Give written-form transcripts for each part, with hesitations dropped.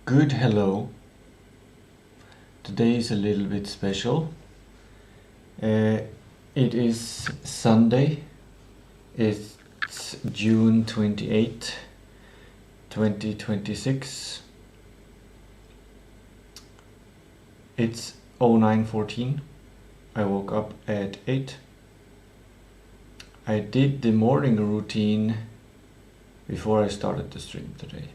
Good hello. Today is a little bit special. It is Sunday. It's June 28, 2026. It's 09:14. I woke up at 8. I did the morning routine before I started the stream today.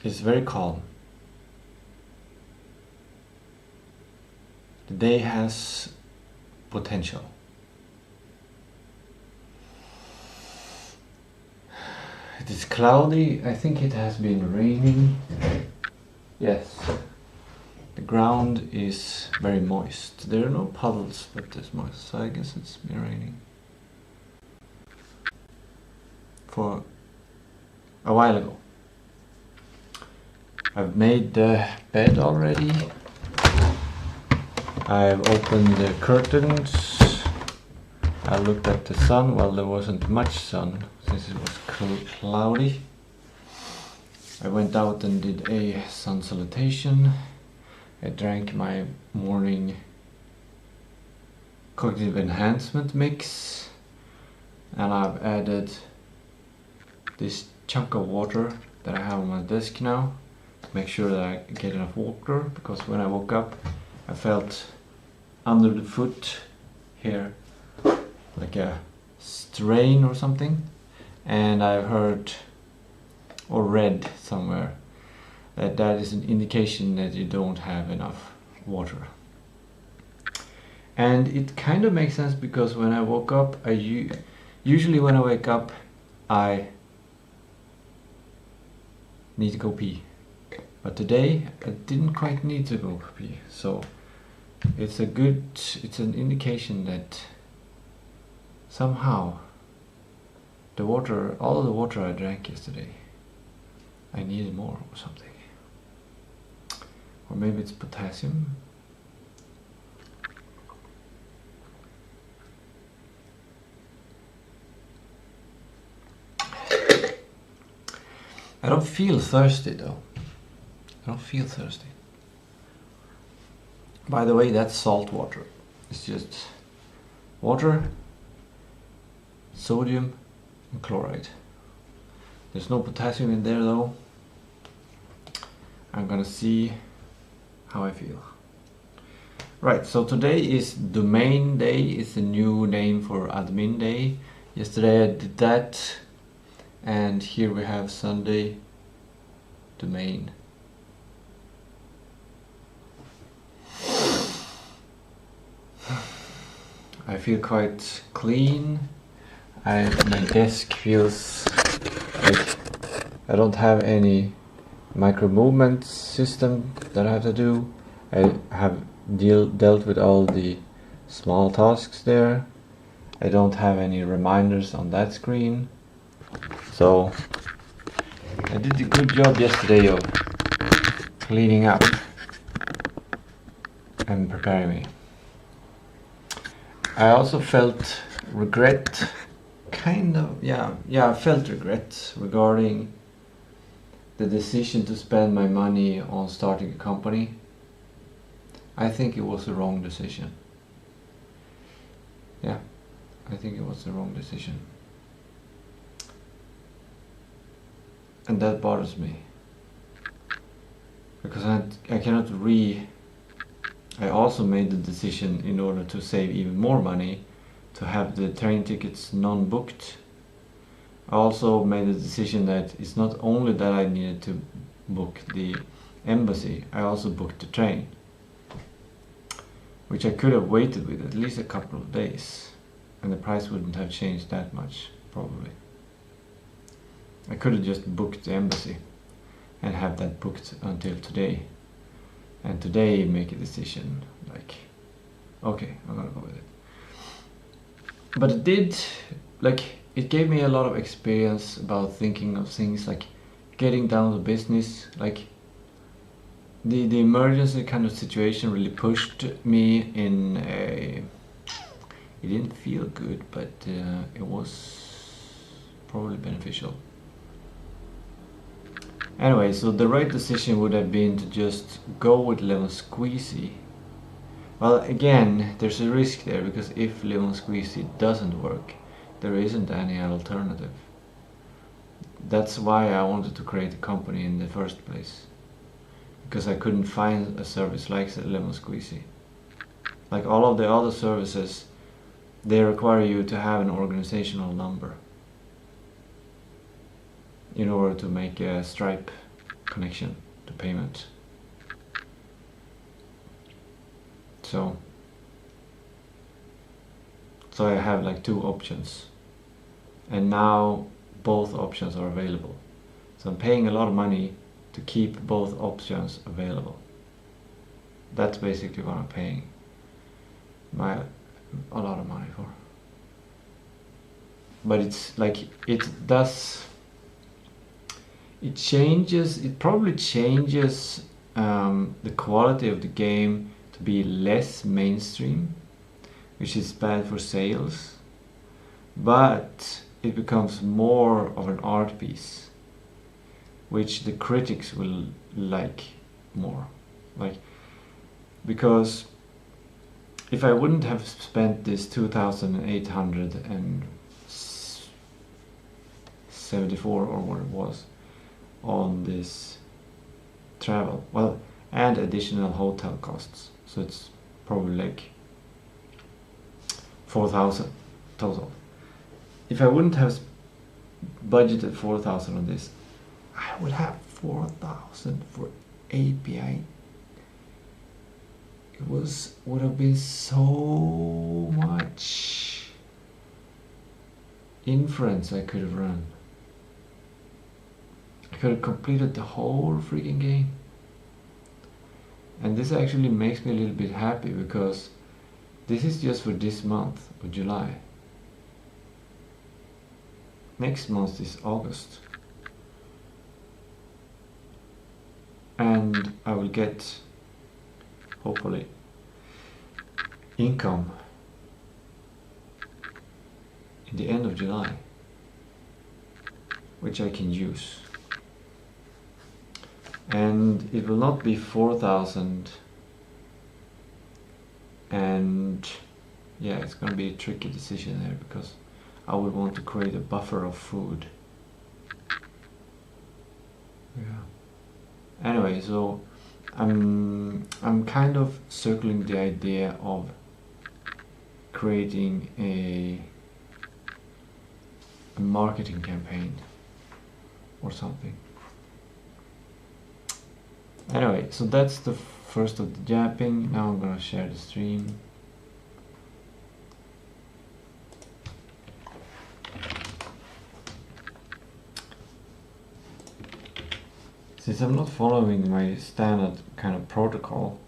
It's very calm. The day has potential. It is cloudy. I think it has been raining. Yes. The ground is very moist. There are no puddles, but it's moist, so I guess it's been raining for a while ago. I've made the bed already. I've opened the curtains. I looked at the sun. Well, there wasn't much sun since it was cloudy. I went out and did a sun salutation. I drank my morning cognitive enhancement mix, and I've added this chunk of water that I have on my desk now to make sure that I get enough water, because when I woke up I felt under the foot here like a strain or something, and I've heard or read somewhere that is an indication that you don't have enough water. And it kind of makes sense, because when I woke up, usually when I wake up I need to go pee, but today I didn't quite need to go pee, so it's an indication that somehow all the water I drank yesterday, I needed more or something. Or maybe it's potassium. I don't feel thirsty though. I don't feel thirsty. By the way, that's salt water. It's just water, sodium and chloride. There's no potassium in there though. I'm gonna see how I feel. Right, so today is domain day. It's a new name for admin day. Yesterday I did that, and here we have Sunday domain. I feel quite clean. My desk feels like I don't have any micro movement system that I have to do. I have dealt with all the small tasks there. I don't have any reminders on that screen. So I did a good job yesterday of cleaning up and preparing me. I also felt regret, I felt regret regarding the decision to spend my money on starting a company. I think it was the wrong decision. Yeah, I think it was the wrong decision. And that bothers me, because I cannot I also made the decision, in order to save even more money, to have the train tickets non-booked. I also made the decision that it's not only that I needed to book the embassy, I also booked the train, which I could have waited with at least a couple of days, and the price wouldn't have changed that much, probably. I could have just booked the embassy and have that booked until today, and today make a decision like, okay, I'm gonna go with it. But it gave me a lot of experience about thinking of things, like getting down to business. Like the emergency kind of situation really pushed me in a, it didn't feel good, but it was probably beneficial. Anyway, so the right decision would have been to just go with lemon squeezy. Well, again, there's a risk there, because if lemon squeezy doesn't work, there isn't any alternative. That's why I wanted to create a company in the first place, because I couldn't find a service like lemon squeezy. Like all of the other services, they require you to have an organizational number in order to make a Stripe connection to payment. So I have like 2 options, and now both options are available. So I'm paying a lot of money to keep both options available. That's basically what I'm paying a lot of money for. But it's like, it probably changes the quality of the game to be less mainstream, which is bad for sales, but it becomes more of an art piece, which the critics will like more. Like, because if I wouldn't have spent this 2,874 or what it was on this travel, well, and additional hotel costs, so it's probably like 4,000 total. If I wouldn't have budgeted 4,000 on this, I would have 4,000 for API. It would have been so much inference I could have run. I could have completed the whole freaking game. And this actually makes me a little bit happy, because this is just for this month of July. Next month is August. And I will get, hopefully, income in the end of July, which I can use. And it will not be 4,000, and yeah, it's gonna be a tricky decision there, because I would want to create a buffer of food. Yeah. Anyway, so I'm kind of circling the idea of creating a marketing campaign or something. Anyway, so that's the first of the japping. Now I'm gonna share the stream. Since I'm not following my standard kind of protocol,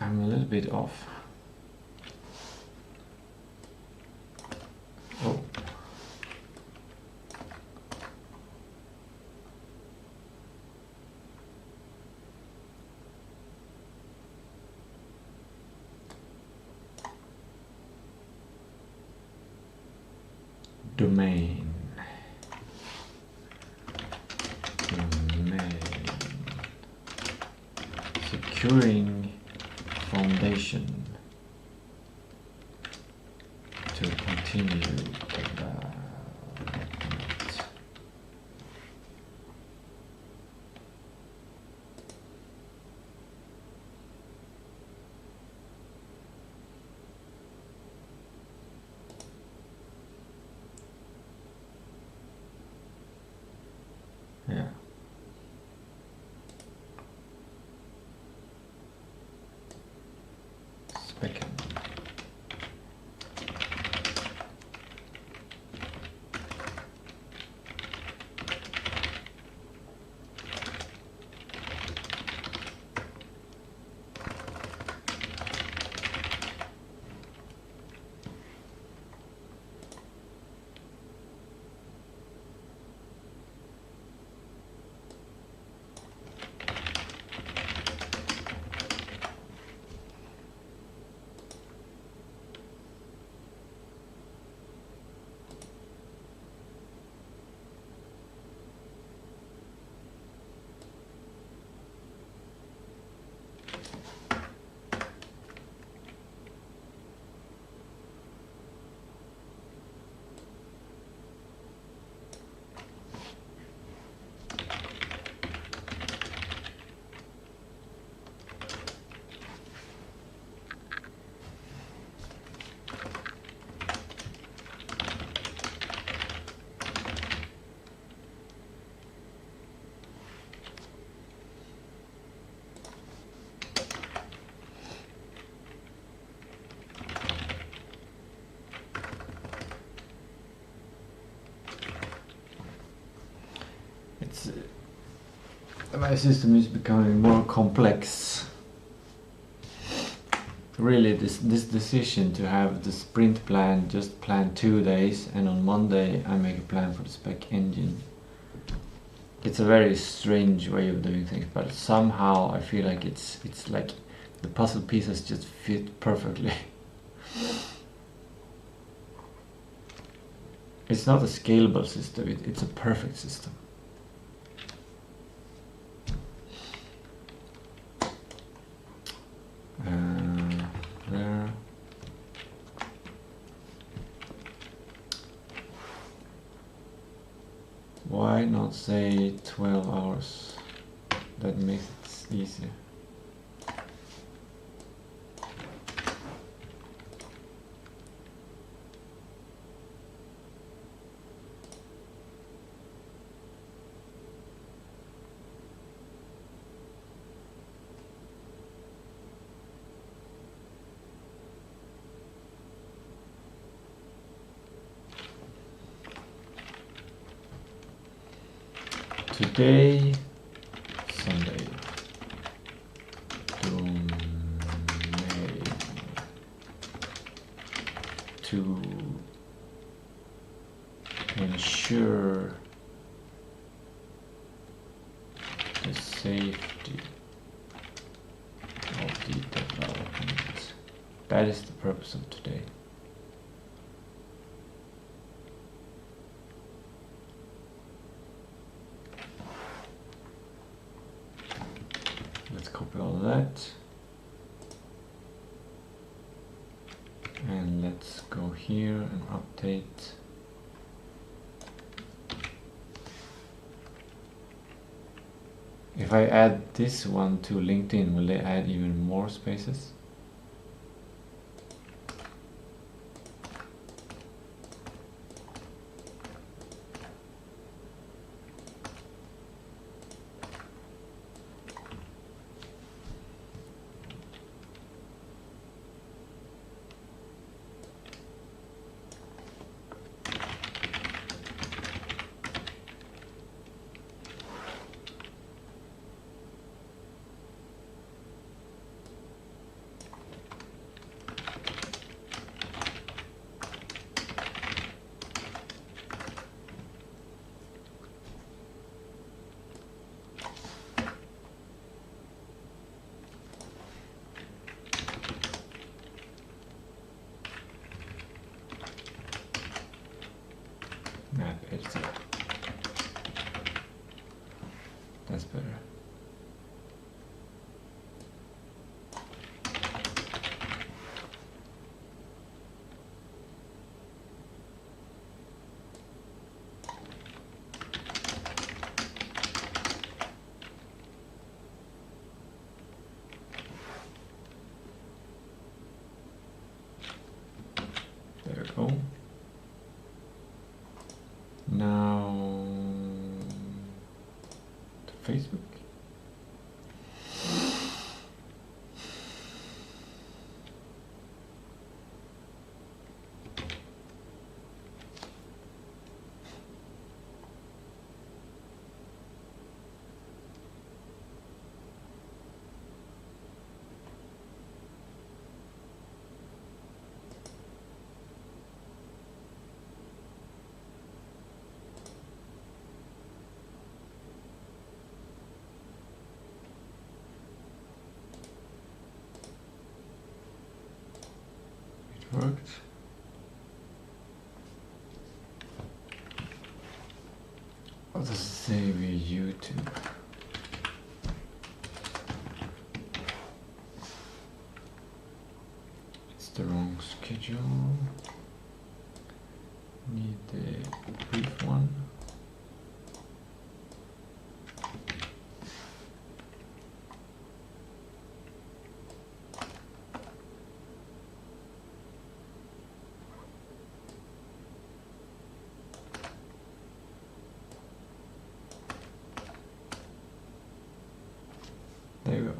I'm a little bit off. Oh. Domain. Securing foundation to continue development. Yeah. Second. it's my system is becoming more complex. Really, this decision to have the sprint plan, just plan 2 days, and on Monday I make a plan for the spec engine. It's a very strange way of doing things, but somehow I feel like it's like the puzzle pieces just fit perfectly. It's not a scalable system, it's a perfect system. There. Why not say 12 hours? That makes it easier. Today, Sunday, to ensure the safety of the development. That is the purpose of today. Let's copy all of that. And let's go here and update. If I add this one to LinkedIn, will they add even more spaces? Map editor. That's better. There we go. Now to Facebook. Worked. What does it say with YouTube? It's the wrong schedule. Need the brief one. There you go.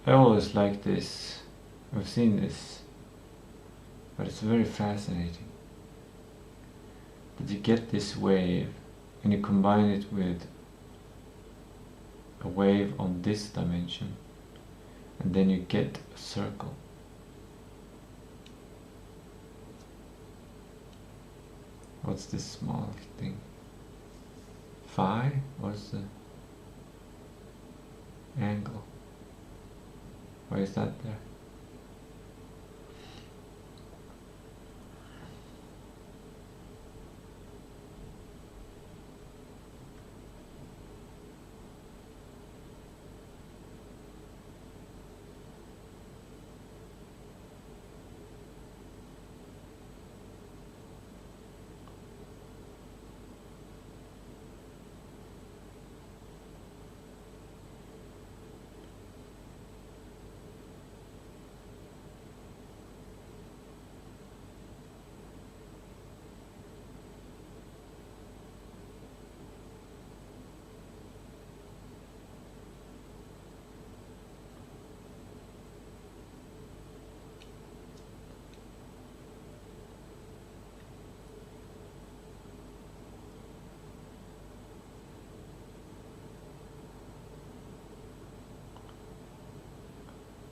I always like this. I've seen this, but it's very fascinating that you get this wave and you combine it with a wave on this dimension, and then you get a circle. What's this small thing? Phi? What's the angle? Why is that there?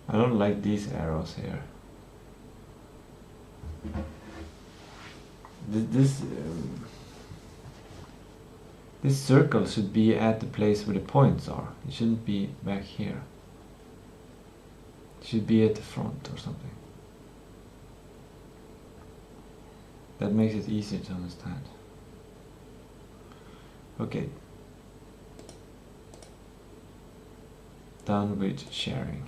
I don't like these arrows here. This circle should be at the place where the points are. It shouldn't be back here. It should be at the front or something. That makes it easier to understand. Okay. Done with sharing.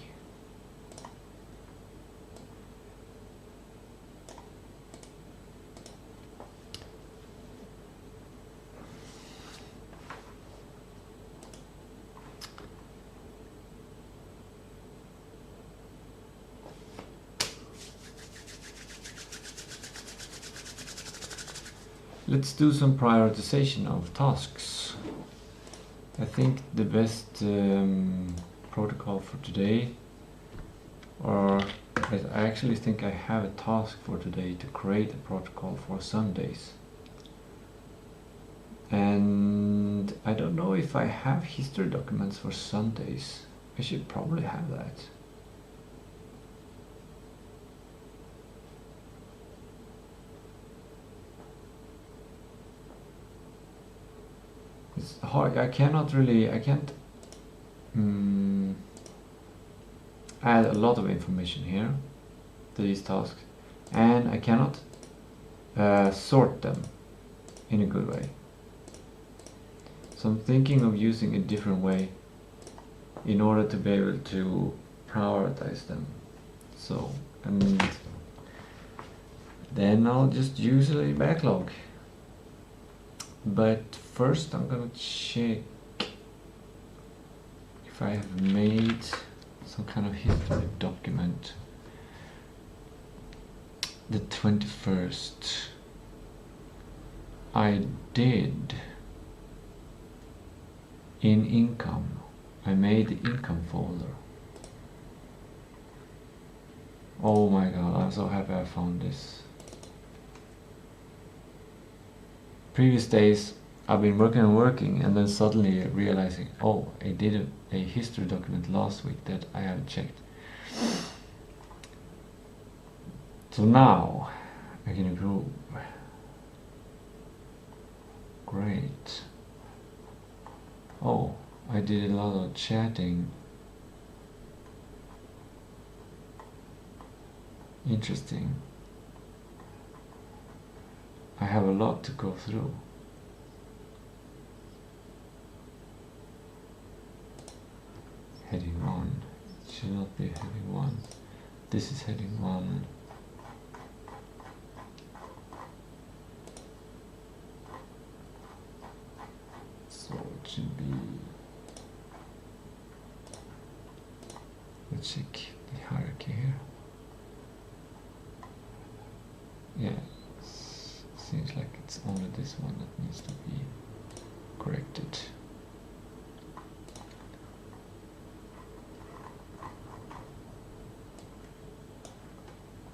Let's do some prioritization of tasks. I think the best protocol for today, or I actually think I have a task for today to create a protocol for Sundays. And I don't know if I have history documents for Sundays. I should probably have that. It's hard. I can't add a lot of information here to these tasks, and I cannot sort them in a good way. So I'm thinking of using a different way in order to be able to prioritize them. So, and then I'll just use a backlog. But first I'm gonna check if I have made some kind of history document. The 21st I did. In income I made the income folder. Oh my god, I'm so happy I found this. Previous days I've been working and then suddenly realizing, oh, I did a history document last week that I haven't checked. So now I can improve. Great. Oh, I did a lot of chatting. Interesting. I have a lot to go through. Heading 1. It should not be heading 1. This is heading 1. So it should be... Let's check the hierarchy here. Yeah. Seems like it's only this one that needs to be corrected.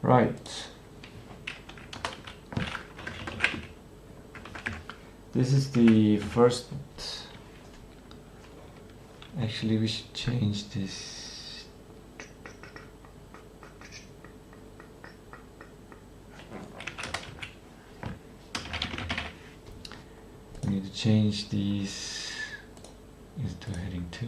Right. This is the first. Actually, we should change this. We need to change these into heading 2.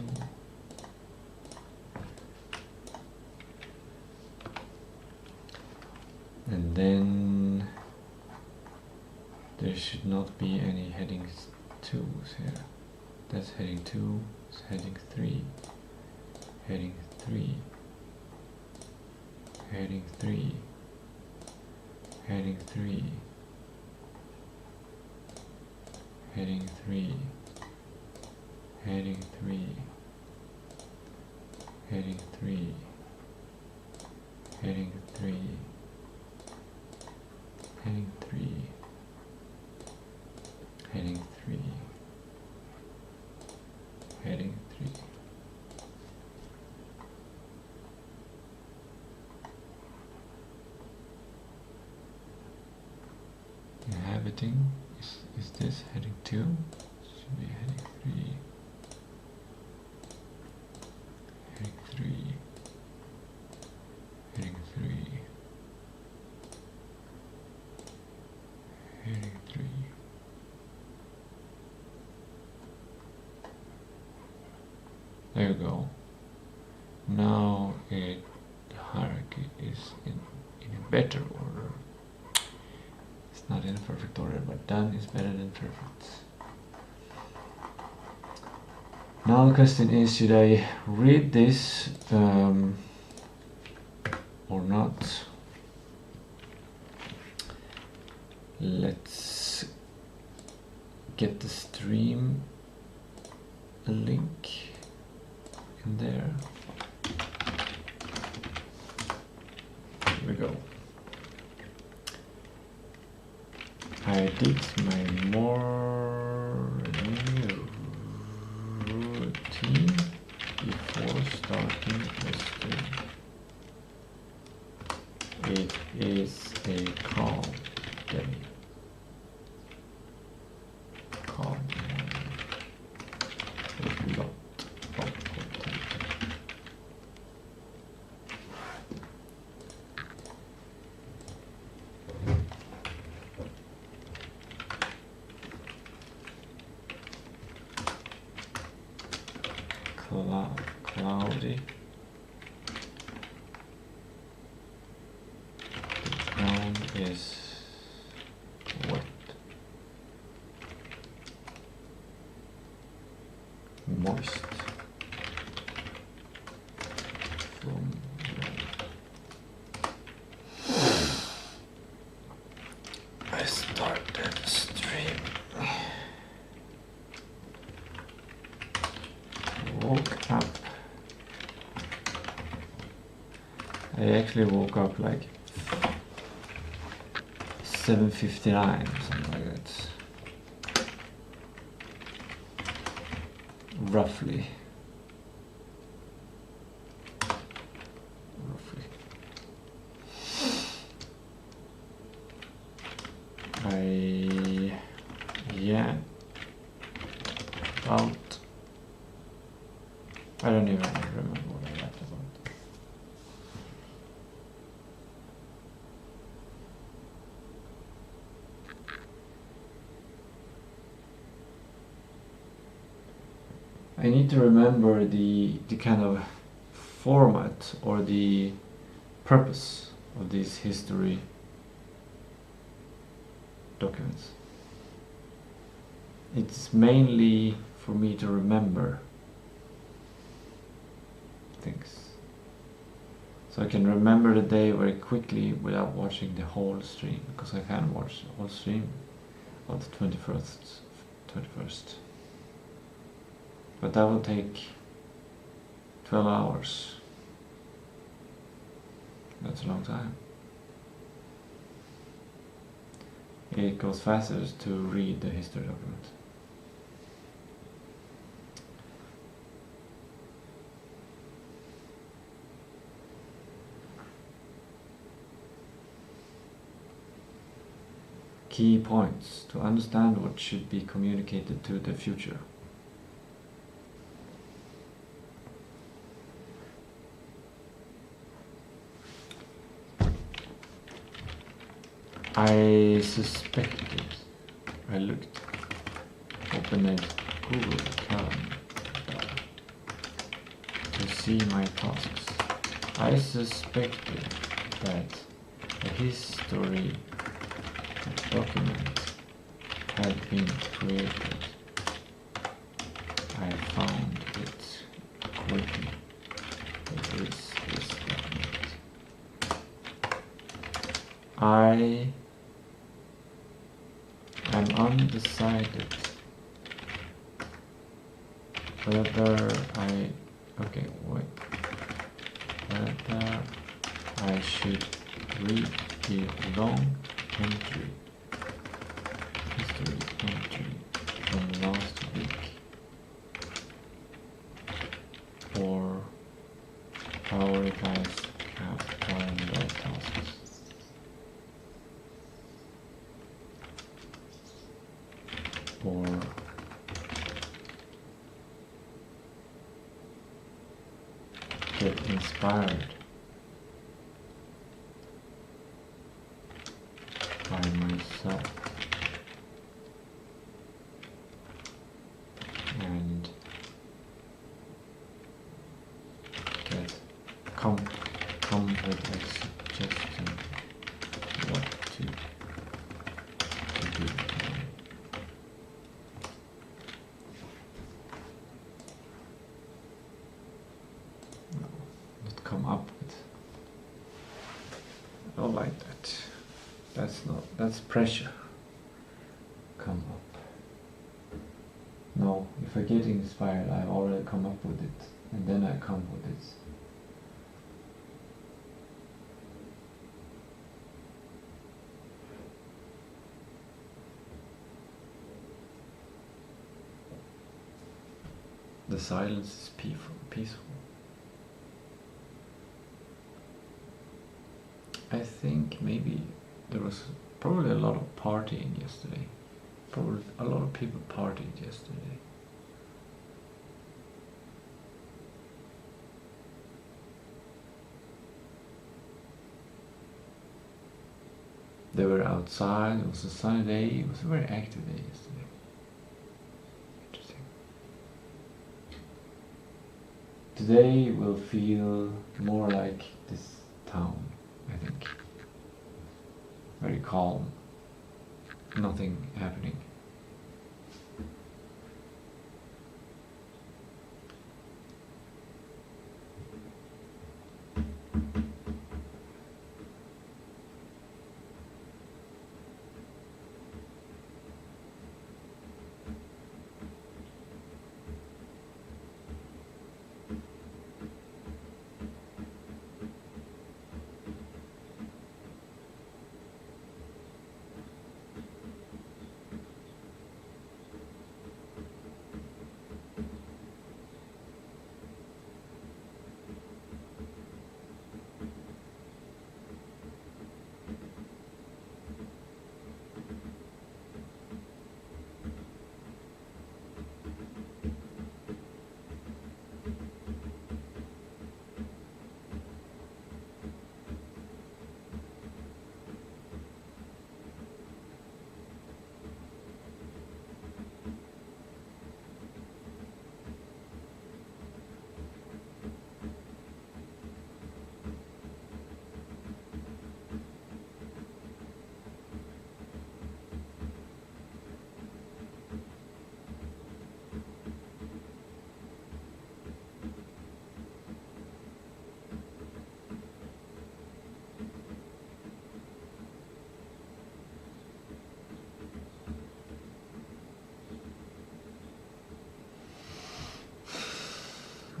And then there should not be any heading 2s here. That's heading 2, it's heading 3, heading 3, heading 3, heading 3, heading 3, heading 3, heading 3, heading 3, heading 3, heading 3, heading 3. Inhabiting is this heading 2? Should be heading 3. Heading 3. Heading 3. Heading 3. There you go. Now the hierarchy is in a better order. It's not in perfect order, but done is better than perfect. Now the question is, should I read this or not? Let's get the stream link in there. Here we go. I did my morning routine before starting the stream. It is a calm day. Calm morning. With a lot of content. Cloudy. The ground is wet. Moist. From I started stream. Woke up. I actually woke up like 7:59, something like that. Roughly. Yeah, about, I don't even remember what I laughed about. I need to remember the kind of format or the purpose of these history documents. It's mainly for me to remember things. So I can remember the day very quickly without watching the whole stream, because I can't watch the whole stream of the 21st. But that will take 12 hours. That's a long time. It goes faster to read the history document. Key points to understand what should be communicated to the future. I suspected, I looked, opened a Google Calendar to see my tasks. I suspected that a history document had been created. I found it quickly. It is this document. I am undecided whether whether I should read the long history entry from last week or prioritize calendar tasks. Or get inspired by myself and come with a suggestion what to do. No, not come up with. I don't like that. That's pressure. Come up. No, if I get inspired, I've already come up with it, and then I come with it. The silence is peaceful. I think maybe there was probably a lot of partying yesterday. Probably a lot of people partied yesterday. They were outside, it was a sunny day, it was a very active day yesterday. Interesting. Today will feel more like this town, I think. Very calm, nothing happening.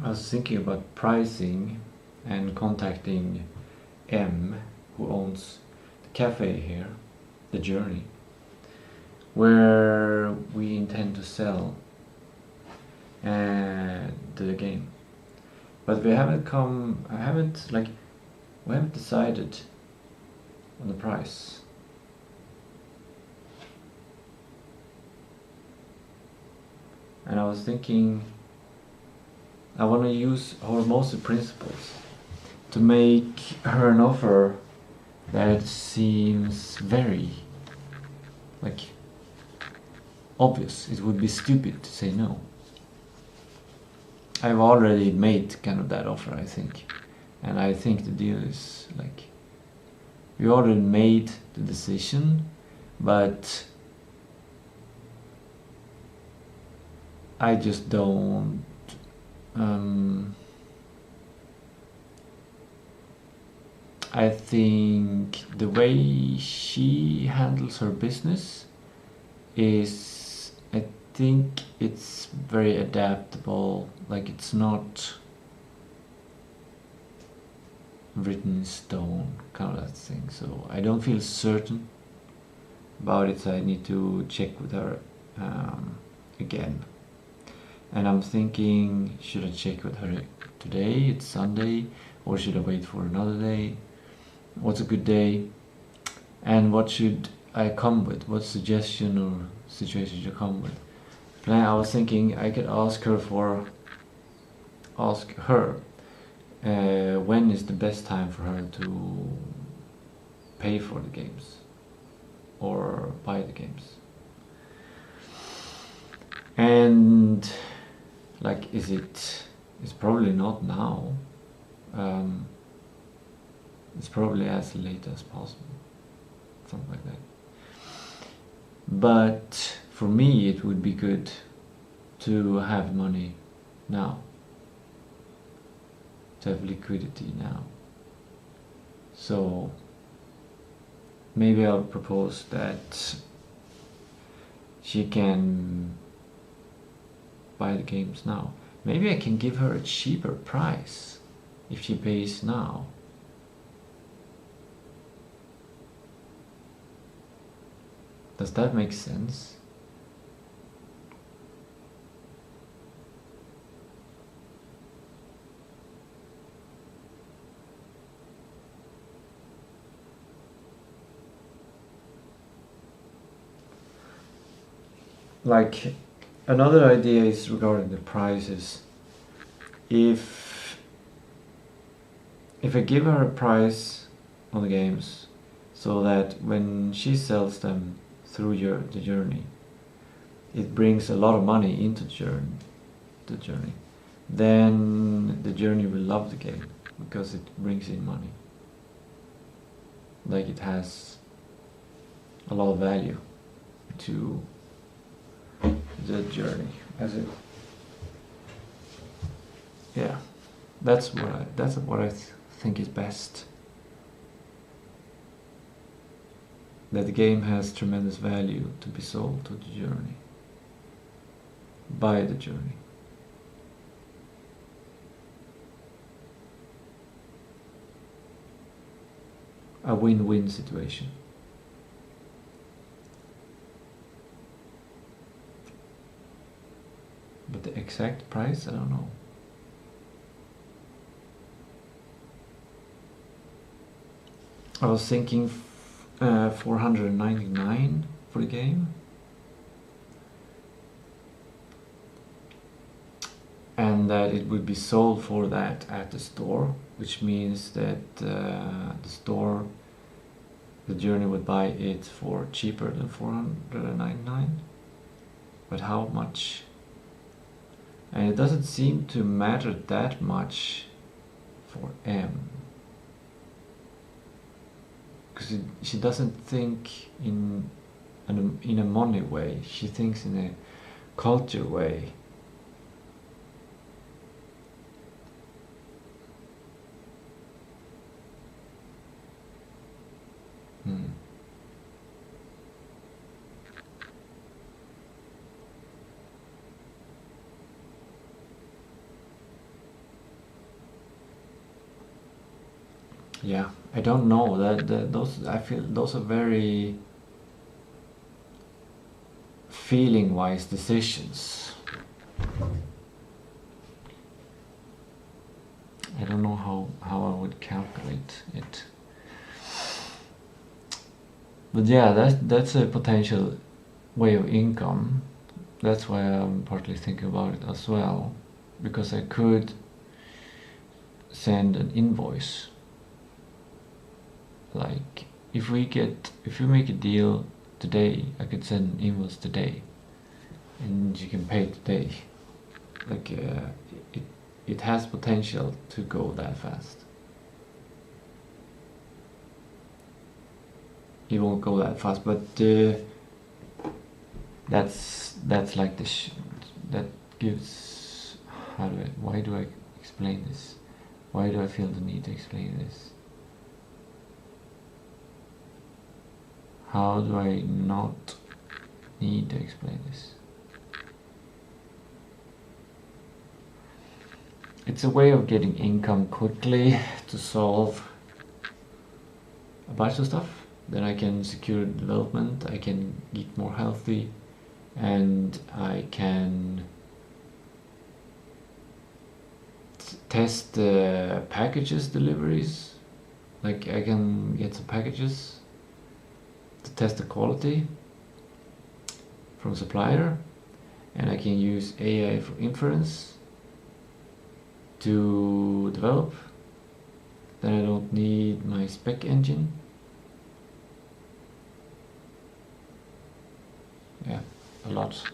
I was thinking about pricing and contacting M, who owns the cafe here, The Journey, where we intend to sell the game. But we haven't decided on the price. and I was thinking I want to use Hormozy principles to make her an offer that seems very like obvious. It would be stupid to say no. I've already made kind of that offer, I think, and I think the deal is like we already made the decision, but I just don't I think the way she handles her business is, I think it's very adaptable, like it's not written in stone, kind of that thing. So I don't feel certain about it, so I need to check with her again. And I'm thinking, should I check with her today? It's Sunday, or should I wait for another day? What's a good day? And what should I come with? What suggestion or situation should I come with? I was thinking I could ask her when is the best time for her to pay for the games or buy the games. And like, it's probably not now. It's probably as late as possible, something like that. But for me, it would be good to have money now, to have liquidity now. So maybe I'll propose that she can buy the games now. Maybe I can give her a cheaper price if she pays now. Does that make sense? Like, another idea is regarding the prices. If I give her a price on the games so that when she sells them through the journey, it brings a lot of money into the journey, then the journey will love the game because it brings in money. Like, it has a lot of value to the journey as it. Yeah, that's what I think is best. That the game has tremendous value to be sold to the journey, by the journey. A win-win situation. But the exact price, I don't know. I was thinking 499 for the game, and that it would be sold for that at the store, which means that the journey would buy it for cheaper than 499. But how much? And it doesn't seem to matter that much for M. Because she doesn't think in a money way. She thinks in a culture way. Yeah, I don't know. I feel those are very feeling-wise decisions. I don't know how I would calculate it. But yeah, that's a potential way of income. that's why I'm partly thinking about it as well, because I could send an invoice. Like if we make a deal today, I could send an invoice today, and you can pay today. Like it has potential to go that fast. It won't go that fast, but that's like that gives. Why do I explain this? Why do I feel the need to explain this? How do I not need to explain this? It's a way of getting income quickly to solve a bunch of stuff. Then I can secure development, I can eat more healthy, and I can test the packages deliveries. Like I can get some packages to test the quality from supplier, and I can use AI for inference to develop. Then I don't need my spec engine. Yeah, a lot.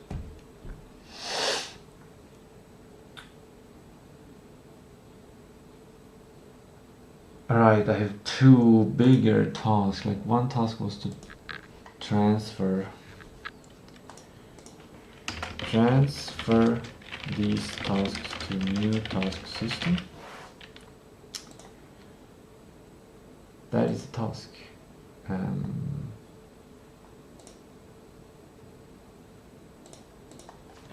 Alright, I have two bigger tasks. Like one task was to transfer these tasks to new task system. That is the task.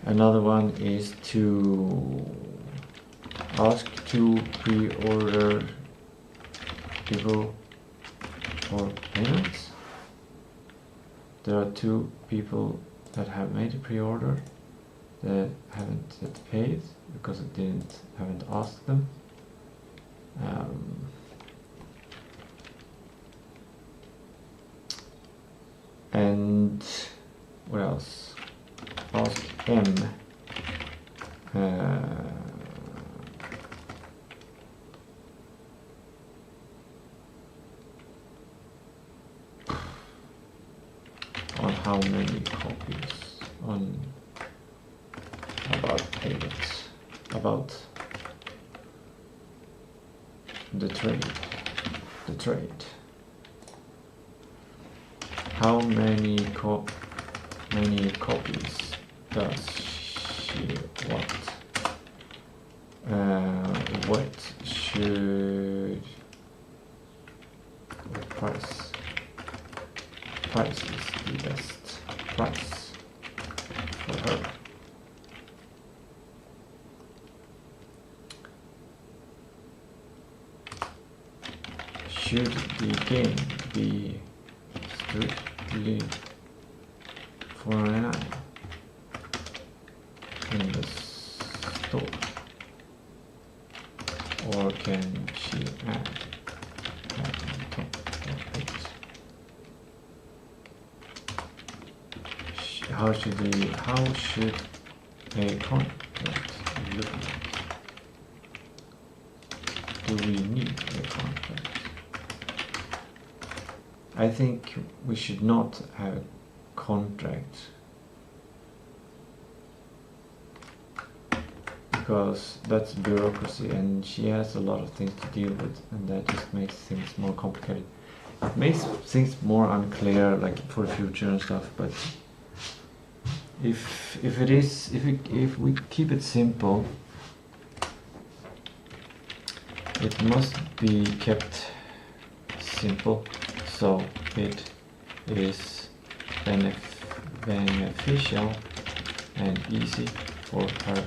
Another one is to ask to pre-order people for payments. There are two people that have made a pre-order that haven't yet paid because I haven't asked them. And what else? Ask M. On how many copies, on about payments, about the trade. How many copies does she want? What price is the best price for her? Should the game be strictly $4.99 in the store, or can she add on top of it? How should a contract look like? Do we need a contract? I think we should not have a contract, because that's bureaucracy and she has a lot of things to deal with, and that just makes things more complicated. It makes things more unclear, like for the future and stuff. But if we keep it simple, it must be kept simple, so it is beneficial and easy for her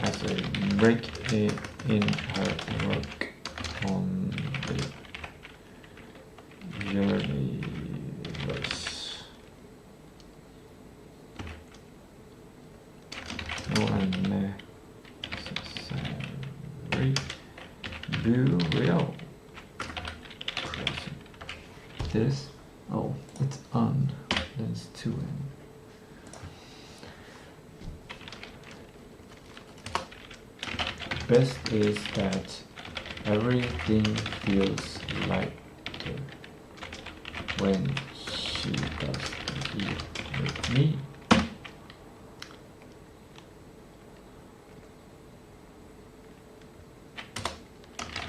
as a break in her work on the universe. No unnecessary burial. This, oh, it's on, then it's 2N. best is that everything feels lighter when she does the deal with me.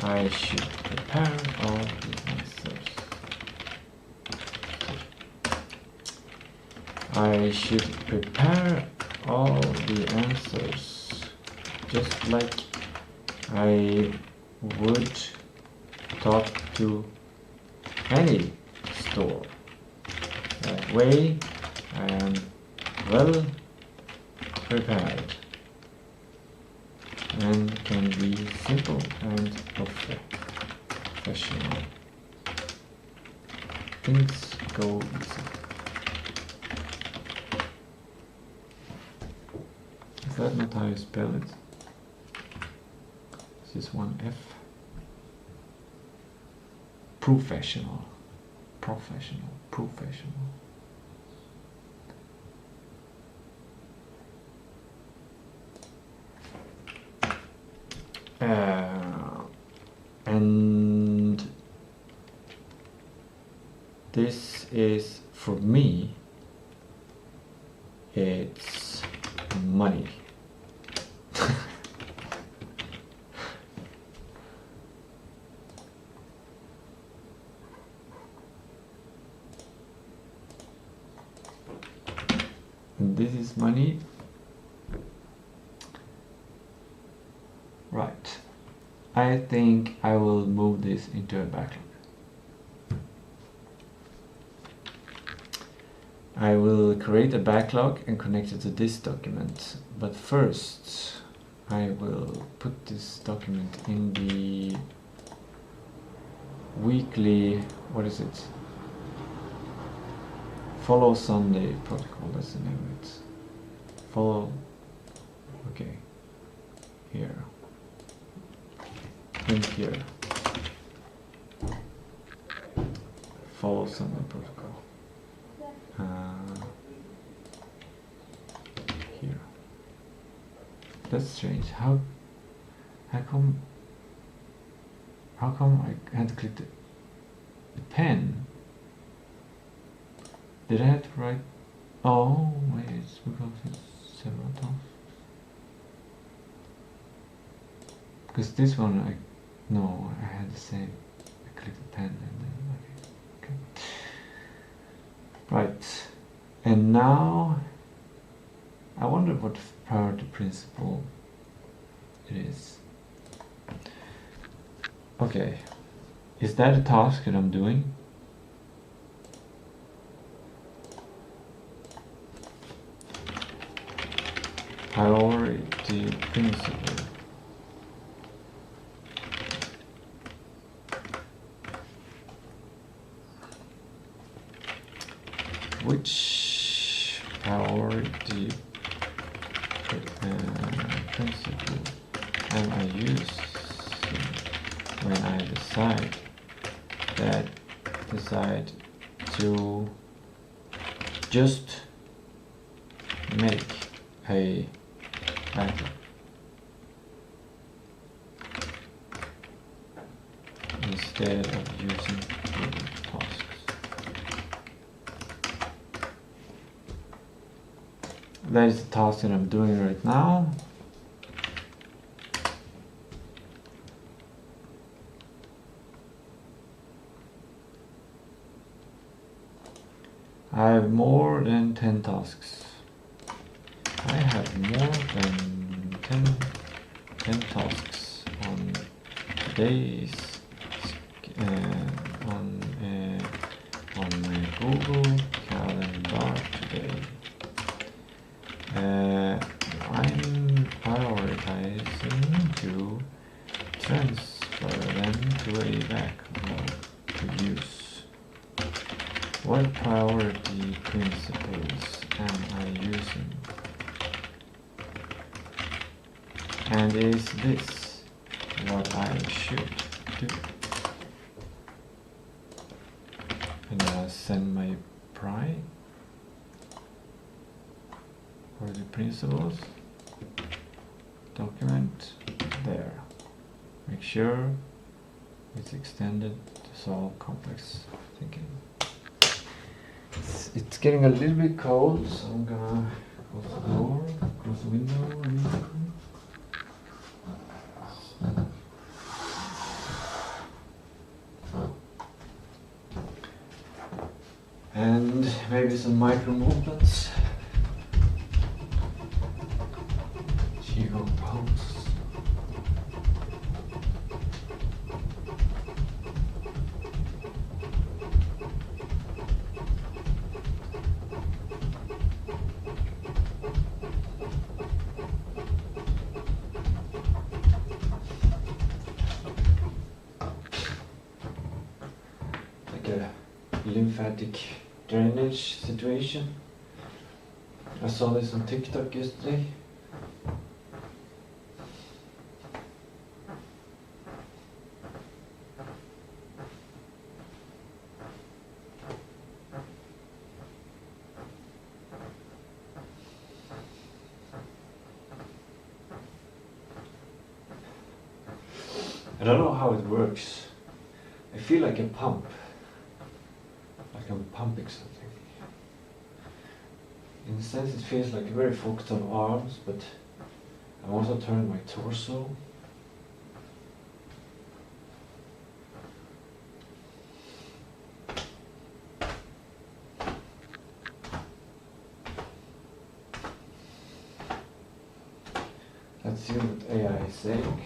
I should prepare all the answers. I should prepare all the answers just like I would talk to any store. That way I am well prepared and can be simple and professional. Things go easy. Is that not how you spell it? This is one F. Professional. Professional. Professional. And this is, for me, it's money. And this is money. Right. I think I will move this into a backlog. I will create a backlog and connect it to this document. But first, I will put this document in the weekly, what is it? Follow Sunday protocol, that's the name of it. Follow, okay, here. In here, follow Sunday protocol. Here. That's strange. How come I had to click the pen? Did I have to write? Oh wait, it's because it's several times. Because this one no, I had the same. I clicked the pen and then okay. Right. And now I wonder what priority principle it is. Okay. Is that a task that I'm doing? Priority principle. Which priority principle am I using when I decide to just make a backlog instead of using tasks? That is the task that I'm doing right now. I have more than 10 tasks. I have more than 10 tasks on today's on my Google Calendar today. I'm prioritizing to transfer them to a backlog to use. What priority principles am I using? And is this what I should do? And I'll send my priority principles document there. Make sure it's extended to solve complex thinking. It's getting a little bit cold, so I'm gonna close the door, close the window, and maybe some micro movements. Zero pulse. Lymphatic drainage situation. I saw this on TikTok yesterday. I don't know how it works. I feel like a pump. Like I'm pumping something. In a sense it feels like very focused on arms, but I'm also turning my torso. Let's see what AI is saying.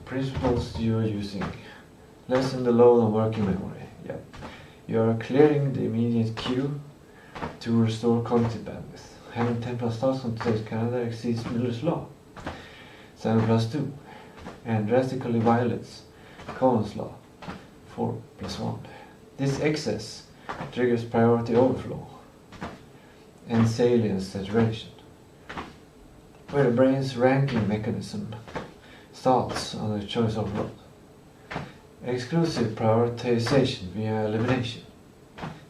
Principles you're using. Lessen the load on working memory. Yep. You are clearing the immediate queue to restore cognitive bandwidth. Having 10 plus tasks on today's calendar exceeds Miller's law. 7 plus 2. And drastically violates Cohen's law. 4 plus 1. This excess triggers priority overflow and salience saturation, where the brain's ranking mechanism starts on the choice overload. Exclusive prioritization via elimination.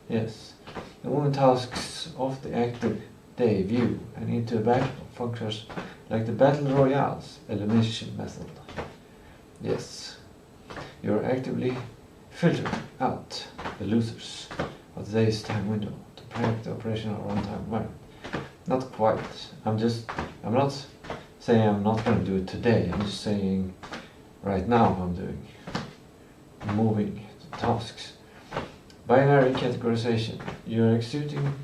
Yes, the only tasks of the active day view and into a battle functions like the Battle Royale's elimination method. Yes, you are actively filtering out the losers of today's time window to protect the operational runtime environment. Not quite. I'm not saying I'm not going to do it today. I'm just saying right now I'm doing. Moving to tasks. Binary categorization. You are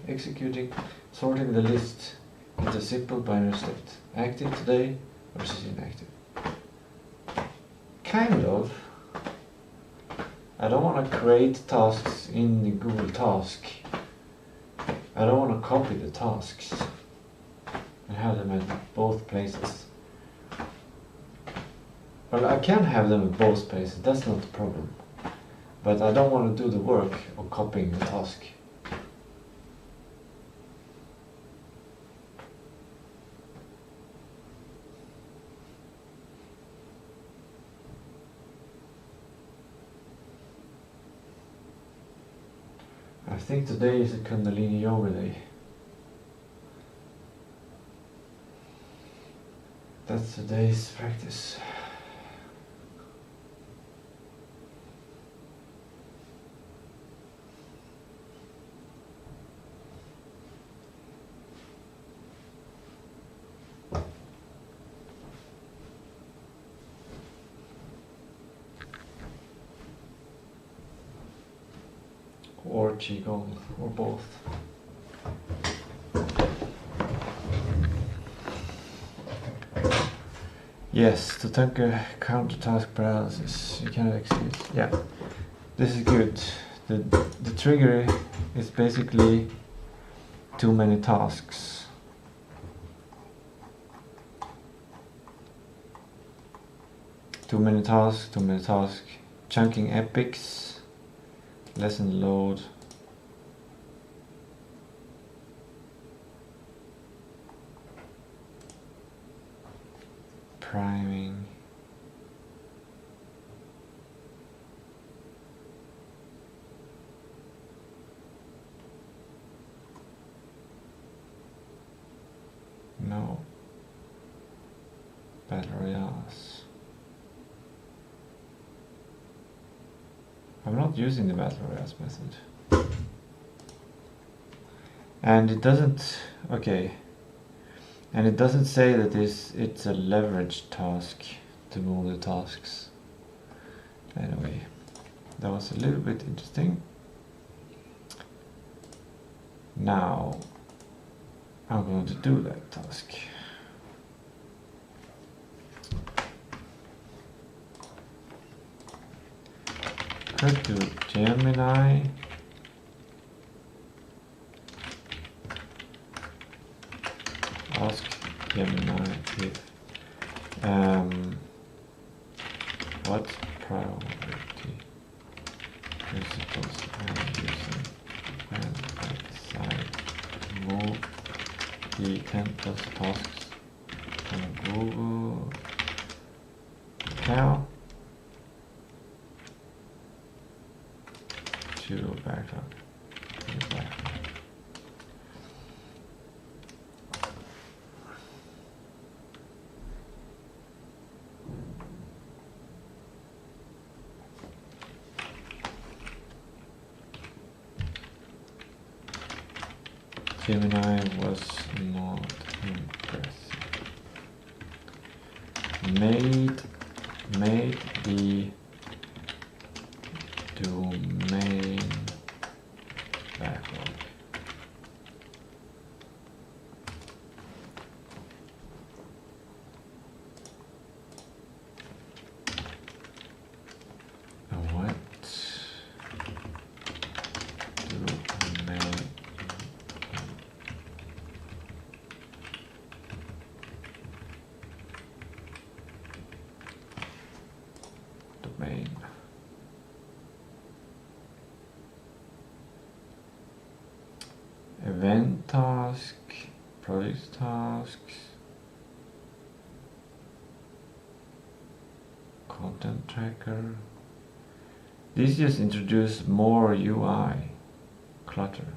executing, sorting the list into simple binary state. Active today versus inactive. Kind of. I don't want to create tasks in the Google Task. I don't want to copy the tasks and have them at both places. Well, I can have them at both places, that's not the problem. But I don't want to do the work of copying the task. I think today is a Kundalini Yoga day. That's today's practice. Or Qigong, or both. Yes, to counter task paralysis, you cannot exceed. Yeah, this is good. The trigger is basically too many tasks. Too many tasks. Chunking epics, lessen load. Priming. No. battle royales. I'm not using the battle royales method. And it doesn't, okay. And it doesn't say that it's a leverage task to move the tasks. Anyway, that was a little bit interesting. Now, I'm going to do that task. Could do Gemini. Ask Gemini if what priority principles I'm using when I decide to move the 10 plus tasks from Google account to backlog. Gemini was not impressive. Made the domain backlog. What domain event task, project tasks, content tracker. These just introduce more UI clutter.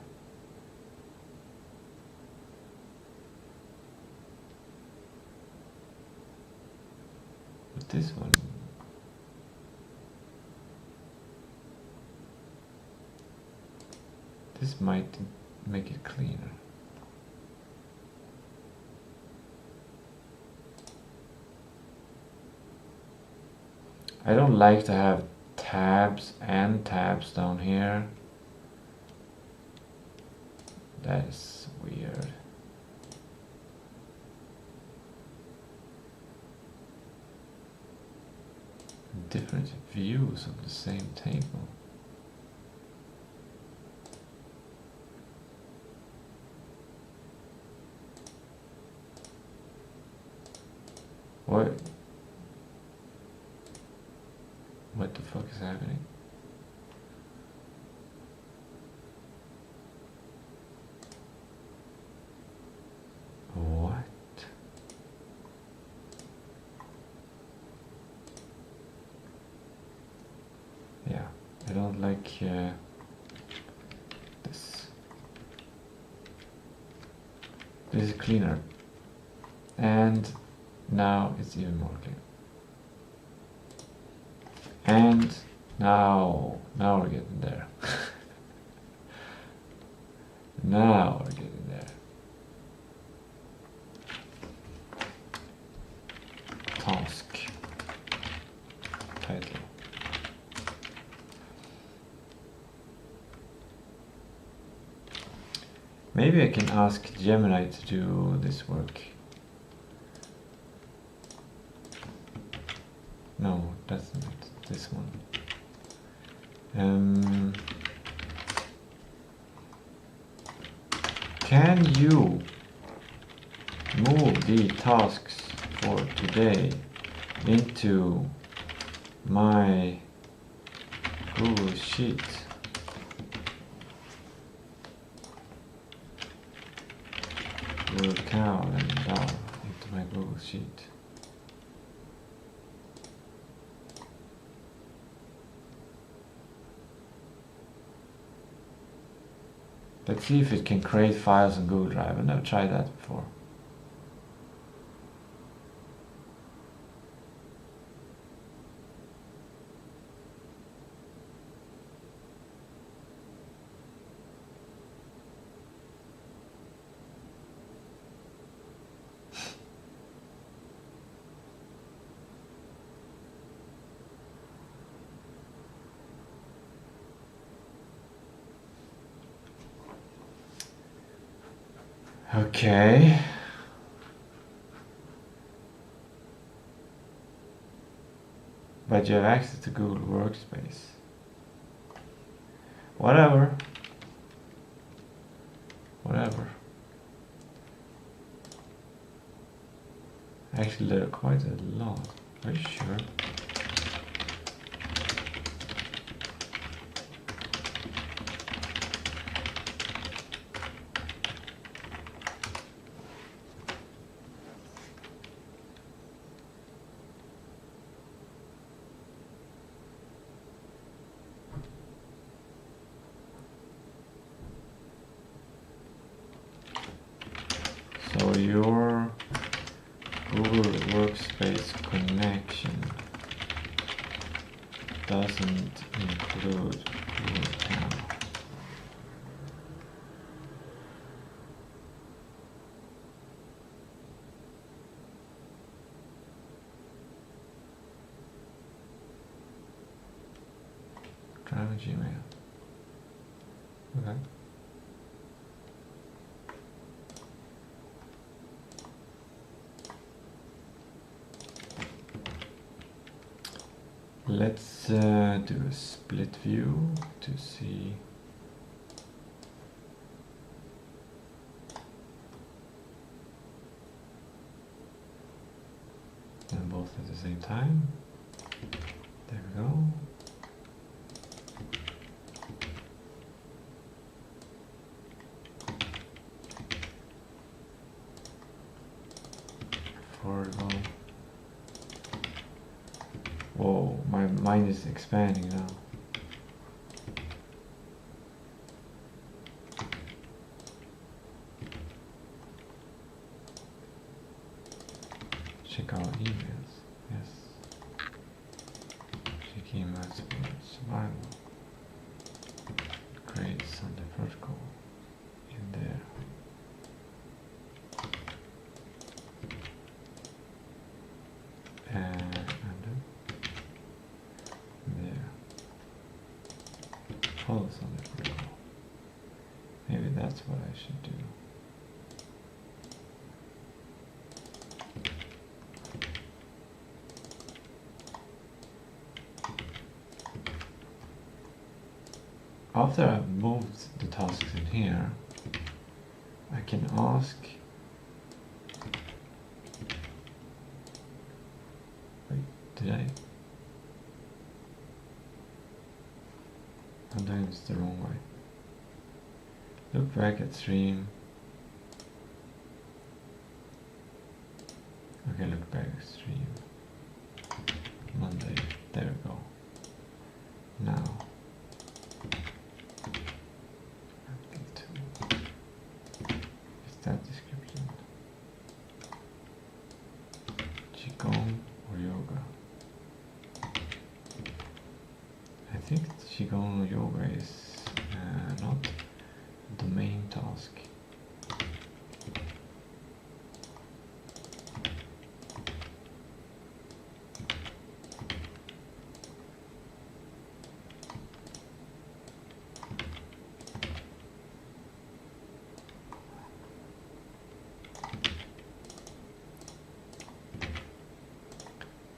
But this one, this might make it cleaner. I don't like to have tabs and tabs down here. That is weird. Different views of the same table. What the fuck is happening? What? Yeah, I don't like this. This is cleaner. And now it's even more clear. And now we're getting there. Now we're getting there. Task title. Maybe I can ask Gemini to do this work. No, that's not this one. Can you move the tasks for today into my Google Sheet? Google Cow and down into my Google Sheet. Let's see if it can create files on Google Drive. I've never tried that before. Okay. But you have access to Google Workspace. Whatever. Whatever. Actually, there are quite a lot. Are you sure? So your Google Workspace connection doesn't include Google Cam. Try with Gmail. Okay. Let's do a split view to see. And both at the same time. There we go. Affordable. Whoa, my mind is expanding now. Check our emails. Yes. Check emails for survival. Create Sunday protocol in there. And there. Follow Sunday protocol. Maybe that's what I should do. After I've moved the tasks in here, I can ask. Wait, did I? I'm doing this the wrong way. Look back at stream. Okay, look back at stream. Monday. There we go. Now. That description. Qigong or yoga? I think Qigong or yoga is not the main task.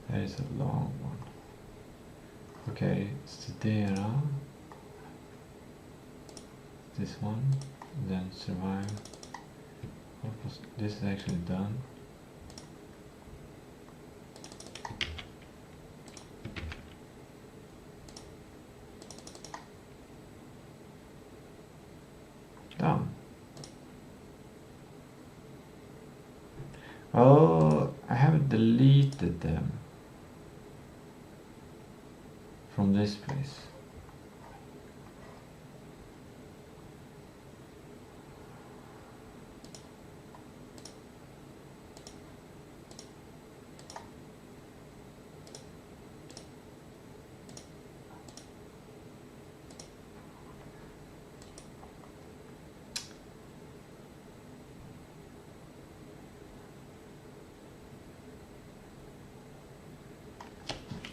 That is a long one. Okay, studera. This one, then survive. This is actually done. Done. Oh, I haven't deleted them from this place.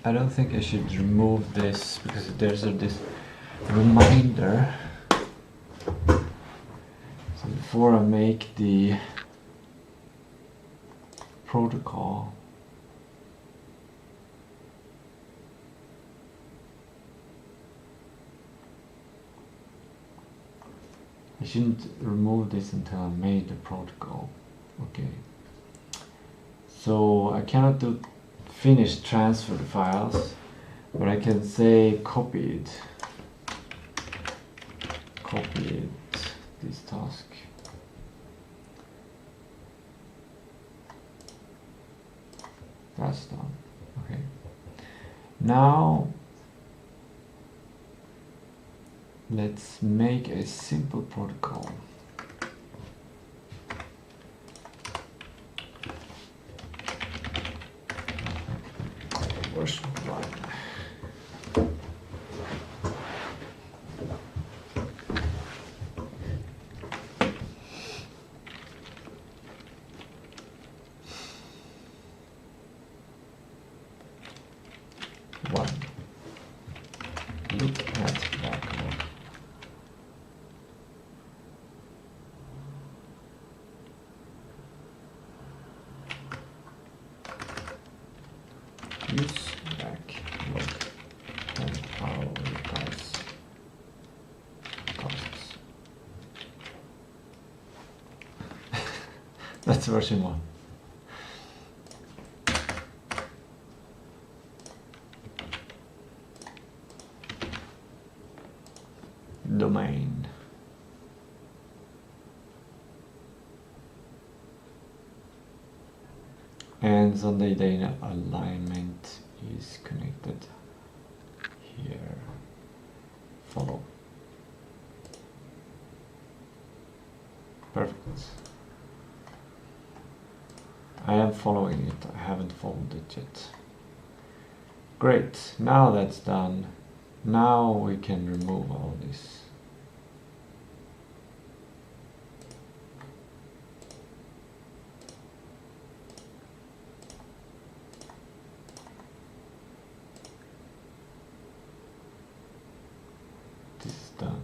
I don't think I should remove this because there's this reminder. So before I make the protocol, I shouldn't remove this until I made the protocol. Okay. So I cannot do finish transfer the files, but I can say copied this task. That's done. Okay. Now let's make a simple protocol. Version 1. Look at backlog. Use backlog and prioritize tasks. That's version 1. Domain. And Sunday data alignment is connected here. Follow. Perfect. I am following it. I haven't followed it yet. Great. Now that's done. Now we can remove all this. This is done.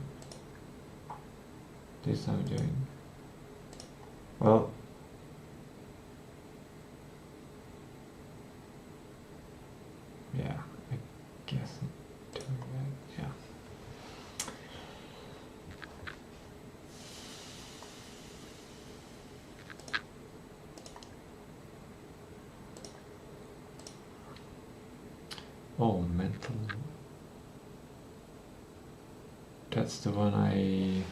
This I'm doing. Well, yeah, I guess I'm doing that. Yeah. Oh, mental. That's the one I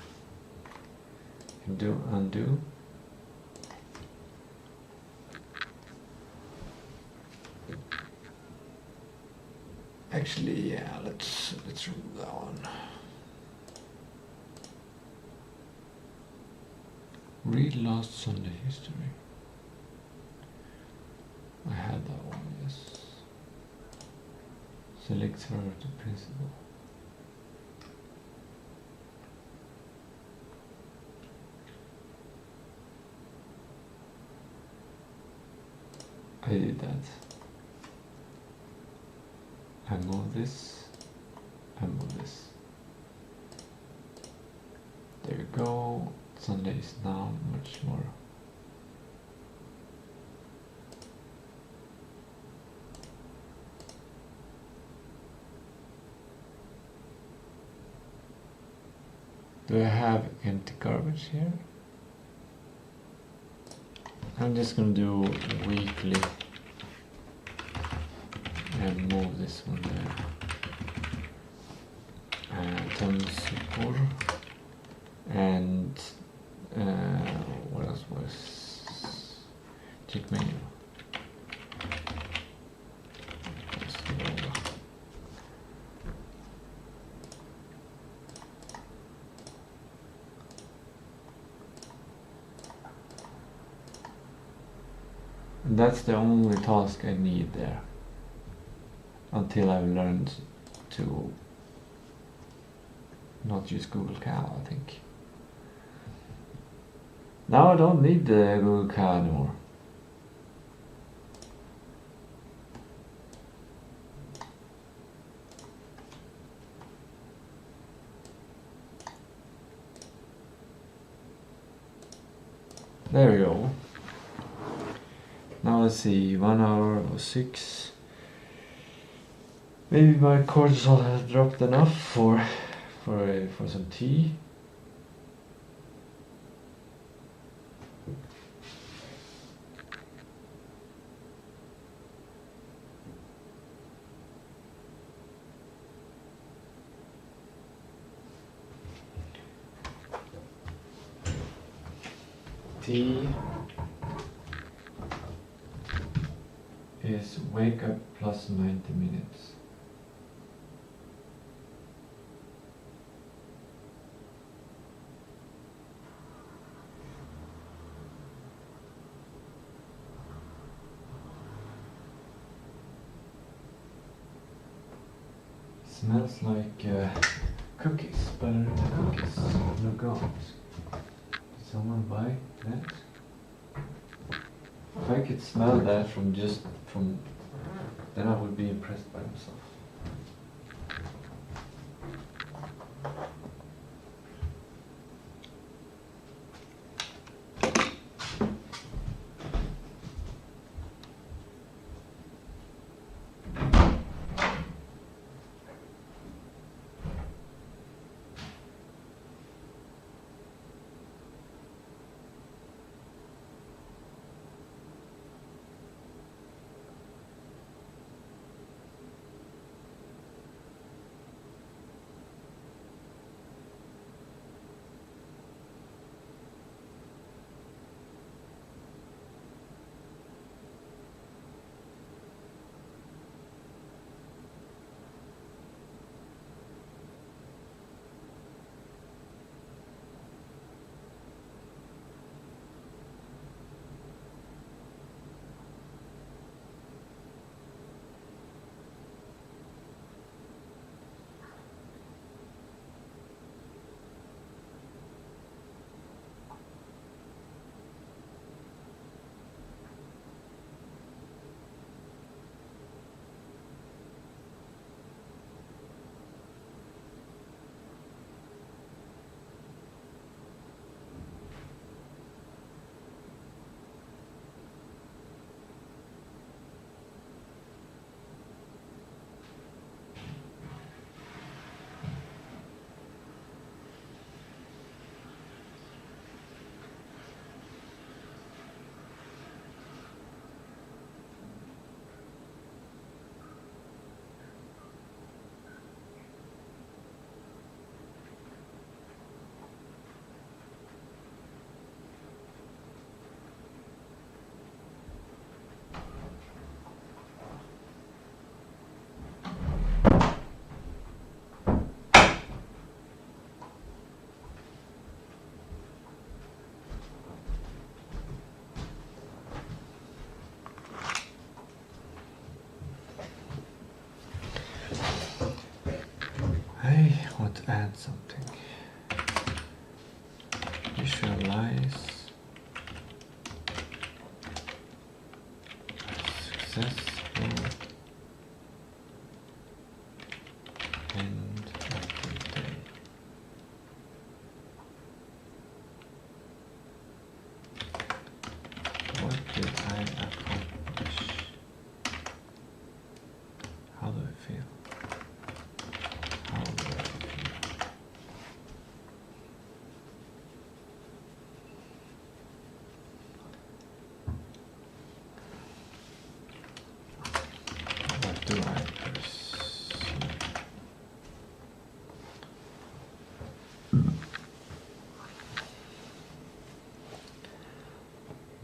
can do undo. Actually, yeah, let's remove that one. Read last Sunday history. I had that one, yes. Select her to principal. I did that. I move this. I move this. There we go. Sunday is now much more. Do I have empty garbage here? I'm just gonna do weekly and move this one there. Support and what else was check menu. And that's the only task I need there until I've learned to not use Google Cow, I think. Now I don't need the Google Cow anymore. There we go. Now let's see, 1 hour or 6. Maybe my cortisol has dropped enough for some tea. Tea is wake up plus 90 minutes. Smells like cookies, buttered cookies, nougat. Did someone buy that? If I could smell that from then I would be impressed by myself. I want to add something. Visualize successful end of the day. What did I accomplish? How do I feel?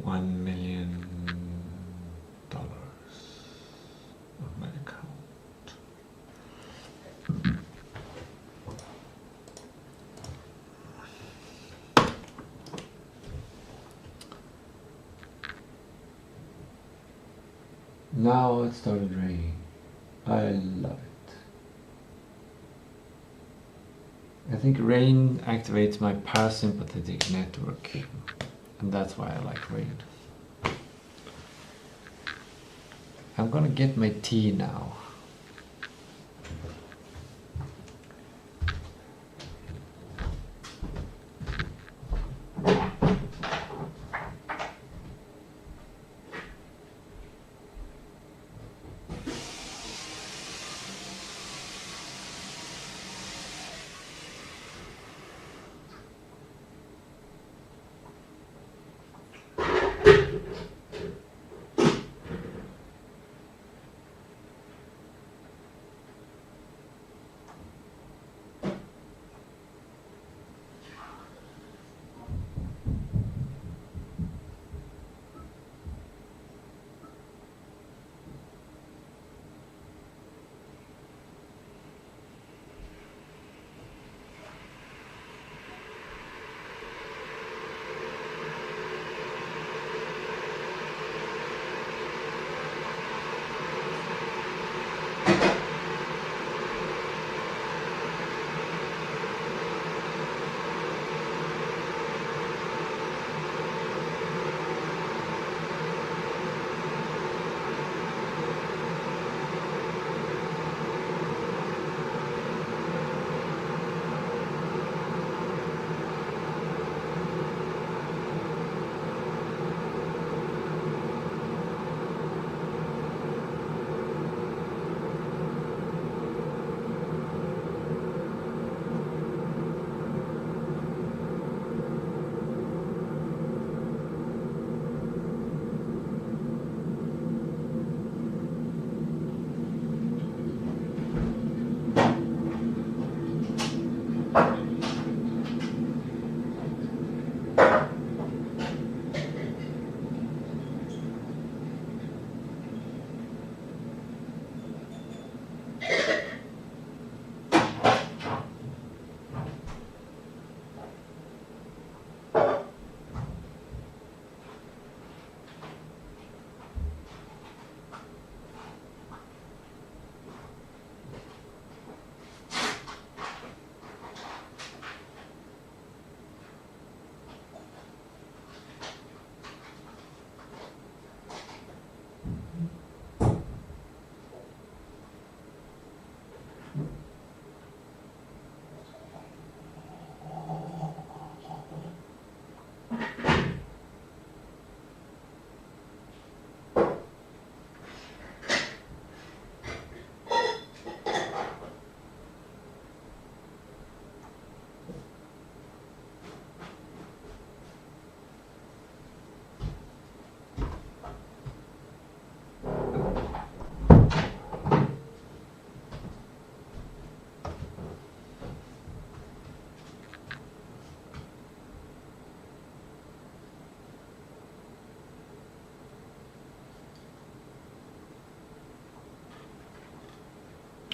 $1 million of my account. Now it started raining. I love it. I think rain activates my parasympathetic network, and that's why I like rain. I'm gonna get my tea now.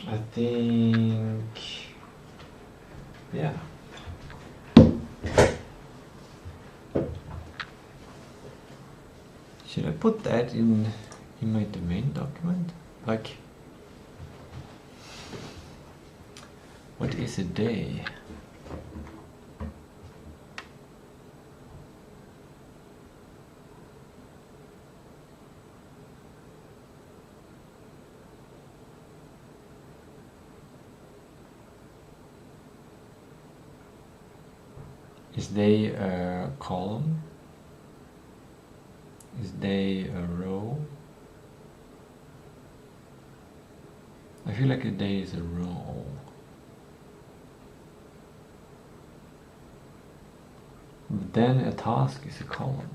I think, yeah. Should I put that in my domain document? Like, what is a day? Is day a column? Is day a row? I feel like a day is a row. But then a task is a column.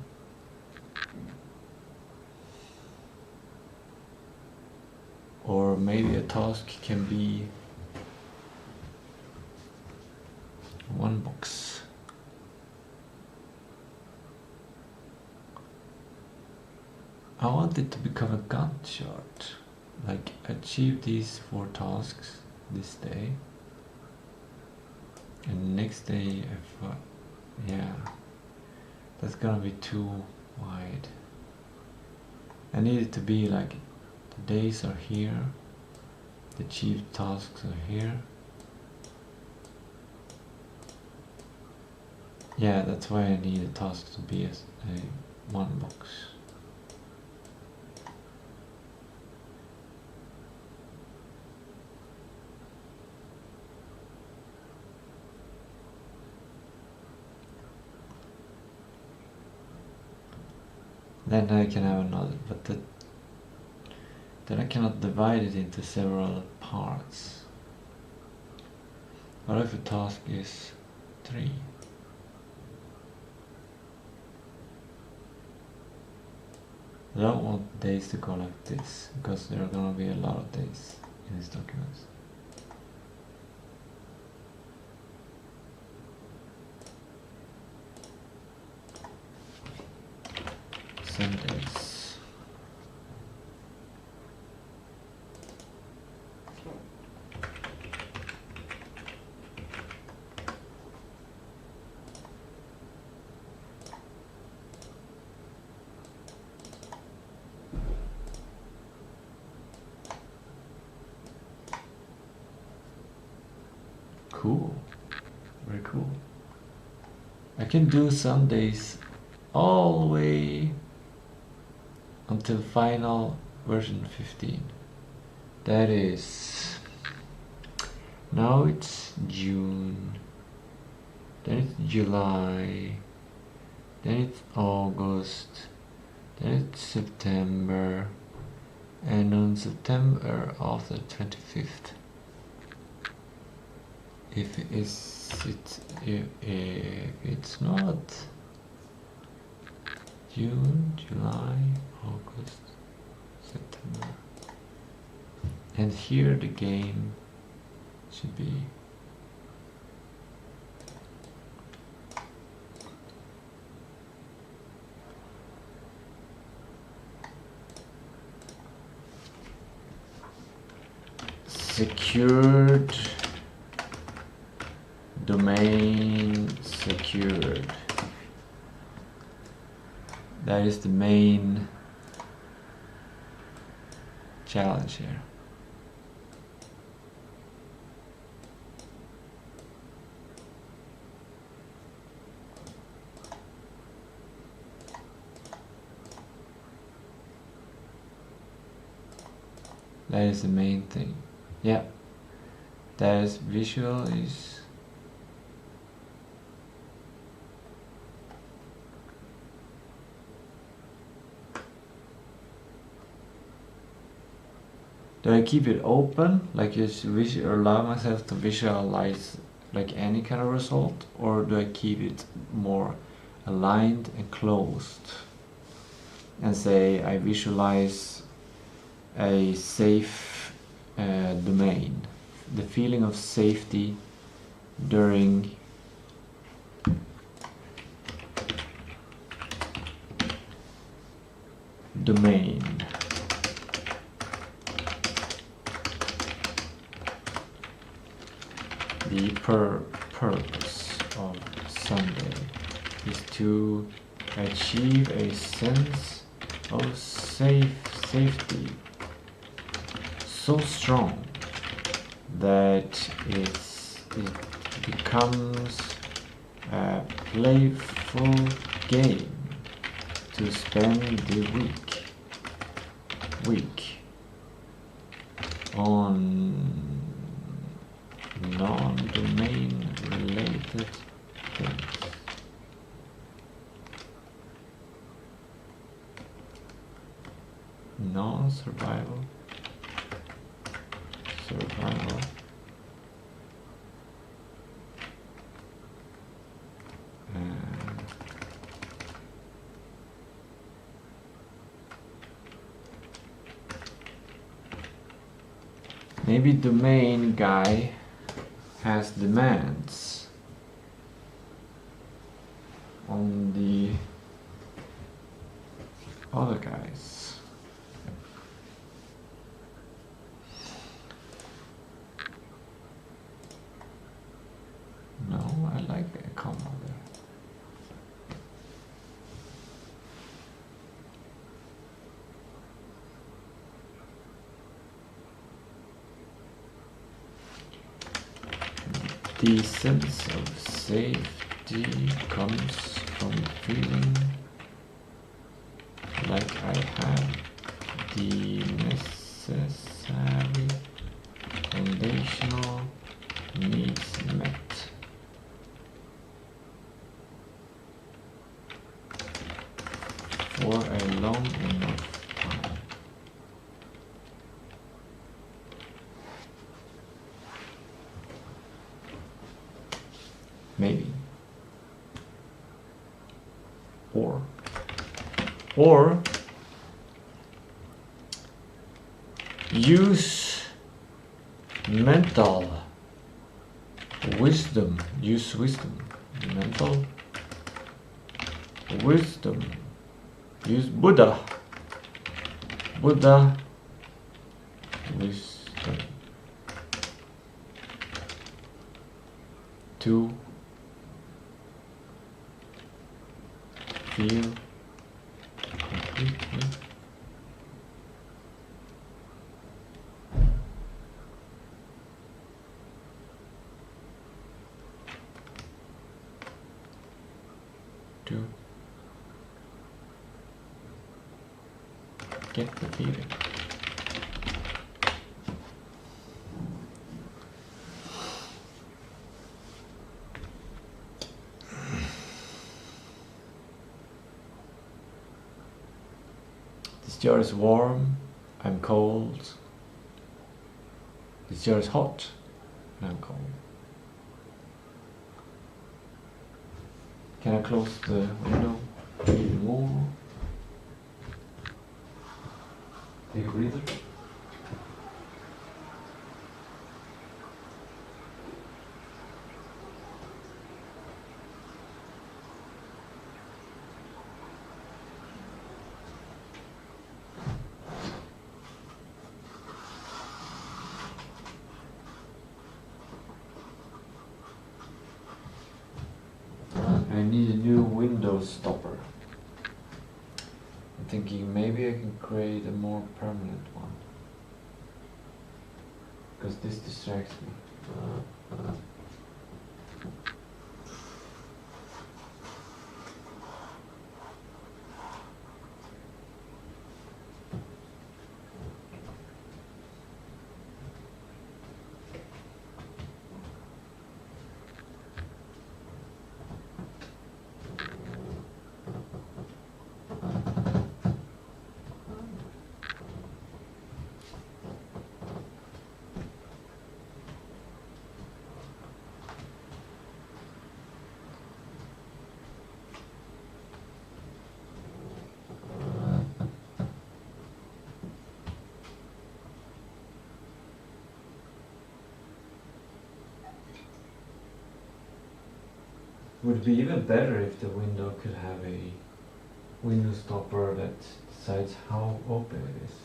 Or maybe a task can be one box. I want it to become a Gantt chart. Like, achieve these 4 tasks this day. And next day, yeah, that's gonna be too wide. I need it to be like, the days are here, the achieved tasks are here. Yeah, that's why I need a task to be a one box. Then I can have another, but then I cannot divide it into several parts. What if a task is 3? I don't want days to go like this, because there are gonna be a lot of days in this document. Sundays. Cool. Very cool. I can do Sundays all the way until final version 15. That is, now it's June, then it's July, then it's August, then it's September, and on September after 25th. If it's not June, July, August, September, and here the game should be secured, domain secured. That is the main challenge here. That is the main thing. Yeah. That is visual is do I keep it open, like just allow myself to visualize like any kind of result, or do I keep it more aligned and closed and say I visualize a safe domain, the feeling of safety during domain. The purpose of Sunday is to achieve a sense of safety so strong that it becomes a playful game to spend the week on non-domain related things. Non-survival. Survival. Maybe the main guy has demands on the other guys. No, I like a comma there. The sense of safety comes from feeling like I have the necessary foundational needs met. For a long enough time. Maybe. Or use mental wisdom. Use wisdom. Mental wisdom. Use Buddha. Buddha wisdom to feel completely to get the feeling. This jar is warm, I'm cold. This jar is hot, and I'm cold. Can I close the window even more? Take a breather. I need a new window stopper. I'm thinking maybe I can create a more permanent one. Because this distracts me. Would be even better if the window could have a window stopper that decides how open it is.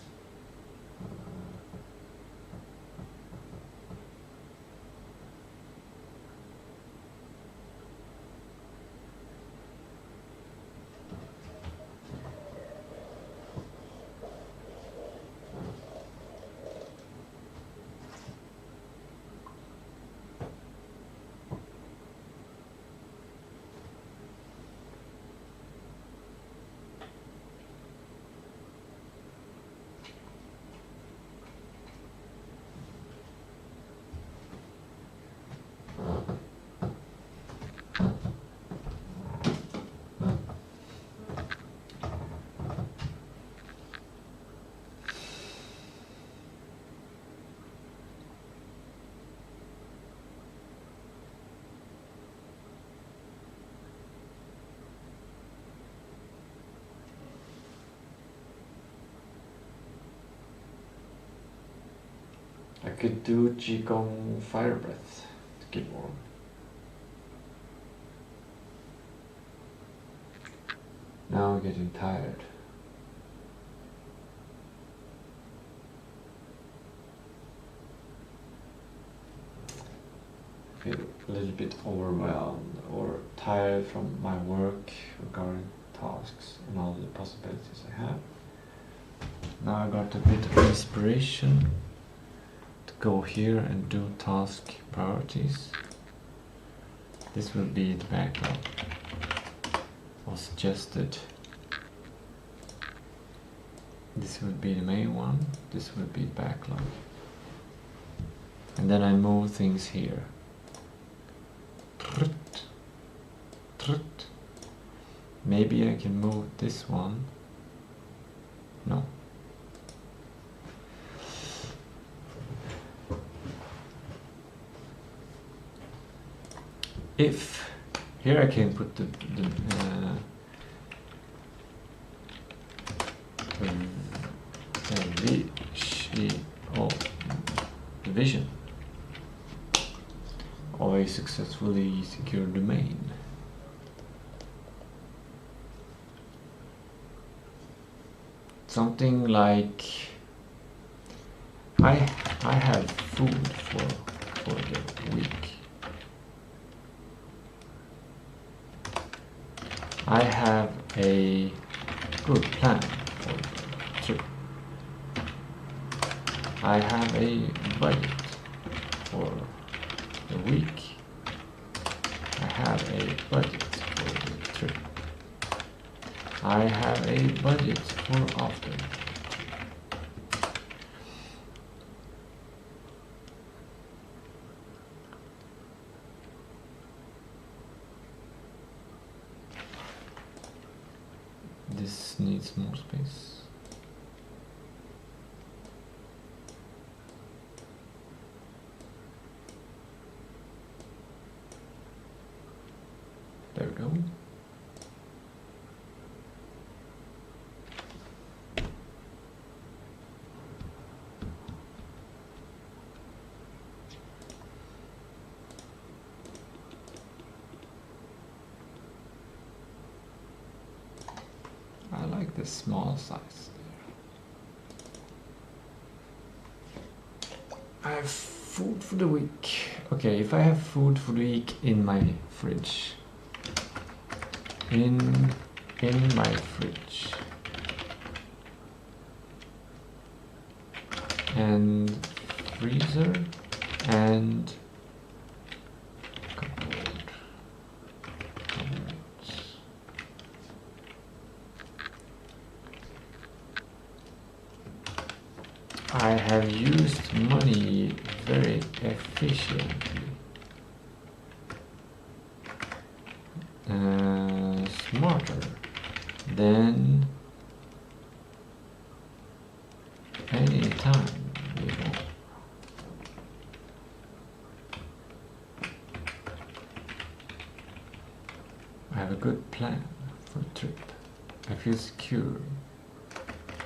I could do Qigong fire breath to get warm. Now I'm getting tired. I feel a little bit overwhelmed or tired from my work regarding tasks and all the possibilities I have. Now I got a bit of inspiration to go here and do task priorities. This will be the backlog. Or suggested. This will be the main one. This will be the backlog. And then I move things here. Maybe I can move this one. No. If here I can put the vision of a successfully secure domain. Something like I have food for the week. I have a good plan for the trip. I have a budget for the week. I have a budget for the trip. I have a budget for after. This needs more space. There we go. I like the small size there. I have food for the week. Okay, if I have food for the week in my fridge. In my fridge. And freezer and cupboard. I have used money very efficiently. Smarter than any time before. I have a good plan for the trip. I feel secure.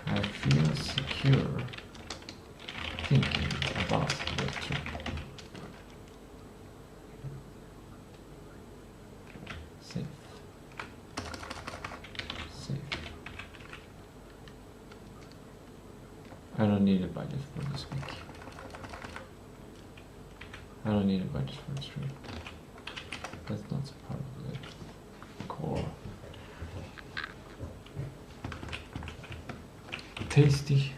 I feel secure thinking about the trip. Safe. Safe. I don't need a budget for this week. I don't need a budget for this trip. That's not part of the core. Tasty.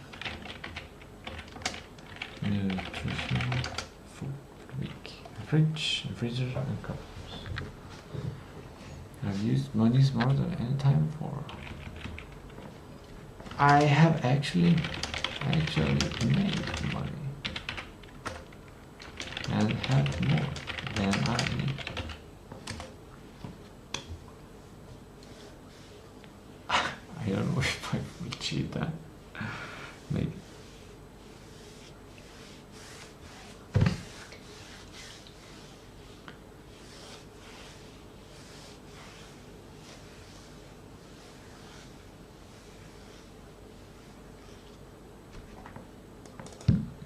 Nutritional food week. Fridge, freezer, and cups. I've used money smarter than any time before. I have actually made money and have more than I need. I don't know if I will achieve that. Maybe.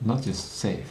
Not just safe,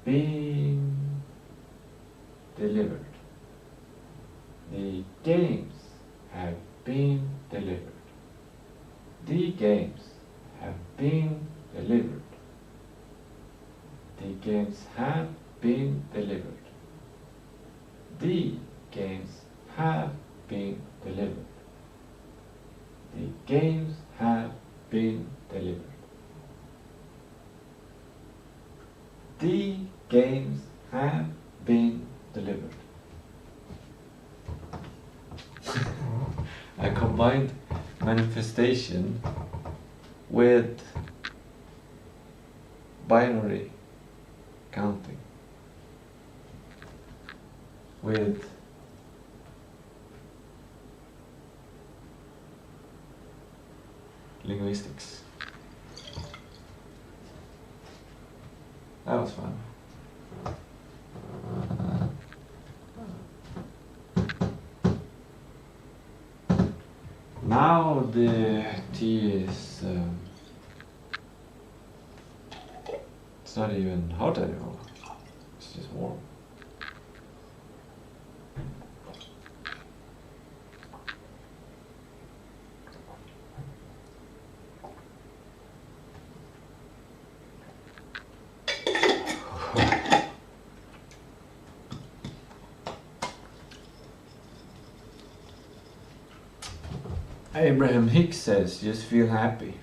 been delivered. The games have been delivered. The games have been delivered. The games have been delivered. The games have been delivered. The games have been delivered. The games have been delivered. I combined manifestation with binary counting, with linguistics. That was fun. Now the tea is it's not even hot anymore. It's just warm. Abraham Hicks says, just feel happy.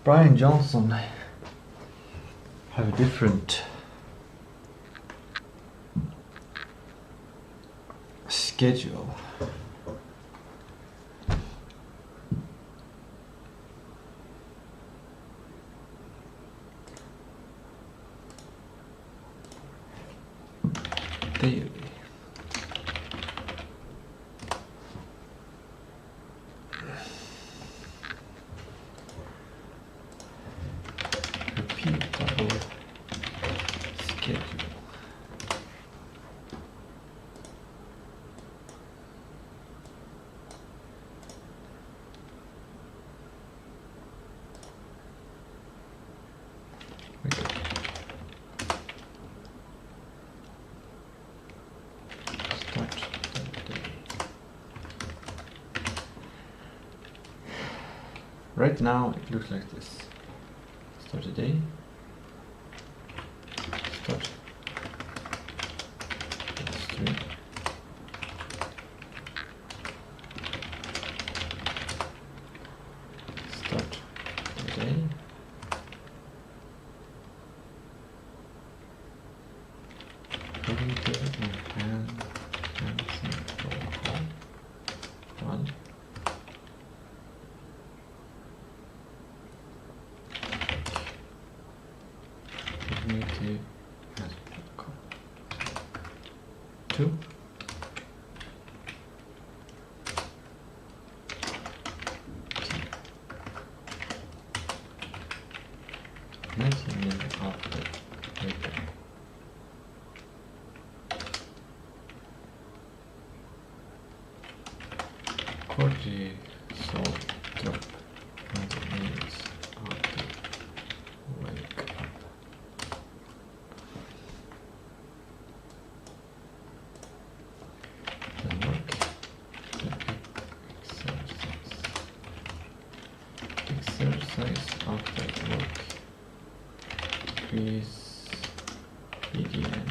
Brian Johnson have a different schedule. Daily. Repeatable schedule. Right now it looks like this. Start a day. Start stream. Start the day. One. Two. Cortisol drop 90 minutes after wake up. The work, exercise after work, increase BDN.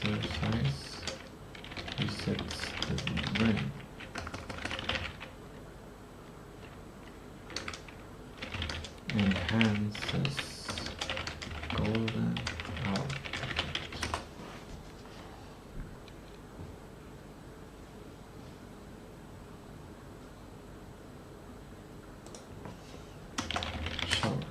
Exercise resets the brain. Enhances golden hour. Shower.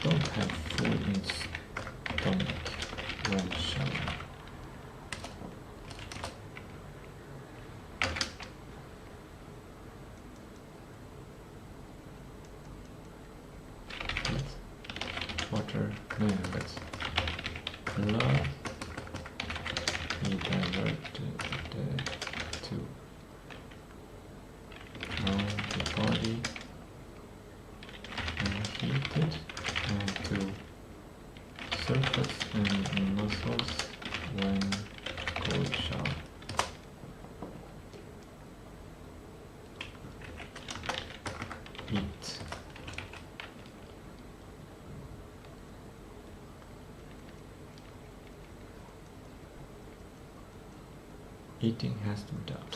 Don't have food in stomach when shower. Water, no, that's blood. We divert to the body and heated. And to surface and muscles when cold shower. Eat. Eating has to be done.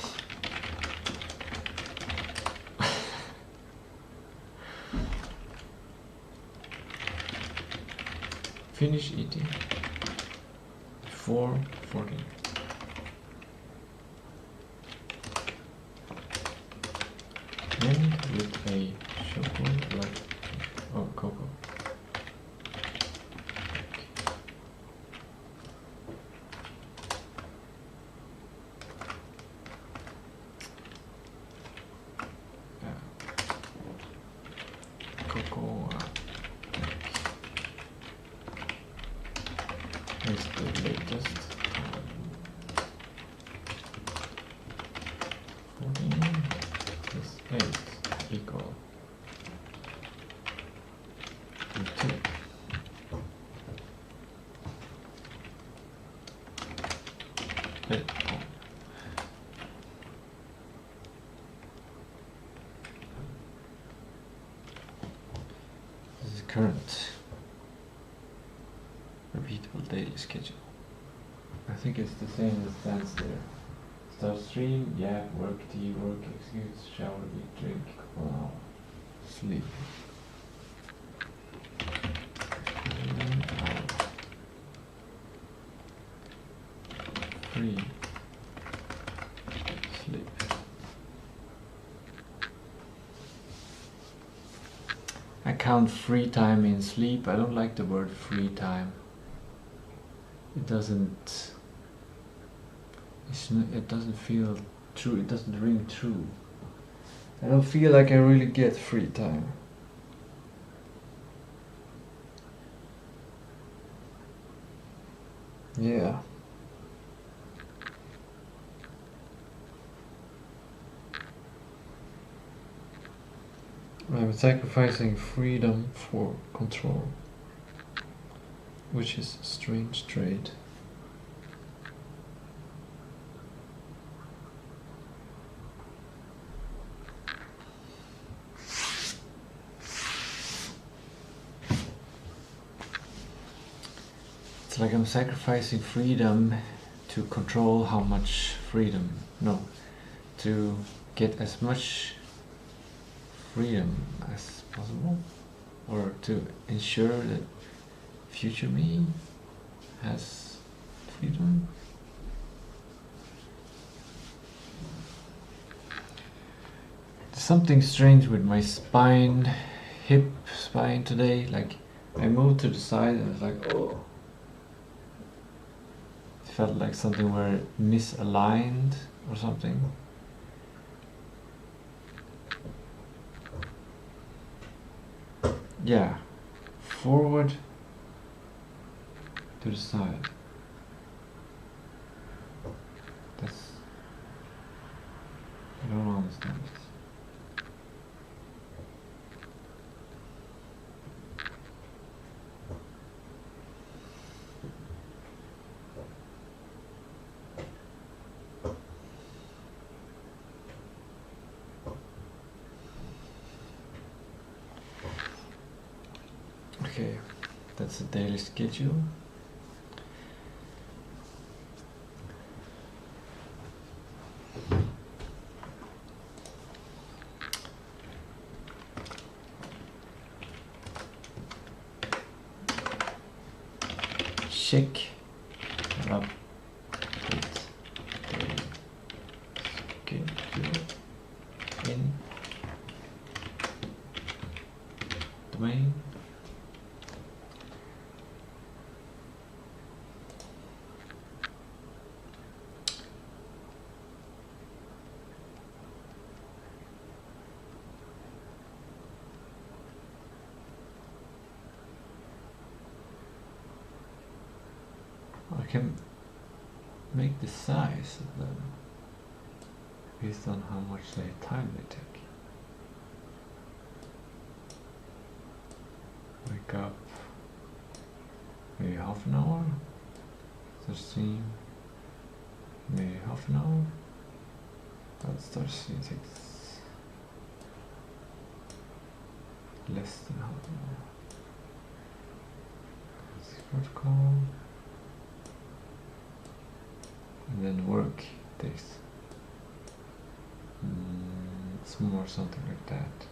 Finish eating before 14. End with a chocolate, cocoa. Cocoa. Is the latest 14 plus 8 equal to 2. current repeatable daily schedule. I think it's the same as stands there. Start stream, yeah, work, tea, work, execute, shower, eat, drink, couple hour, sleep. 1 hour. 3. Sleep. I count free time in sleep. I don't like the word free time. It doesn't feel true. It doesn't ring true. I don't feel like I really get free time. Yeah. I'm sacrificing freedom for control, which is a strange trait. It's like I'm sacrificing freedom to control how much freedom, no, to get as much freedom as possible, or to ensure that future me has freedom. There's something strange with my spine, hip spine today. Like I moved to the side and it's like, oh, it felt like something were misaligned or something. Yeah, forward to the side. That's, I don't understand this. Okay, that's the daily schedule. Check up with daily schedule in domain. I can make the size of them based on how much time they take. Wake up maybe half an hour, 13, maybe half an hour. That starts to take less than half an hour. Protocol. And then work takes it's more something like that,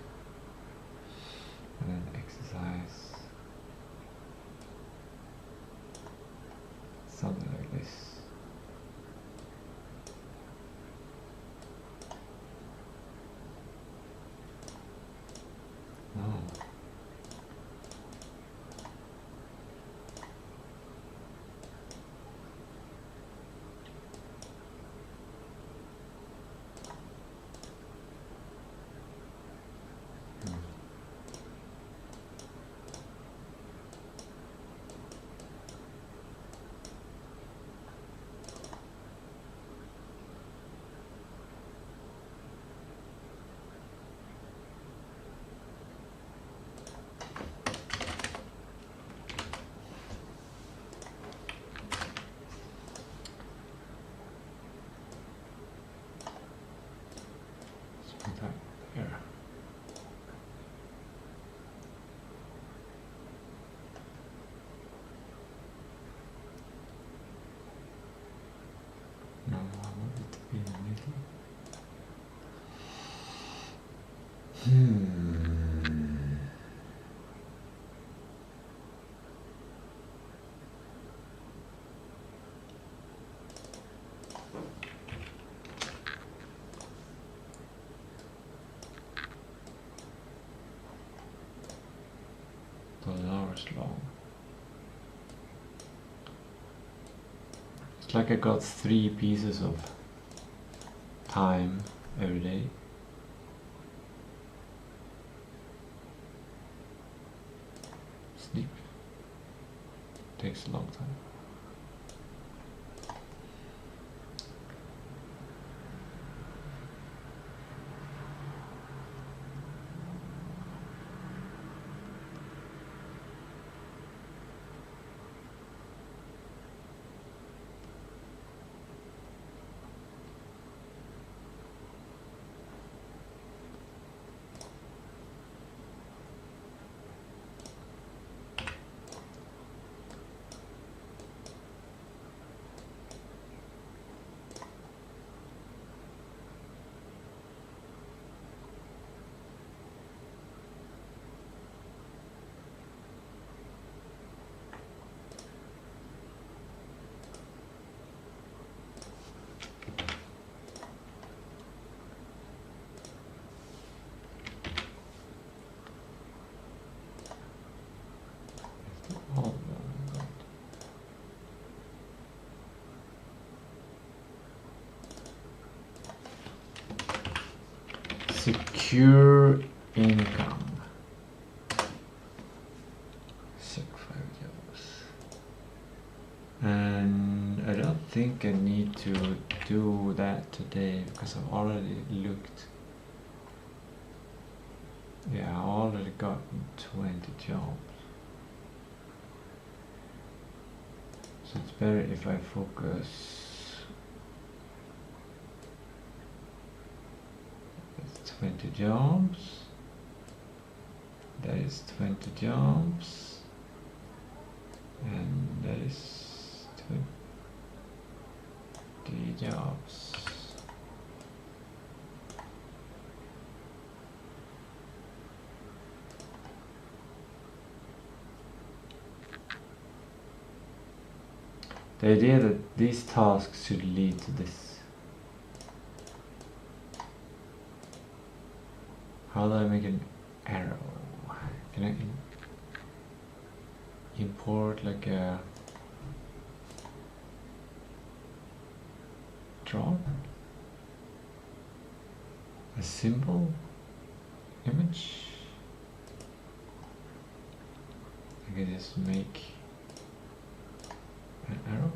and then exercise something like this. No. hours long. It's like I got 3 pieces of time every day. Sleep takes a long time. Oh my God. Secure income. 5 jobs. And I don't think I need to do that today because I've already looked. Yeah, I already gotten 20 jobs. So it's better if I focus. That's 20 jobs. That is 20 jobs. And that is 20 jobs. The idea that these tasks should lead to this. How do I make an arrow? Can I import like a draw? A symbol? Image? I can just make an arrow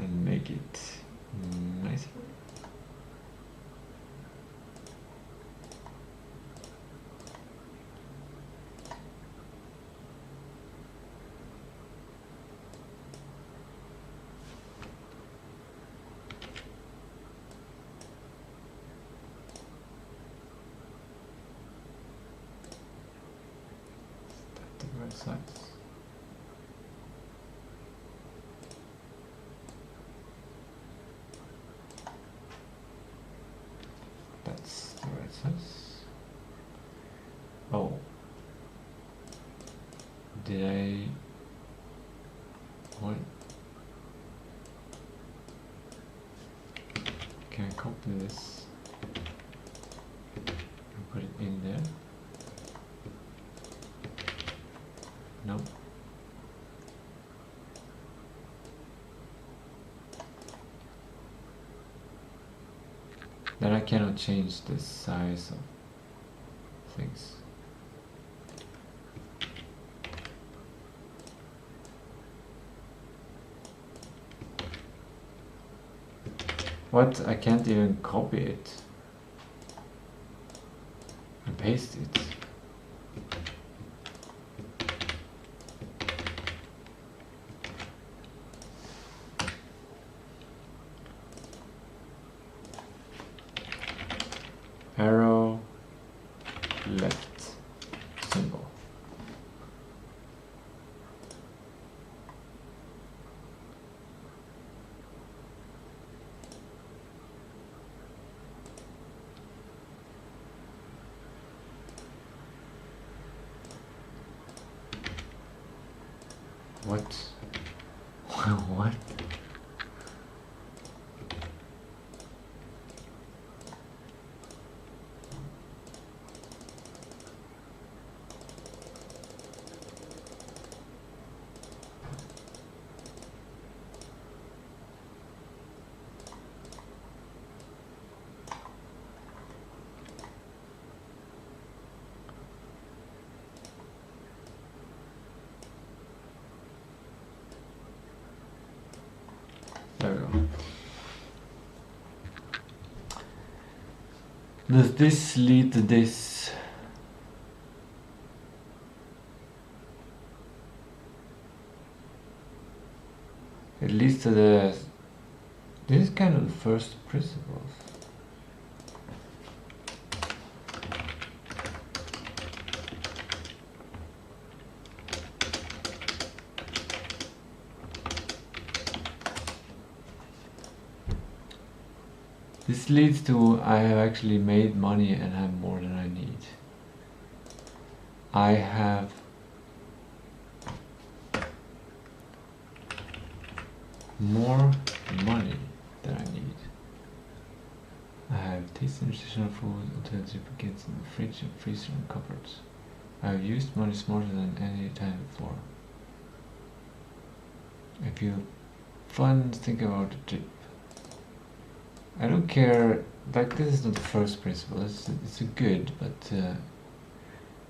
and make it nicer. That's the right size. That's the right size. Oh, did I? What? Can I copy this and put it in there? No. Then I cannot change the size of things. What? I can't even copy it and paste it. Arrow, left, symbol. What? What? There we go. Does this lead to this? It leads to the... This is kind of the first principles. This leads to I have actually made money and have more than I need. I have more money than I need. I have tasted nutritional food until it begins in the fridge and freezer and cupboards. I have used money smarter than any time before. I feel fun thinking about the trip. I don't care, like this is not the first principle, it's a good, but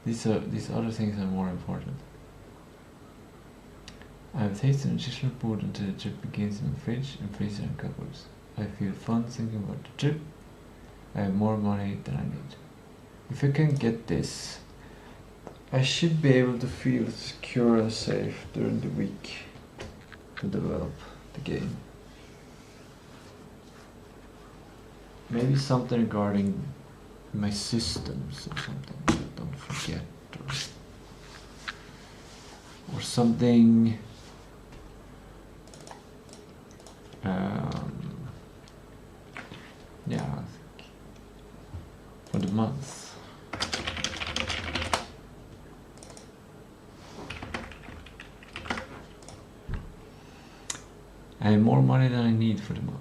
these other things are more important. I have tasted nutritional food until the trip begins in the fridge and freezer and cupboards. I feel fun thinking about the trip. I have more money than I need. If I can get this, I should be able to feel secure and safe during the week to develop the game. Maybe something regarding my systems or something that I don't forget, or something yeah, I think for the month. I have more money than I need for the month.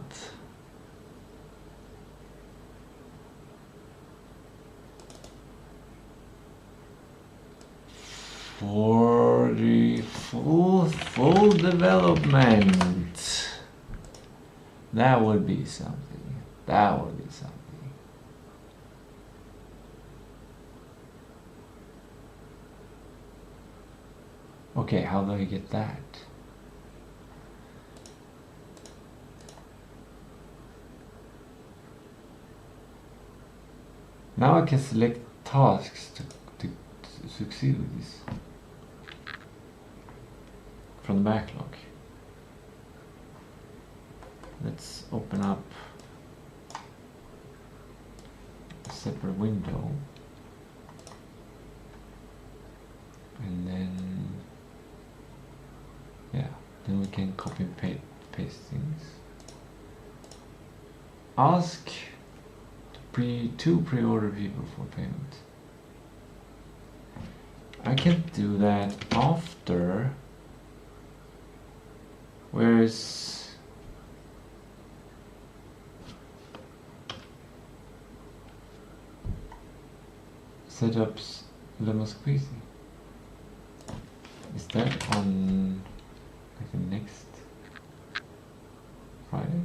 For the full development, that would be something. That would be something. Okay, how do I get that? Now I can select tasks to succeed with this from the backlog. Let's open up a separate window and then yeah, then we can copy and paste things. Ask to pre-order people for payment. I can do that after. Where's setups lemon squeezy? Is that on like the next Friday?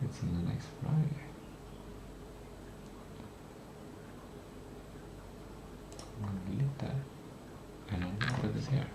It's on the next Friday. I'm gonna delete that and I'm gonna put this here.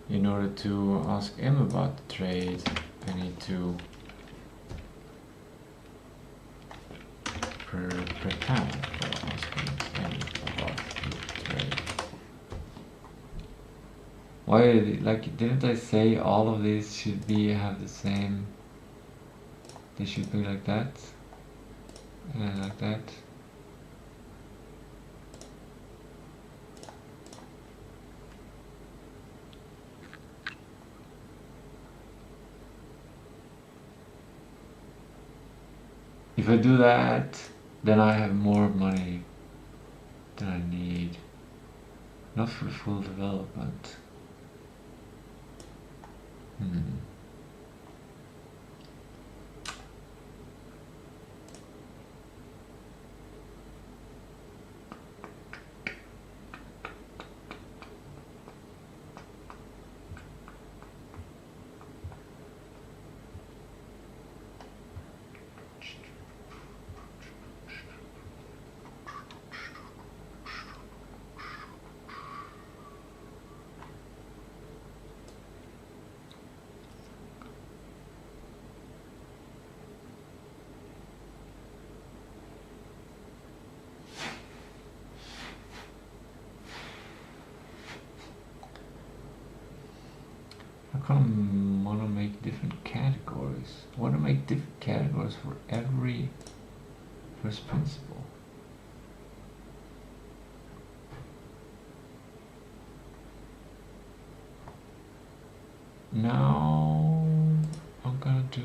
In order to ask him about the trade, I need to per time for asking him about the trade. Why, like, didn't I say all of these should have the same? They should be like that, and like that. If I do that, then I have more money than I need. Not for full development. I want to make different categories. I want to make different categories for every first principle. Now I'm gonna do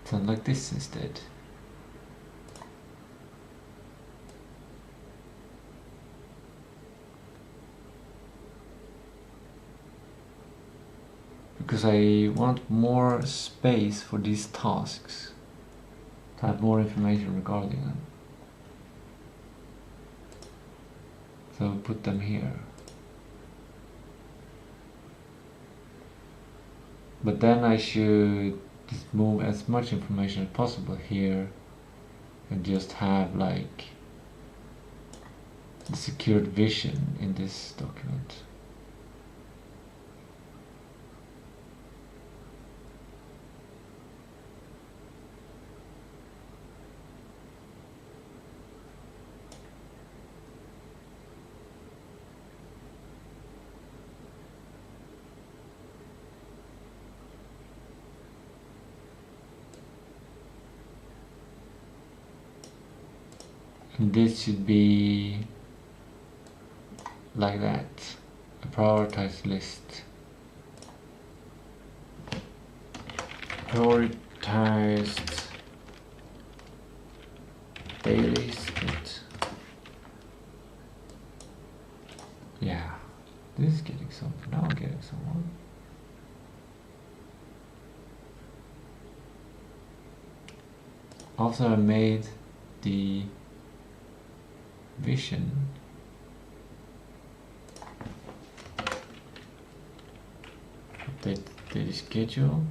something like this instead. Because I want more space for these tasks, to have more information regarding them. So I'll put them here. But then I should just move as much information as possible here and just have like the secured vision in this document. And this should be like that, a prioritized list. Prioritized daily split. Yeah, this is getting something. Now I'm getting someone. After I made the vision, update the schedule,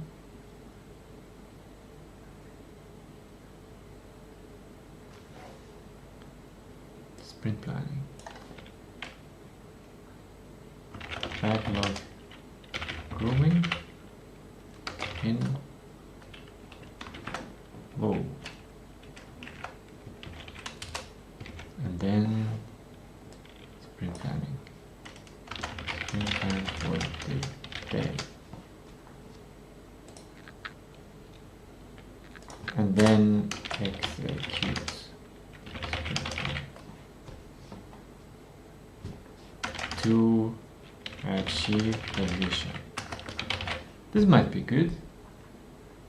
sprint planning, backlog grooming in whoa. And then sprint planning. Sprint plan for the day. And then execute. To achieve the vision. This might be good.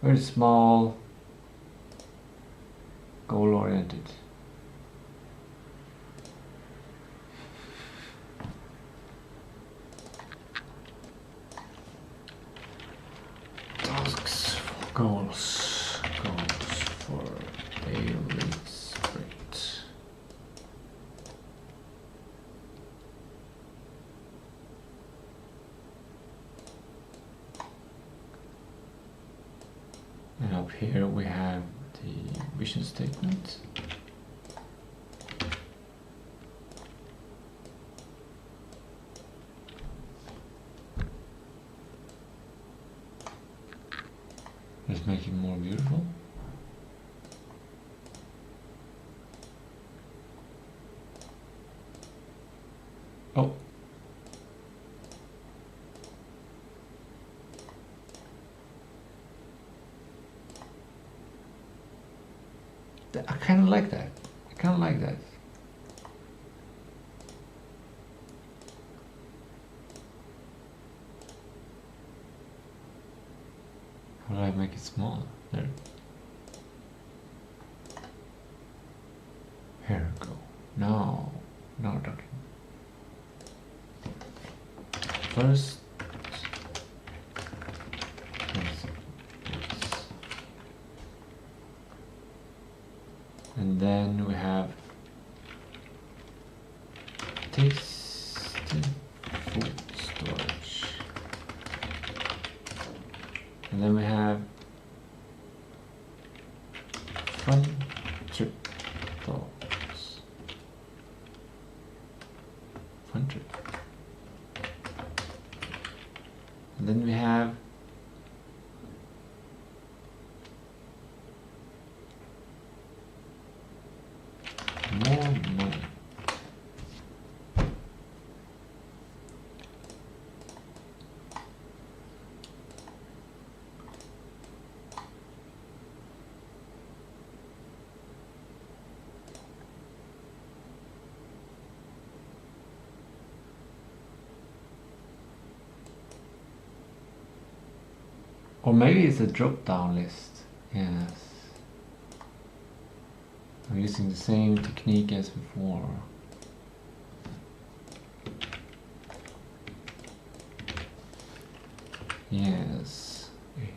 Very small, goal oriented. Goals for daily sprint. And up here we have the vision statement. make it more beautiful. Oh. I kind of like that. I kind of like that. How do I make it smaller? There. Here we go. Now we're talking. First, and then we have tasty food storage, and then we have fun trip thoughts. Fun trip. And then we have more money. Or maybe it's a drop-down list. Yes. I'm using the same technique as before. Yes. 8.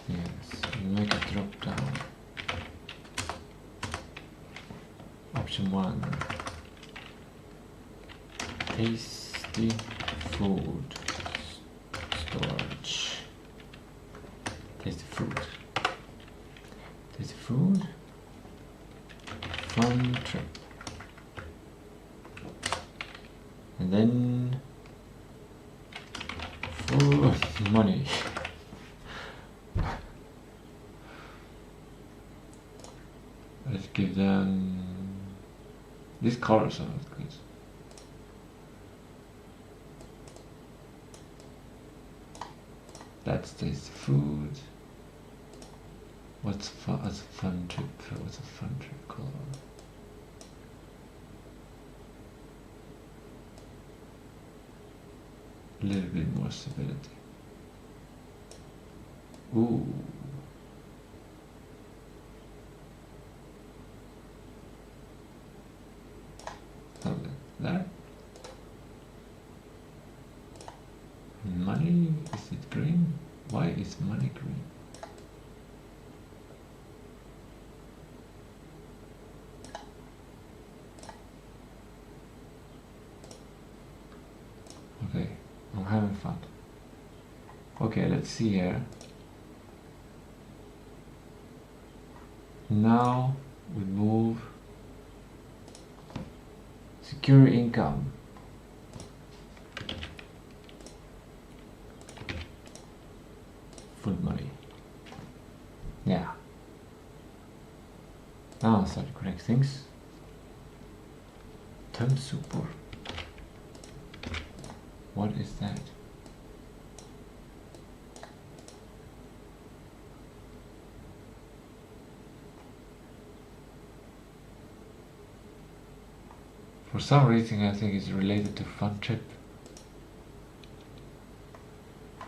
Yes. Make a drop-down. Option 1. Tasty food. Storage. Tasty food. Tasty food. Fun trip. And then full money. Let's give them these colors are not good. That's tasty food. What's fun? What's a fun trip? What's a fun trip color? A little bit more stability. Ooh. Something like that. Money, is it green? Why is money green? Okay, I'm having fun. Okay, let's see here. Now we move secure income. Food money. Yeah. Now I'll start to connect things. Term super. What is that? For some reason I think it's related to fun trip.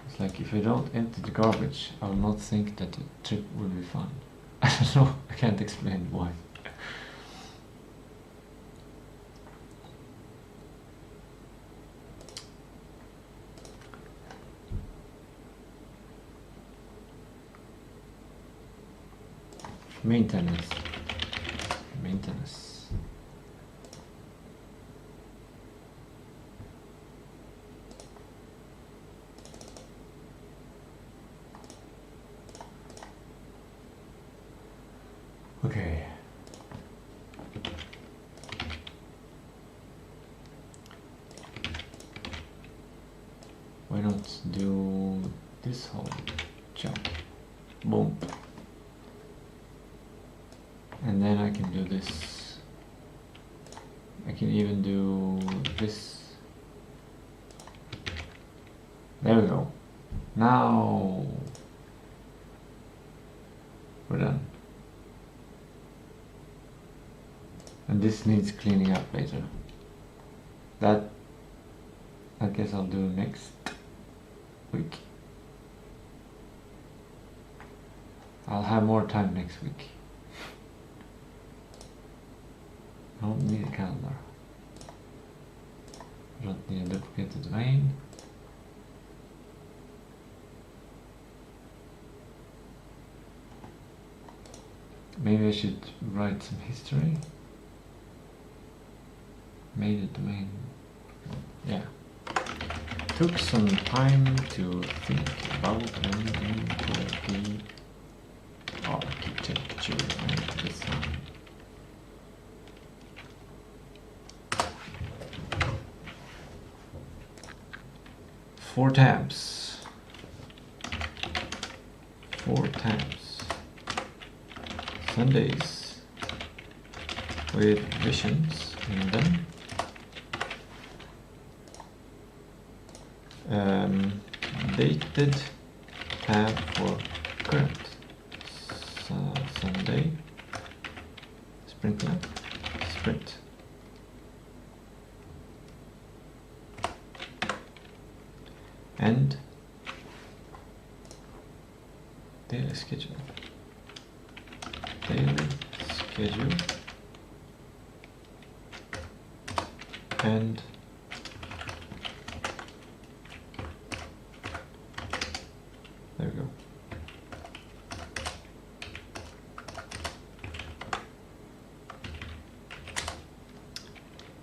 It's like if I don't empty the garbage, I will not think that the trip will be fun. I don't know, I can't explain why. Maintenance. Maintenance. Okay. Why not do this whole jump, boom. And then I can do this. I can even do this. There we go. Now we're done. And this needs cleaning up later. That I guess I'll do next week. I'll have more time next week. I don't need a calendar. I don't need a duplicated domain. Maybe I should write some history. Made a domain. Yeah. Took some time to think about when to be architecture and design. Four tabs. Sundays with visions in them. Dated tab for current Sunday. Sprint. And daily schedule. And there we go.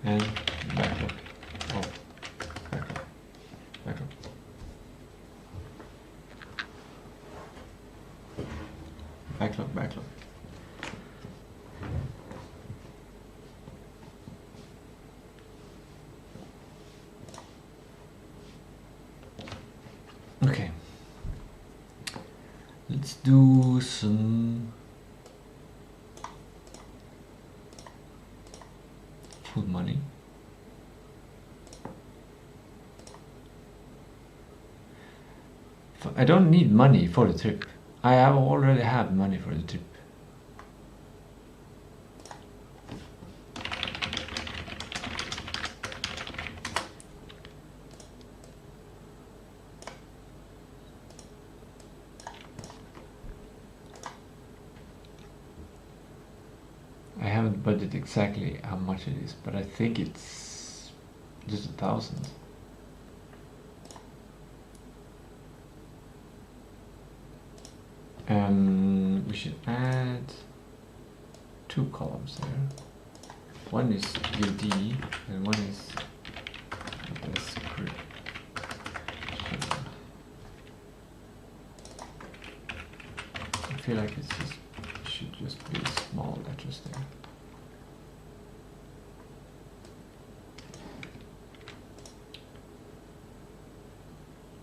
And backlog. Oh, backlog. Backlog. Okay. Let's do some food money. I don't need money for the trip. I already have money for the trip. I haven't budgeted exactly how much it is, but I think it's just 1,000. We should add 2 columns there. One is UD and one is the script. I feel like it should just be small letters there.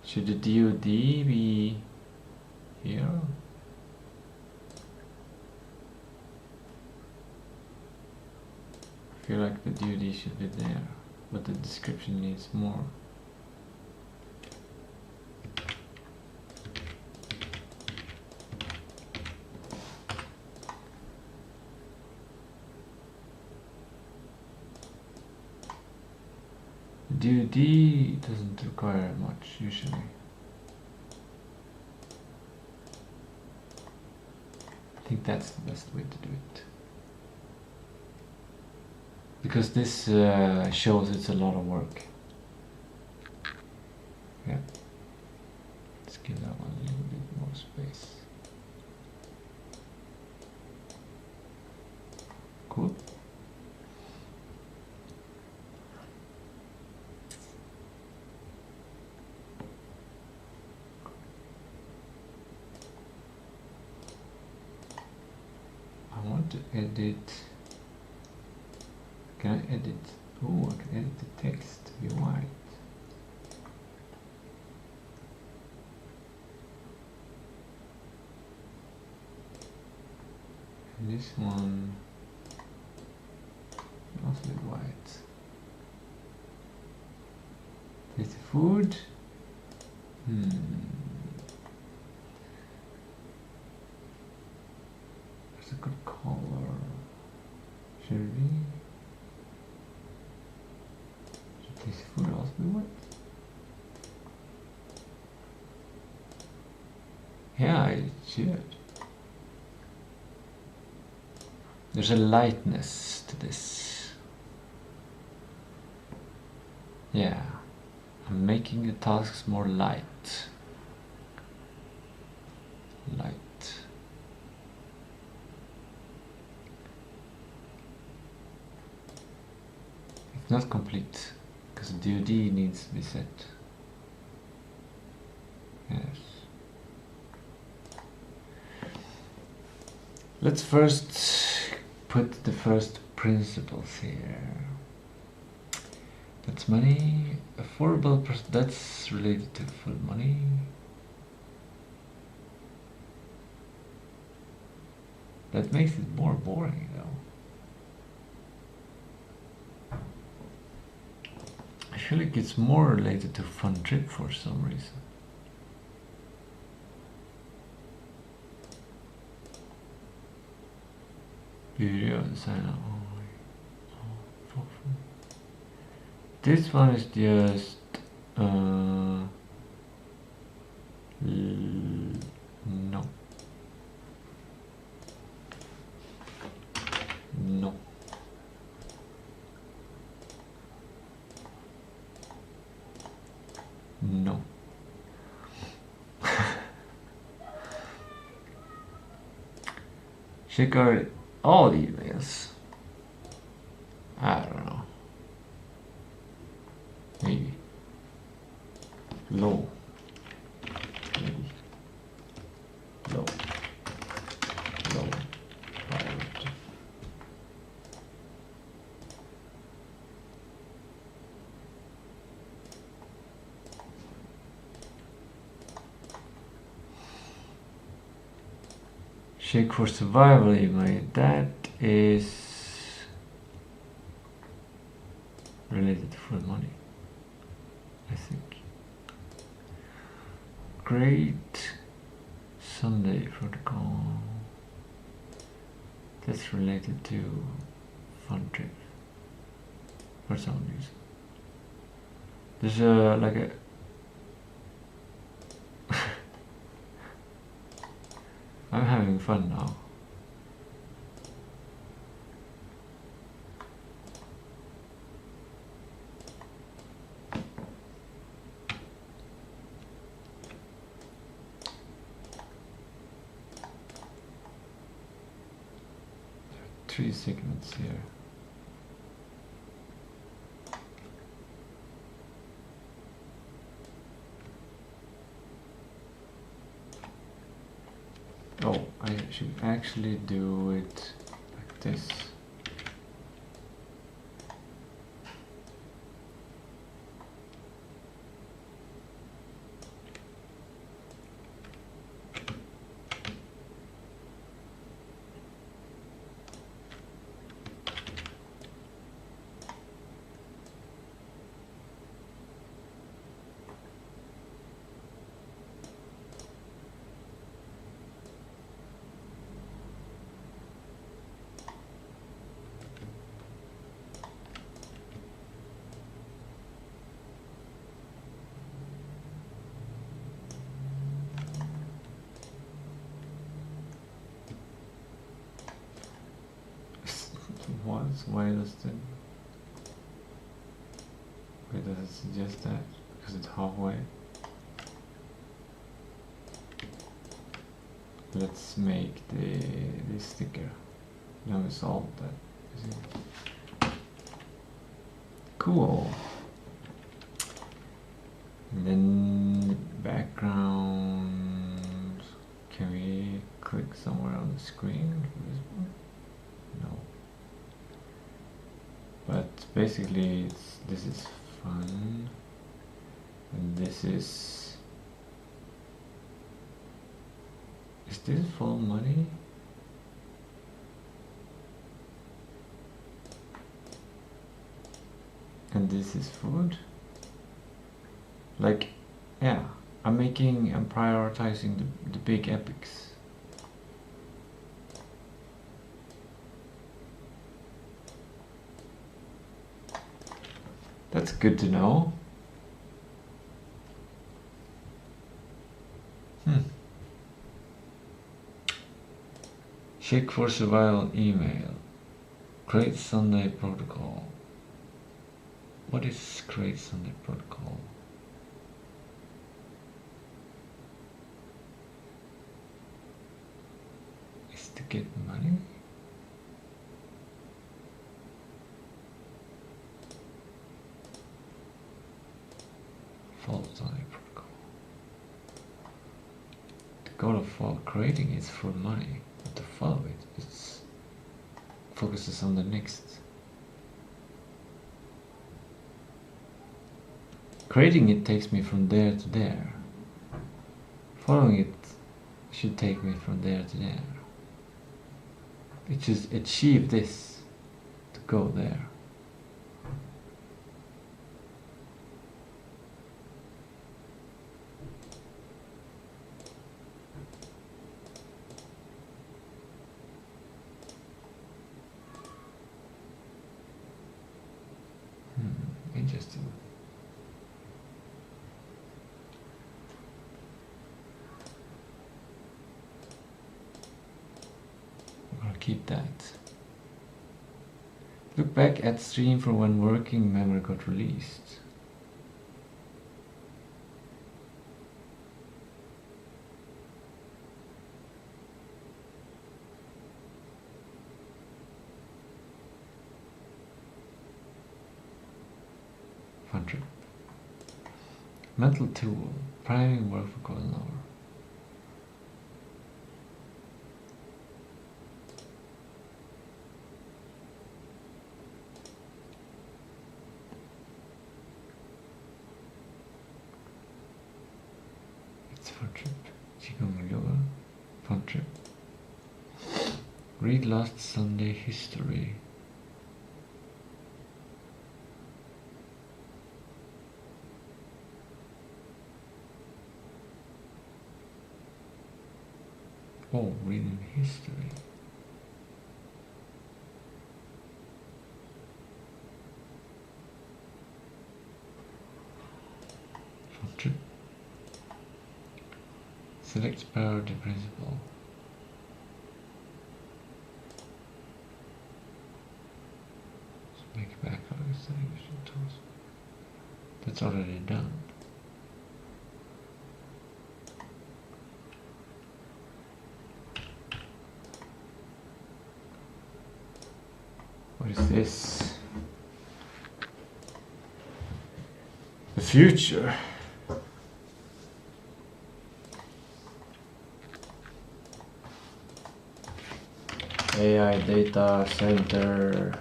Should the DOD be here? I feel like the DOD should be there, but the description needs more. DOD doesn't require much usually. I think that's the best way to do it. Because this shows it's a lot of work. Yeah. Let's give that one a little bit more space. Cool. I want to edit. Can I edit? Oh, I can edit the text to be white. This one mostly white. Tasty food. That's a good color. Should we? Should tasty food also be white? Yeah, it should. There's a lightness to this. Yeah, I'm making the tasks more light. Light. It's not complete because DoD needs to be set. Yes. Let's first put the first principles here. That's money, affordable, that's related to full money. That makes it more boring though. I feel like it's more related to fun trip for some reason. Video designer. This one is just no. No. No. Check out all emails. I don't know. Maybe. Low. Maybe. Low. Low. Priority. Check for survival email. That is related to full money, I think. Great Sunday protocol. That's related to fun trip for some reason. There's a like a I'm having fun now. There are 3 segments here. Oh, I should actually do it like this. Why does it suggest that? Because it's halfway. Let's make this sticker. Now we solved that. Cool. And then background. Can we click somewhere on the screen for this one? No. But basically this is fun, and this is this full money? and this is food. Like, yeah, I'm prioritizing the big epics. That's good to know. Check for survival email. Create Sunday protocol. What is create Sunday protocol? Is to get money? Follow Sunday protocol. The goal of creating is for money. To follow it, it focuses on the next. Creating it takes me from there to there. Following it should take me from there to there. It should achieve this to go there. Interesting. I'll keep that. Look back at stream for when working memory got released. Fun trip. Mental tool. Priming work for Godot. It's fun trip. Qigong yoga. Fun trip. Read last Sunday history. Oh, reading history. Fun trip. Select priority principle. Make backup installation tools. That's already done. What is this? The future. AI data center.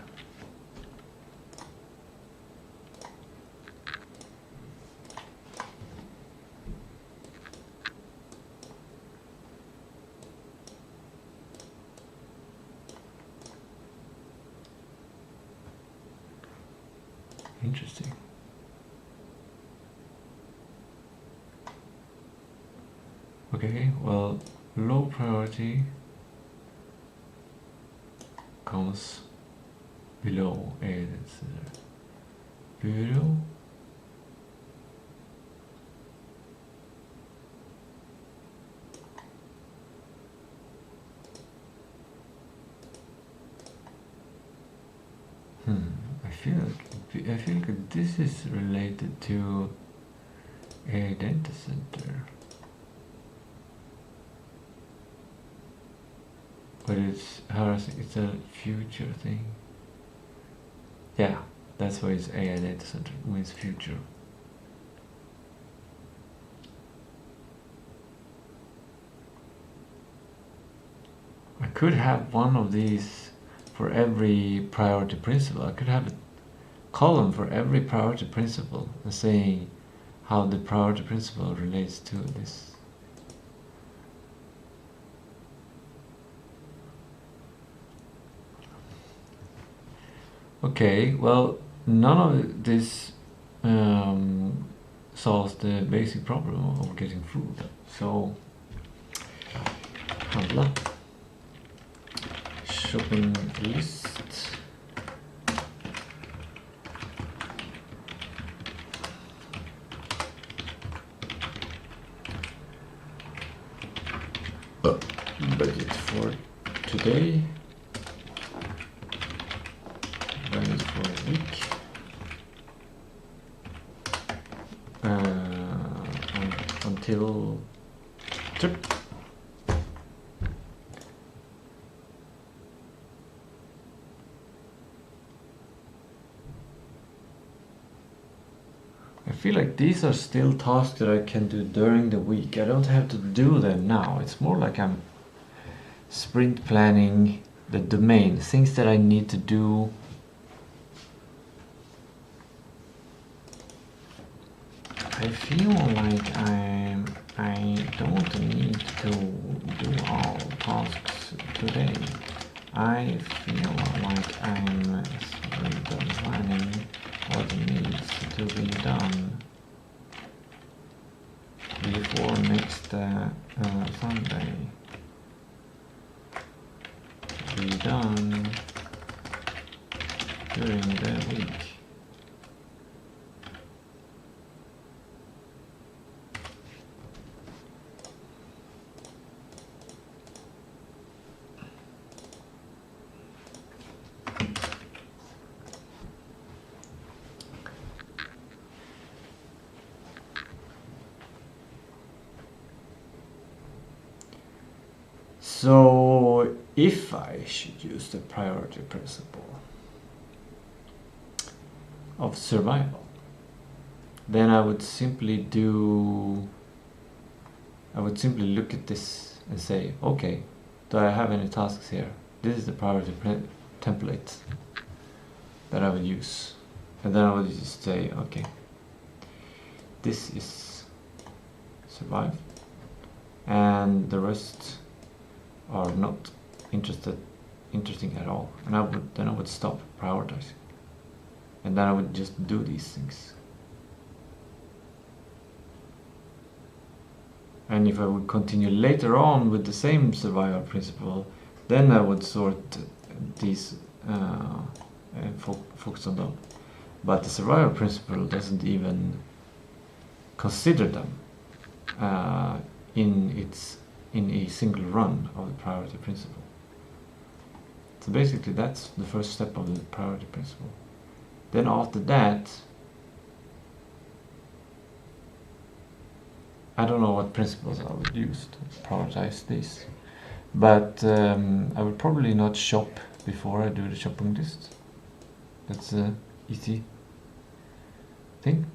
Interesting. Okay, well, low priority comes below A. That's below. I feel like this is related to a data center, but it's a future thing. Yeah, that's why it's AI data center, means future. I could have one of these for every priority principle. I could have a column for every priority principle and saying how the priority principle relates to this. Okay, well, none of this solves the basic problem of getting food. So handla, shopping list, budget for today, budget for a week, until trip. I feel like these are still tasks that I can do during the week. I don't have to do them now. It's more like I'm sprint planning the domain, things that I need to do. I feel like I don't need to do all tasks today. I feel like I'm sprint planning what needs to be done before next Sunday. Be done during the week. So if I should use the priority principle of survival, then I would simply look at this and say, okay, do I have any tasks here? This is the priority template that I would use. And then I would just say, okay, this is survive, and the rest are not interesting at all, and I would stop prioritizing, and then I would just do these things. And if I would continue later on with the same survival principle, then I would sort these and focus on them. But the survival principle doesn't even consider them in a single run of the priority principle. So basically that's the first step of the priority principle. Then after that, I don't know what principles I would use to prioritize this, but I would probably not shop before I do the shopping list. That's an easy thing.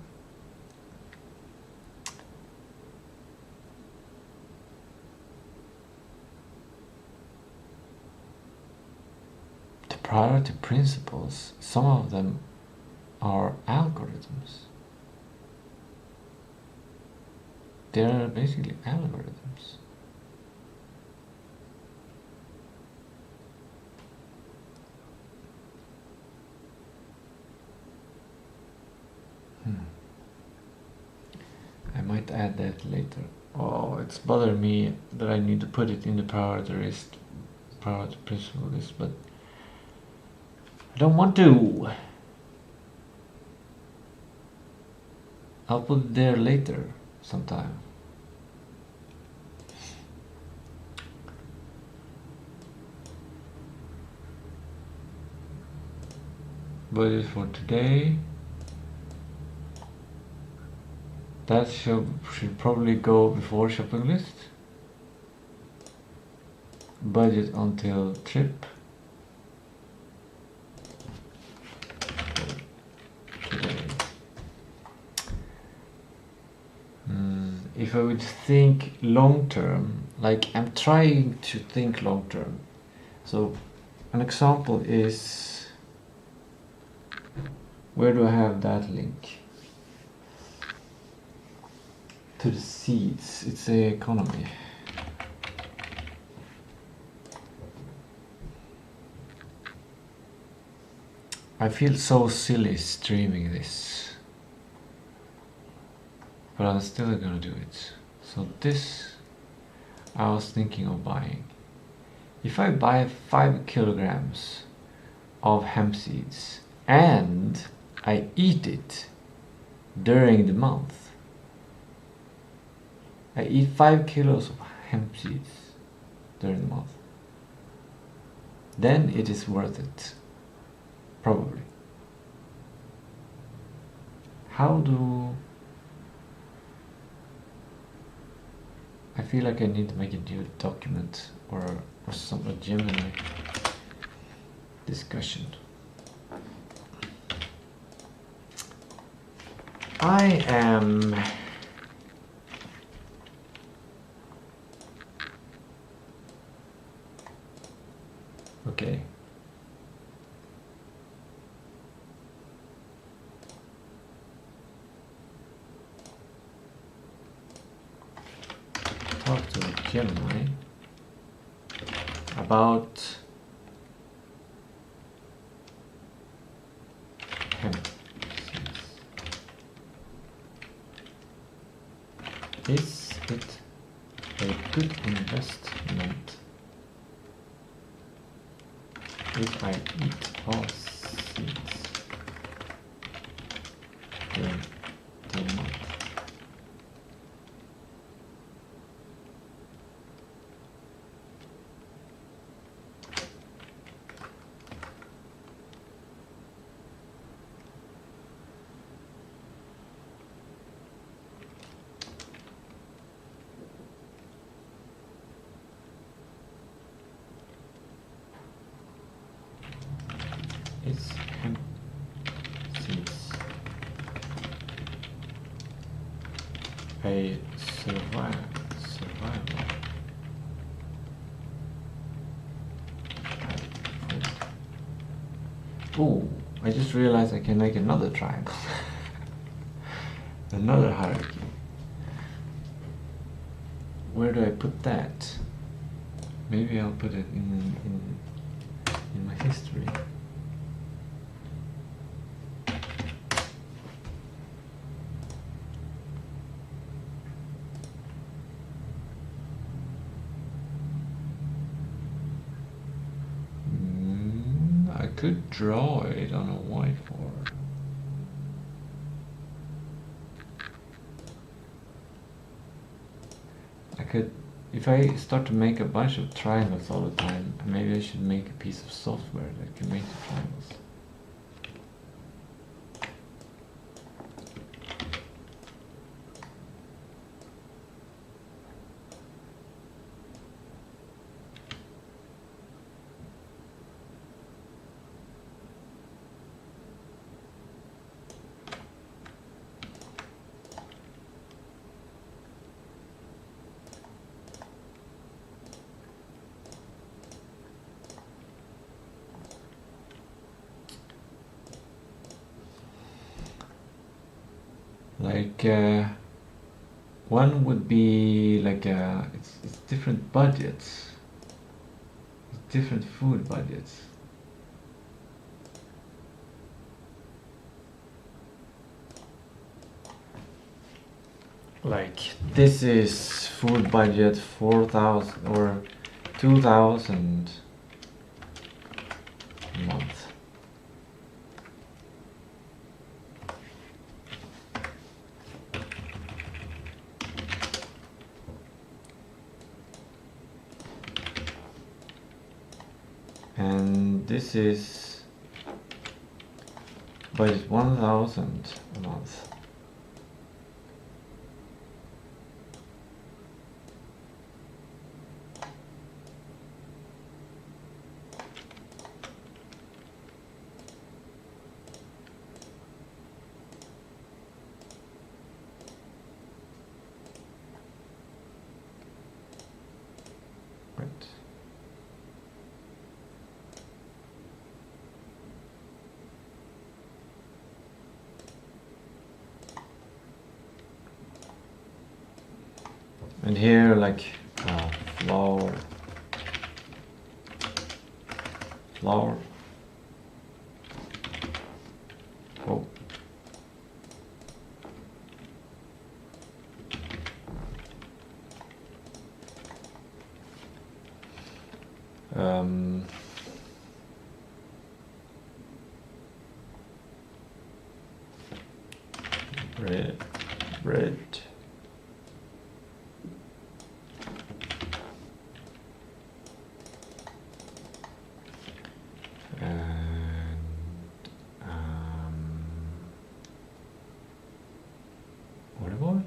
Priority principles, some of them are algorithms. They're basically algorithms. I might add that later. Oh, it's bothering me that I need to put it in the priority principle list, but I don't want to. I'll put it there later sometime. Budget for today. That should probably go before shopping list. Budget until trip. If I would think long term, like I'm trying to think long term. So an example is, where do I have that link? To the seeds, it's the economy. I feel so silly streaming this, but I'm still gonna do it. So this I was thinking of buying. If I buy 5 kilograms of hemp seeds and I eat it during the month, I eat 5 kilos of hemp seeds during the month, then it is worth it. Probably. How do... I feel like I need to make a new document or some a Gemini discussion. I am... Okay. Talk to Gemini about hemp seeds. Is it a good investment if I eat all seeds during the month? Is hemp seeds a survival? Oh, I just realized I can make another triangle. Another hierarchy. Where do I put that? Maybe I'll put it in my history. I could draw it on a whiteboard. I could, if I start to make a bunch of triangles all the time, maybe I should make a piece of software that can make the triangles. Like one would be like it's different budgets, different food budgets. Like this is food budget 4,000 or 2,000 a month. And this is budget 1,000 a month. Right. And here, like flour, bread. Olive oil?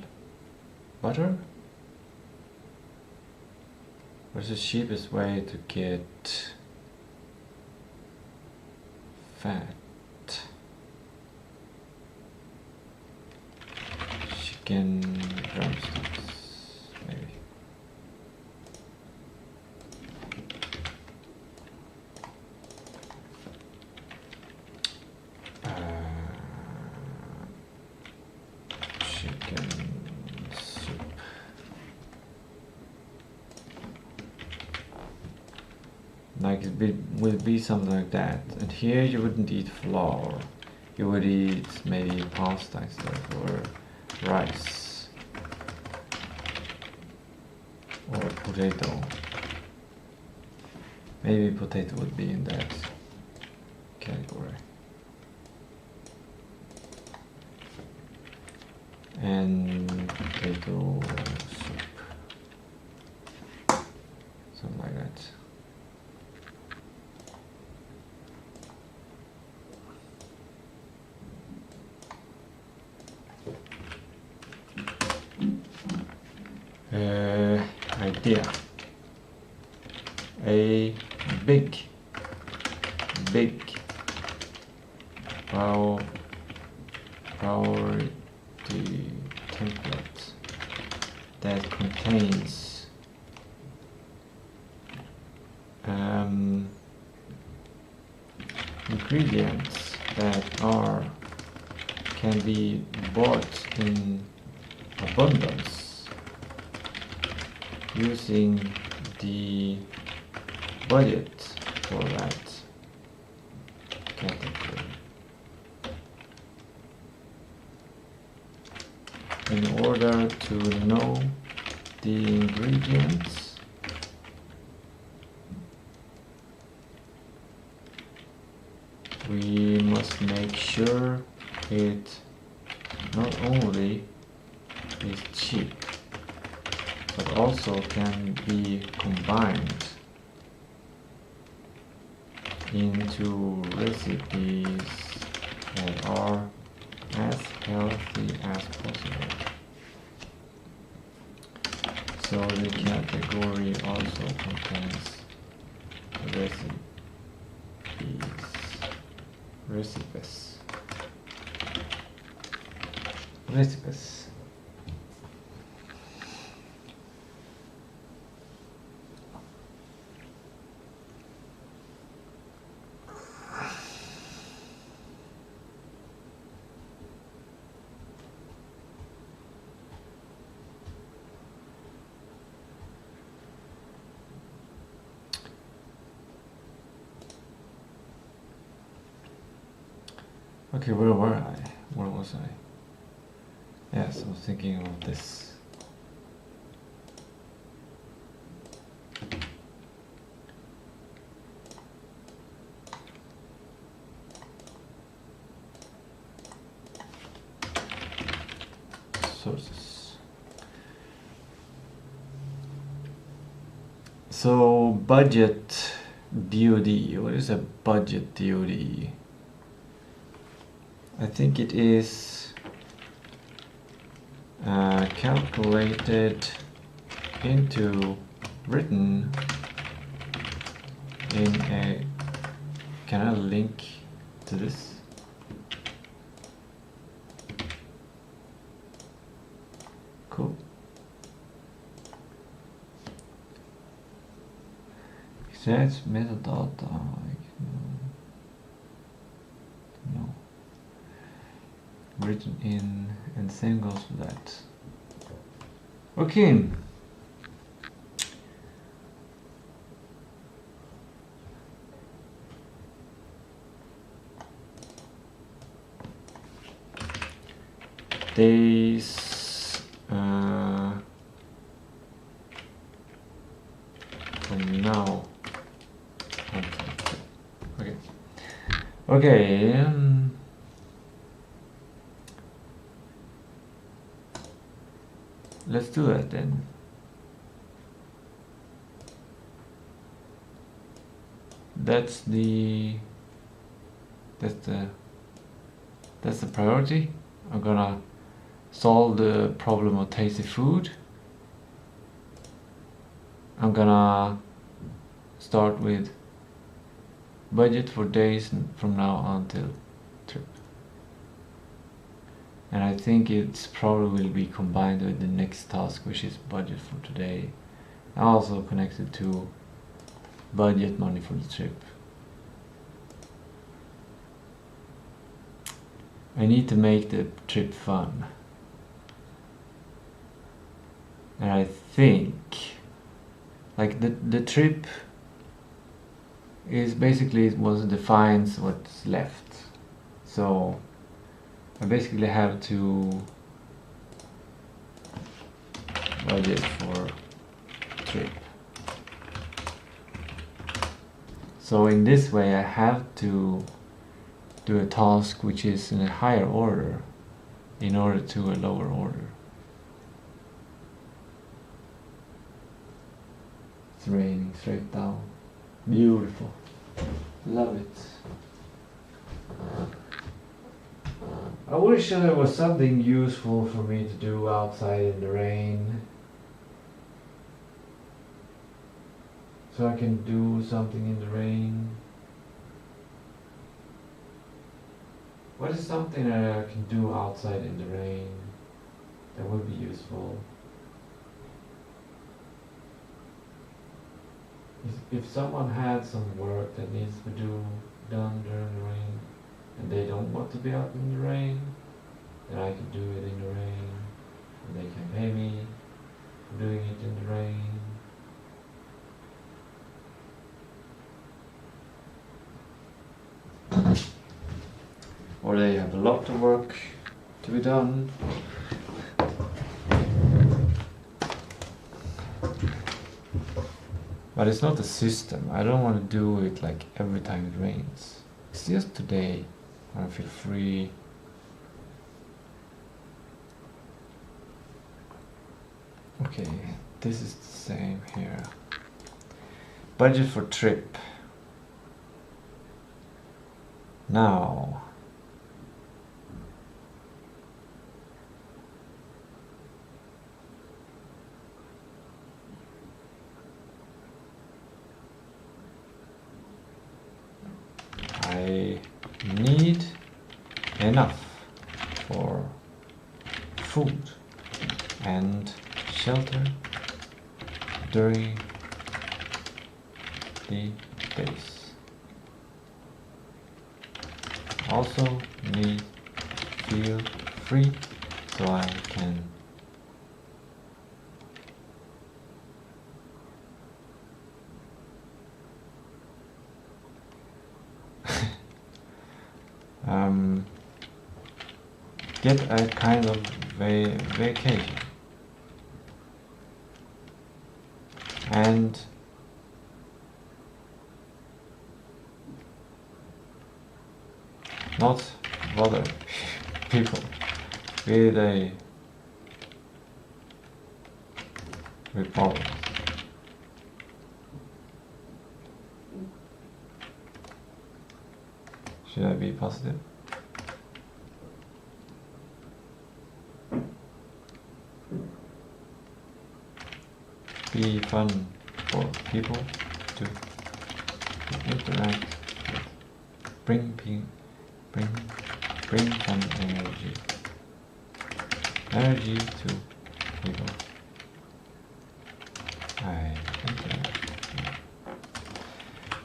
Butter? What's the cheapest way to get fat? Chicken drumsticks, maybe. Chicken soup. Like it would be something like that. And here you wouldn't eat flour. You would eat maybe pasta instead, or rice, or potato. Maybe potato would be in that category. And potato soup. Something like that. Idea. A big priority template that contains ingredients that can be bought in abundance using the budget for that category. In order to know the ingredients, we must make sure it not only is cheap, but also can be combined into recipes that are as healthy as possible. So the category also contains recipes. Okay, where were I? Where was I? Yes, I was thinking of this. Sources. So, budget DoD. What is a budget DoD? I think it is calculated into written in a. Can I link to this? Cool. Exact metadata. No. Written in, and same goes for that. Okay. Days from now Okay. Let's do that then. That's the priority. I'm gonna solve the problem of tasty food. I'm gonna start with budget for days from now until trip. And I think it's probably will be combined with the next task, which is budget for today. And also connected to budget money for the trip. I need to make the trip fun. And I think like the trip is basically what defines what's left. So I basically have to budget for trip. So in this way I have to do a task which is in a higher order in order to a lower order. It's raining straight down. Beautiful. Love it. I wish there was something useful for me to do outside in the rain. So I can do something in the rain. What is something that I can do outside in the rain that would be useful? If someone had some work that needs to be done during the rain and they don't want to be out in the rain, then I can do it in the rain and they can pay me for doing it in the rain. Or they have a lot of work to be done. But it's not a system. I don't want to do it like every time it rains. It's just today. I feel free. Okay, this is the same here. Budget for trip. Now. I need enough for food and shelter during the days. Also need feel free so I can get a kind of vacation and not bother people with problems. Should I be positive? Be fun for people to interact with. Bring fun energy to people. I interact.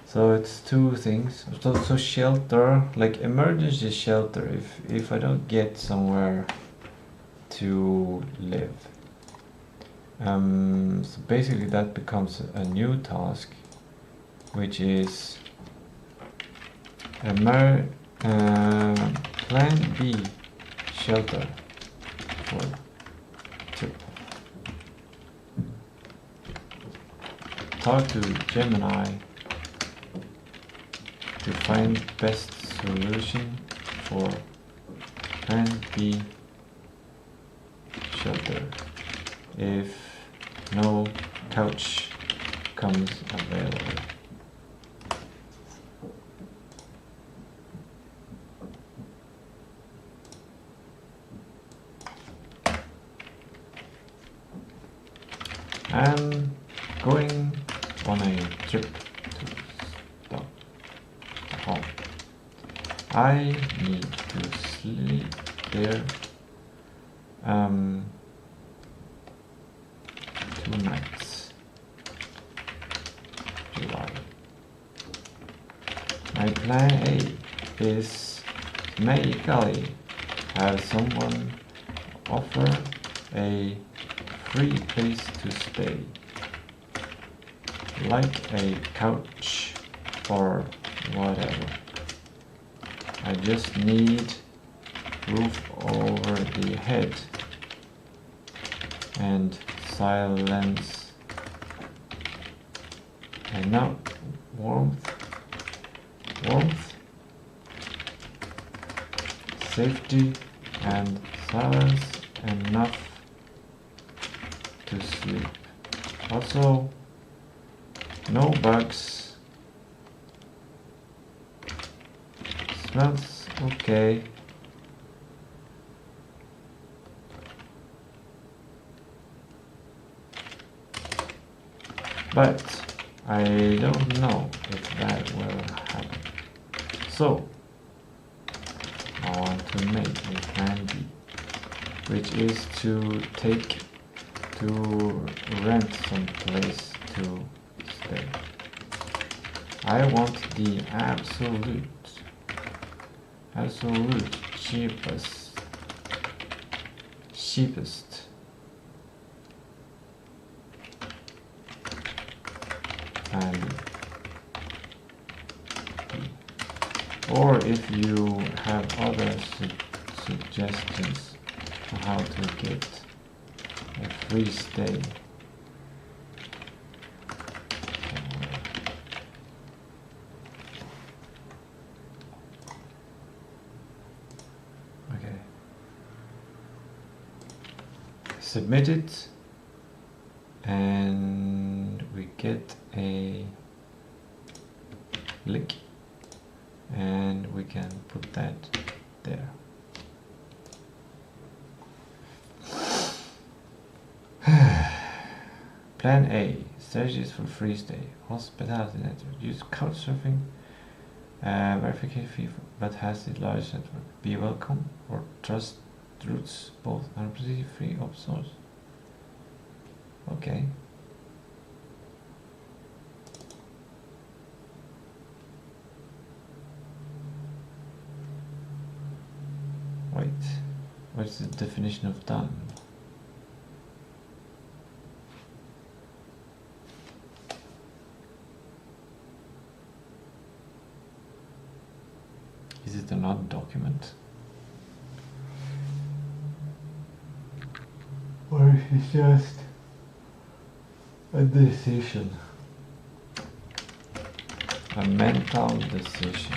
So it's two things. So shelter, like emergency shelter. If I don't get somewhere to live. So basically that becomes a new task, which is plan B shelter for trip. Talk to Gemini to find best solution for plan B shelter if no couch comes available. I'm going on a trip to Stockholm. I need to sleep there 2 nights. July. My plan A is magically have someone offer a free place to stay, like a couch or whatever. I just need roof over the head and silence, and now warmth, safety and silence enough to sleep. Also, no bugs. Smells okay. But I don't know if that will happen. So I want to make a plan B, which is to rent some place to stay. I want the absolute cheapest and or if you have other suggestions on how to get a free stay. Okay. Submit it and we get a link and we can put that there. Plan A, strategies for free stay, hospitality network, use couchsurfing, verification fee, but has the largest network. Be welcome or trust routes, both 100% free open source. Okay. Wait, what's the definition of done? Is it another document? Or is it just a decision? A mental decision.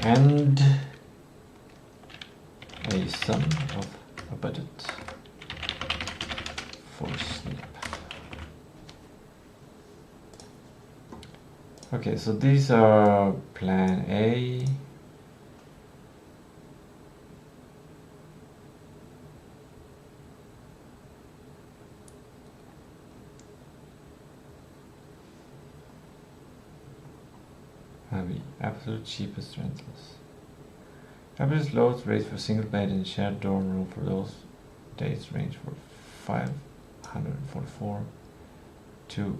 And a sum of a budget for sleep. Okay, so these are plan A. Absolute cheapest rentals. Fabulous lowest rates for single bed and shared dorm room for those days range from 544 to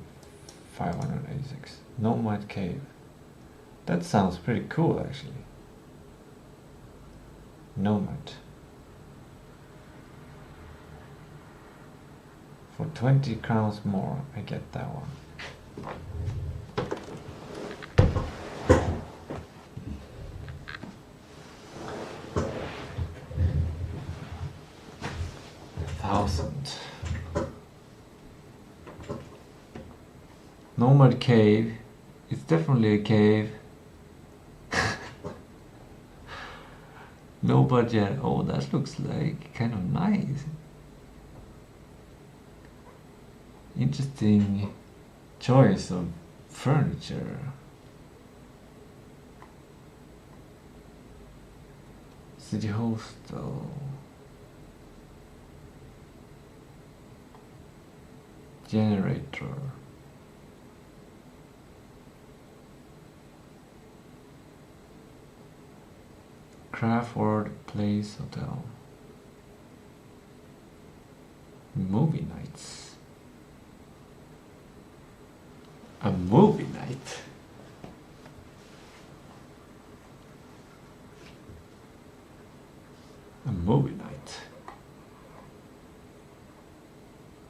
586. Nomad Cave. That sounds pretty cool actually. Nomad. For 20 crowns more, I get that one. 1000. Nomad cave. It's definitely a cave. No budget. Oh, that looks like kind of nice. Interesting choice of furniture. City hostel. Generator. Craftworld Place Hotel. Movie nights. A movie night. A movie night.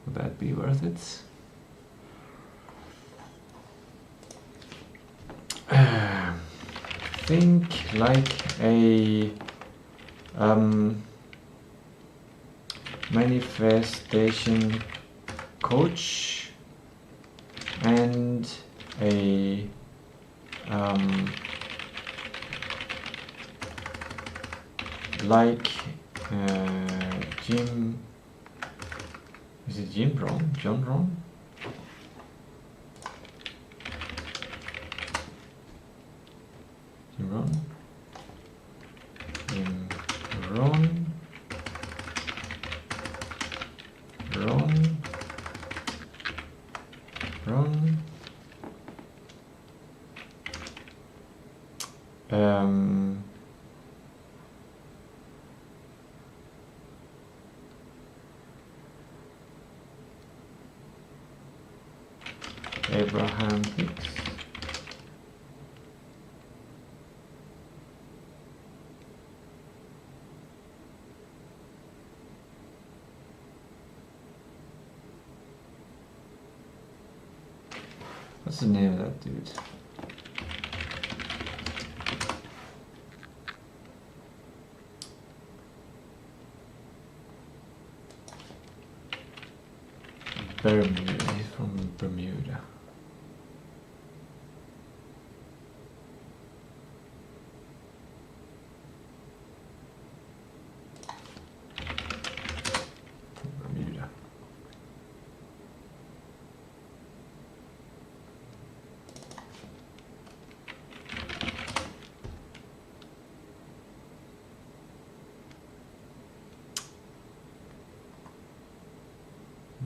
Would that be worth it? Think like a manifestation coach and a like Jim, is it Jim Rohn? John Rohn? Jim Rohn? Jim Rohn? Rohn? Rohn? Abraham Hicks. What's the name of that dude? Bermuda. He's from Bermuda. Bermuda.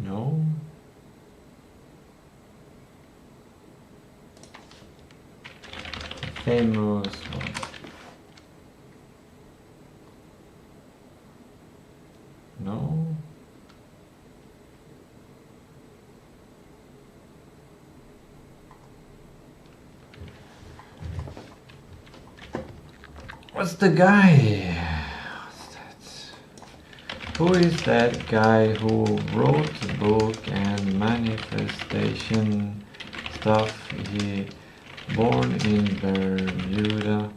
No. Famous one. No. What's the guy? What's that? Who is that guy who wrote the book and manifestation stuff? He born in Bermuda,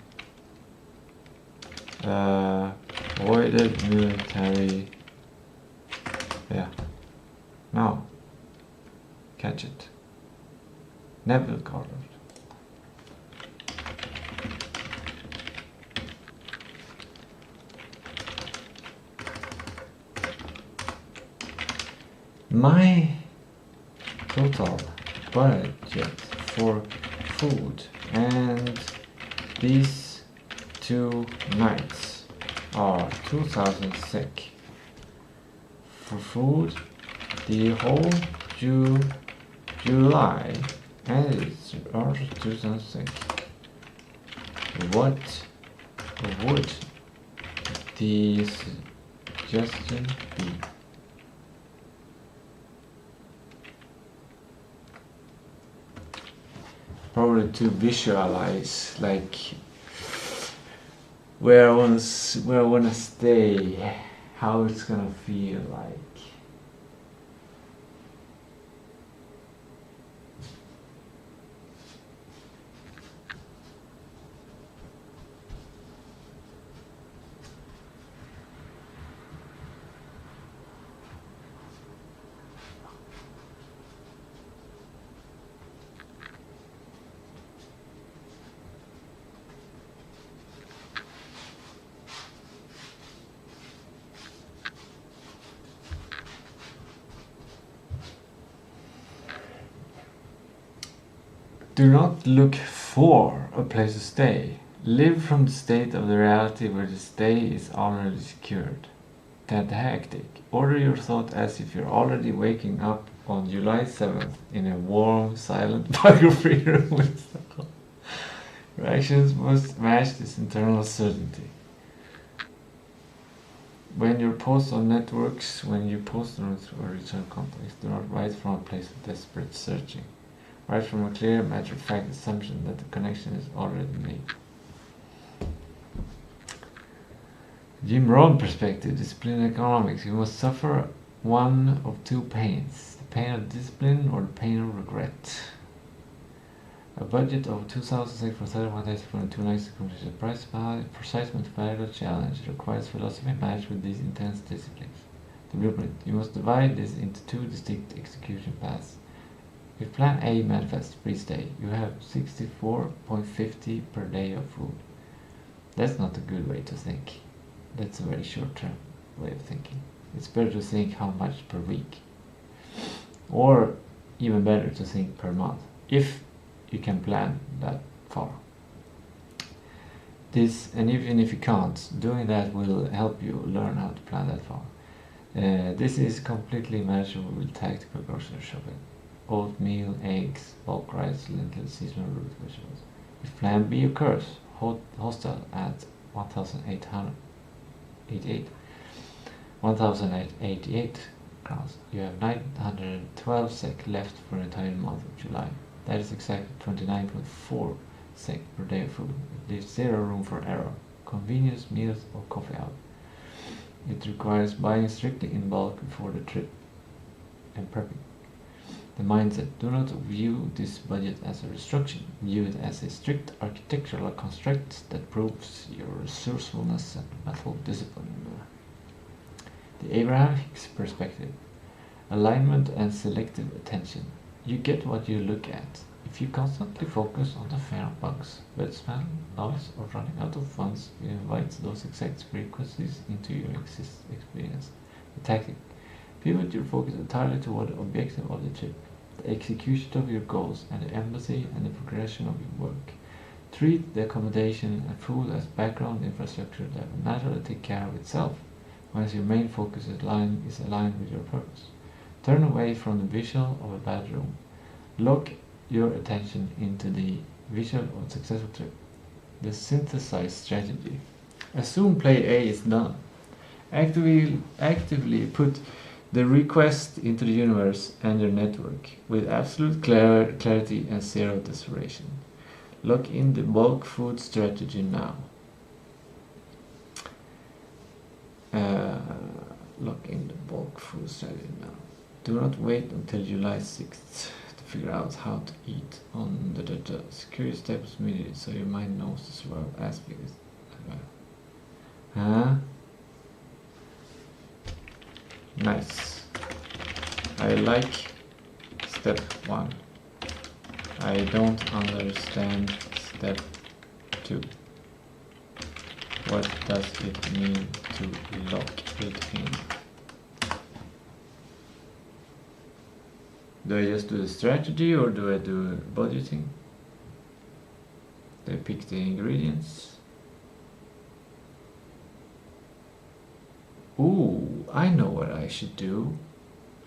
avoided military. Yeah. No. Catch it. Neville Goddard. My total budget for food and these 2 nights are 2000 SEK. For food, the whole July and it's also 2000 SEK. What would the suggestion be? Probably to visualize like where I wanna stay, how it's gonna feel like. Do not look for a place to stay. Live from the state of the reality where the stay is already secured. Hectic. Order your thought as if you're already waking up on July 7th in a warm, silent, bug-free room with Stockholm. Your actions must match this internal certainty. When you post on networks, when you post on or return contacts, do not write from a place of desperate searching. Write from a clear, matter-of-fact assumption that the connection is already made. Jim Rohn perspective, discipline and economics. You must suffer one of two pains, the pain of discipline or the pain of regret. A budget of 2,000 SEK for 31 days for 2 nights to complete the price precise mathematical challenge. It requires philosophy matched with these intense disciplines. The blueprint. You must divide this into 2 distinct execution paths. If plan A manifests freeze day, you have 64.50 per day of food. That's not a good way to think. That's a very short-term way of thinking. It's better to think how much per week. Or even better to think per month, if you can plan that far. Even if you can't, doing that will help you learn how to plan that far. This is completely manageable with tactical grocery shopping. Oatmeal, eggs, bulk rice, lentils, seasonal root vegetables. If plan B occurs, hostel at 1,888 crowns. You have 912 SEK left for the entire month of July. That is exactly 29.4 SEK per day of food. It leaves zero room for error, convenience, meals, or coffee out. It requires buying strictly in bulk before the trip and prepping. The mindset. Do not view this budget as a restriction. View it as a strict architectural construct that proves your resourcefulness and mental discipline. The Abraham Hicks perspective. Alignment and selective attention. You get what you look at. If you constantly focus on the fear of bugs, bad smell, noise, or running out of funds, you invite those exact frequencies into your experience. The tactic. Pivot your focus entirely toward the objective of the trip, the execution of your goals, and the embassy and the progression of your work. Treat the accommodation and food as background infrastructure that will naturally take care of itself, once your main focus is aligned with your purpose. Turn away from the visual of a bad room. Lock your attention into the visual of a successful trip. The synthesized strategy. Assume play A is done. Actively put the request into the universe and your network with absolute clarity and zero desperation. Lock in the bulk food strategy now. Lock in the bulk food strategy now. Do not wait until July 6th to figure out how to eat on the security steps immediately so your mind knows the survival aspect. Nice. I like step 1. I don't understand step 2. What does it mean to lock it in? Do I just do the strategy or do I do budgeting? Do I pick the ingredients? Ooh, I know what I should do.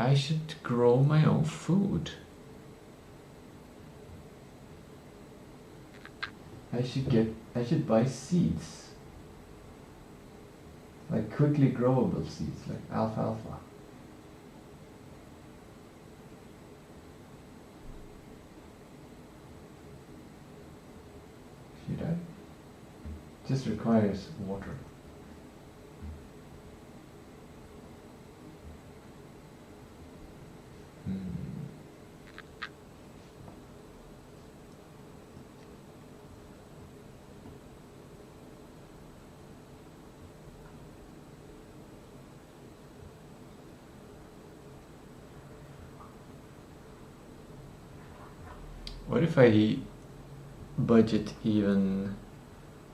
I should grow my own food. I should buy seeds. Like quickly growable seeds, like alfalfa. Should I? Just requires water. What if I budget even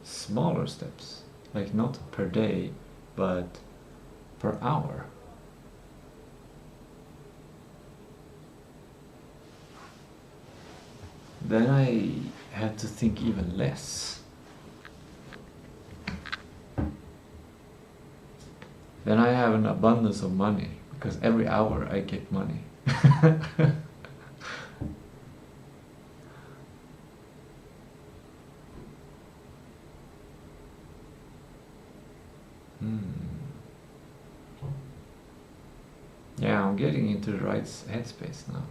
smaller steps? Like not per day, but per hour? then I have to think even less. Then I have an abundance of money, because every hour I get money. Yeah, I'm getting into the right headspace now.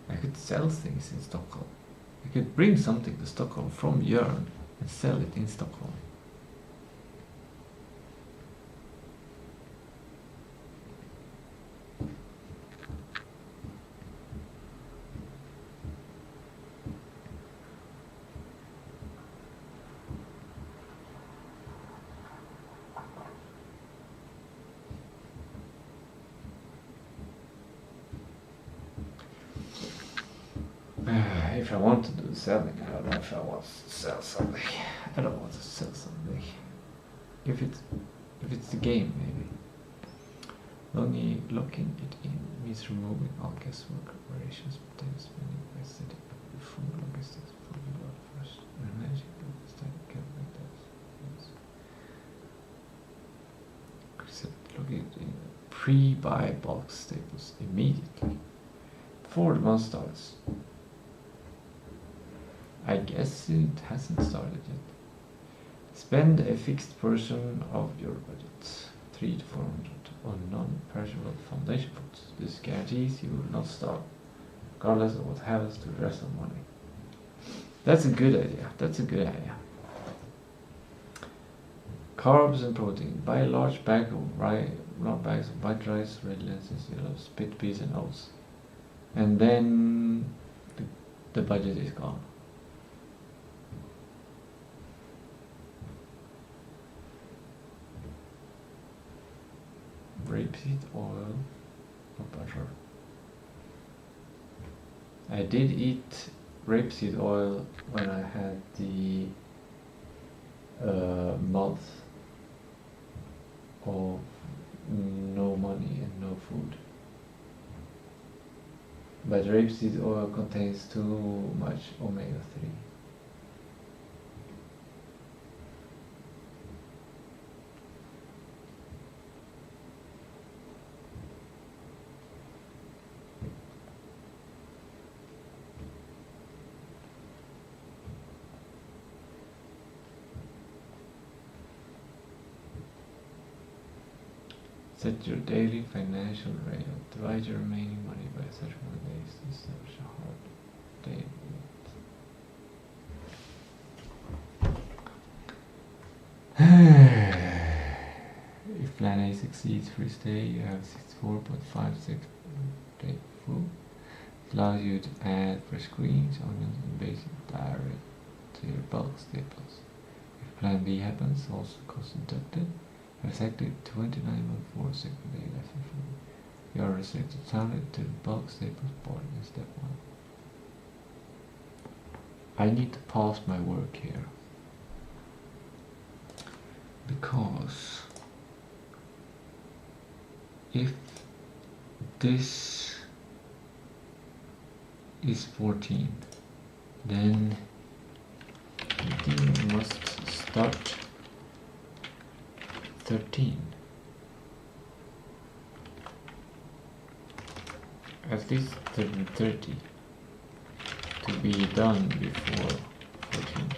I could sell things in Stockholm. I could bring something to Stockholm from Jörn and sell it in Stockholm. If I want to do selling, I don't know if I want to sell something. I don't want to sell something. If it's the game, maybe. Only locking it in means removing all guesswork operations, potential spending by setting up the full logistics for the lot first. And managing the start calculate that. Set log it in pre-buy bulk staples immediately before the month starts. I guess it hasn't started yet. Spend a fixed portion of your budget, 300 to 400, on non-perishable foundation foods. This guarantees you will not starve, regardless of what happens to the rest of the money. That's a good idea. That's a good idea. Carbs and protein. Buy a large bag of bags of white rice, red lentils, yellow spit peas, and oats. And then the budget is gone. Rapeseed oil or butter. I did eat rapeseed oil when I had the month of no money and no food. But rapeseed oil contains too much omega-3. Set your daily financial rate. Divide your remaining money by a certain amount of days to establish a hard day limit. If plan A succeeds for each day, you have 64.56 day food. It allows you to add fresh greens, onions, and basil direct to your bulk staples. If plan B happens, also cost deducted. Exactly 29.4 seconds per day left in food. You are restricted to the bulk staples board in step 1. I need to pause my work here, because if this is 14, then it must start 13. At least 30 to be done before 14.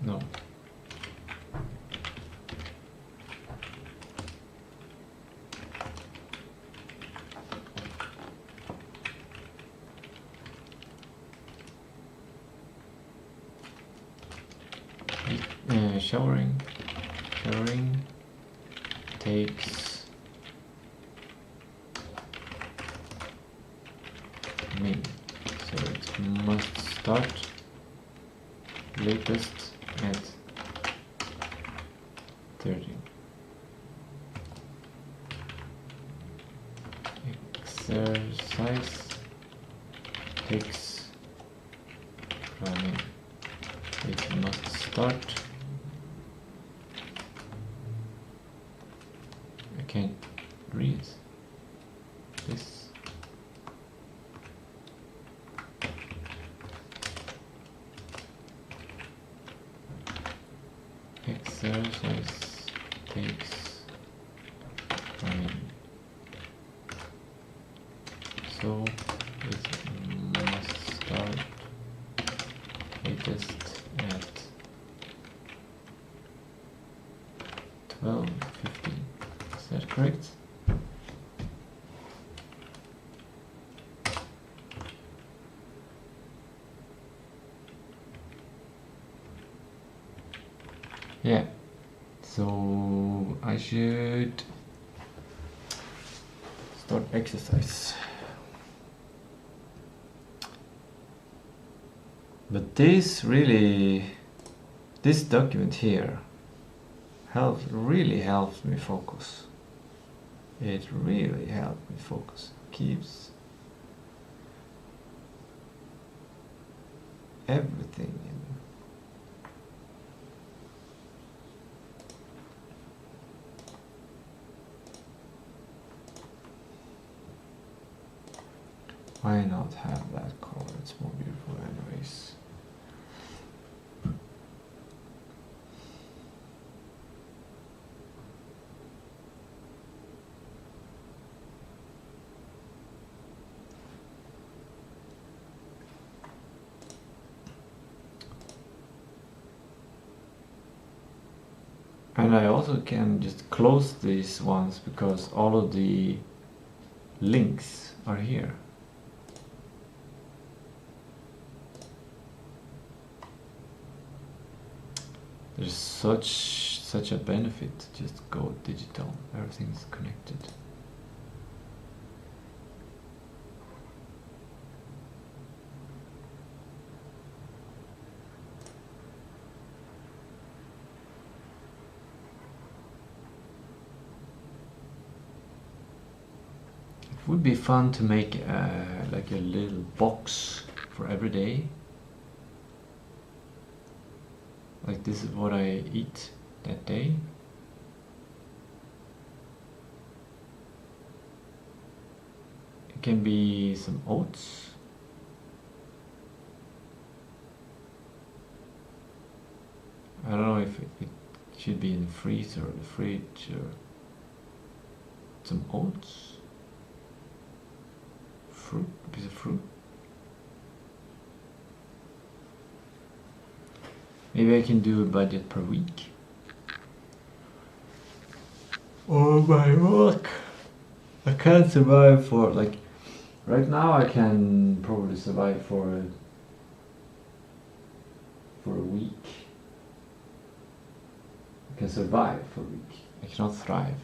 No. Showering takes min, so it must start latest at 13. Exercise takes running. It must start. I can't exercise takes time, so it must start latest at 12:15. Is that correct? Yeah, so I should start exercise. But this document here really helps me focus. It really helps me focus. Keeps everything in. Why not have that color? It's more beautiful anyways. And I also can just close these ones because all of the links are here. There's such a benefit to just go digital. Everything's connected. It would be fun to make like a little box for every day. Like this is what I eat that day. It can be some oats. I don't know if it should be in the freezer or the fridge, or some oats. Fruit, a piece of fruit. Maybe I can do a budget per week. Or my work. I can't survive for, like, right now I can probably survive for a week. I can survive for a week. I cannot thrive.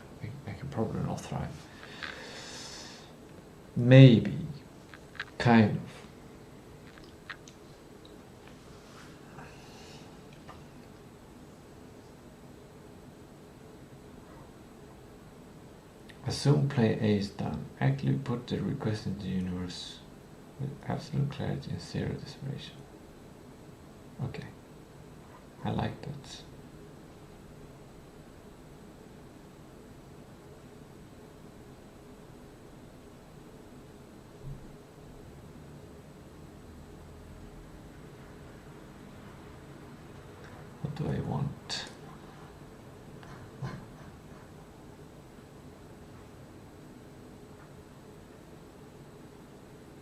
I can probably not thrive. Maybe. Kind of. Assume play A is done. Actually put the request into the universe with absolute clarity and zero desperation. Okay. I like that. What do I want?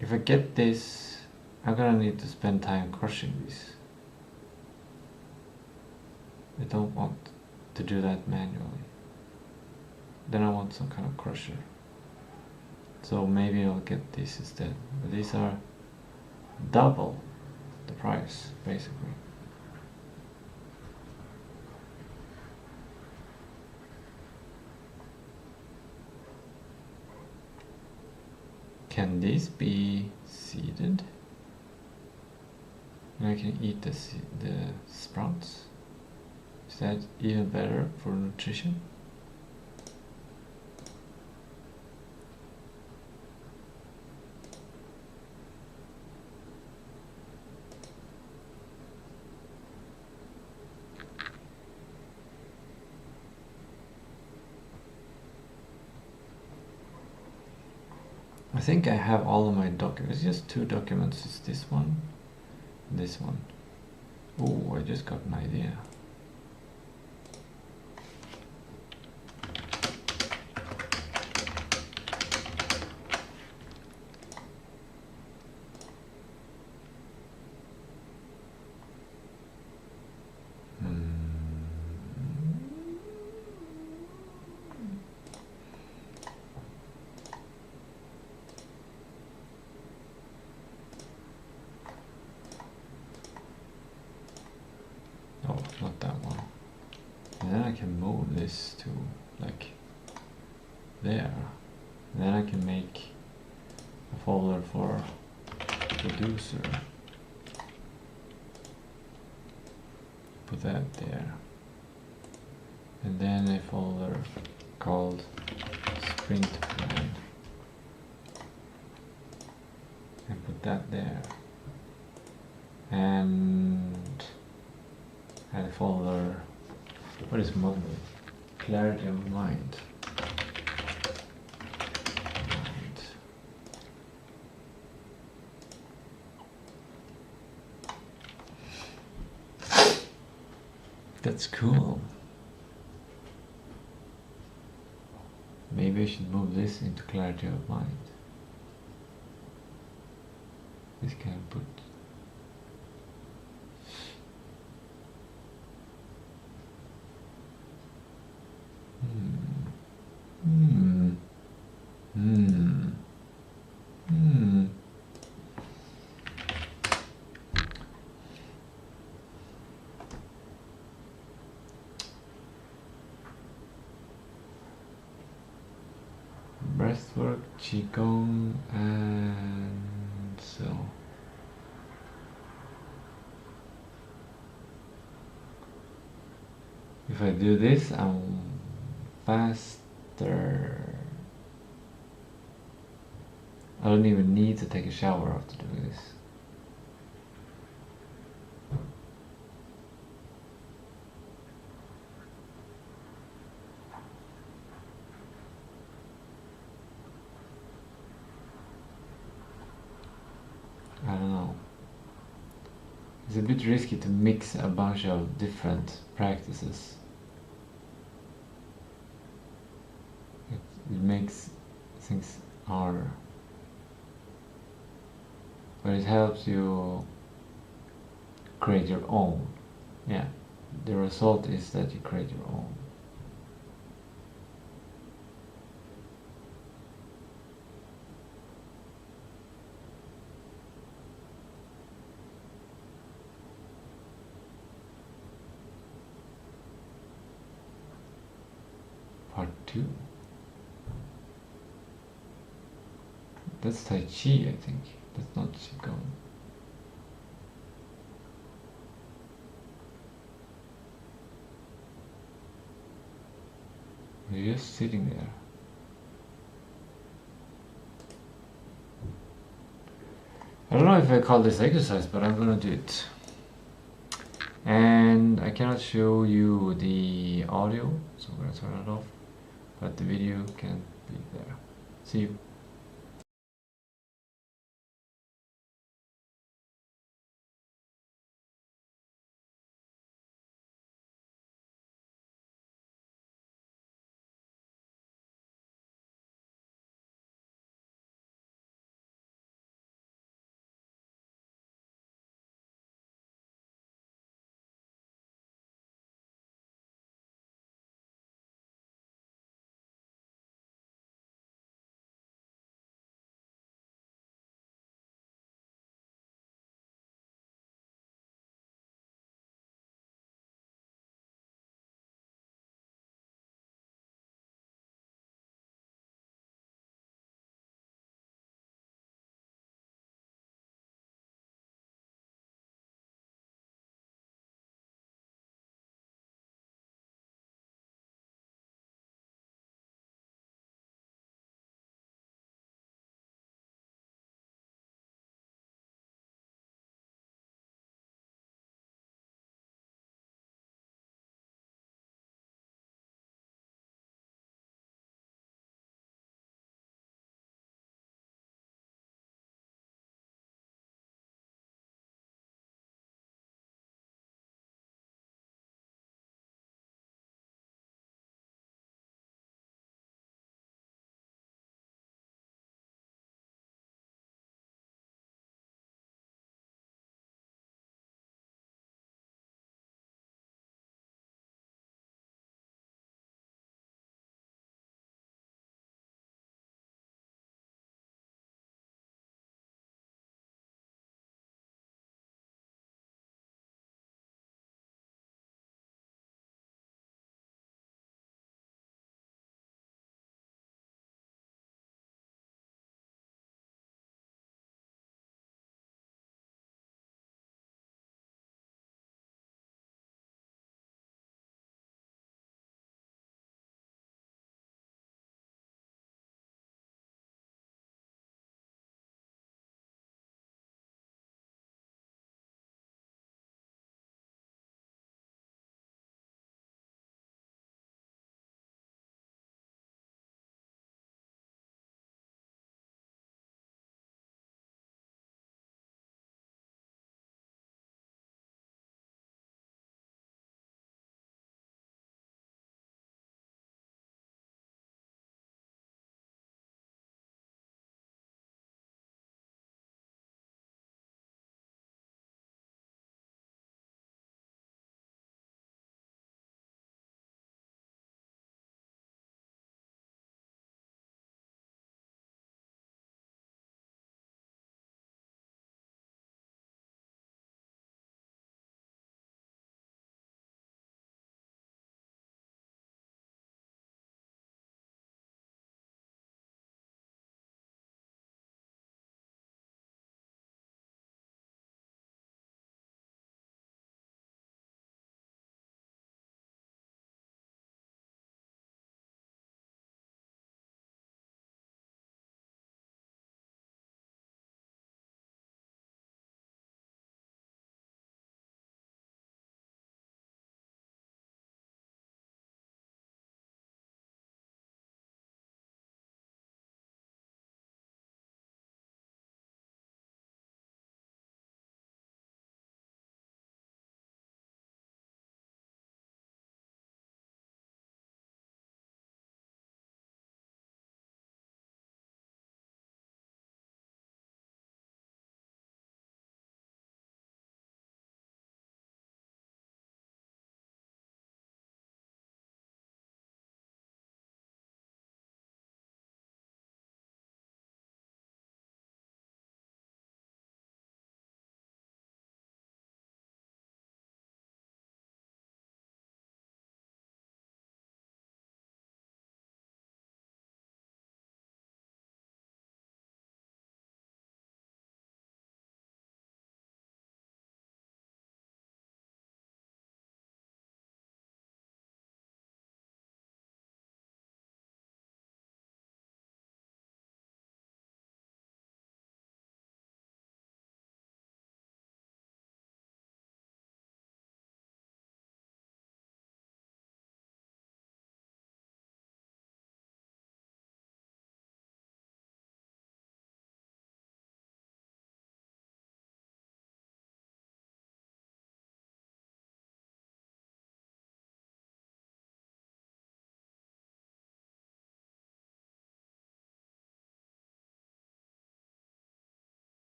If I get this, I'm gonna need to spend time crushing these. I don't want to do that manually. Then I want some kind of crusher. So maybe I'll get these instead. But these are double the price, basically. Can these be seeded? And I can eat the sprouts? Is that even better for nutrition? I think I have all of my documents. Just two documents. It's this one and this one. Oh, I just got an idea. not that one. And then I can move this to like there. And then I can make a folder for producer. Put that there. And then a folder called sprint plan. And put that there. And add a folder. What is mumble? Clarity of mind. That's cool. Maybe I should move this into clarity of mind. This can I put. Breathwork, qigong, and so. If I do this, I'm faster. I don't even need to take a shower after doing this. I don't know. It's a bit risky to mix a bunch of different practices. It makes things harder. But it helps you create your own. Yeah, the result is that you create your own. Part 2. That's Tai Chi, I think. That's not Qigong. You're just sitting there. I don't know if I call this exercise, but I'm gonna do it. And I cannot show you the audio, so I'm gonna turn it off. But the video can be there. See you.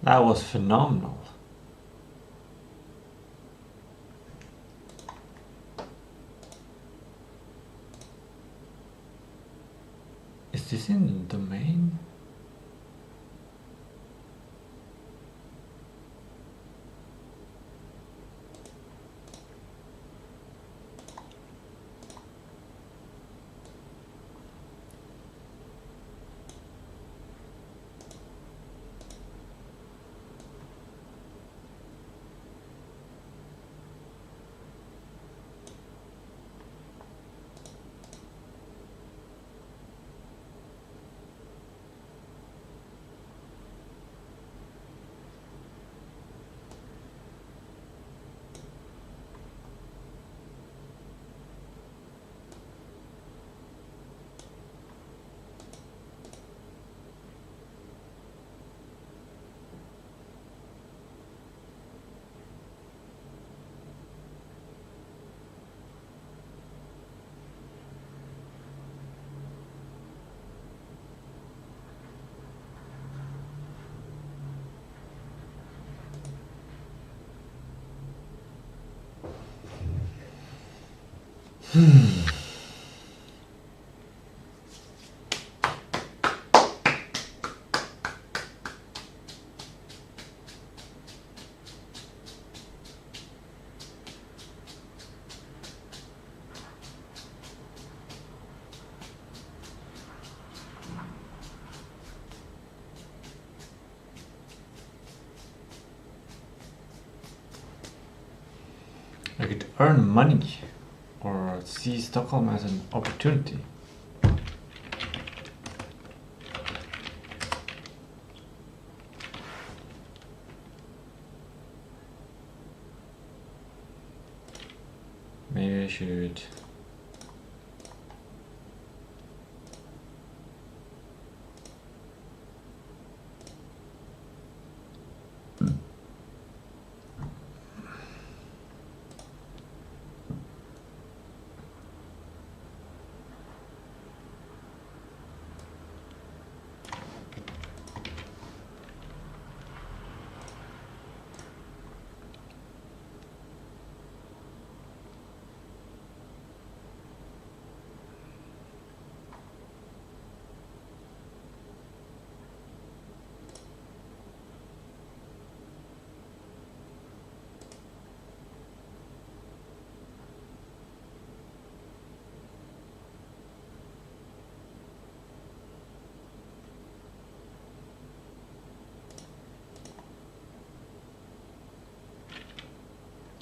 That was phenomenal. Is this in the domain? I could earn money or see Stockholm as an opportunity. Maybe I should.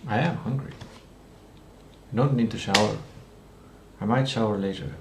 I am hungry. I don't need to shower. I might shower later.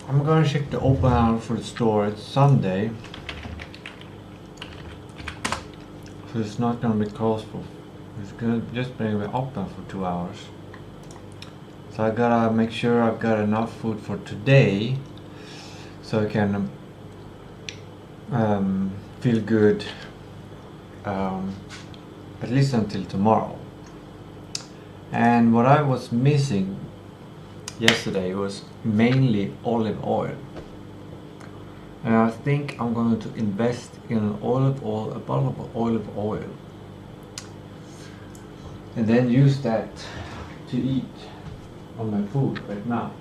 I'm gonna check the open hour for the store. It's Sunday, so it's not gonna be closed for It's gonna just bring me open for 2 hours. So I gotta make sure I've got enough food for today, so I can feel good at least until tomorrow. And what I was missing yesterday was mainly olive oil. And I think I'm going to invest in a bottle of olive oil. And then use that to eat on my food right now.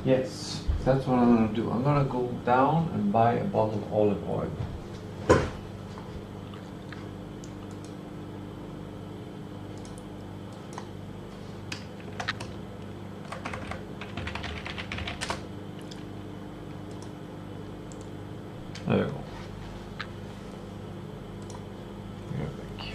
Yes, that's what I'm gonna do. I'm gonna go down and buy a bottle of olive oil. There you go. Here, back.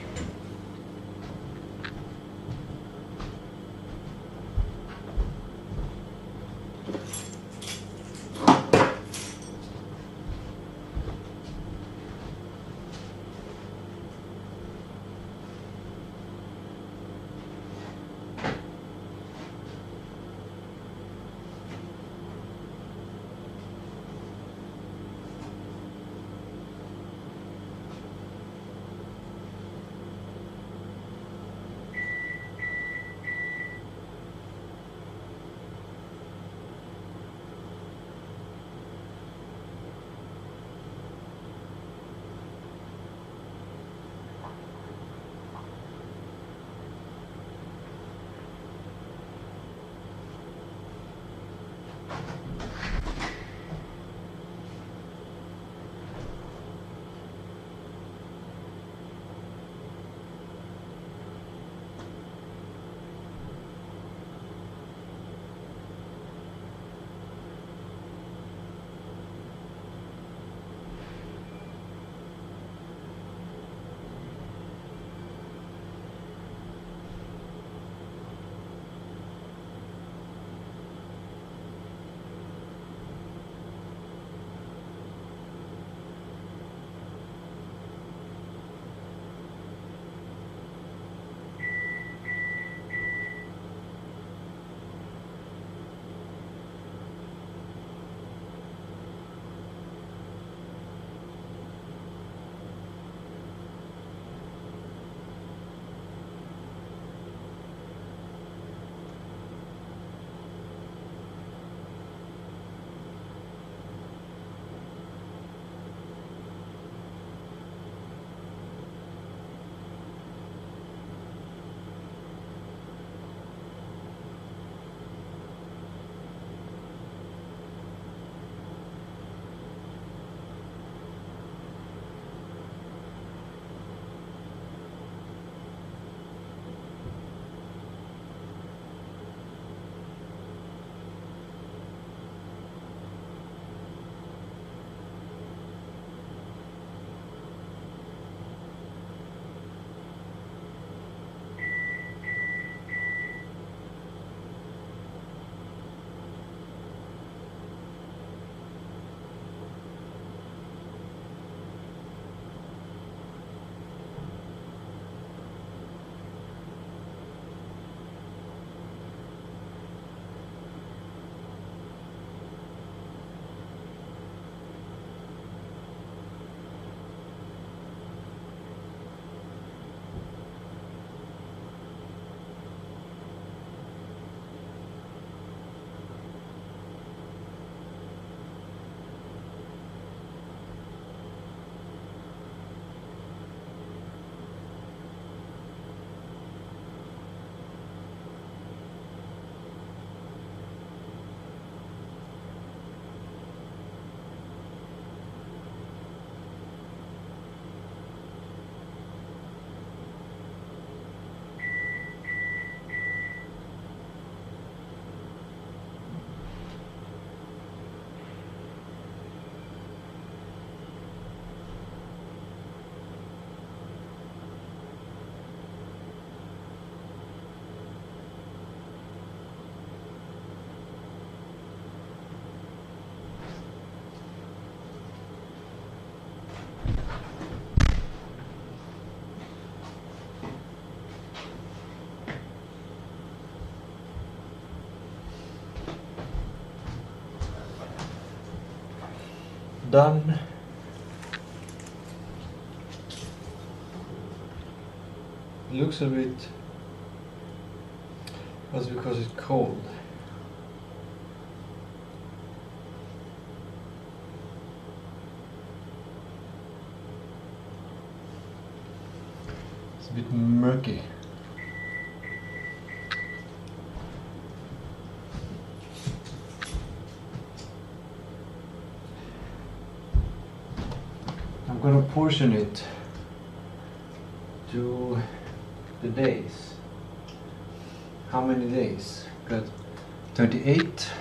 done. It looks a bit, that's because it's cold. It's a bit murky. I'm gonna portion it to the days. How many days? Got 38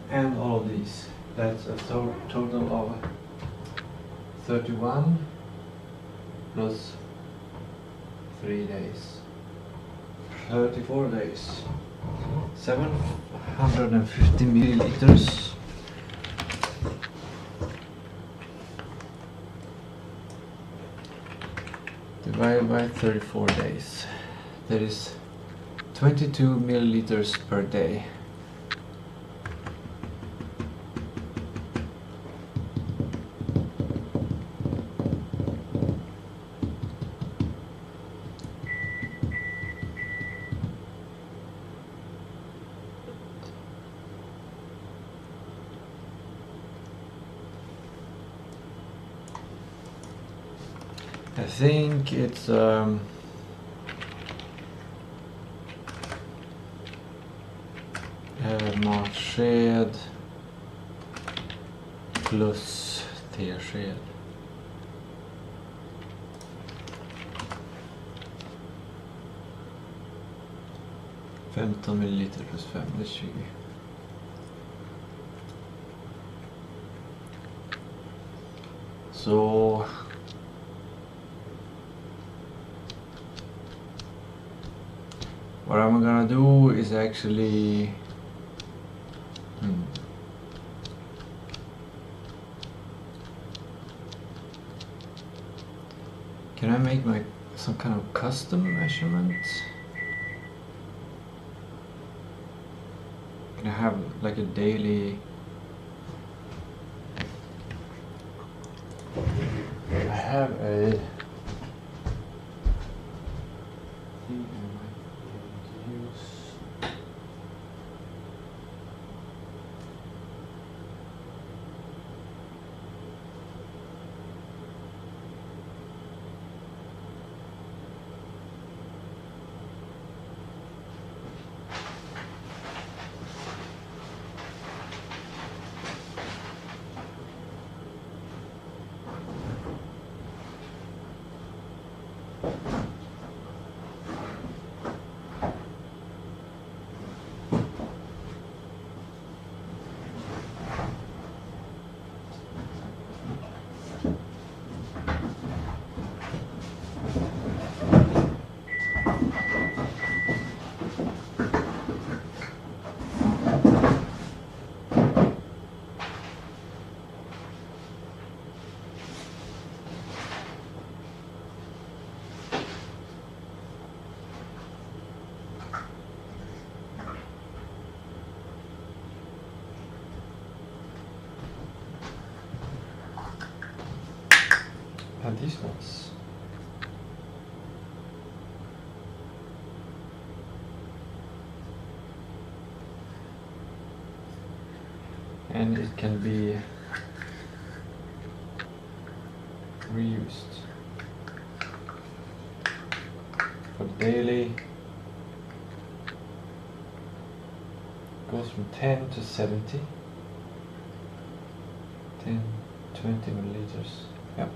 and all of these. That's a total of 31 plus 3 days. 34 days. 750 milliliters. Divided by 34 days. That is 22 milliliters per day. I think it's matsked plus tesked. $15 milliliter plus 5, det är 20. Så what I'm gonna do is actually can I make some kind of custom measurement? Can I have like a daily? I have a and these ones. And it can be reused for daily. Goes from 10 to 70. 10, 20 milliliters. Yep.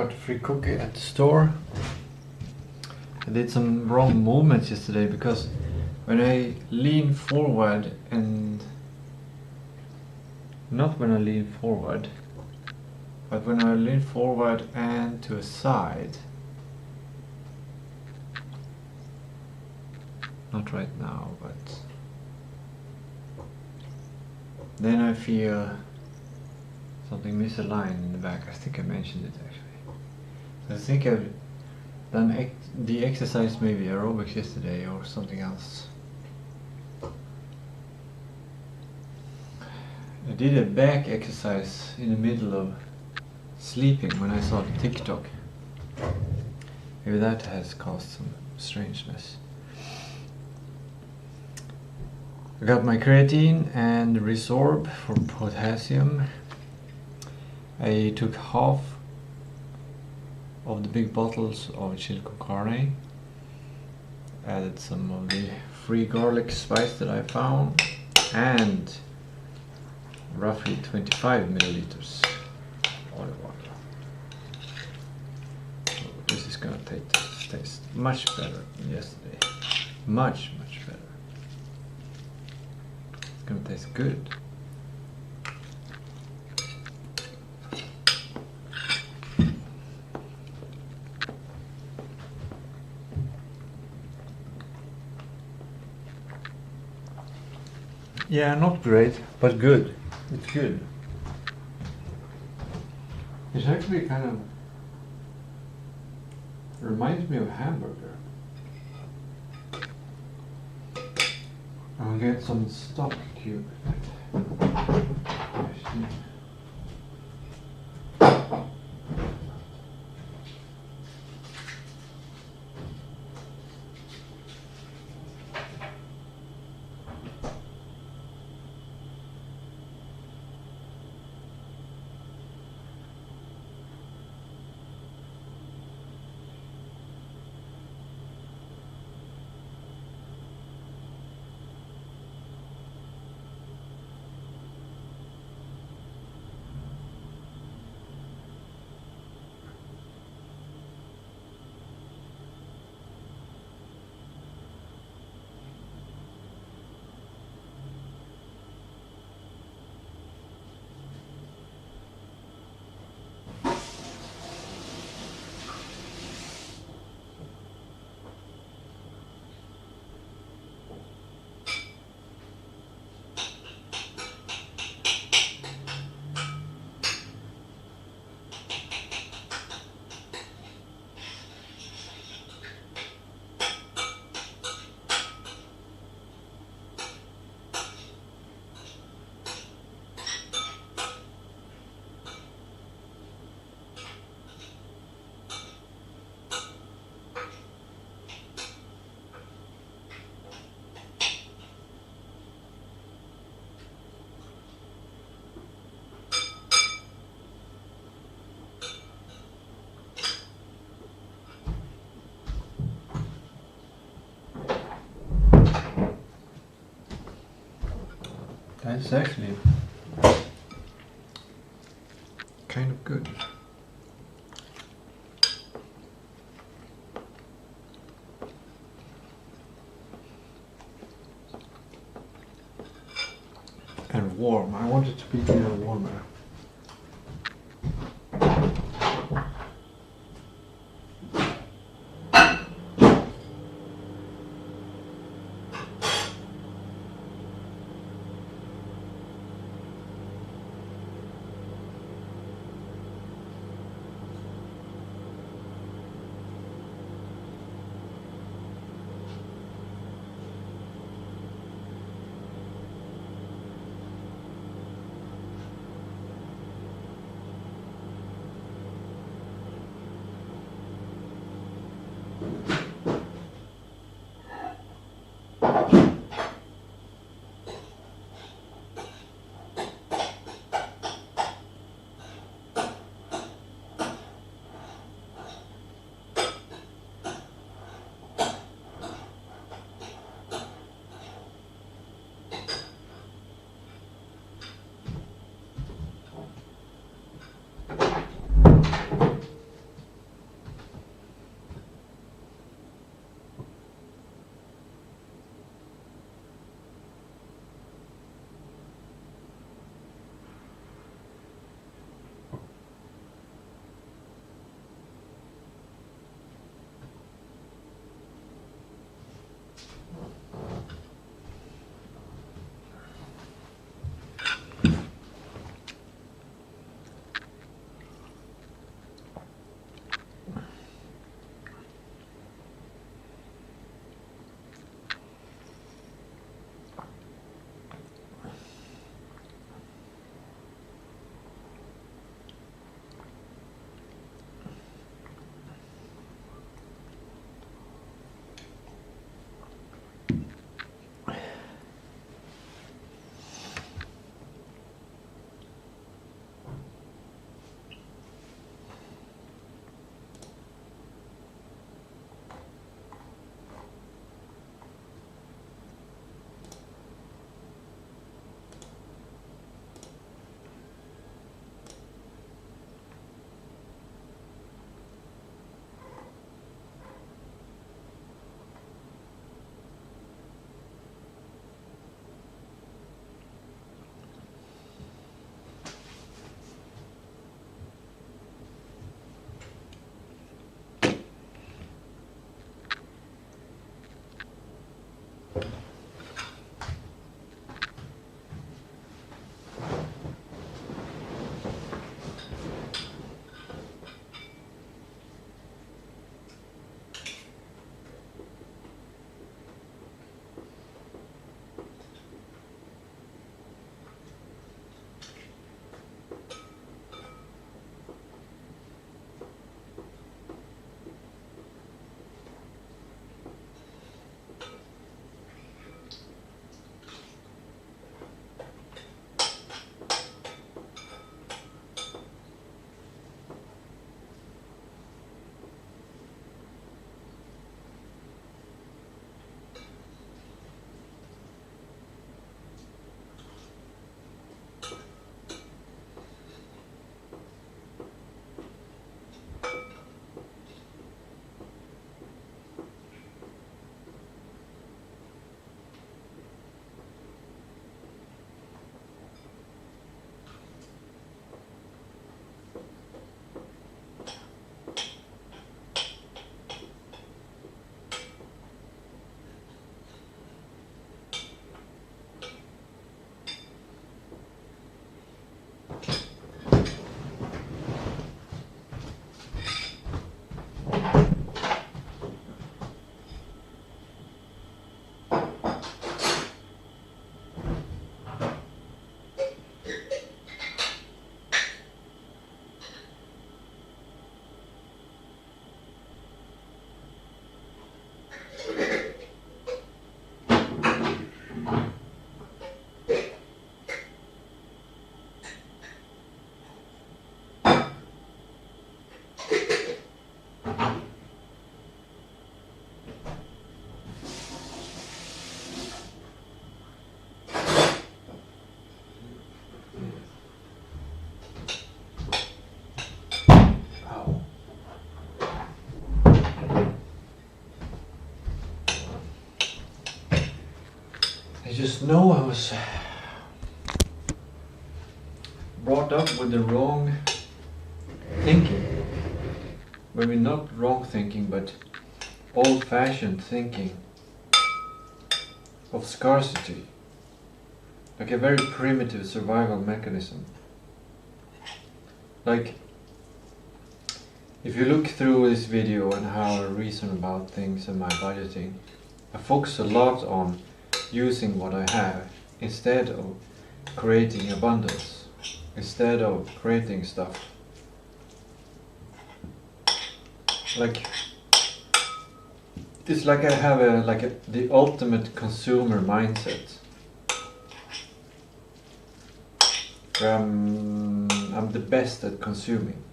got a free cookie at the store. I did some wrong movements yesterday because when I lean forward and not when I lean forward, but when I lean forward and to a side, not right now, but then I feel something misaligned in the back. I think I mentioned it actually. So I think I've done the exercise, maybe aerobics yesterday or something else. I did a back exercise in the middle of sleeping when I saw the TikTok. Maybe that has caused some strangeness. I got my creatine and Resorb for potassium. I took half of the big bottles of chili con carne. Added some of the free garlic spice that I found, and roughly 25 milliliters olive oil. So this is gonna taste much better than yesterday. Much better. It's gonna taste good. Yeah, not great, but good. It's good. It's actually kind of reminds me of hamburger. I'll get some stock cube. That's actually kind of good. And warm. I want it to be even warmer. just know I was brought up with the wrong thinking. Maybe not wrong thinking, but old-fashioned thinking of scarcity. Like a very primitive survival mechanism. Like, if you look through this video and how I reason about things and my budgeting, I focus a lot on using what I have instead of creating abundance, instead of creating stuff. Like, it's like I have the ultimate consumer mindset. I'm the best at consuming,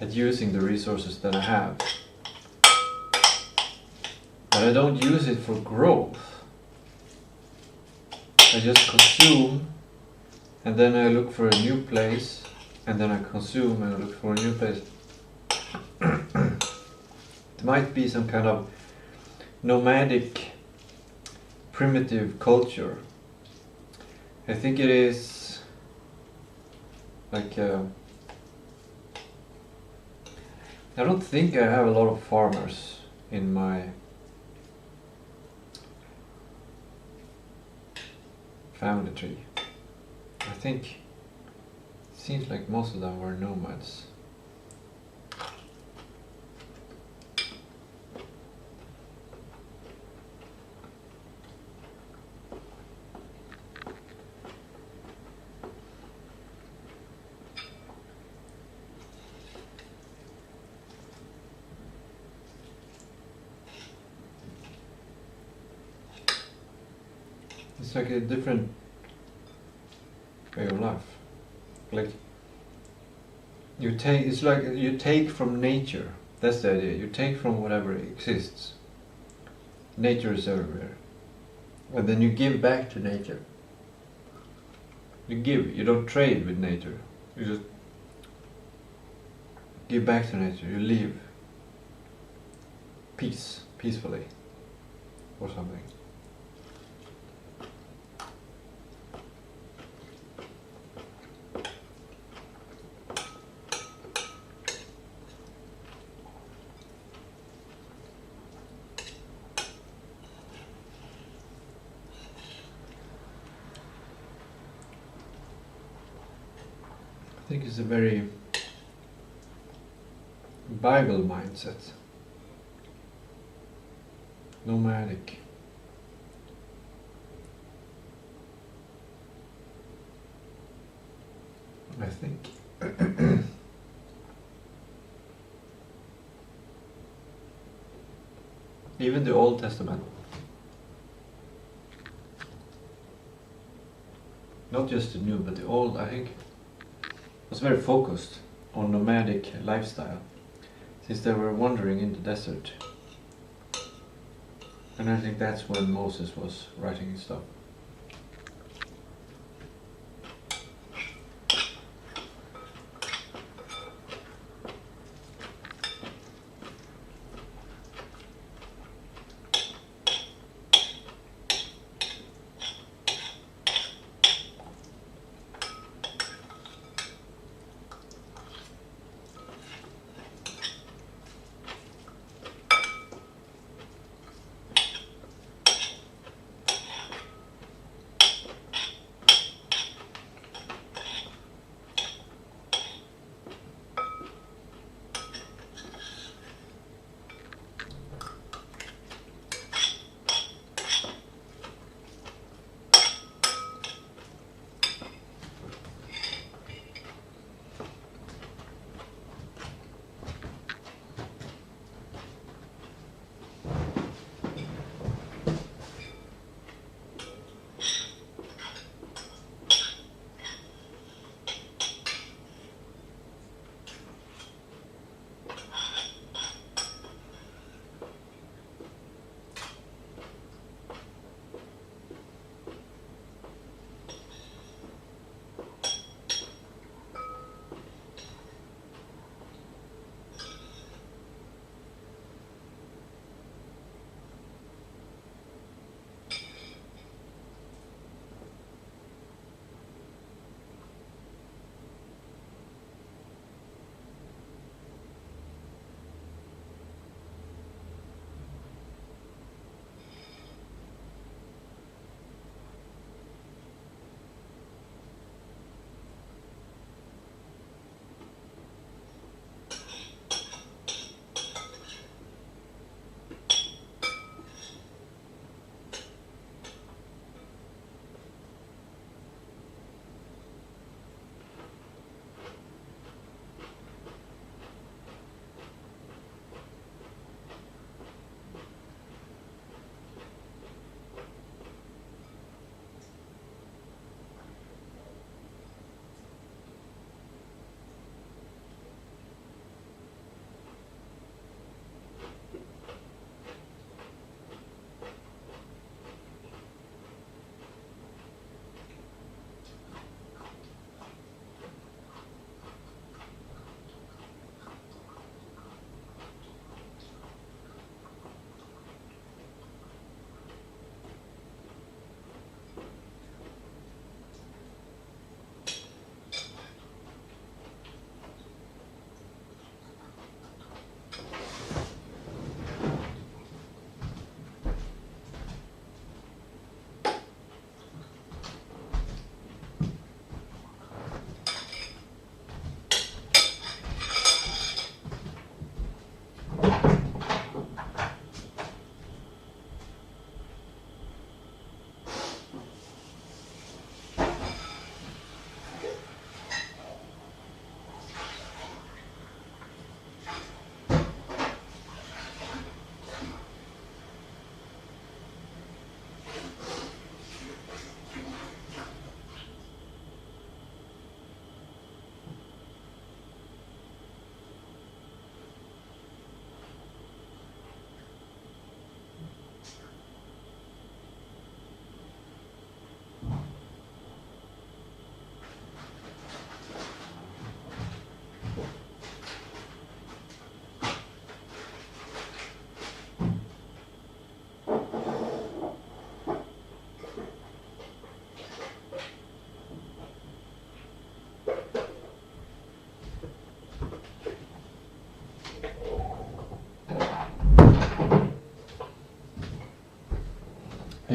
at using the resources that I have. But I don't use it for growth. I just consume, and then I look for a new place, and then I consume and I look for a new place. It might be some kind of nomadic, primitive culture. I think it is like I don't think I have a lot of farmers in my family tree. I think it seems like most of them were nomads. It's like a different way of life. Like it's like you take from nature. That's the idea. You take from whatever exists. Nature is everywhere. And then you give back to nature. You give. You don't trade with nature. You just give back to nature. You live peacefully, or something. I think it's a very Bible mindset, nomadic. I think. Even the Old Testament. Not just the New, but the Old, I think, was very focused on nomadic lifestyle, since they were wandering in the desert. And I think that's when Moses was writing his stuff.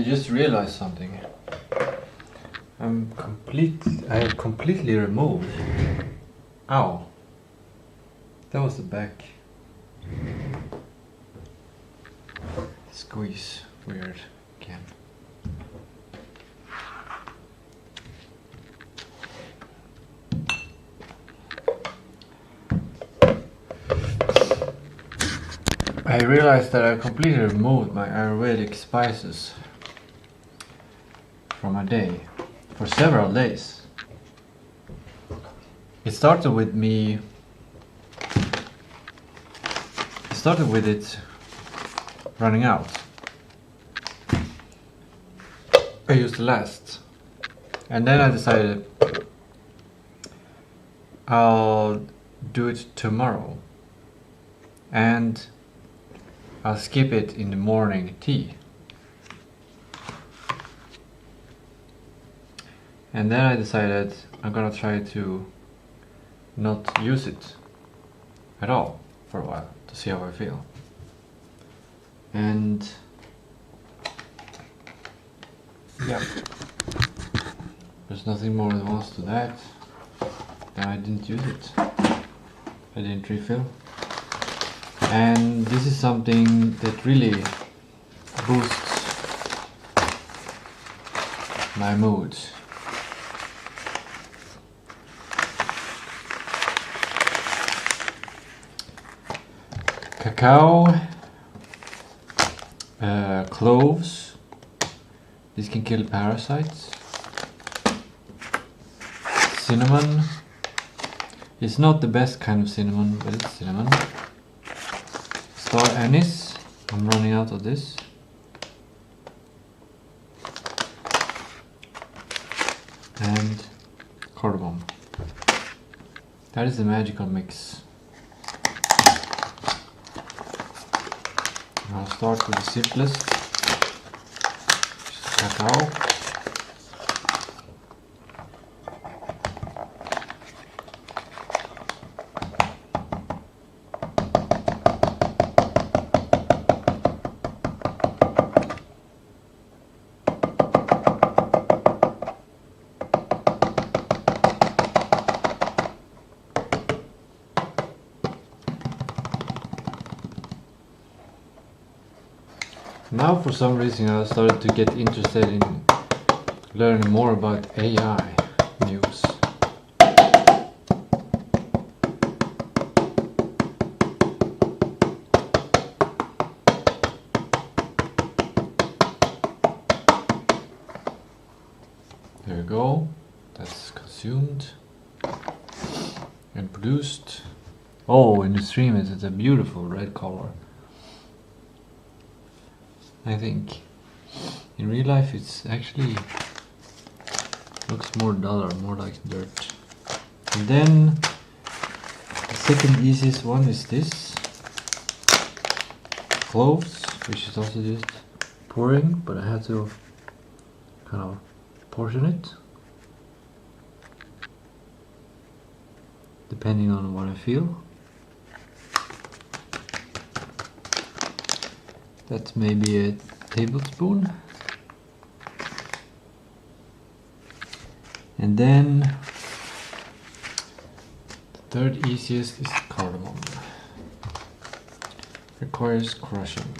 just realized something. I have completely removed. Ow. That was the back. Squeeze. Weird. Again. I realized that I completely removed my Ayurvedic spices from a day, for several days. It started with it running out. I used the last, and then I decided I'll do it tomorrow, and I'll skip it in the morning tea. And then I decided I'm gonna try to not use it at all for a while to see how I feel. And yeah, there's nothing more advanced to that. Then I didn't use it. I didn't refill. And this is something that really boosts my mood. Cacao, cloves, this can kill parasites. Cinnamon, it's not the best kind of cinnamon, but it's cinnamon. Star anise, I'm running out of this. And cardamom. That is the magical mix. I'll start with the simplest, cacao. Now for some reason I started to get interested in learning more about AI news. There we go, that's consumed and produced. Oh, in the stream it's a beautiful red color. I think in real life it's actually looks more duller, more like dirt. And then the second easiest one is this cloves, which is also just pouring, but I had to kind of portion it depending on what I feel. That's maybe a tablespoon. And then the third easiest is cardamom. Requires crushing.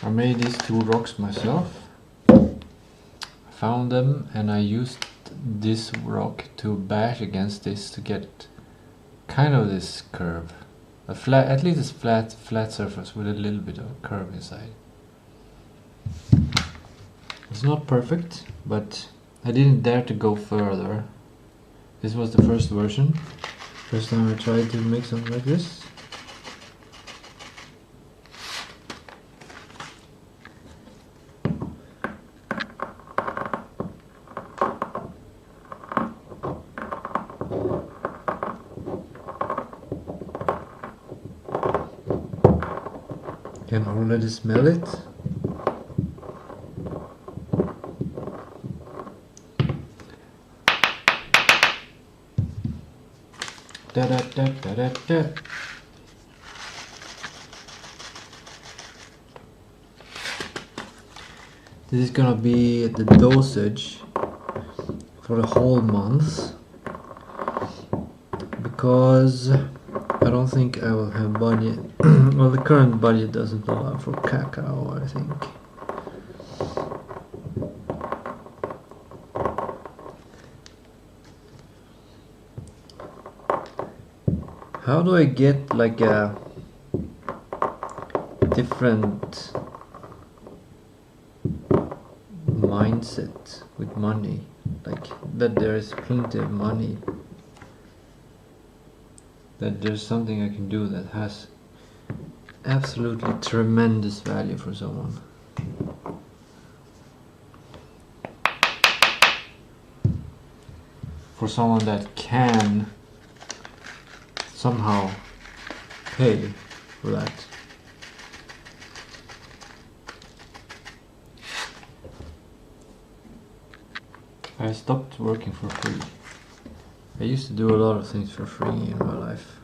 I made these two rocks myself. I found them and I used this rock to bash against this to get kind of this curve. A flat, at least it's flat surface with a little bit of curve inside. It's not perfect, but I didn't dare to go further. This was the first version. First time I tried to make something like this. Can already smell it. Da da da da da da. This is gonna be the dosage for the whole month, because I don't think I will have budget. Well, the current budget doesn't allow for cacao, I think. How do I get like a different mindset with money? Like that there is plenty of money, that there's something I can do that has absolutely tremendous value for someone. For someone that can somehow pay for that. I stopped working for free. I used to do a lot of things for free in my life.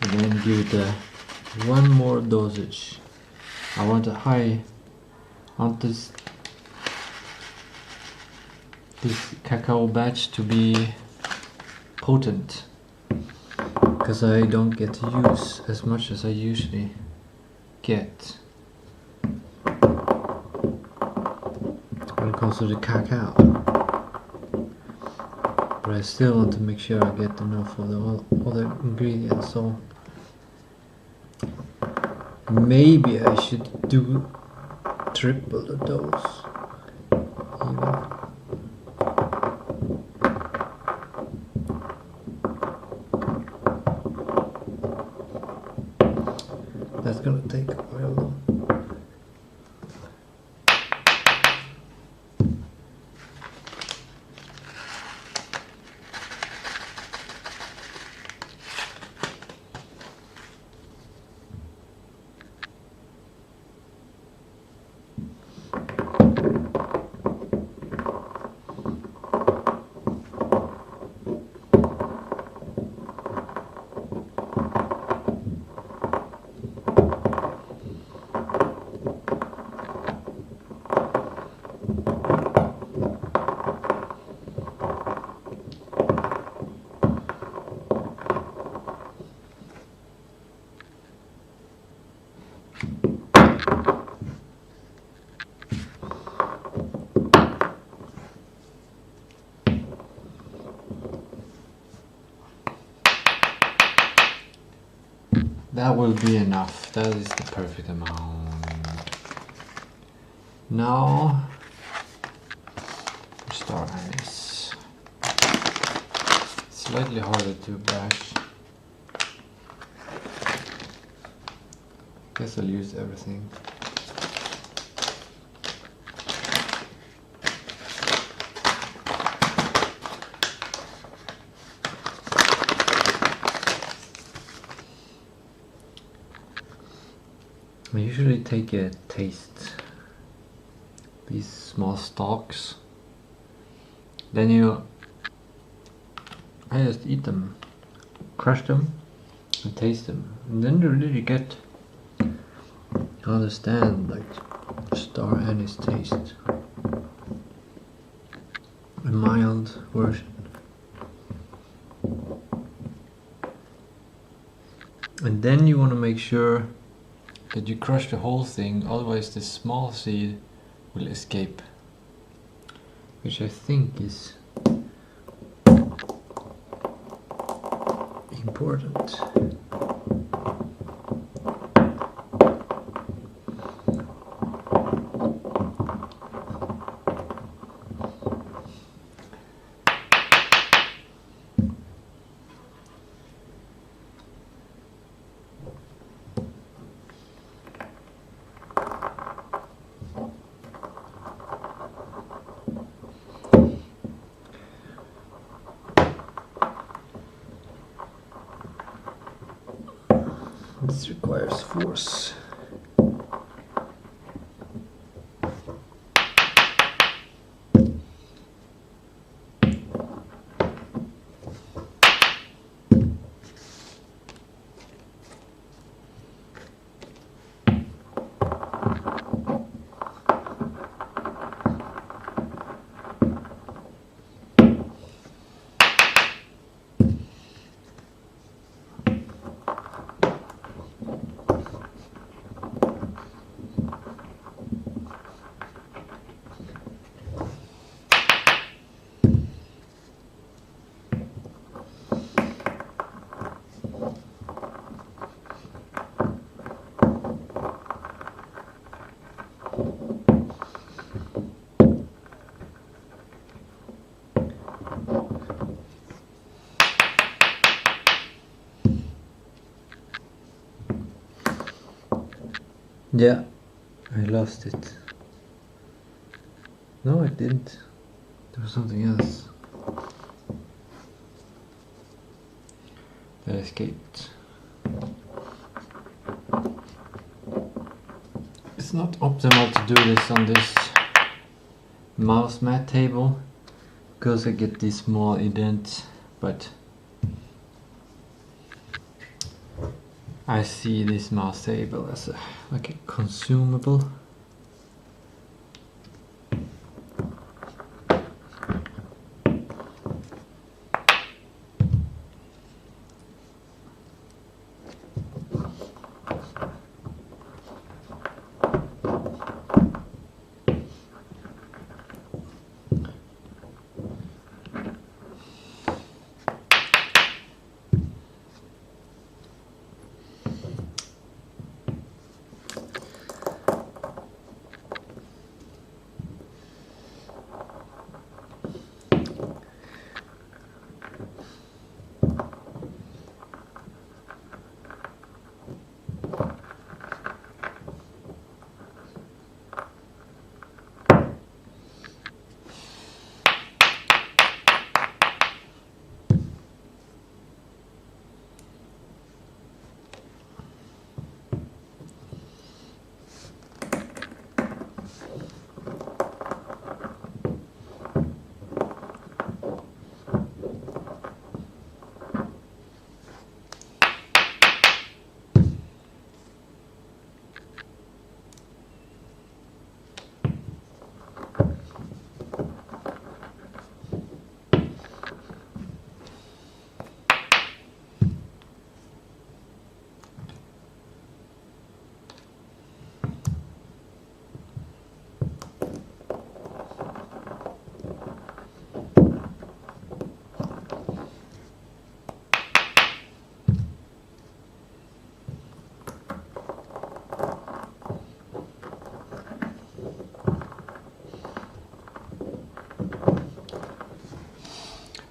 And then give it one more dosage. I want this cacao batch to be potent, because I don't get to use as much as I usually get when it comes to the cacao. But I still want to make sure I get enough of the other ingredients, so maybe I should do triple the dose even. That's gonna take a while though. That will be enough. That is the perfect amount. Now, star anise. Slightly harder to bash. Guess I'll use everything. I usually take a taste these small stalks, then I just eat them, crush them and taste them, and then you really get to understand like star anise taste, a mild version. And then you want to make sure that you crush the whole thing, otherwise the small seed will escape, which I think is important. force. Yeah, I lost it. No, I didn't. There was something else that escaped. It's not optimal to do this on this mouse mat table because I get these small indents, but I see this mouse table as like a consumable.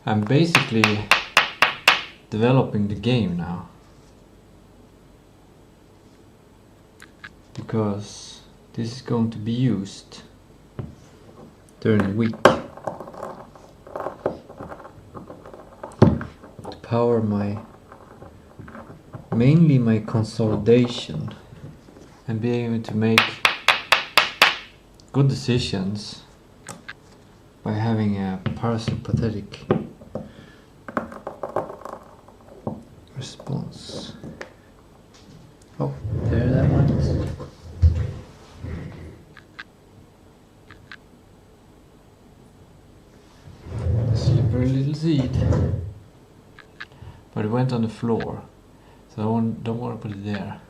I'm basically developing the game now, because this is going to be used during the week to power mainly my consolidation and being able to make good decisions by having a parasympathetic response. Oh, there that went. Slippery little seed. But it went on the floor, so don't want to put it there.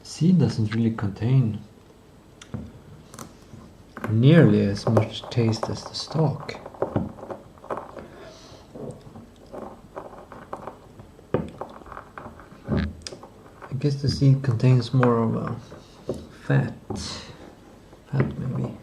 Seed doesn't really contain nearly as much taste as the stalk. I guess the seed contains more of a fat maybe.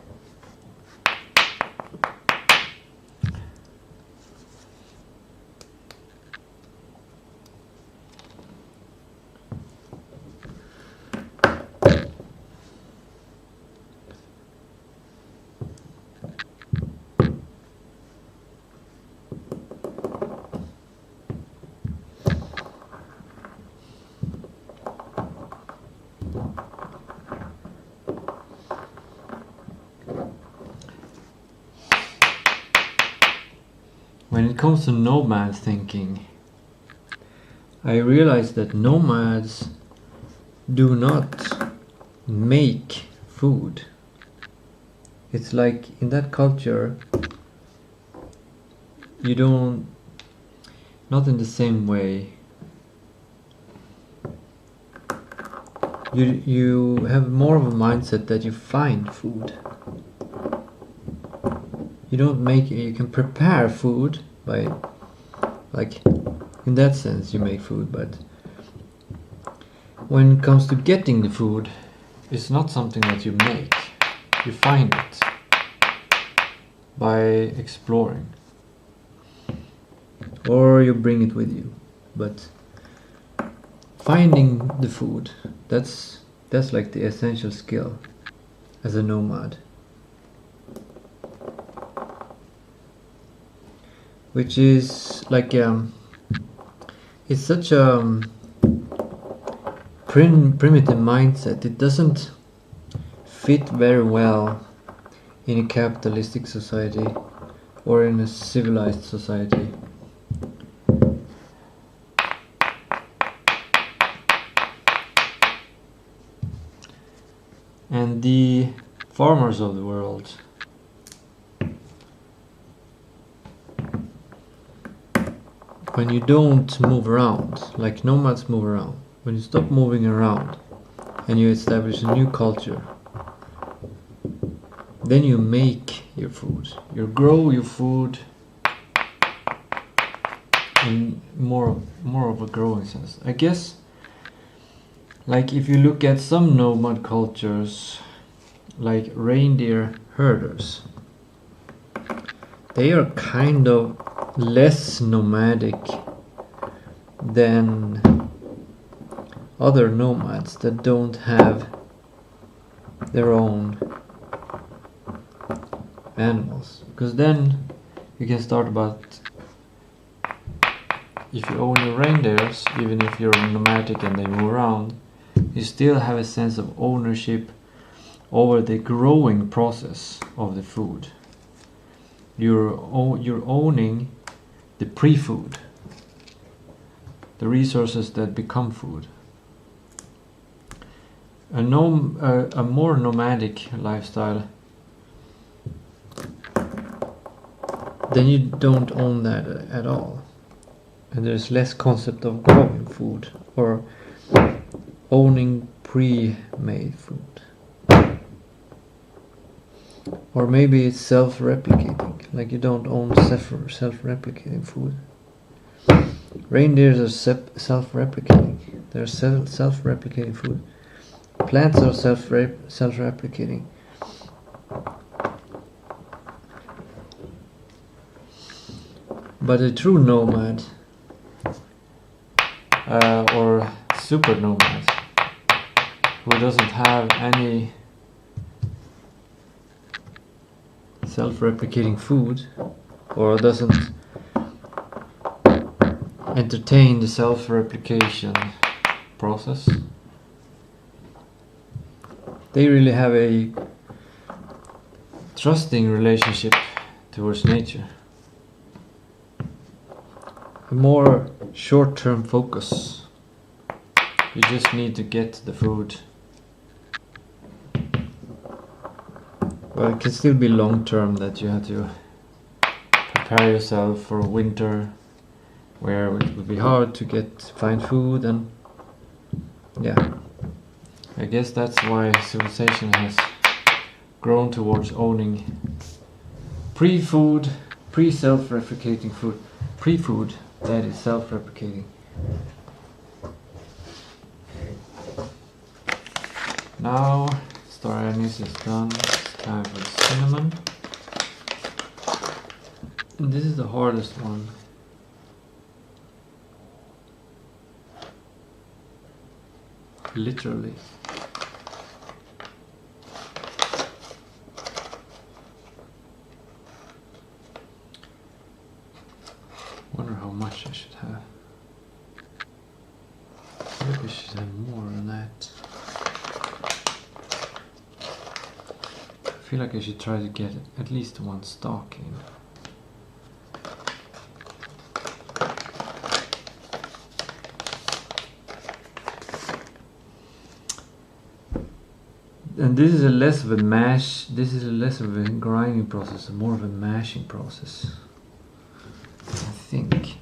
when it comes to nomad thinking, I realize that nomads do not make food. It's like in that culture, you don't, not in the same way. You have more of a mindset that you find food. You don't make it, you can prepare food by, like, in that sense you make food, but when it comes to getting the food, it's not something that you make. You find it by exploring. Or you bring it with you. But finding the food, that's like the essential skill as a nomad. Which is like it's such a primitive mindset. It doesn't fit very well in a capitalistic society or in a civilized society. And the farmers of the world, when you don't move around, like nomads move around, when you stop moving around and you establish a new culture, then you make your food. You grow your food in more of a growing sense. I guess, like if you look at some nomad cultures, like reindeer herders, they are kind of less nomadic than other nomads that don't have their own animals, because then you can start about, if you own your reindeers, even if you're nomadic and they move around, you still have a sense of ownership over the growing process of the food. You're owning the pre-food, the resources that become food. A more nomadic lifestyle, then you don't own that at all, and there's less concept of growing food or owning pre-made food. Or maybe it's self-replicating, like you don't own self-replicating food. Reindeers are self-replicating. They're self-replicating food. Plants are self-replicating. But a true nomad, or super nomad, who doesn't have any self-replicating food, or doesn't entertain the self-replication process, they really have a trusting relationship towards nature. A more short-term focus. You just need to get the food. Well, it can still be long-term, that you have to prepare yourself for winter where it will be hard to find food, and yeah, I guess that's why civilization has grown towards owning pre-food, pre-self-replicating food, pre-food that is self-replicating. Now star anise is done. It's time for the cinnamon. And this is the hardest one. Literally. Wonder how much I should have. Maybe I should have more than that. I feel like I should try to get at least one stalk in. And this is a less of a mash. This is a less of a grinding process, more of a mashing process, I think.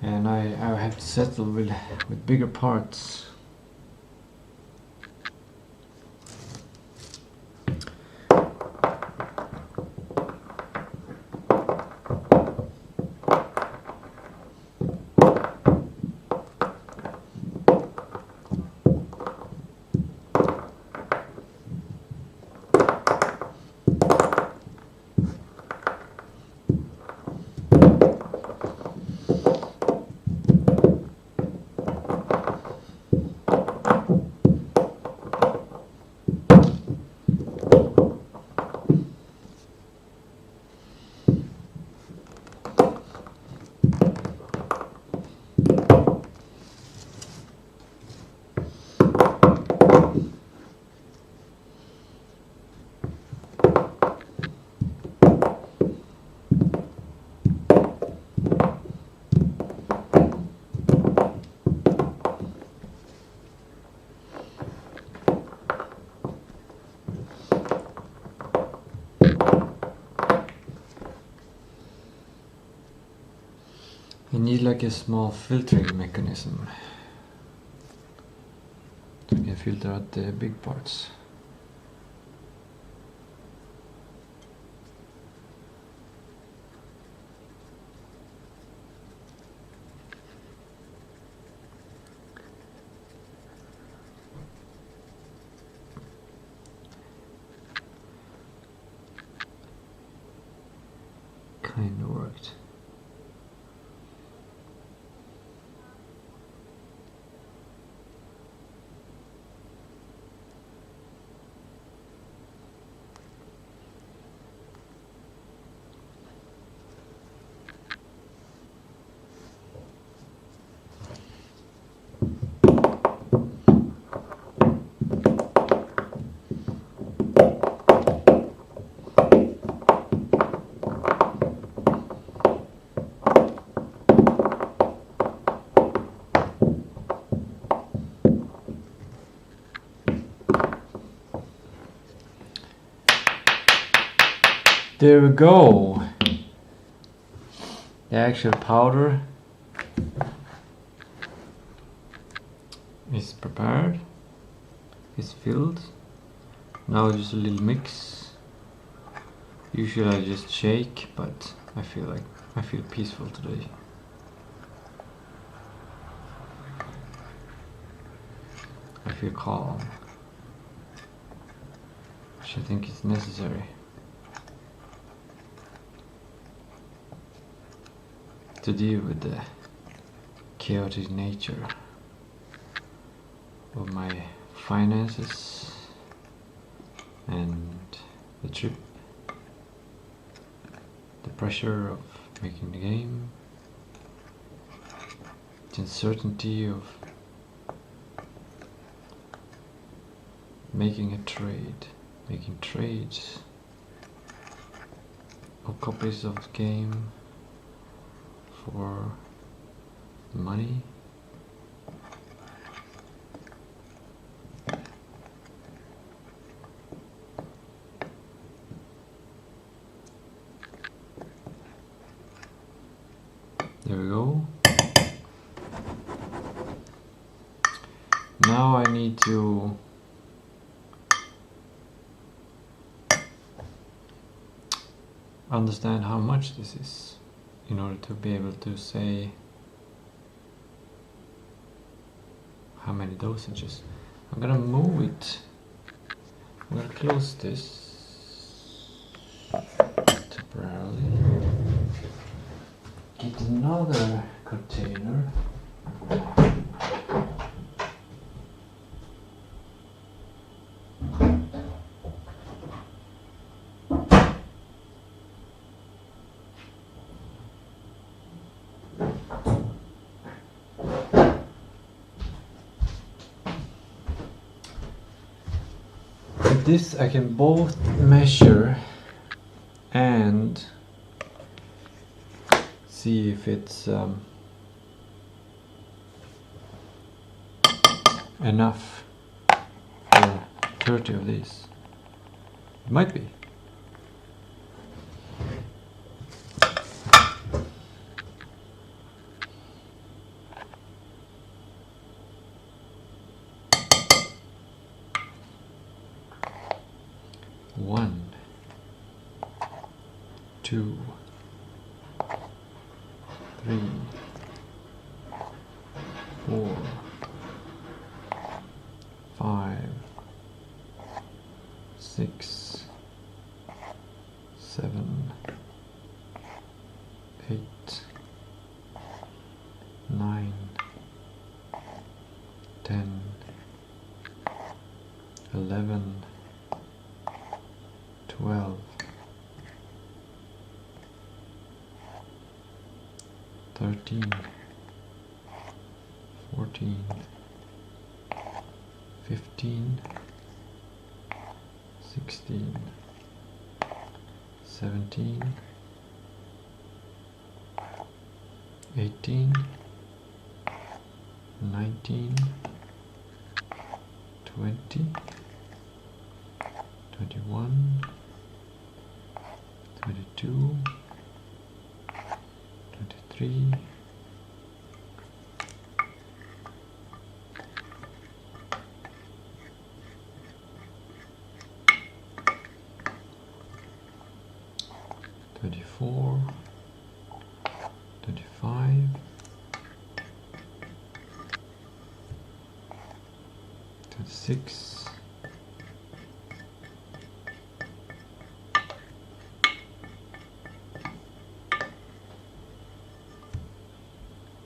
And I have to settle with bigger parts. You need like a small filtering mechanism to can filter out the big parts. Kinda worked. There we go. The actual powder is prepared. It's filled. Now just a little mix. Usually I just shake, but I feel peaceful today. I feel calm, which I think is necessary to deal with the chaotic nature of my finances and the trip, the pressure of making the game, the uncertainty of making a trade, making trades of copies of the game for money. There we go. Now I need to understand how much this is in order to be able to say how many dosages. I'm gonna move it. I'm gonna close this temporarily. Get another container. With this I can both measure and see if it's enough for 30 of these. It might be. One, two, three, four, 5, 6, 7, 8, 9, 10, 11, 12, 13, 14, 15, 16, 17, 18, 19, 20, 21, 22, 23, 24, 25, 26,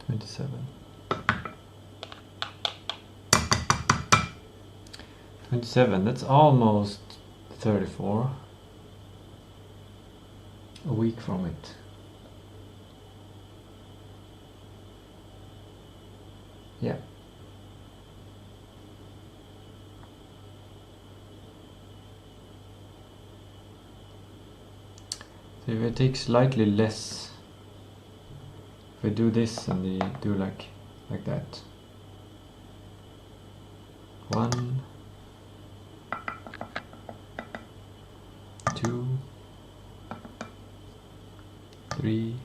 27, 27, that's almost 34. A week from it. Yeah. So if I take slightly less, if I do this and you do like that. 1, 2, 3,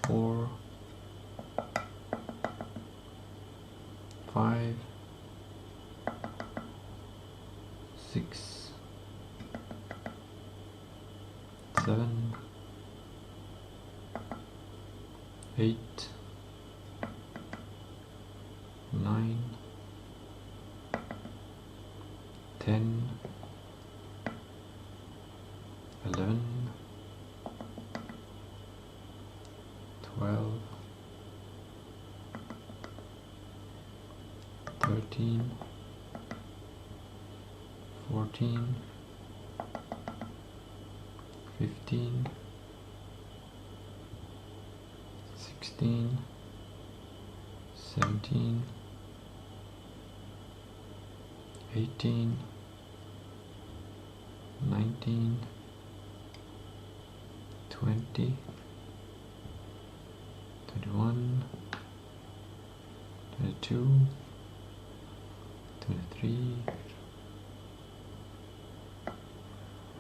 4, 5, 6, 7, 8, 9, 10, 11, 12, 13, 14, 15, 16, 17, 18, 19, 20, 21, 22, 23,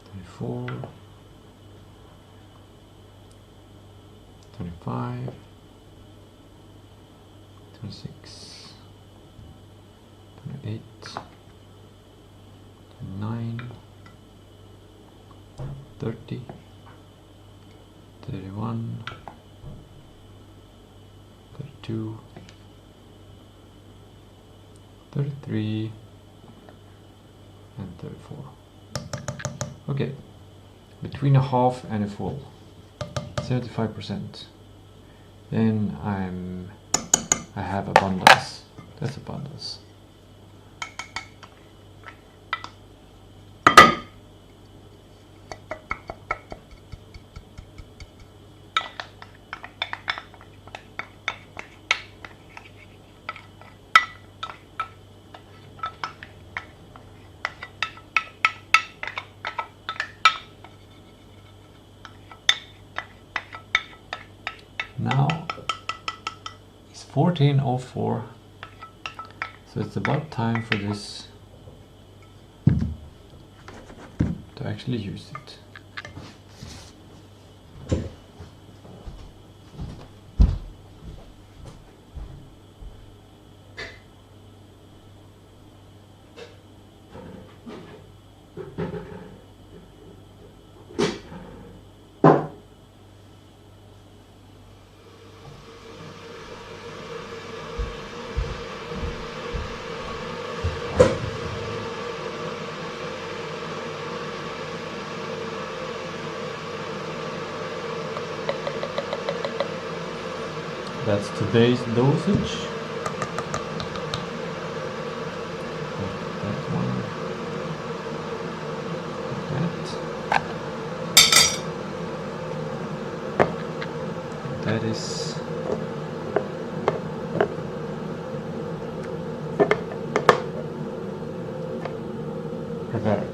24, 25, 26, 28, 29, 30, 31, 32, 33, and 34. Okay, between a half and a full, 75%. Then I have abundance. That's abundance. 14:04. So it's about time for this to actually use it. That's today's dosage. That one. That is prepared.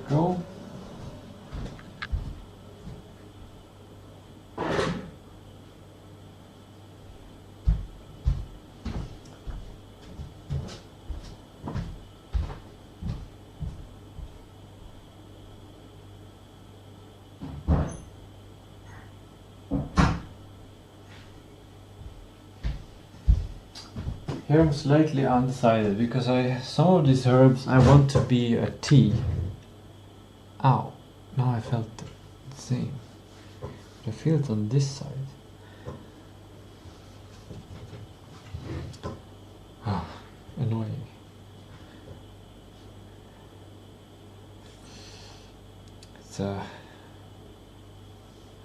Go. Here I'm slightly undecided because some of these herbs I want to be a tea. Ow, now I felt the same. I feel it on this side. Ah, annoying. It's I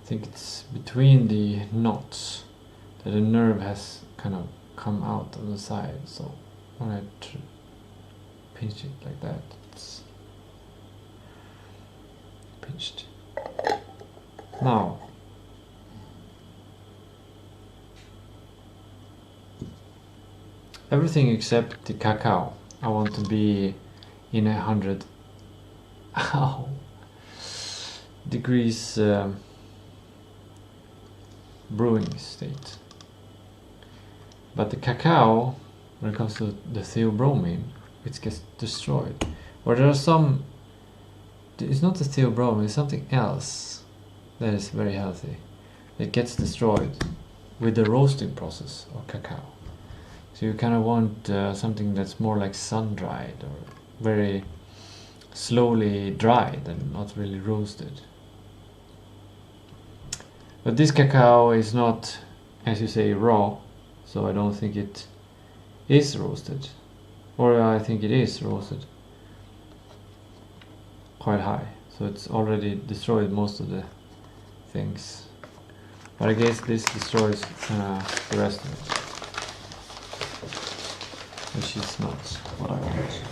think it's between the knots that the nerve has kind of come out on the side, so when I pinch it like that, it's pinched. Now everything except the cacao I want to be in 100 degrees brewing state. But the cacao, when it comes to the theobromine, it gets destroyed. Or there are some, it's not the theobromine, it's something else that is very healthy. It gets destroyed with the roasting process of cacao. So you kind of want something that's more like sun-dried or very slowly dried and not really roasted. But this cacao is not, as you say, raw. So I don't think it is roasted, or I think it is roasted quite high, so it's already destroyed most of the things, but I guess this destroys the rest of it, which is not what I want.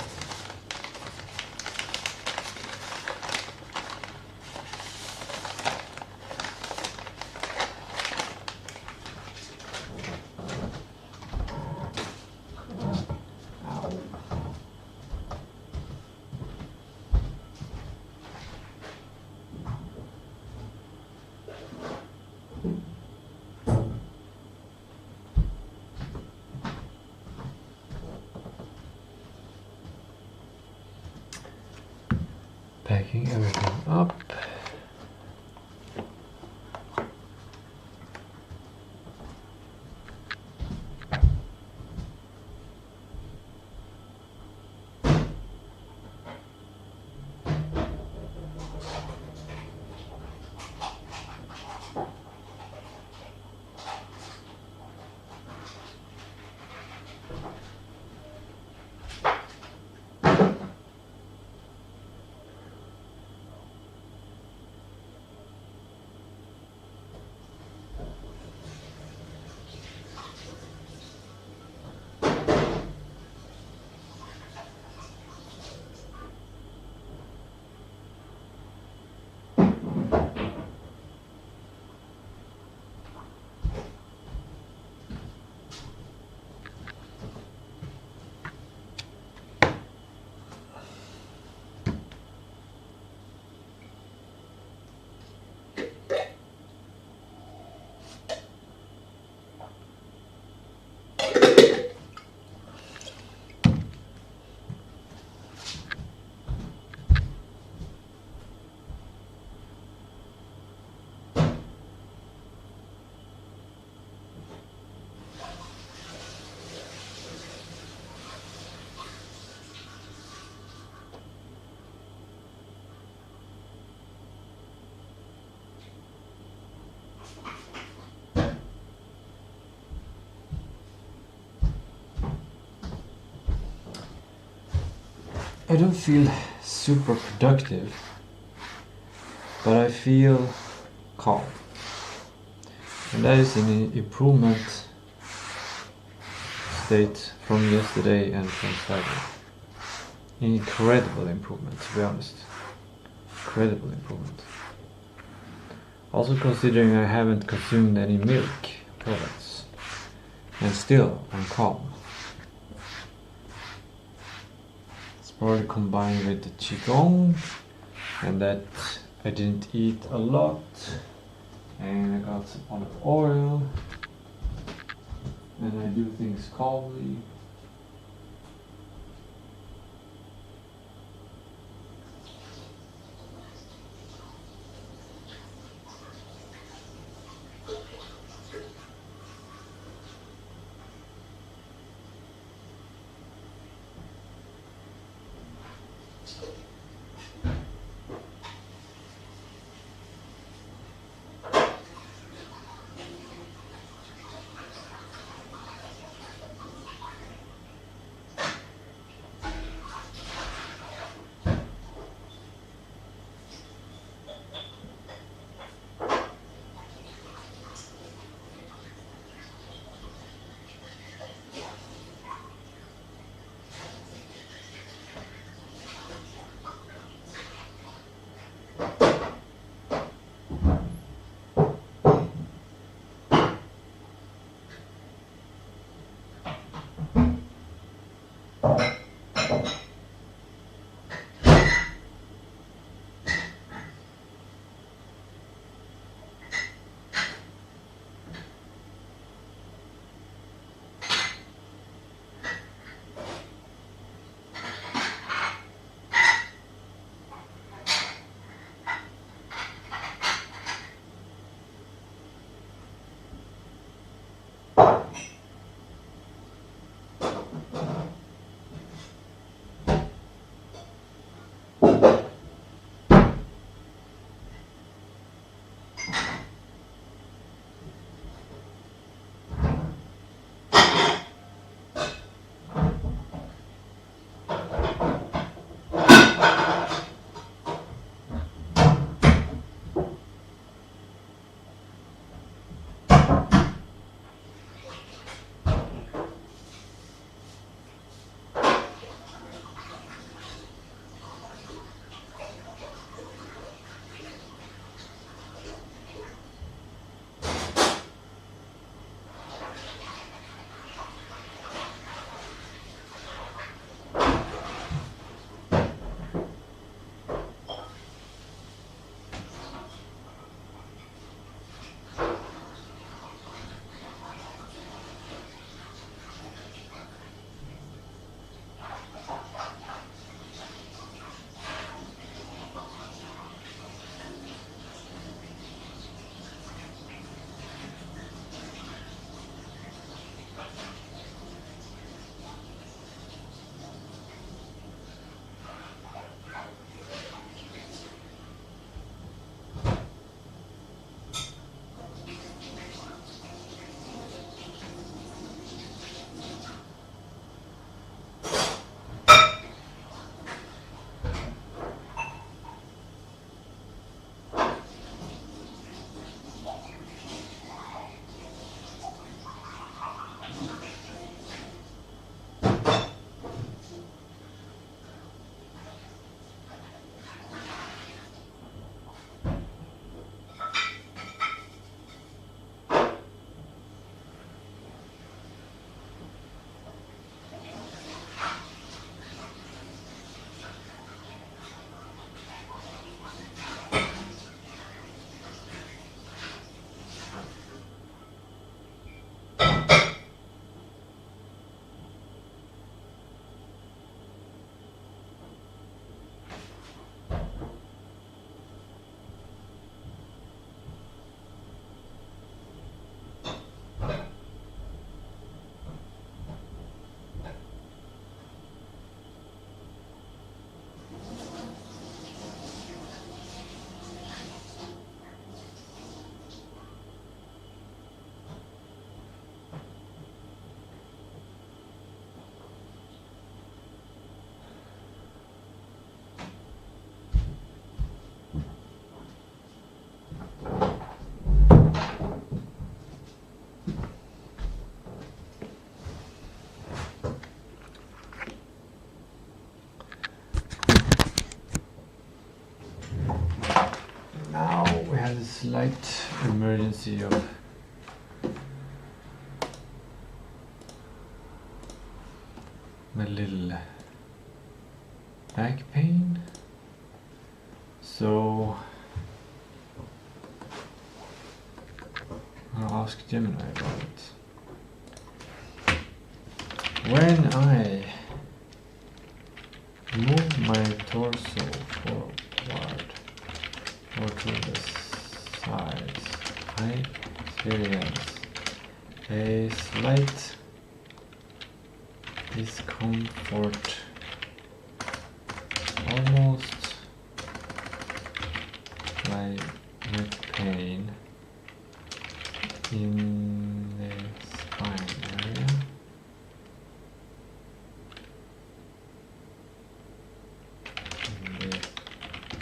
Packing everything up. I don't feel super productive, but I feel calm. And that is an improvement state from yesterday and from Friday. Incredible improvement, to be honest. Incredible improvement. Also considering I haven't consumed any milk products. And still, I'm calm. It's probably combined with the Qigong, and that I didn't eat a lot, and I got some olive oil, and I do things calmly. slight emergency of my little back pain, so I'll ask Gemini about it. When I move my torso forward or to the sides, I experience a slight discomfort, almost like with pain in the spine area. In the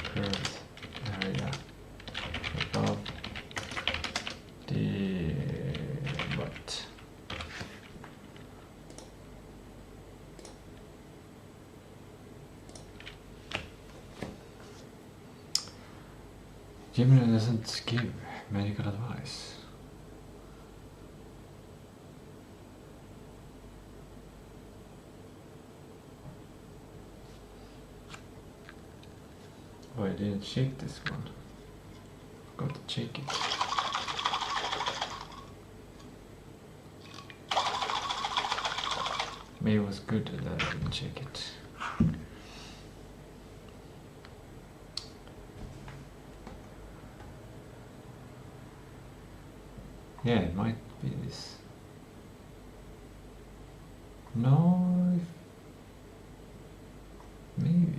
curved area above the butt. Gemini doesn't give medical advice. Oh, I didn't shake this one. Got to shake it. Maybe it was good that I didn't shake it. Yeah, it might be this. No, maybe.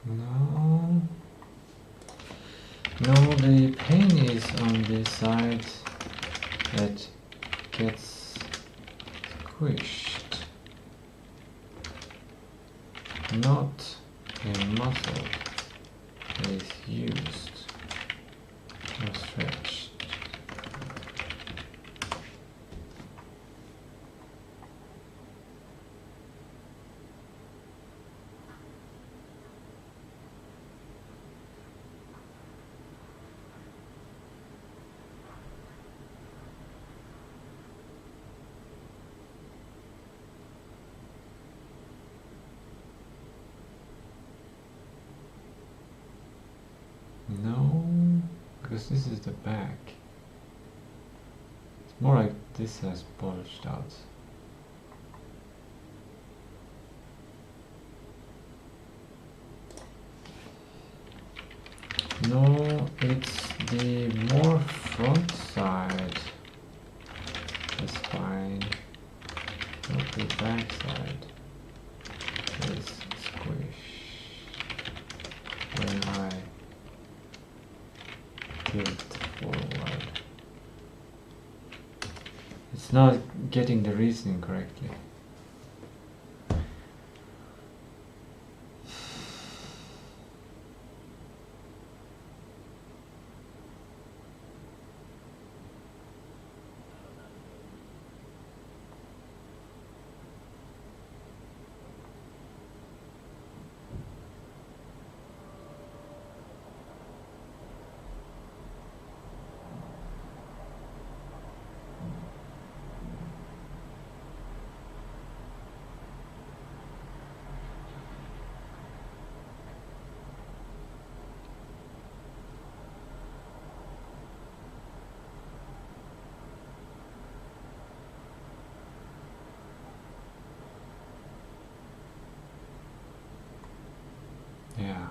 No. No, the pain is on the side that gets squished, not a muscle that is used or stretched. No, because this is the back. It's more like this has bulged out. No, it's the more front side, the spine, not the back side, is squished when I tilt forward. It's not getting the reasoning correctly. Yeah.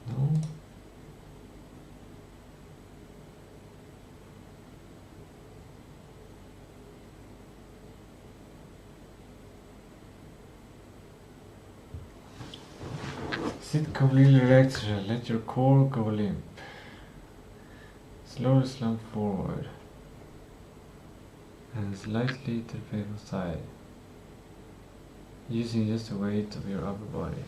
No. Sit completely relaxed, let your core go limp. Slowly slump forward and slightly to the painful side, using just the weight of your upper body.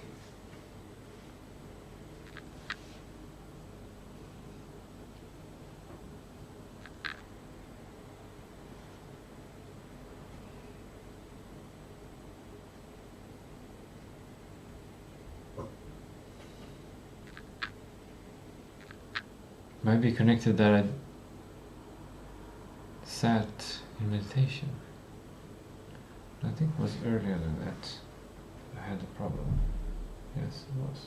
Might be connected that I sat in meditation. I think it was earlier than that I had a problem. Yes, it was.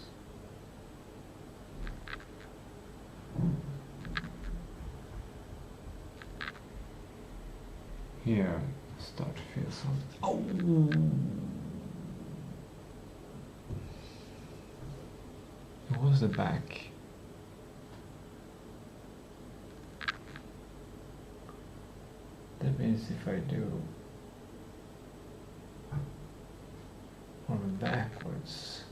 Here I start to feel something. Oh! It was the back. That means if I do arm backwards,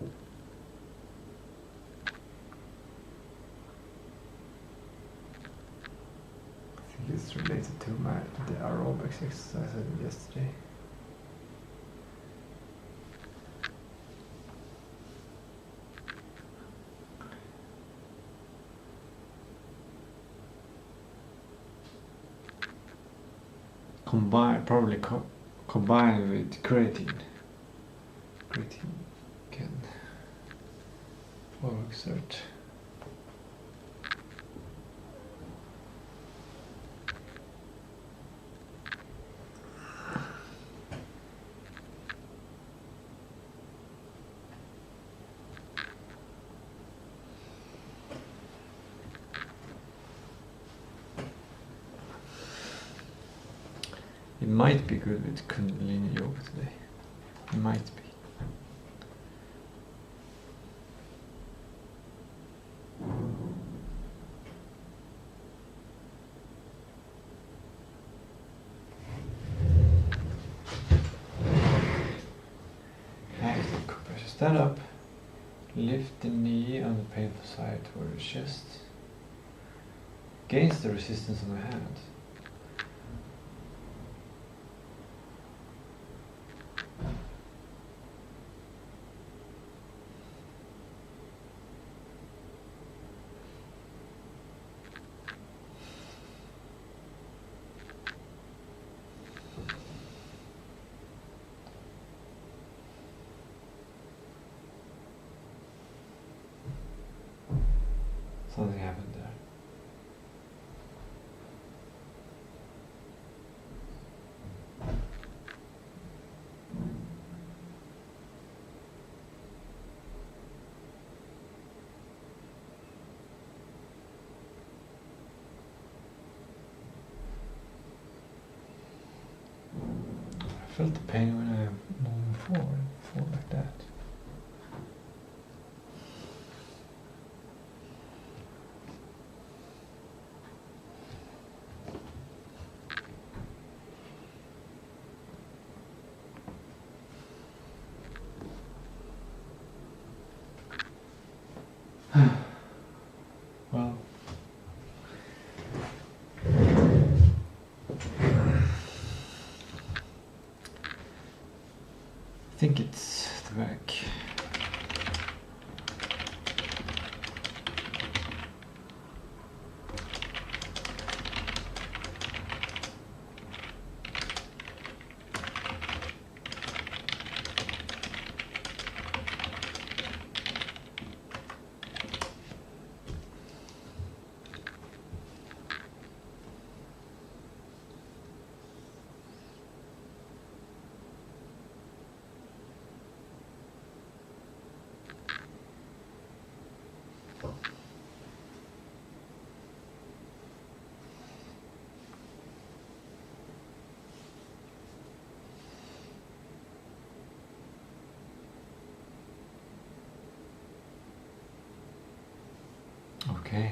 I think it's related to the aerobics exercise I did yesterday. Probably combined with creatine. Creatine can overexert. It might be good with Kundalini yoga today. It might be. Active compression. Stand up. Lift the knee on the painful side toward your chest. Against the resistance of my hand. Something happened there. I felt the pain when I'm moving forward like that. Well, I think it's the back. Okay.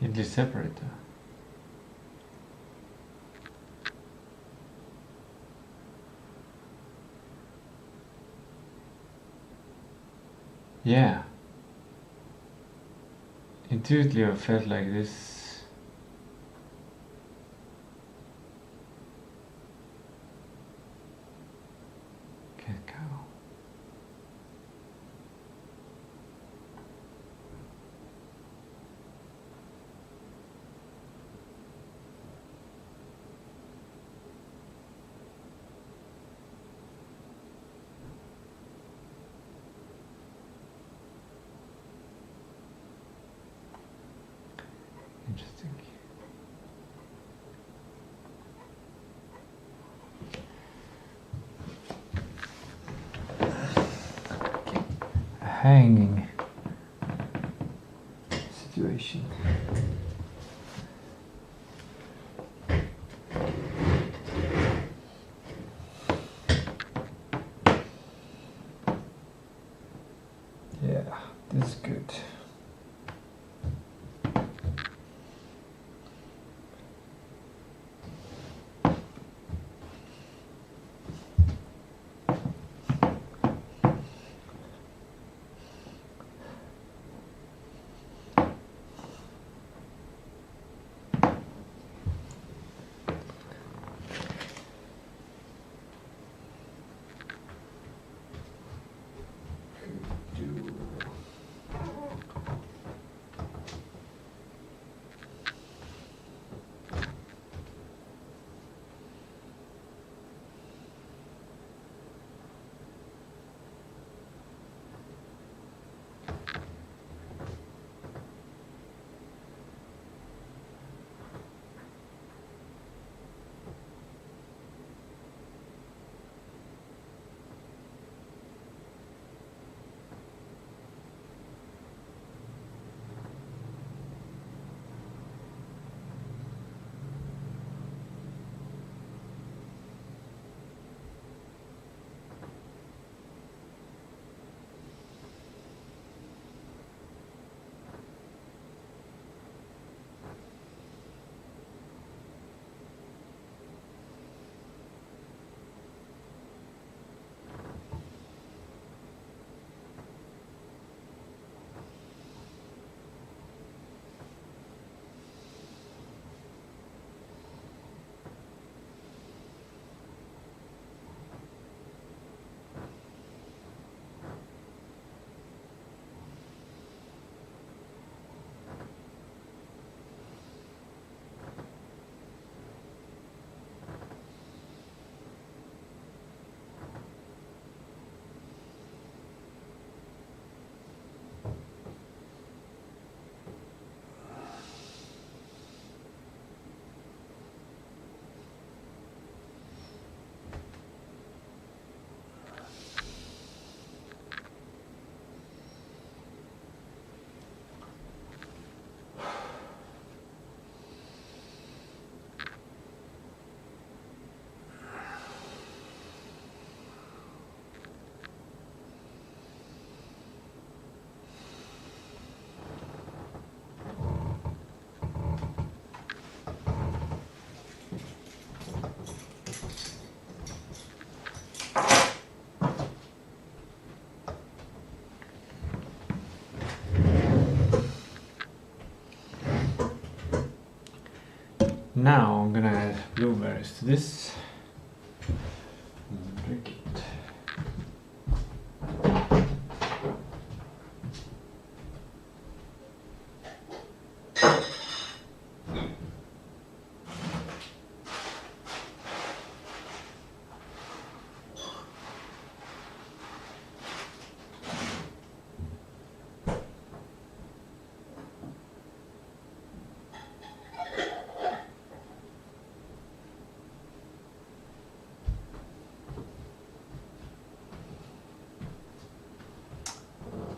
Idli separator. Yeah. Intuitively I felt like this. Cat cow. Interesting. A hanging situation. Yeah, this is good. Now I'm gonna add blueberries to this and drink it.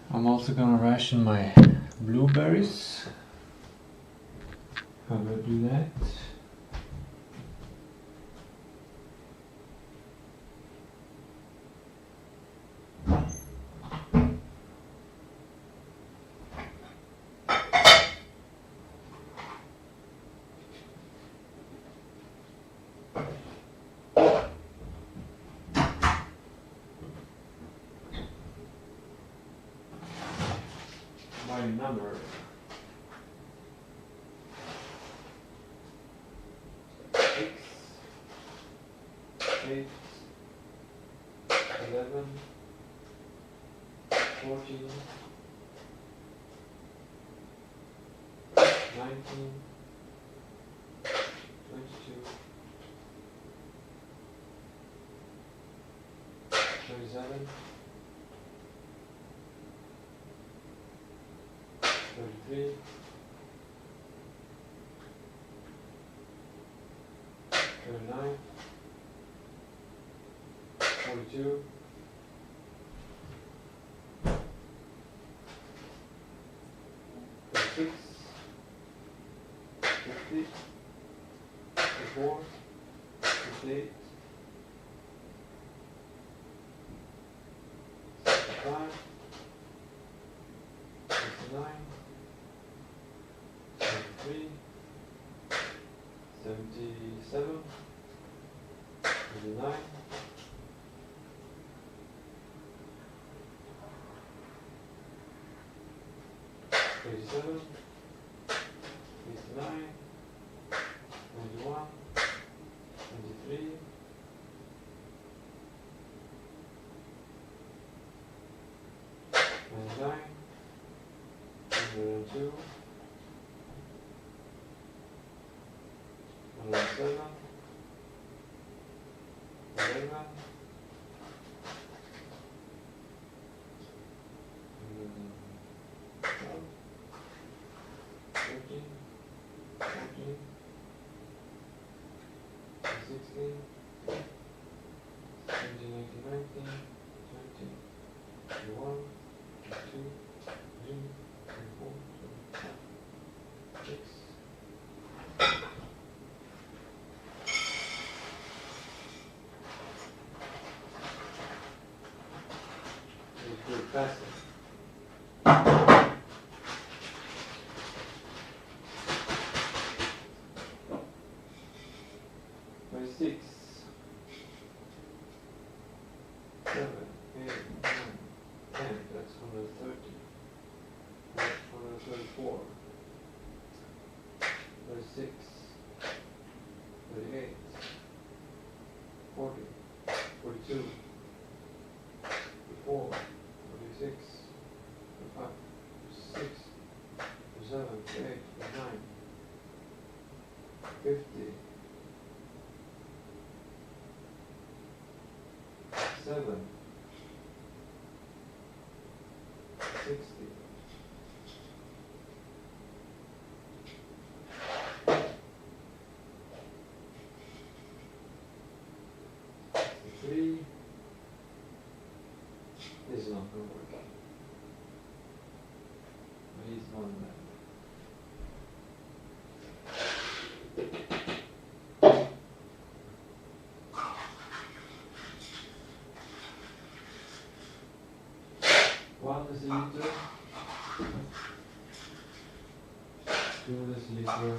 I'm also gonna ration my blueberries. How do I do that? By number. 6, 8, 11, 14, 19, 22, 27, 33, 39, 42, 46, 50, 54, 58, 65, 69, 73, 77, 79, 87, 89, 91, 93, 99, 102, 107, 11, 12, 13, 14, 16, 17, 18, 19, 20, 21, 22, 23, 24, 25, 6. Do it faster. 26, 7, 8, 9, 10, that's 130, that's 134, 36, 38, 40, 42, 44, 46, 45, 46, 47, 48, 49, 50, 7, 60, 63. This is not going to work. At least one of them. One deciliter, 2 deciliter,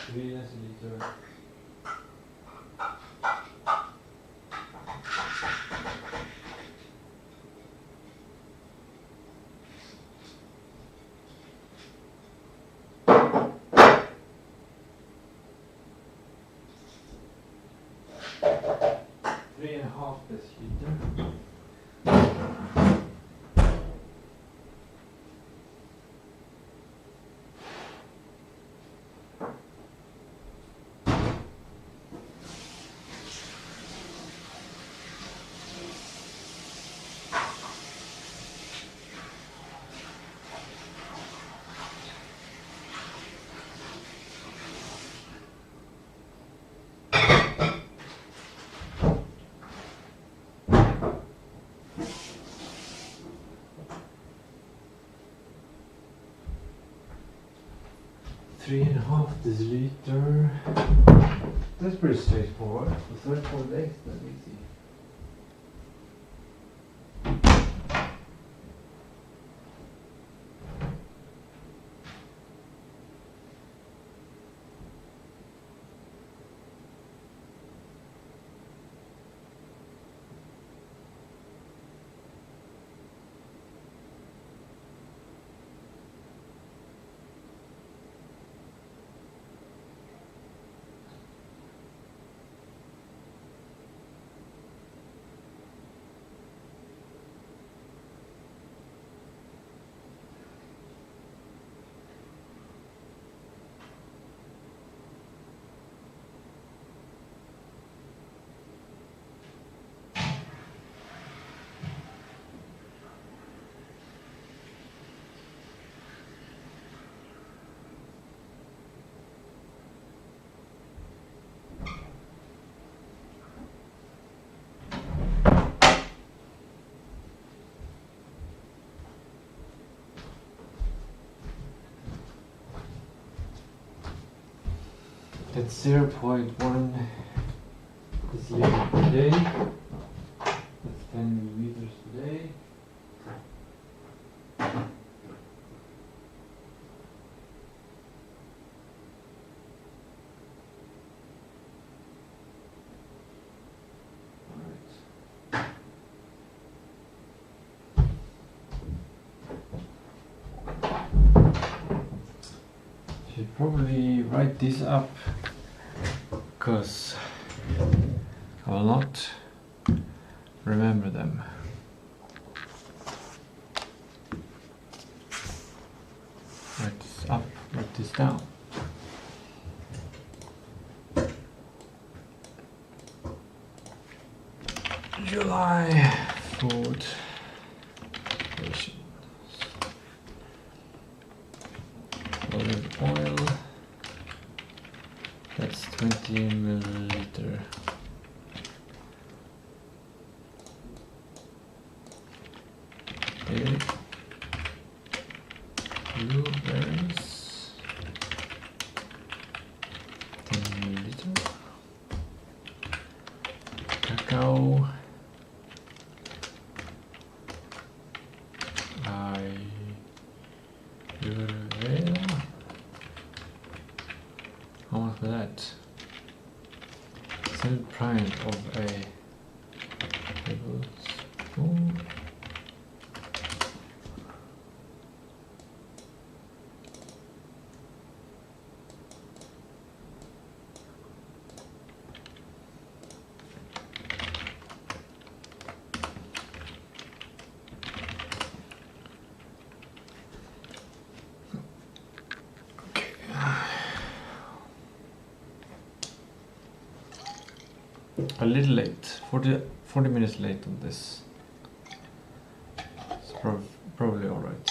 3 deciliter, 4 3.5 deciliter. Three and a half deciliter. That's pretty straightforward. For 34 days, that's easy. That's 0.1 deciliter per day. That's 10 milliliters per day. Should probably write this up because I will not remember them. Write this up, write this down. July food ration. Olive oil, that's 20 milliliter. Daily. Blueberries, 10 milliliter. Cacao, how much for that? 7 prime of a tablespoon. A little late, 40 minutes late on this. It's probably alright.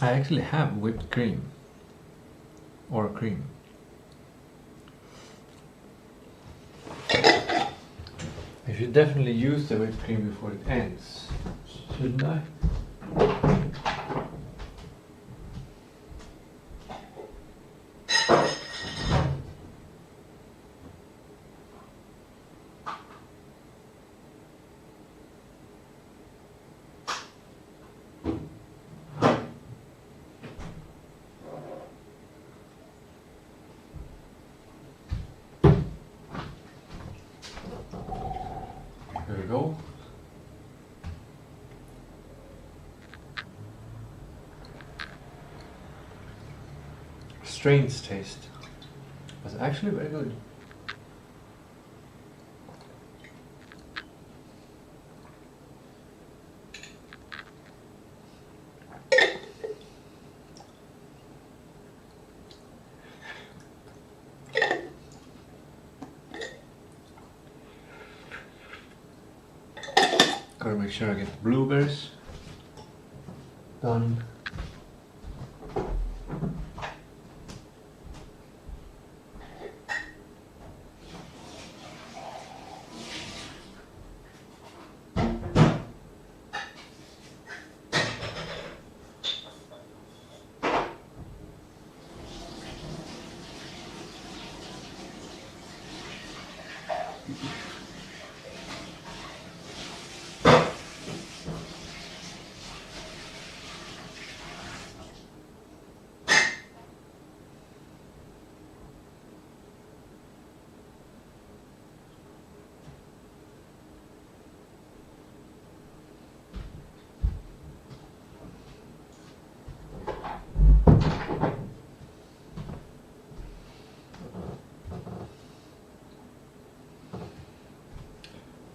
I actually have whipped cream or cream. I should definitely use the whipped cream before it ends, shouldn't I? go. Strange taste, but actually very good. Gotta make sure I get the blueberries done.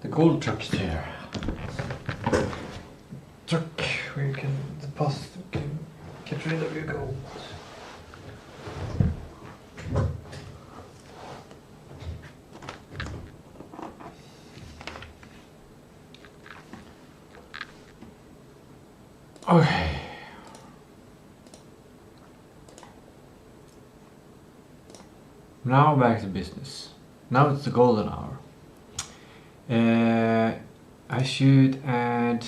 The gold truck is here. Truck where you can deposit, you can get rid of your gold. Okay. Now back to business. Now it's the golden hour. I should add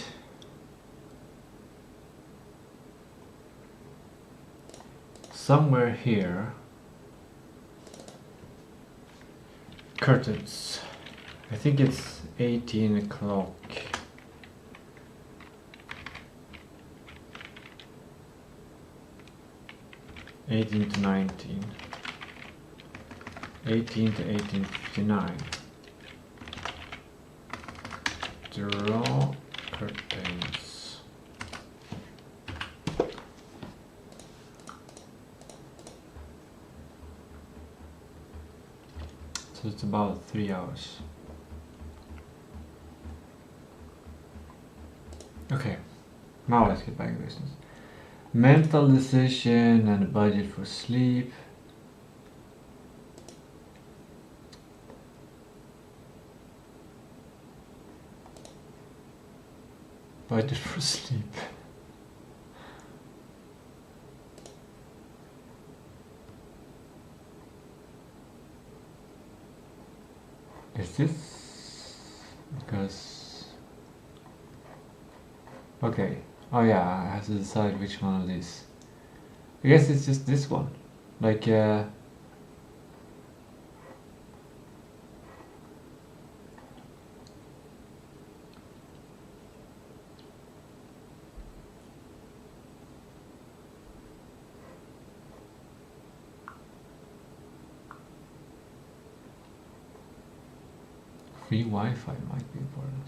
somewhere here curtains. I think it's 18 o'clock. (18 to 19). 18 to 18:59. Draw curtains. So it's about 3 hours. Okay, now let's get back to business. Mental decision and a budget for sleep. Budget for sleep. Is this because okay, oh yeah, I have to decide which one of these. I guess it's just this one, like free Wi-Fi might be important.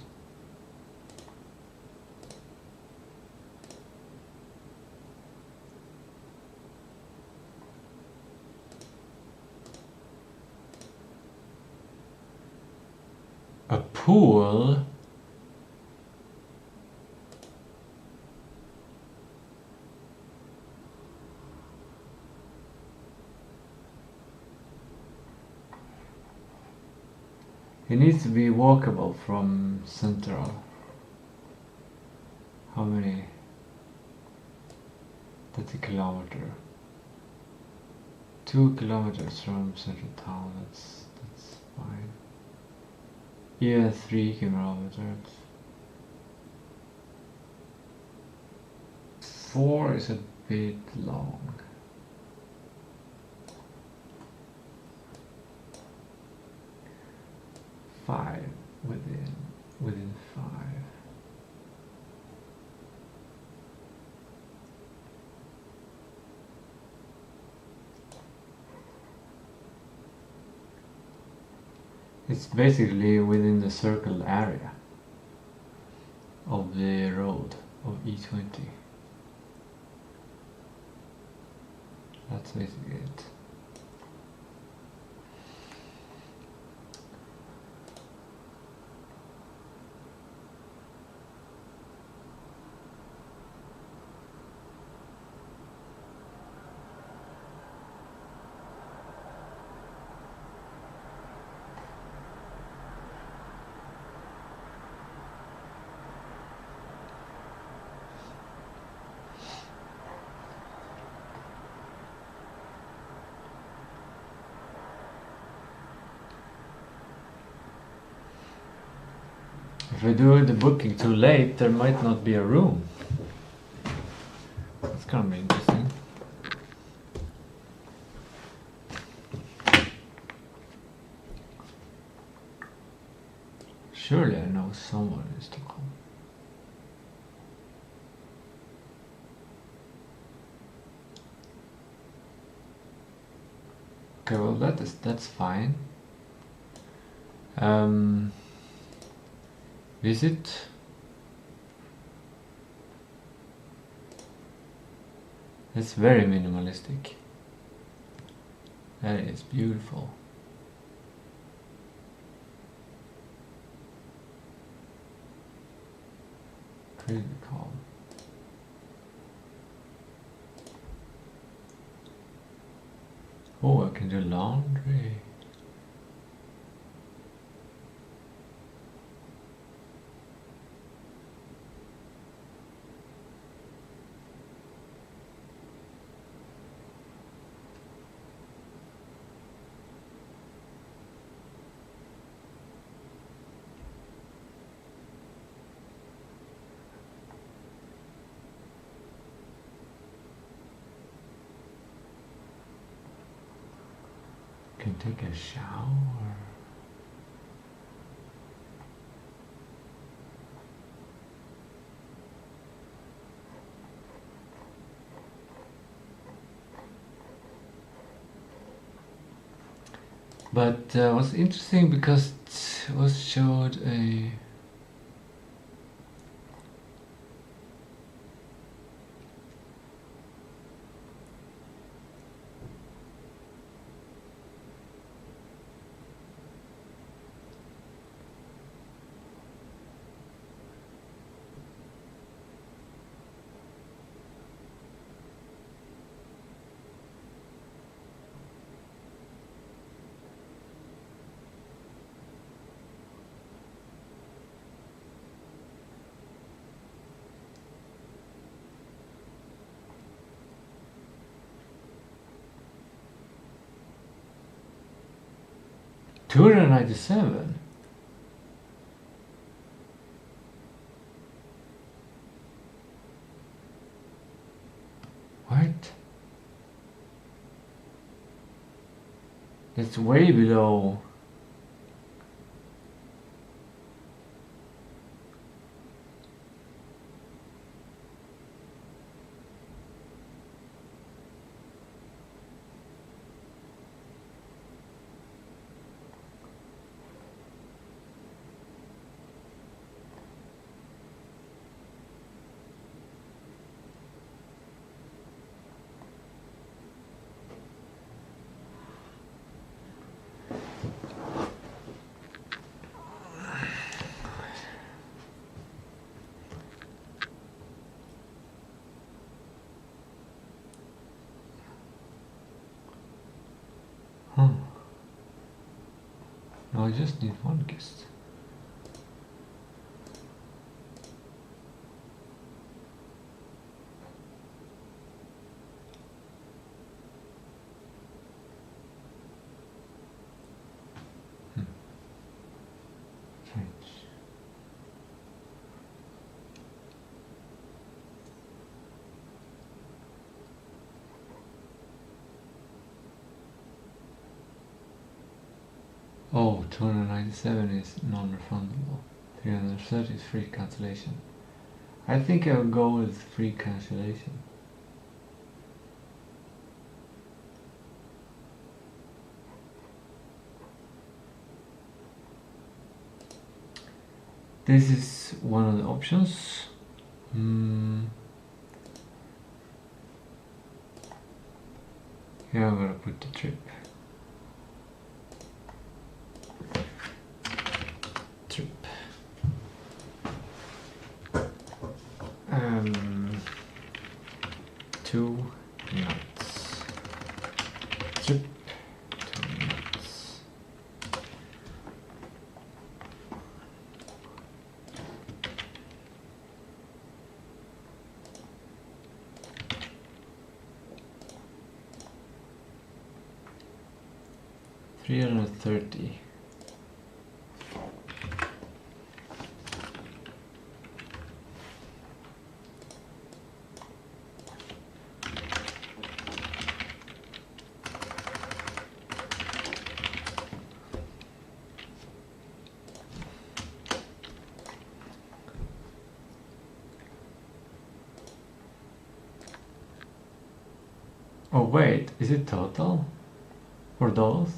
A pool? It needs to be walkable from Central. How many? 30 kilometers. 2 kilometers from Central Town, that's fine. Yeah, 3 kilometers. 4 is a bit long. Five within 5. It's basically within the circled area. of the road of E20. That's basically it. If we do the booking too late, there might not be a room. That's gonna be interesting. Surely I know someone in Stockholm. Okay, well that's fine. Visit. It's very minimalistic. That is beautiful. Pretty calm. Oh, I can do laundry. Can take a shower. But it was interesting because it was showed a $297. What? That's way below. No, I just need one guest. Strange. Oh, 297 is non-refundable. 330 is free cancellation. I think I will go with free cancellation. This is one of the options. Here I'm gonna put the trip. Two nuts. Trip. 2 nuts. $330. Oh wait, is it total for those?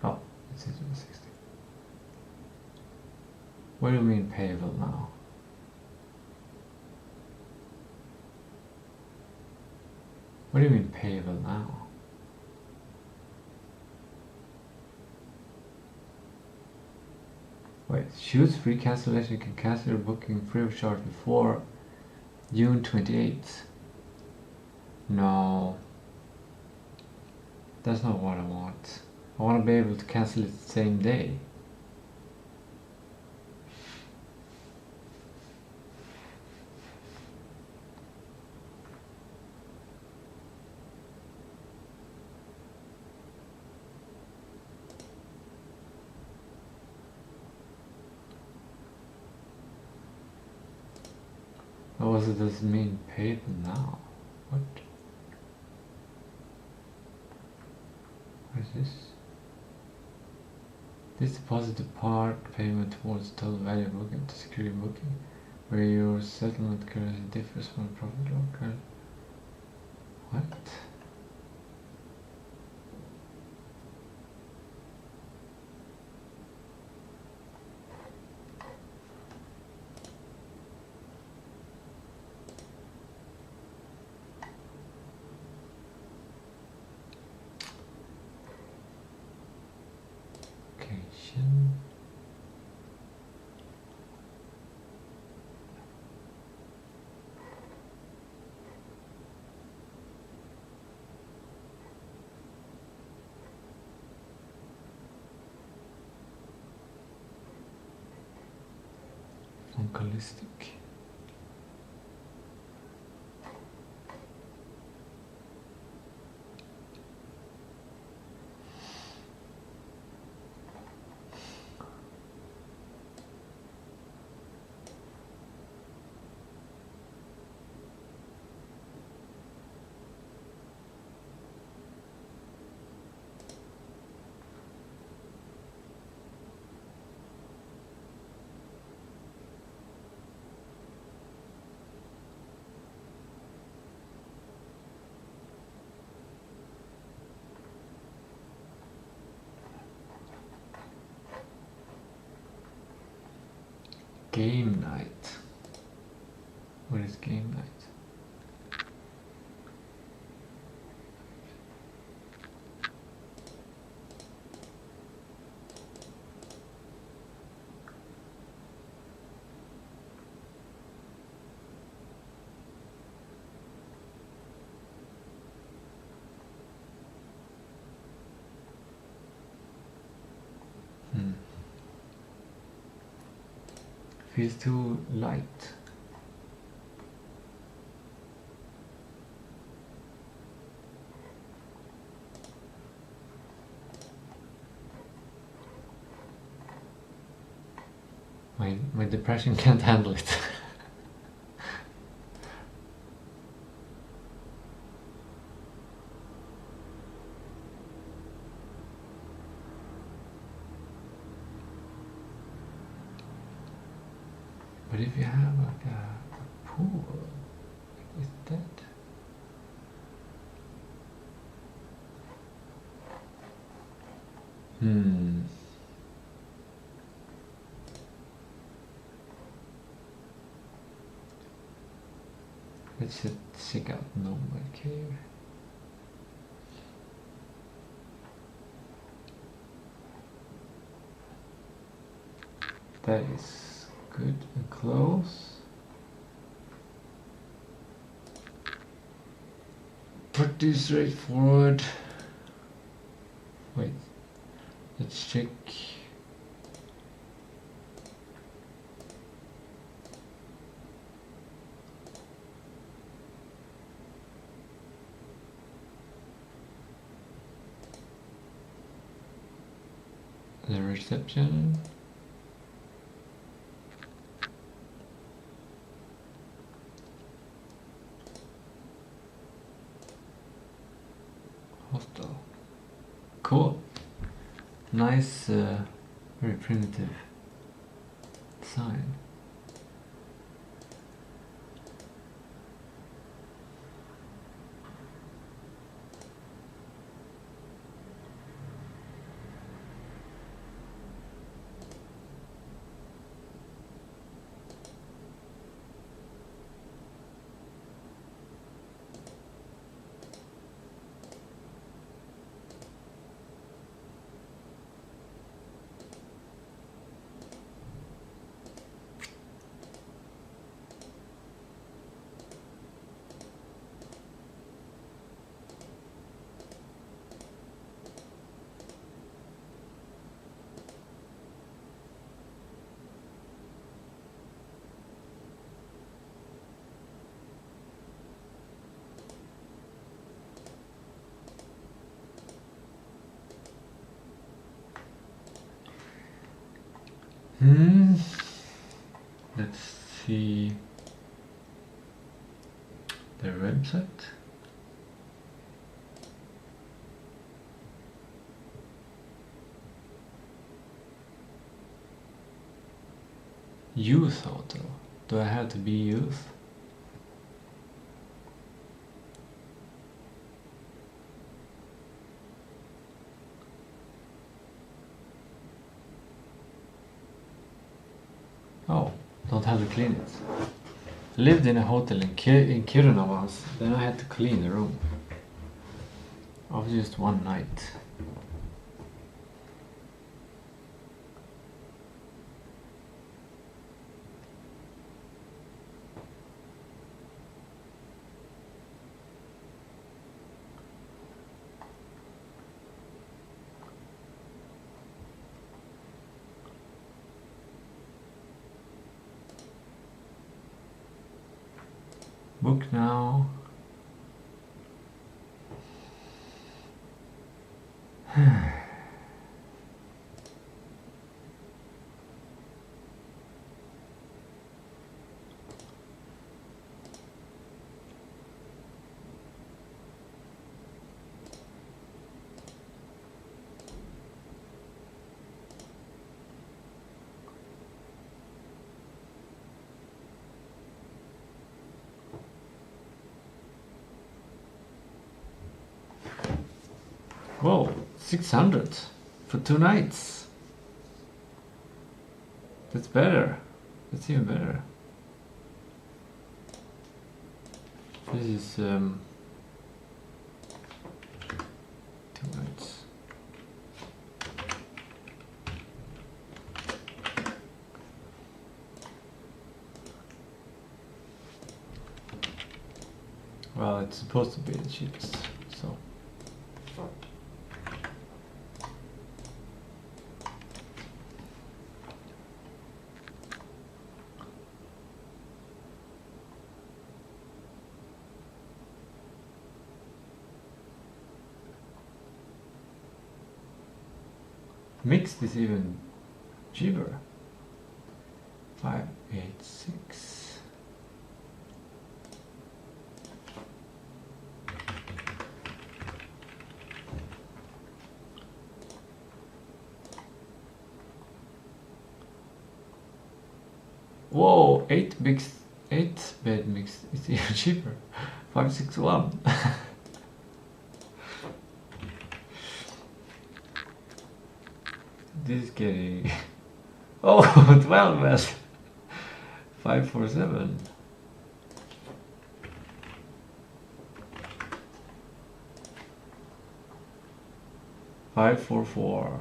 Oh, it's 60. What do you mean payable now? What do you mean payable now? Wait, choose free cancellation. You can cancel your booking free of charge before June 28th. No, that's not what I want. I want to be able to cancel it the same day. What does this mean paid now? What? What is this? This deposit the part payment towards total value of booking to secure your booking, where your settlement currency differs from the profit or currency. What? Localistic. Game night. What is game night? Feels too light. My depression can't handle it. But if you have like a pool, is that? Let's just check out normal cave. That is good and close. Pretty straightforward. Wait, let's check. The reception. Hostel. Cool. Nice, very primitive design. Let's see their website. Youth hotel. Do I have to be youth? Oh, don't have to clean it. Lived in a hotel in Kiruna once, then I had to clean the room. Of just one night. Book now. Whoa, 600 for 2 nights. That's better. That's even better. This is 2 nights. Well, it's supposed to be the cheapest, so. Mixed is even cheaper. 586. Whoa, 8 bed mixed is even cheaper. 561. This is getting... Oh, 12 bed. 547. 544.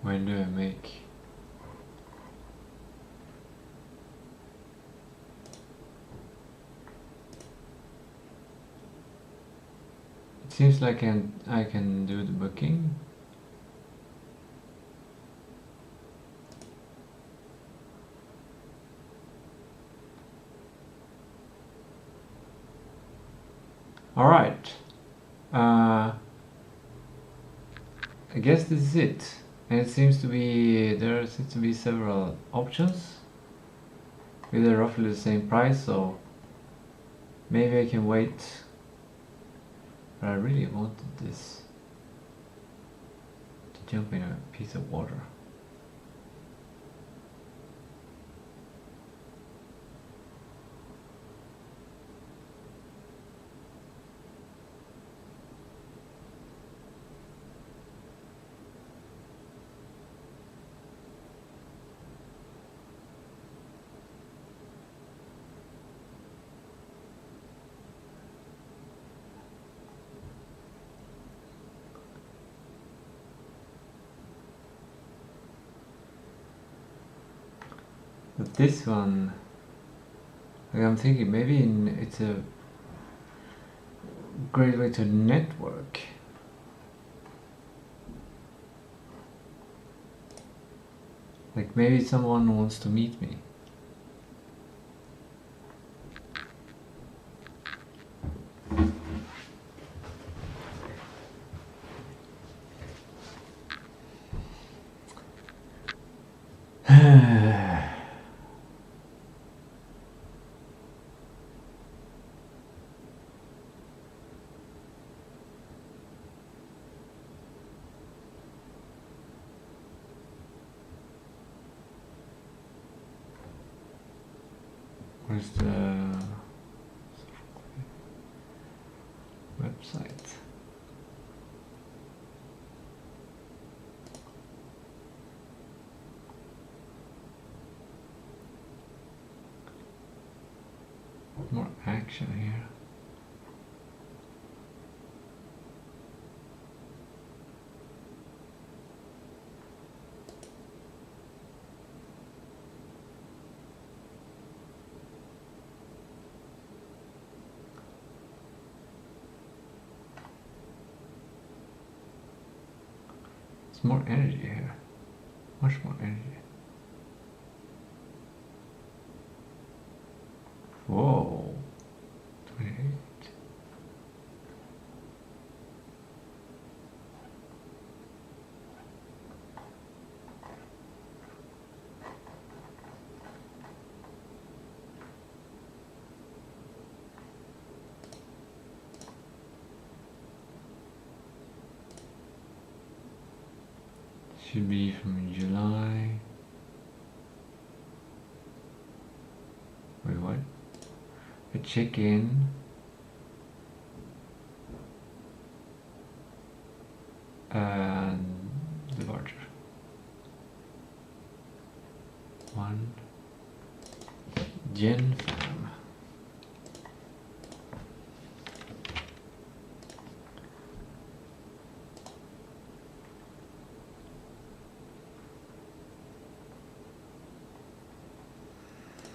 When do I make? It seems like I can do the booking. All right. I guess this is it. And it seems to be, there seems to be several options with a roughly the same price, so maybe I can wait. But I really wanted this to jump in a piece of water. But this one, like I'm thinking maybe it's a great way to network. Like maybe someone wants to meet me. Where's the website? More action here. More energy here, much more energy. Whoa, 28. Should be from July. Wait, what? A check-in. And departure. 1 Gen Fam.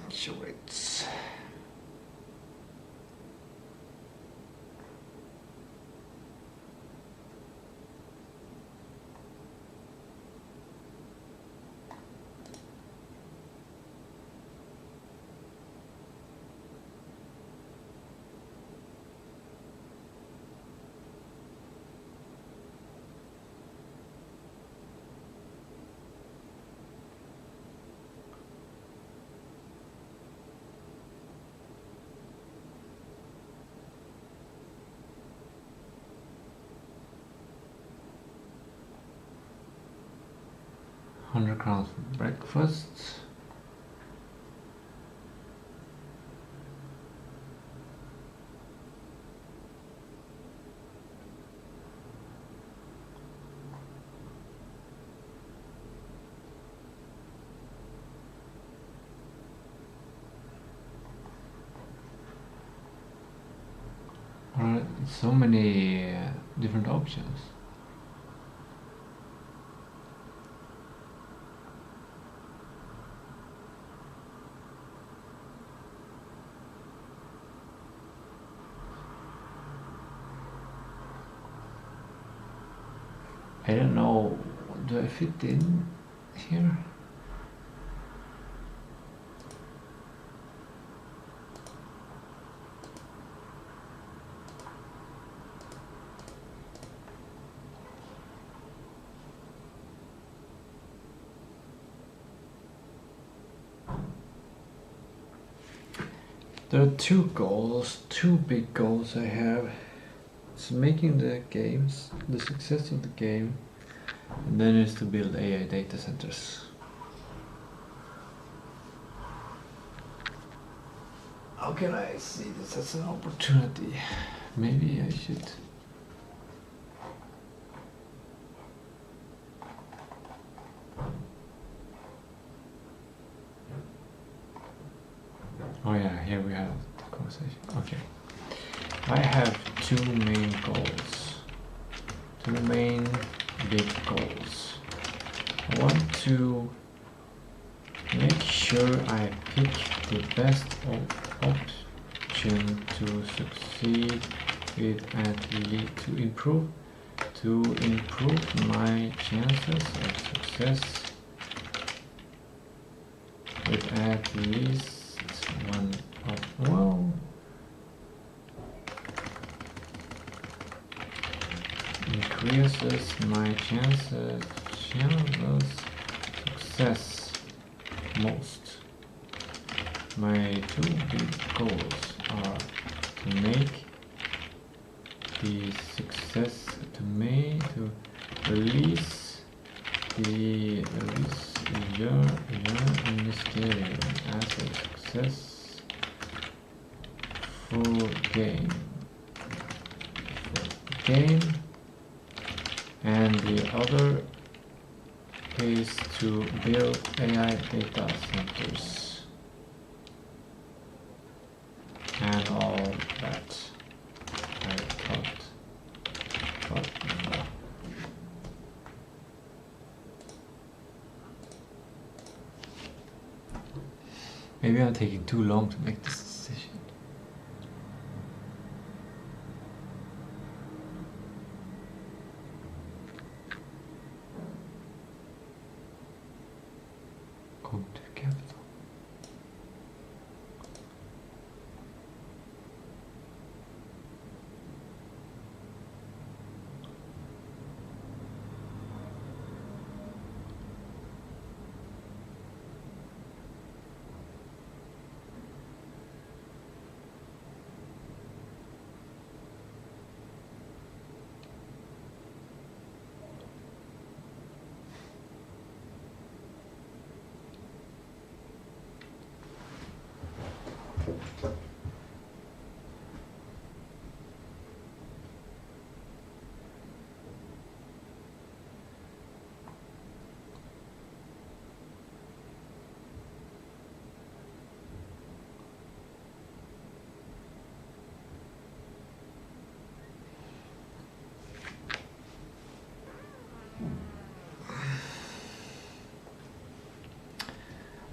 Shorts. £100 for breakfast. so many different options. I don't know, do I fit in here? There are two big goals I have. It's making the games, the success of the game, and then is to build AI data centers. How can I see this as an opportunity? Maybe I should. Oh yeah, here we have the conversation. Okay. I have two main goals. Two main big goals. I want to make sure I pick the best option to succeed with at least to improve my chances of success with at least one of well increases my chances success most. My two big goals are to make the success to release Jörn Mysterium as a successful game, and the other is to build AI data centers and all that I thought. Maybe I'm taking too long to make this decision. Go to capital.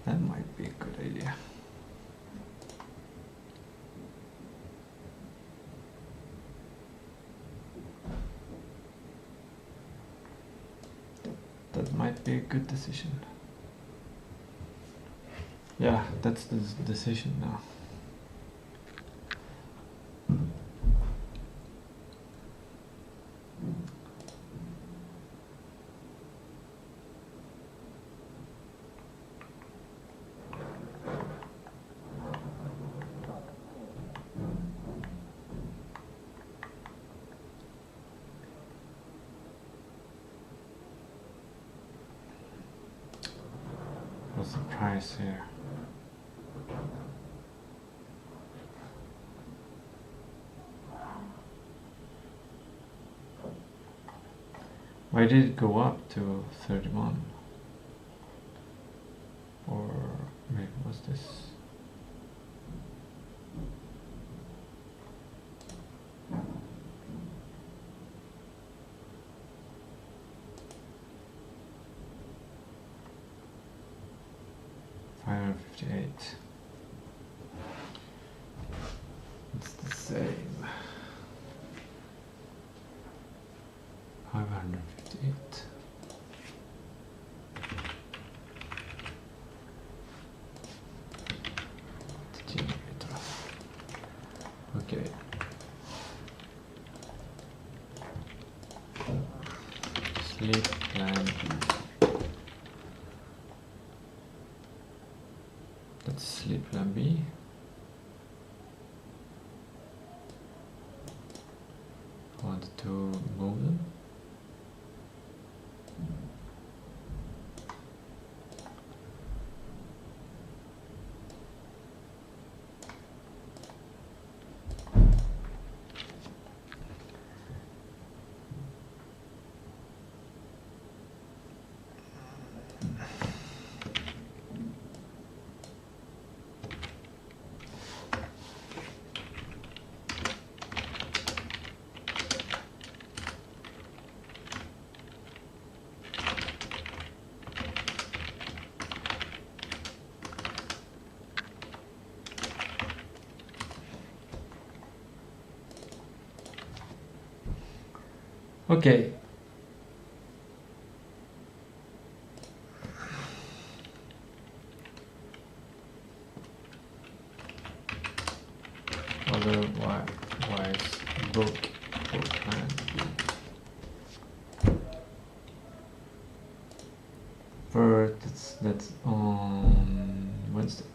That might be a good idea. That might be a good decision. Yeah, that's the decision now. What's the price here? Why did it go up to 31? Or maybe was this? 558. It's the same. 558. The generator. Okay. Sleep plan B. That's sleep plan B. Want to move them? Okay. Otherwise, book plan B. First, that's on Wednesday.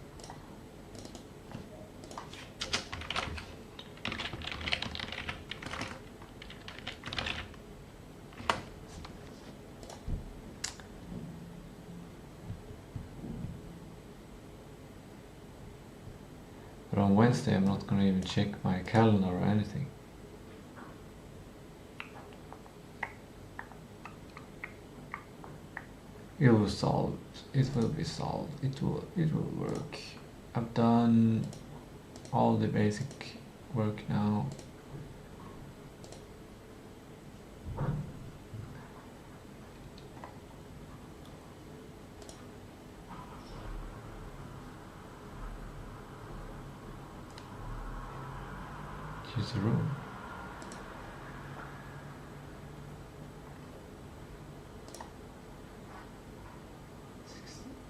But on Wednesday I'm not going to even check my calendar or anything. It will solve. It will be solved. It will work. I've done all the basic work now. Choose a room.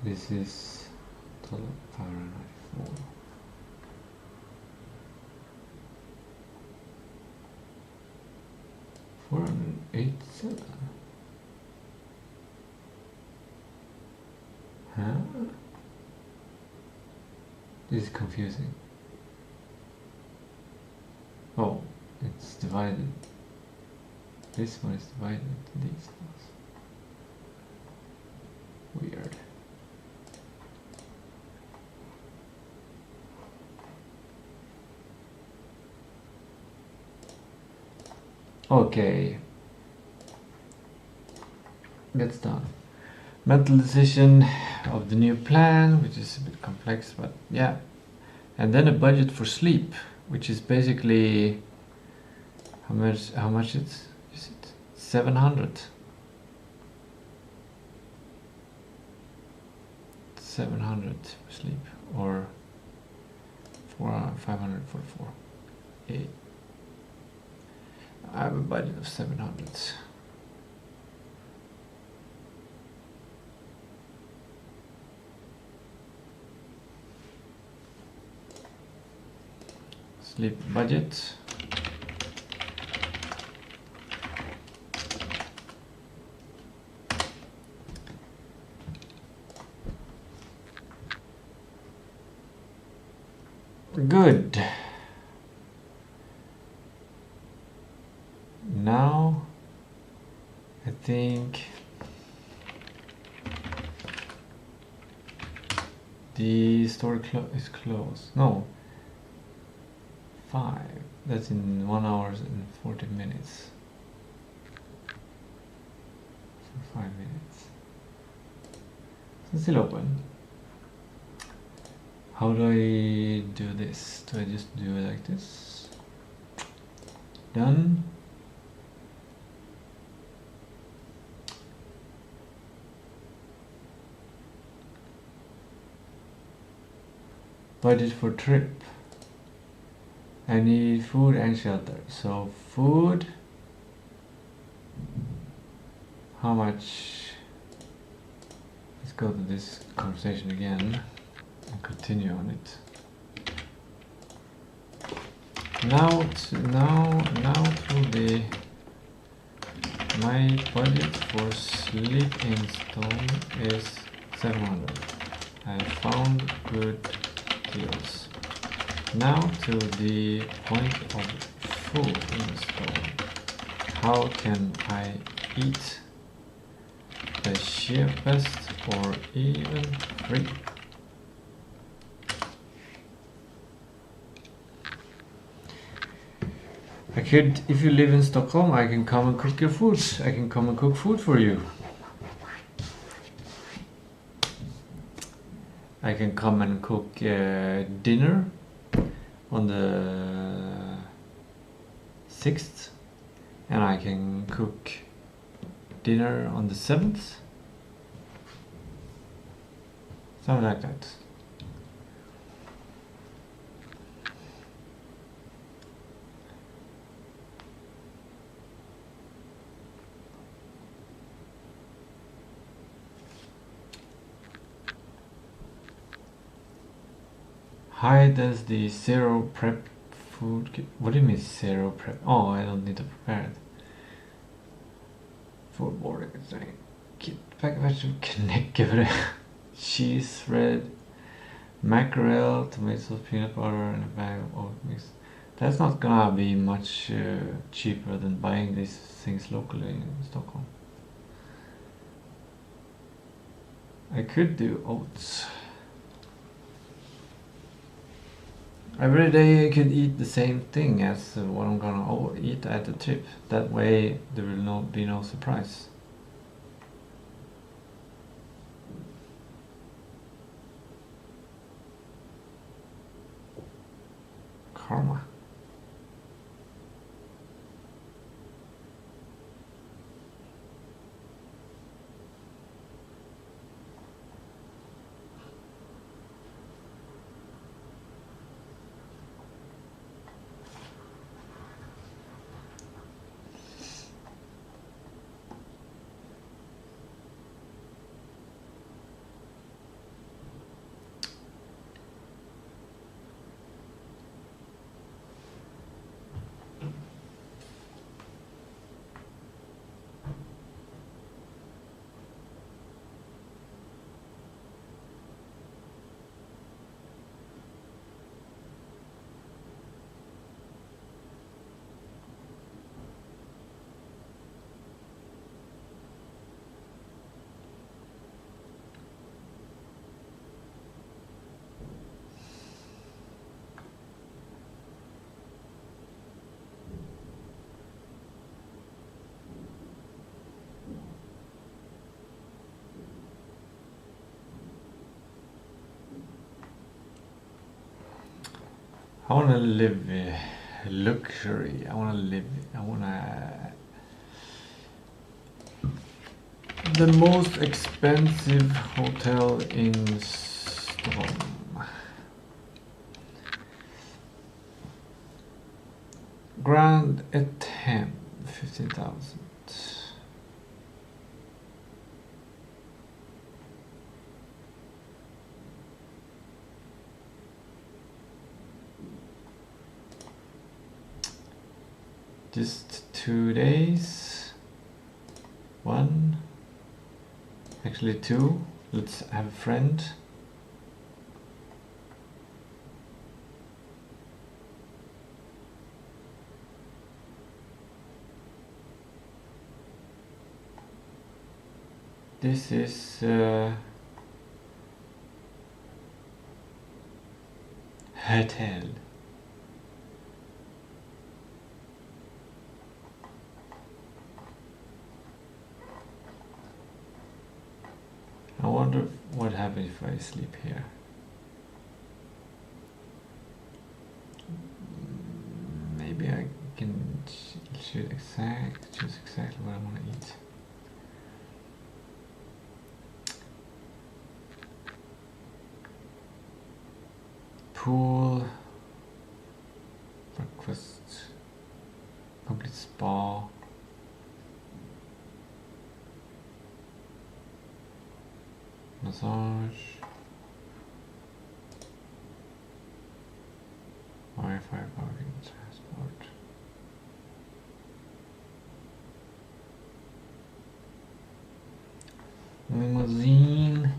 This is total 594. $487. Huh? This is confusing. Oh, it's divided. This one is divided into these ones. Weird. Okay, that's done. Mental decision of the new plan, which is a bit complex, but yeah. And then a budget for sleep, which is basically how much is it? 700. 700 for sleep, or 544. I have a budget of 700. Sleep budget. Good. Now I think the store is closed. No, 5. That's in 1 hour and 40 minutes. For 5 minutes. It's still open. How do I do this? Do I just do it like this? Done. budget for trip. I need food and shelter. So food, how much? Let's go to this conversation again and continue on it. Now to the my budget for sleep in stone is 700. I found good deals. Now to the point of food in stone. How can I eat the cheapest or even free? I could, if you live in Stockholm, I can come and cook your food. I can come and cook food for you. I can come and cook dinner on the 6th, and I can cook dinner on the 7th. Something like that. How does the zero prep food? What do you mean zero prep? Oh, I don't need to prepare it. Food boarding is saying keep pack vegetable knäckebröd, cheese, red, mackerel, tomato sauce, peanut butter, and a bag of oat mix. That's not gonna be much cheaper than buying these things locally in Stockholm. I could do oats. Every day I could eat the same thing as what I'm gonna eat at the trip. That way there will be no surprise. Karma. I want to live luxury. I want the most expensive hotel in Stockholm. Grand Etem, 15,000. Just 2 days. 1. Actually 2. Let's have a friend. This is hotel. I wonder what happens if I sleep here. Maybe I can choose exactly what I want to eat. pool, breakfast, complete spa, massage, Wi-Fi, parking, transport. Limousine.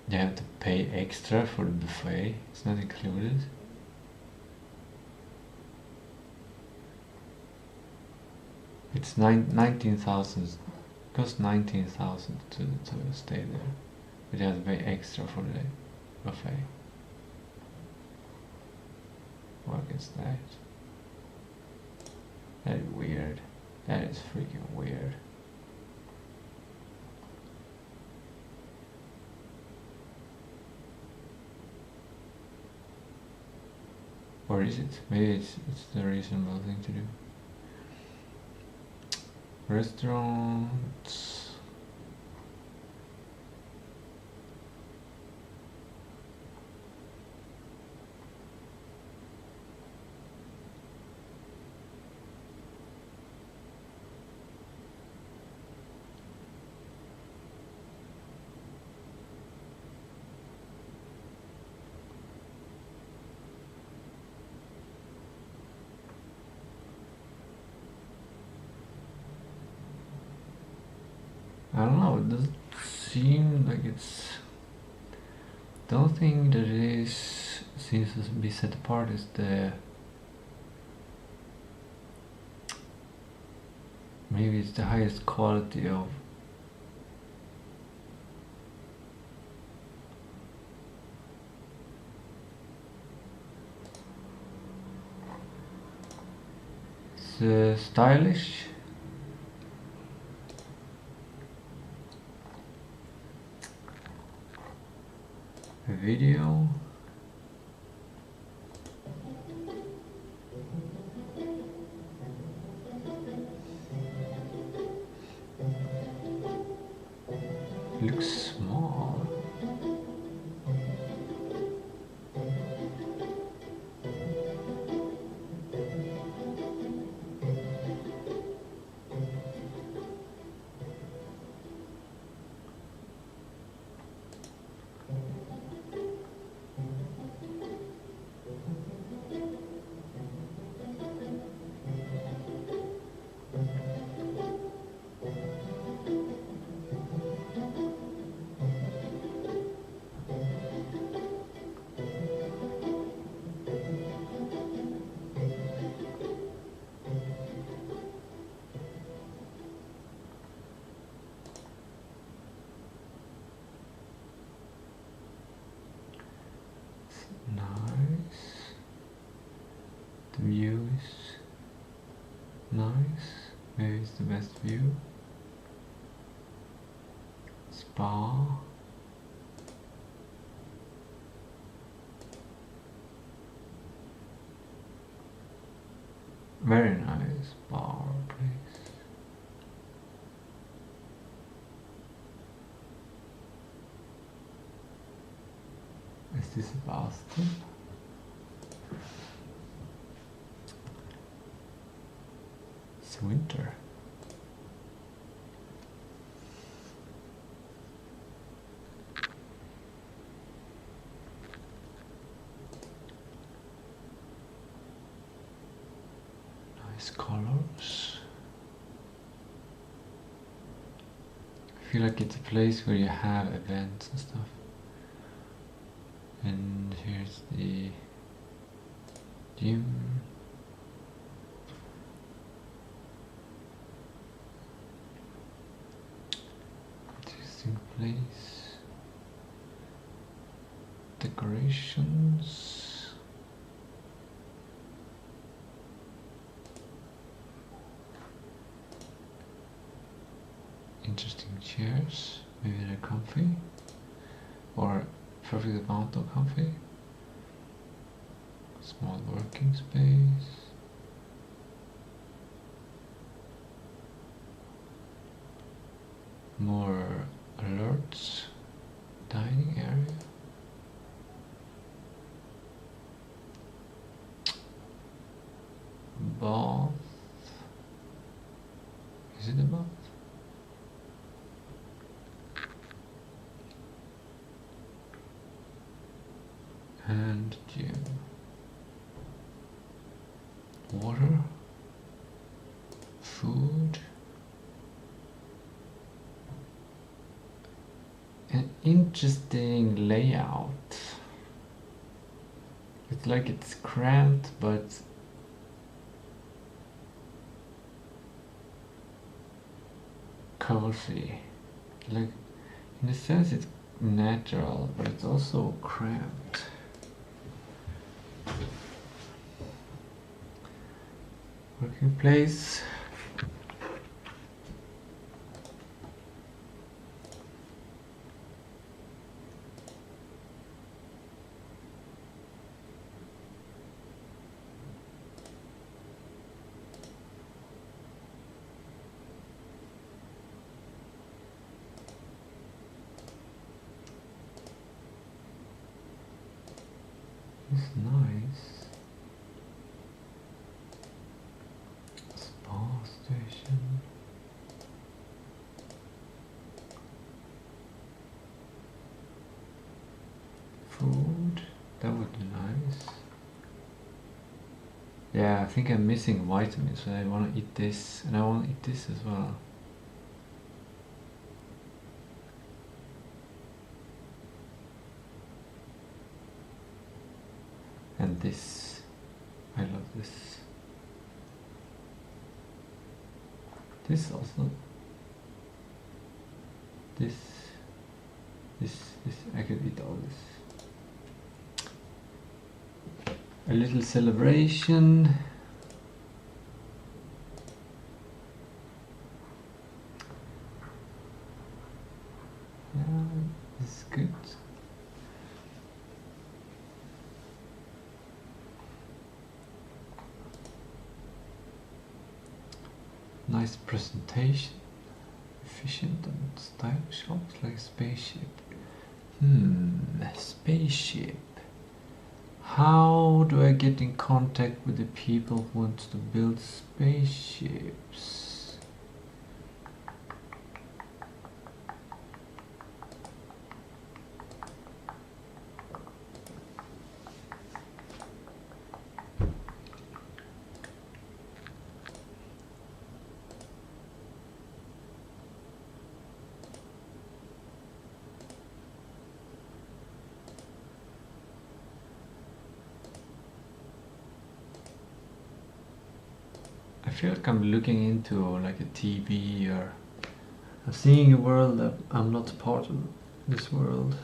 You have to pay extra for the buffet. It's not included. It's 19,000. Costs 19,000 to stay there, but you have to pay extra for the buffet. What is that? That is weird. That is freaking weird. Or is it? Maybe it's the reasonable thing to do. Restaurants. I don't know, it doesn't seem like it's... The only thing that seems to be set apart is the... Maybe it's the highest quality of... It's stylish. Video. Looks small. Nice. The view is nice. Maybe it's the best view. Spa. Very nice bar place. Is this a bathtub? It's winter. Nice colors. I feel like it's a place where you have events and stuff. And here's the gym. Interesting place. Decorations. Interesting chairs. Maybe they're comfy. Or perfect amount of comfy. Small working space. bath. Is it a bath? And gym. Water. Food. An interesting layout. It's like it's cramped, but cozy. Like, in a sense it's natural, but it's also cramped. Working place. It's nice. Spa station. Food. That would be nice. Yeah, I think I'm missing vitamins, so I want to eat this, and I want to eat this as well. And this. I love this. This also. This. I could eat all this. A little celebration. Yeah, this is good. Nice presentation, efficient and stylish, almost like a spaceship. Spaceship. How do I get in contact with the people who want to build spaceships? I feel like I'm looking into like a TV, or I'm seeing a world that I'm not part of this world,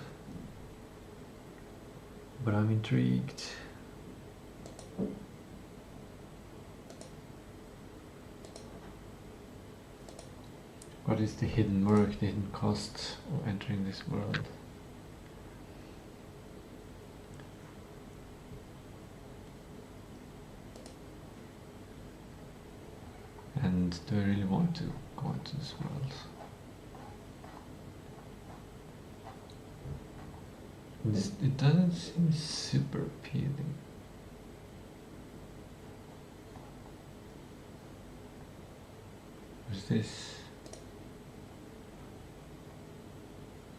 but I'm intrigued. What is the hidden work, the hidden cost of entering this world? And do I really want to go into this world? It doesn't seem super appealing. What's this?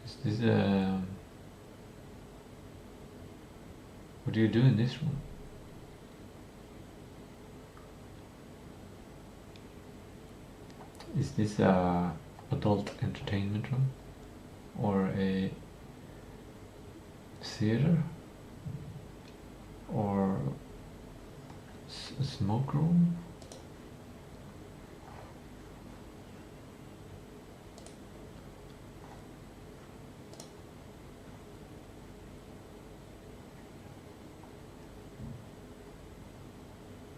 Is this a... What do you do in this room? Is this a adult entertainment room or a theater or a smoke room?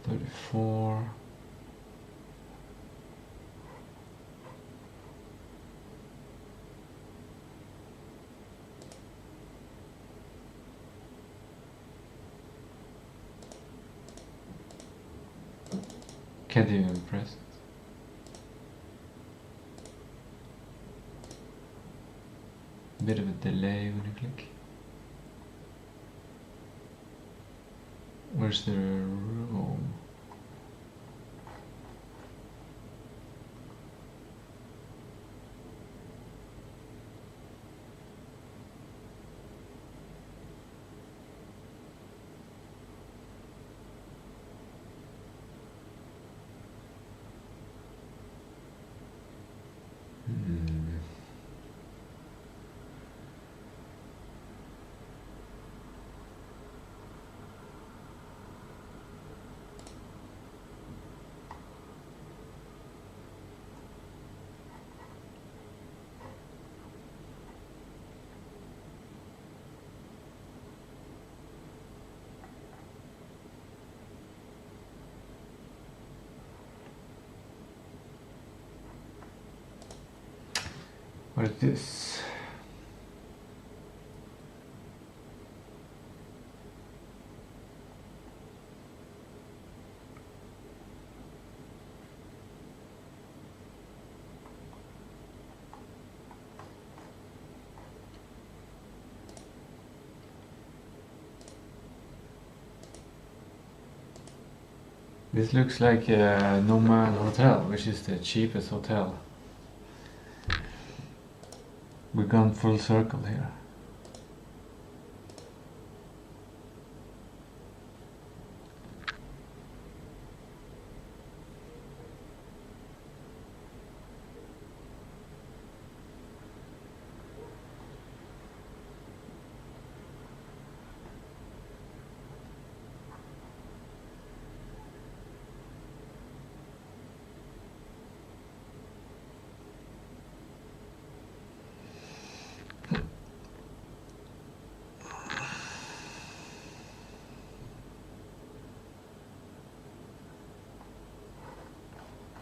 $34. Can't even press it. Bit of a delay when you click. Where's the room? What is this? This looks like a Nomad Hotel, which is the cheapest hotel. We've gone full circle here.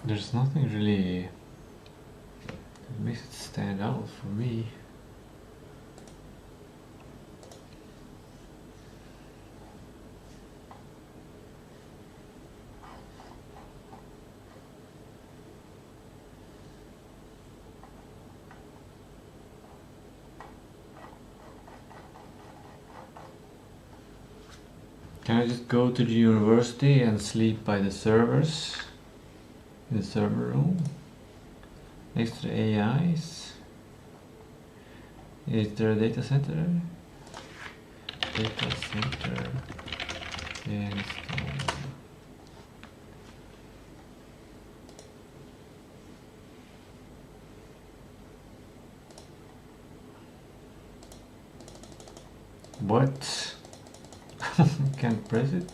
There's nothing really that makes it stand out for me. Can I just go to the university and sleep by the servers? In the server room? Next to the AIs? Is there a data center there? Data center install. What? Can't press it?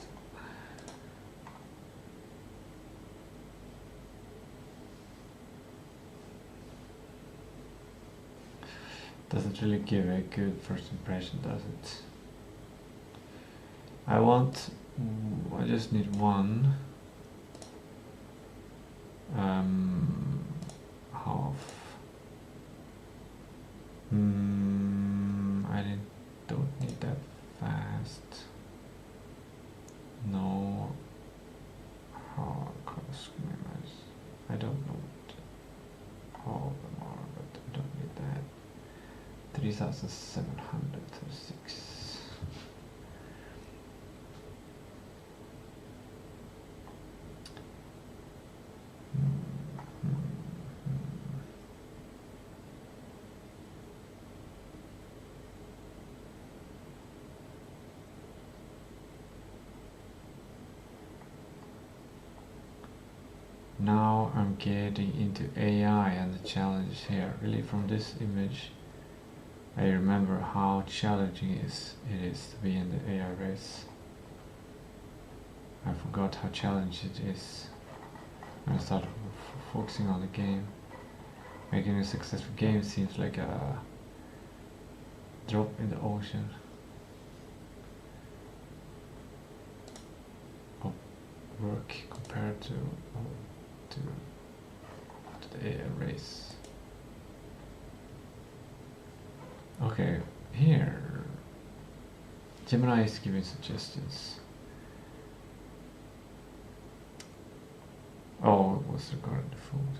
Doesn't really give a good first impression, does it? I just need one half. Don't need that fast. No hard customers. I don't know what all of them are, but I don't need that. 3736. Now I'm getting into AI and the challenge here. Really, from this image I remember how challenging it is to be in the AI race. I forgot how challenging it is when I started focusing on the game. Making a successful game seems like a drop in the ocean of work compared to the AI race. Okay, here Gemini is giving suggestions. Oh, it was regarding the food.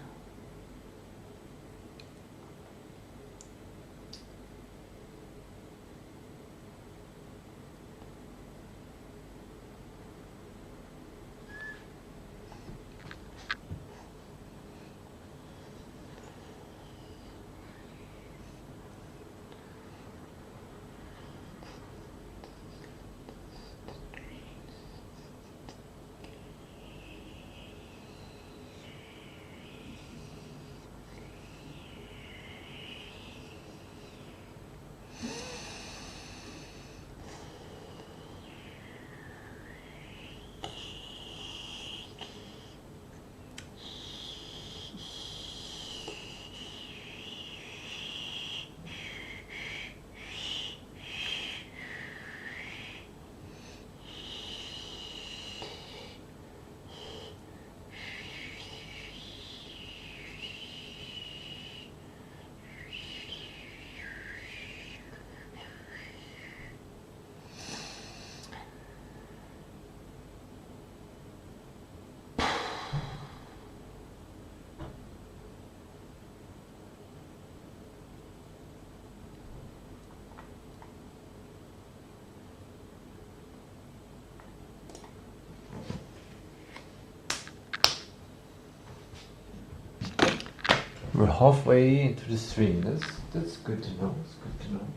We're halfway into the stream. That's good to know. It's good to know.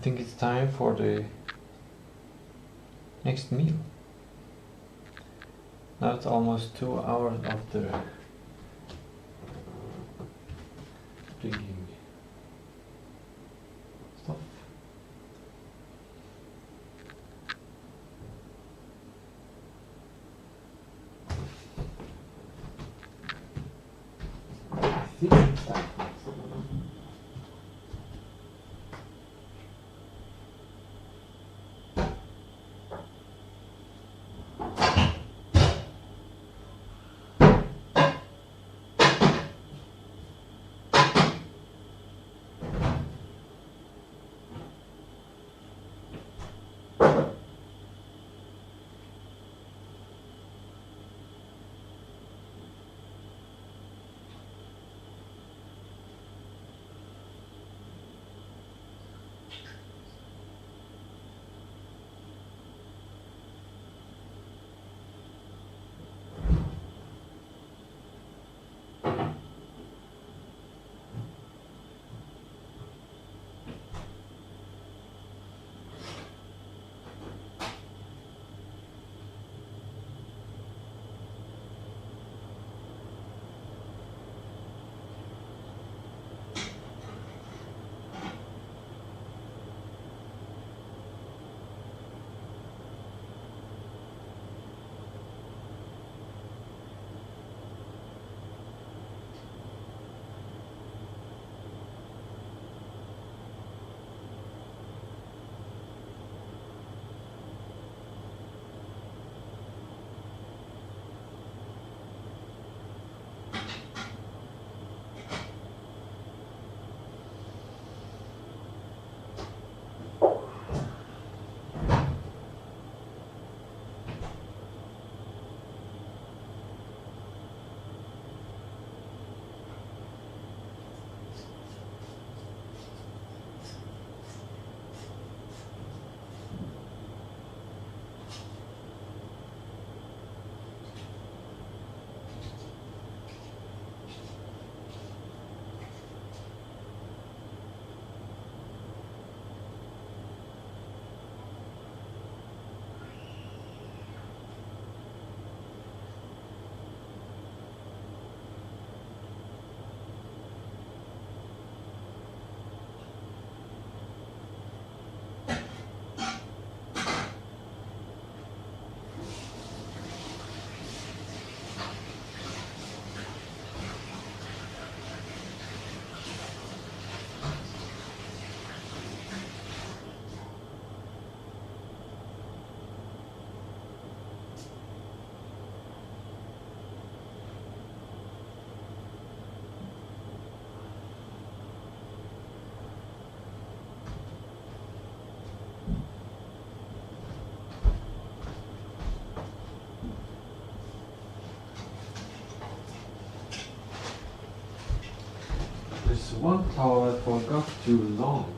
think it's time for the next meal. Now it's almost 2 hours after drinking stuff. I think it's time. There's one towel I forgot too long.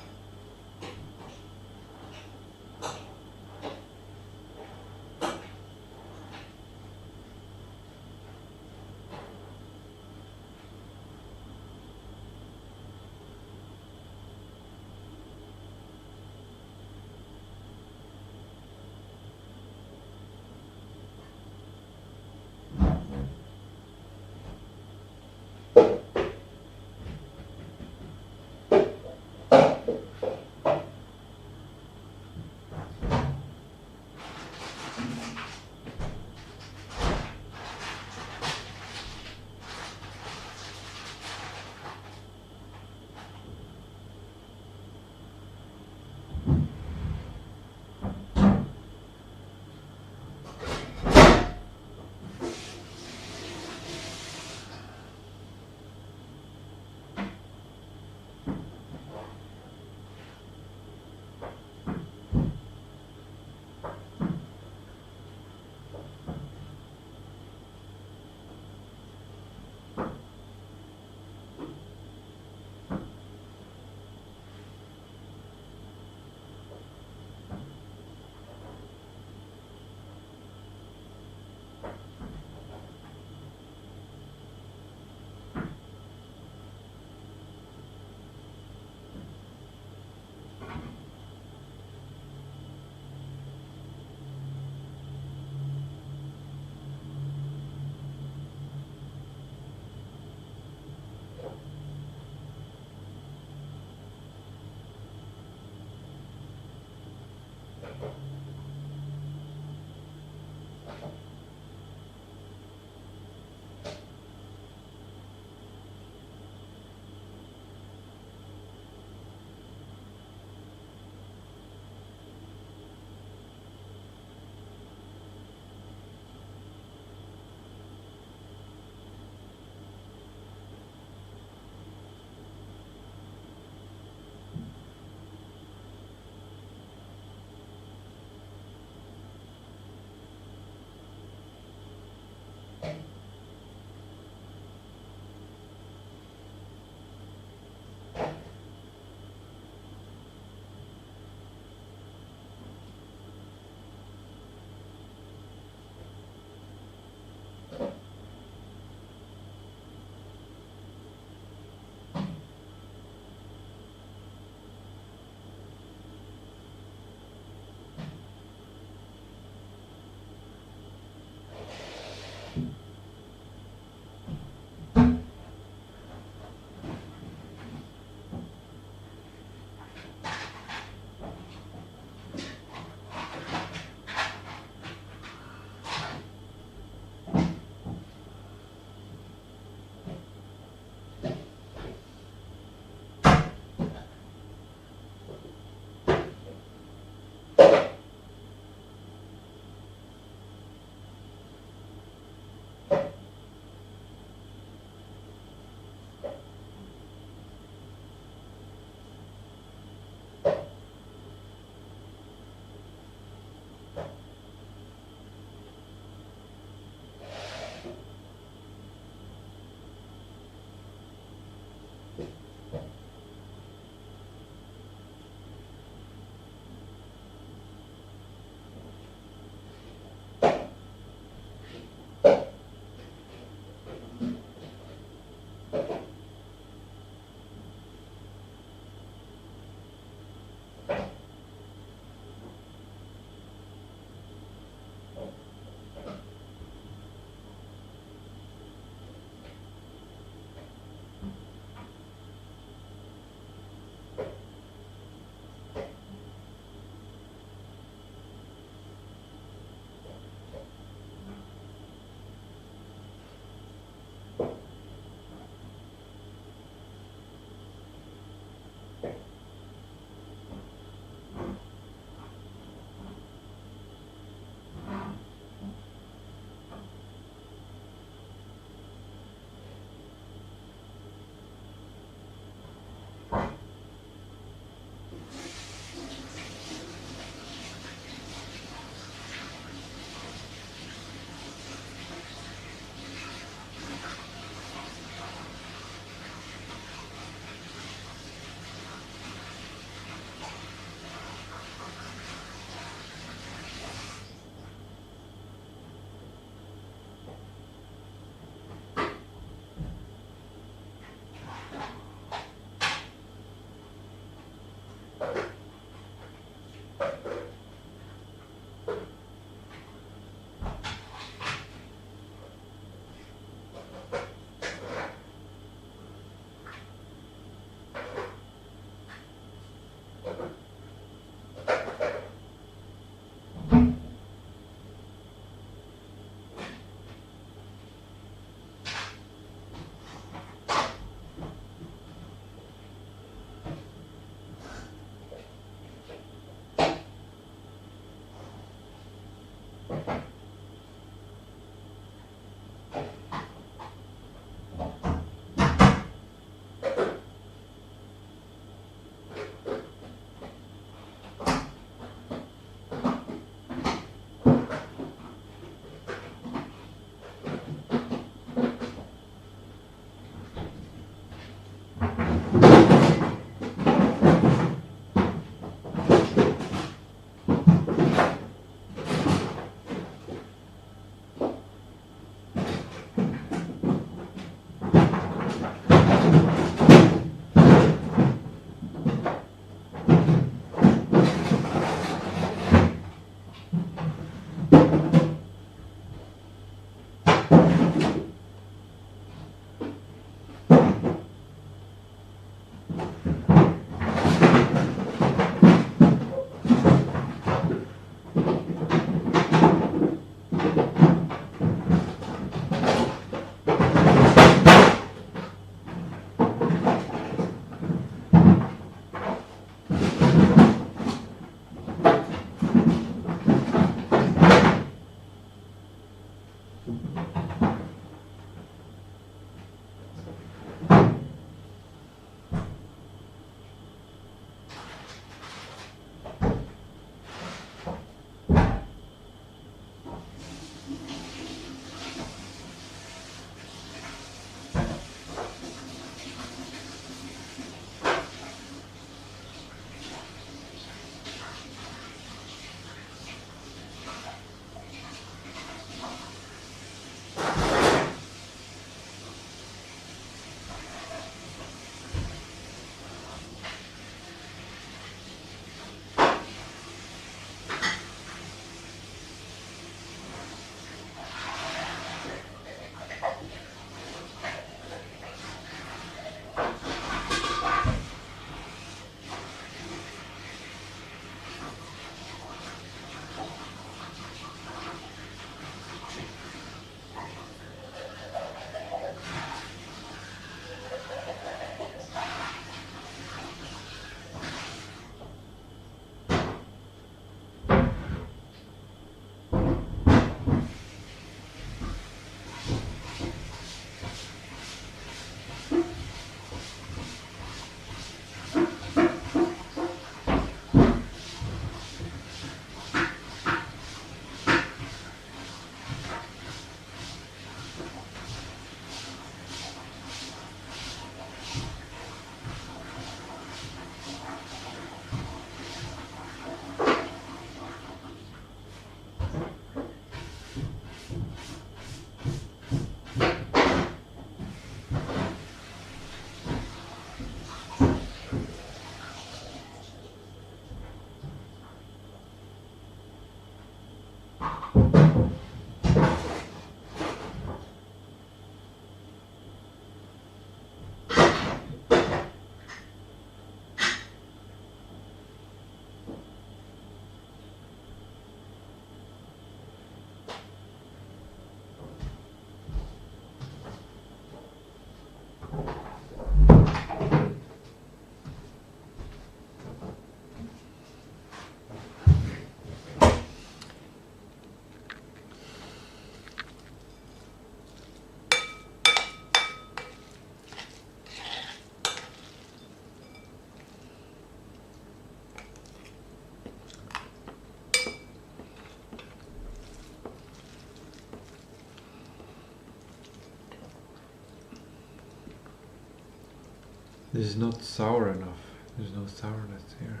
This is not sour enough. There's no sourness here.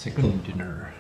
Second dinner.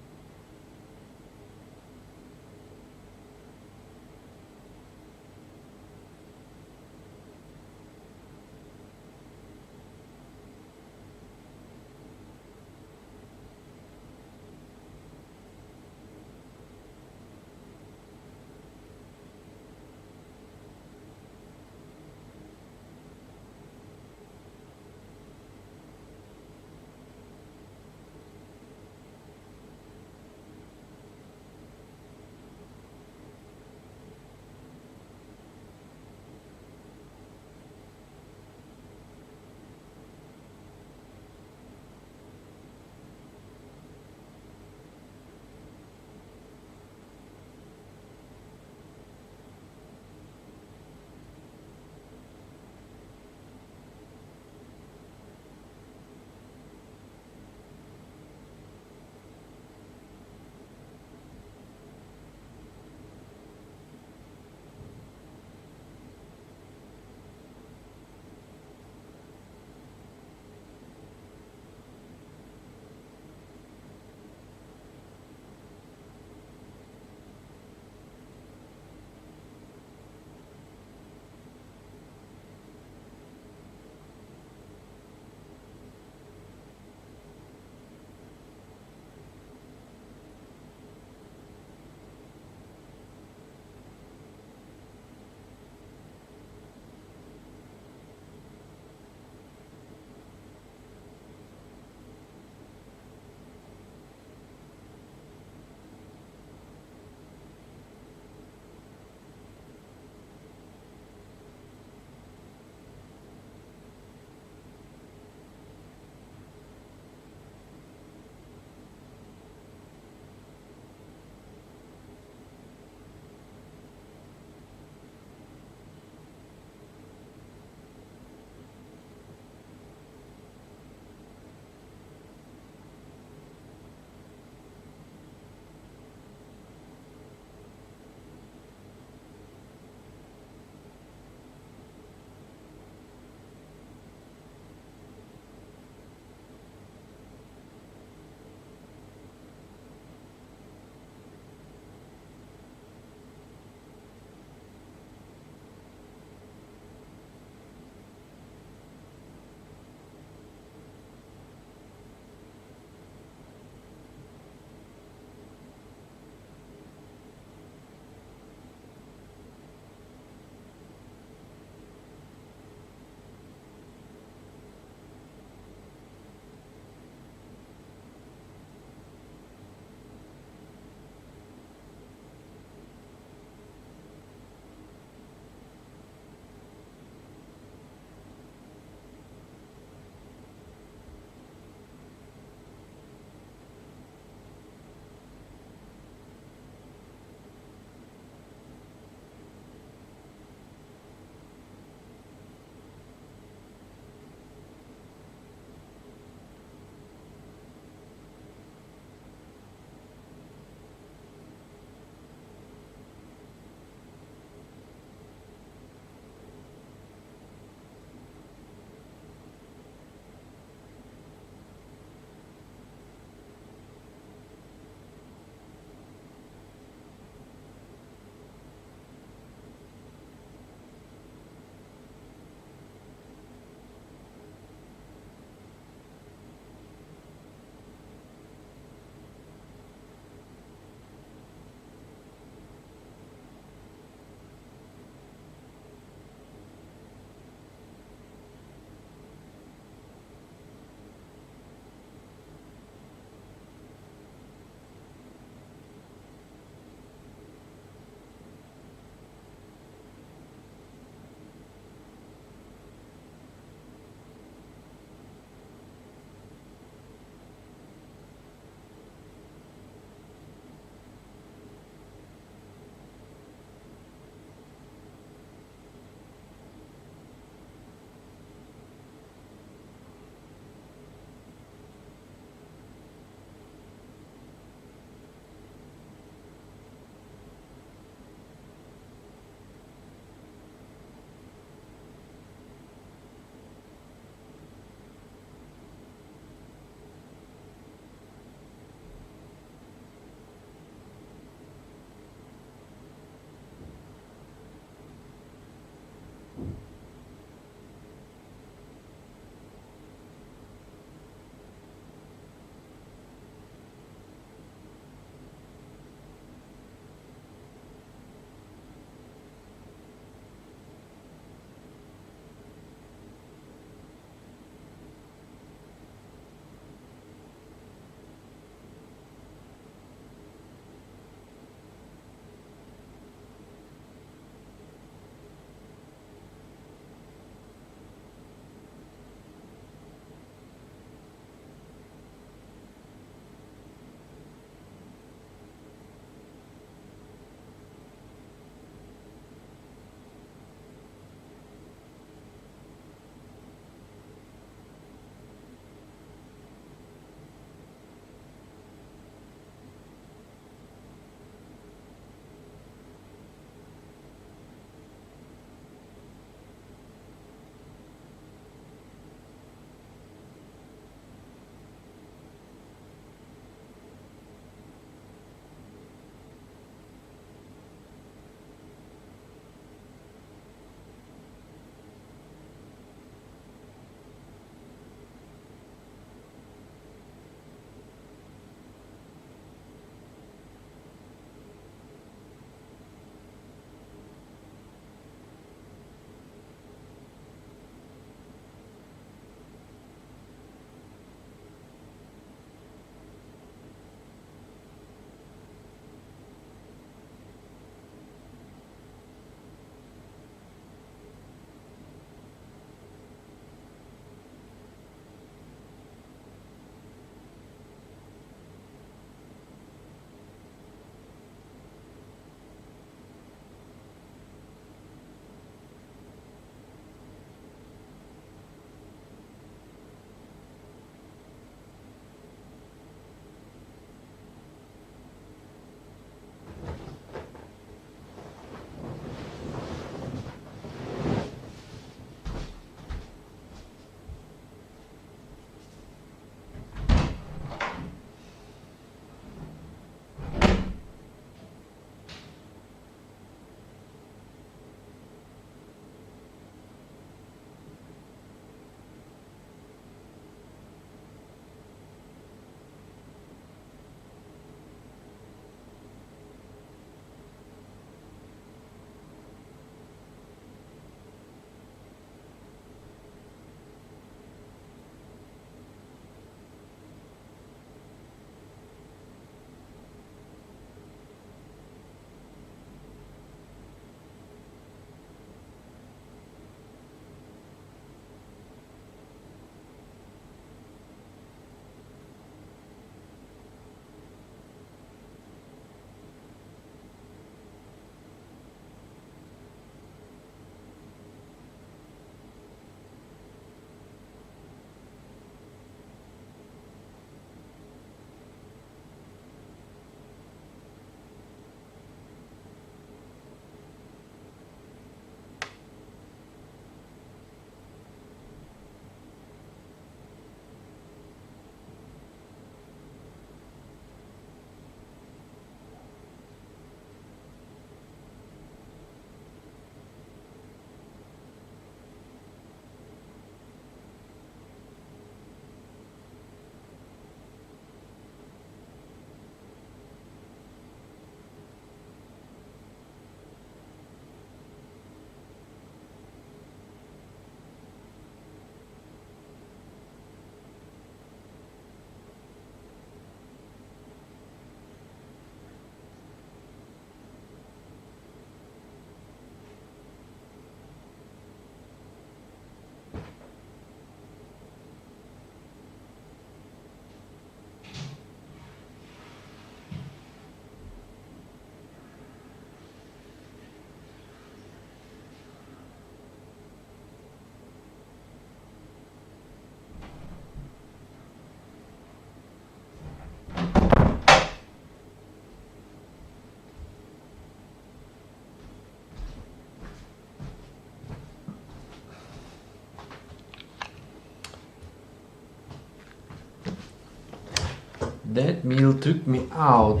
that meal took me out.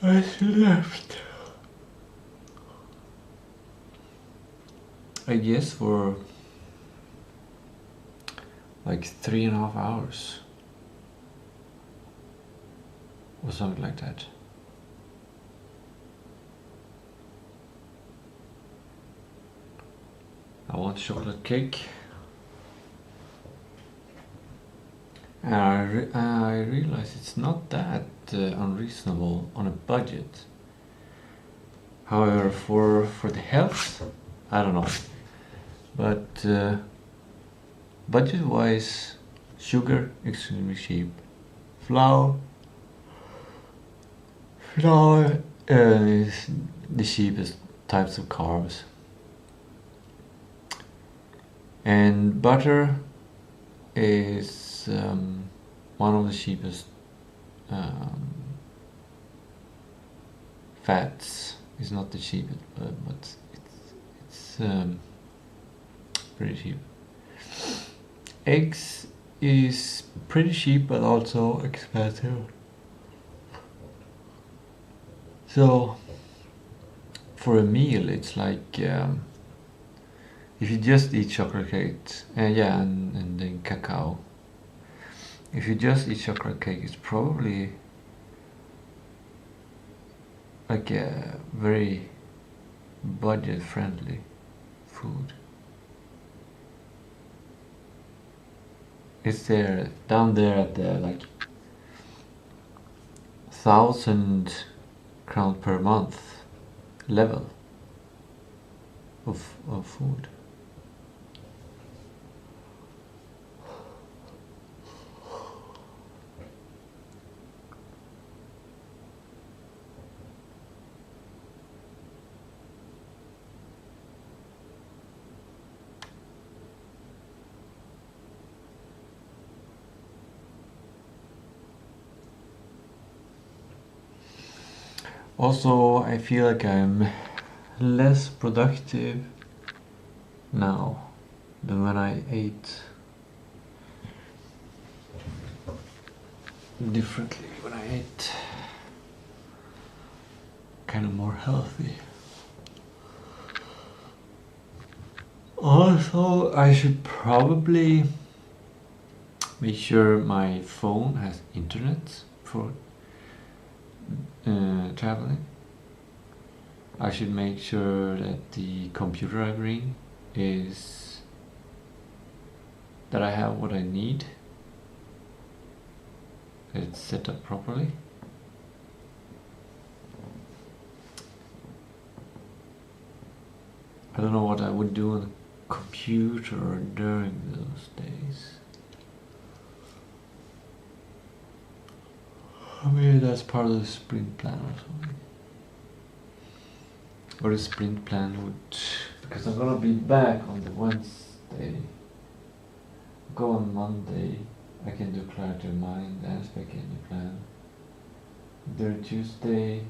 I left. I guess for like 3.5 hours or something like that. I want chocolate cake. And I realize it's not that unreasonable on a budget. However, for the health, I don't know. But budget-wise, sugar extremely cheap. Flour is the cheapest types of carbs. And butter is one of the cheapest fats. It's not the cheapest, but it's pretty cheap. Eggs is pretty cheap, but also expensive. So for a meal, it's like if you just eat chocolate cake, and then cacao. If you just eat chocolate cake, it's probably like a very budget-friendly food. It's there down there at the like 1,000 crown per month level of food. Also, I feel like I'm less productive now than when I ate differently, when I ate kind of more healthy. Also, I should probably make sure my phone has internet for traveling. I should make sure that the computer I bring is that I have what I need, that it's set up properly. I don't know what I would do on the computer during those days. Maybe that's part of the sprint plan or something. Or the sprint plan would... Because I'm gonna be back on the Wednesday. Go on Monday. I can do clarity of mind and spec engine plan. During Tuesday,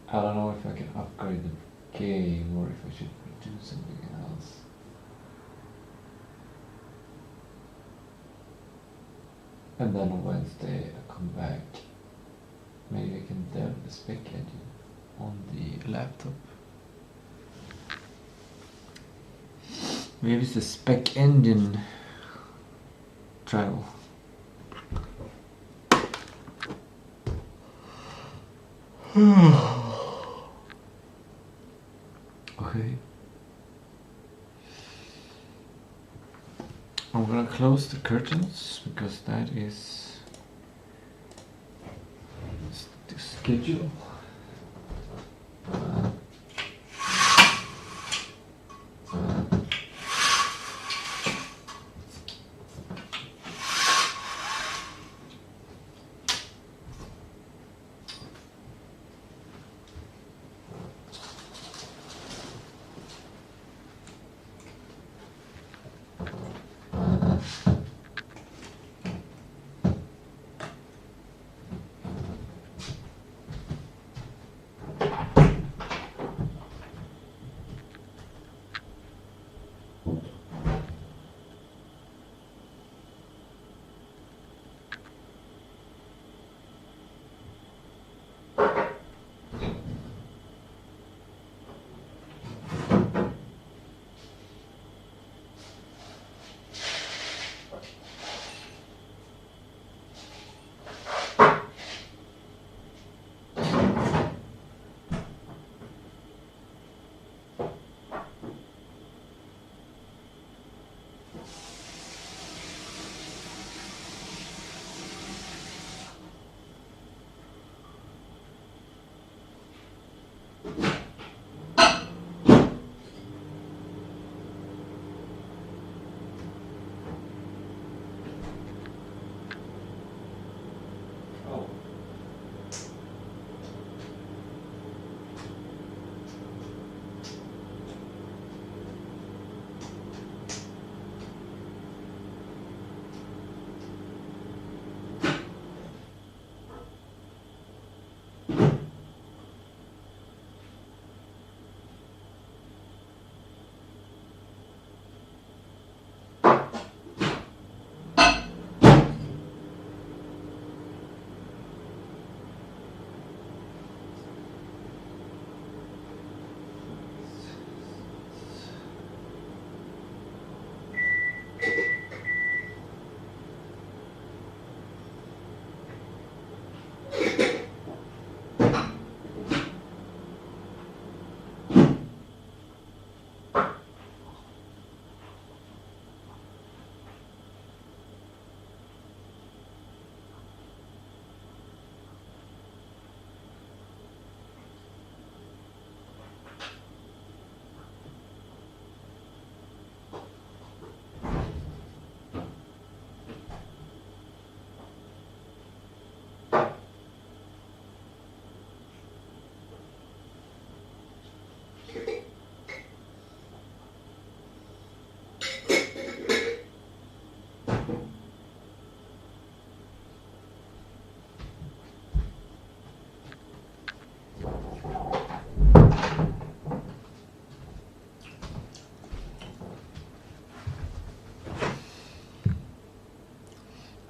I don't know if I can upgrade the game or if I should do something else. And then on Wednesday I come back. Maybe I can dev the spec engine on the laptop. Maybe it's the spec engine travel. Okay. I'm gonna close the curtains because that is the schedule.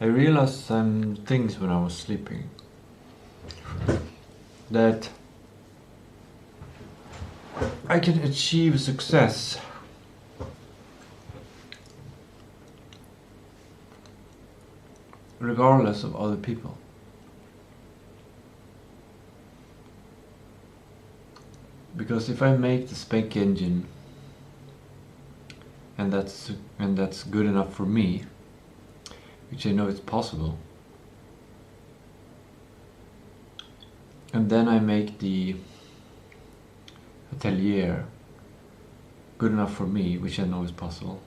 I realized some things when I was sleeping. That I can achieve success regardless of other people. Because if I make the spec engine and that's good enough for me, which I know it's possible, and then I make the atelier good enough for me, which I know is possible,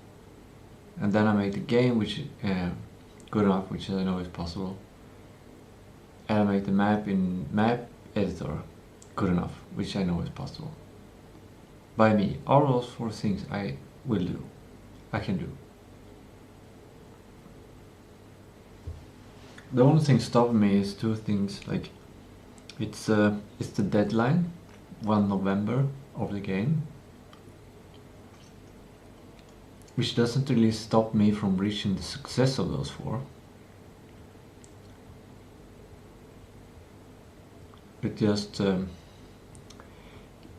and then I make the game which good enough, which I know is possible, and I make the map in map editor good enough, which I know is possible. By me, all those four things I can do. The only thing stopping me is two things, like it's the deadline, 1 November of the game, which doesn't really stop me from reaching the success of those four. It just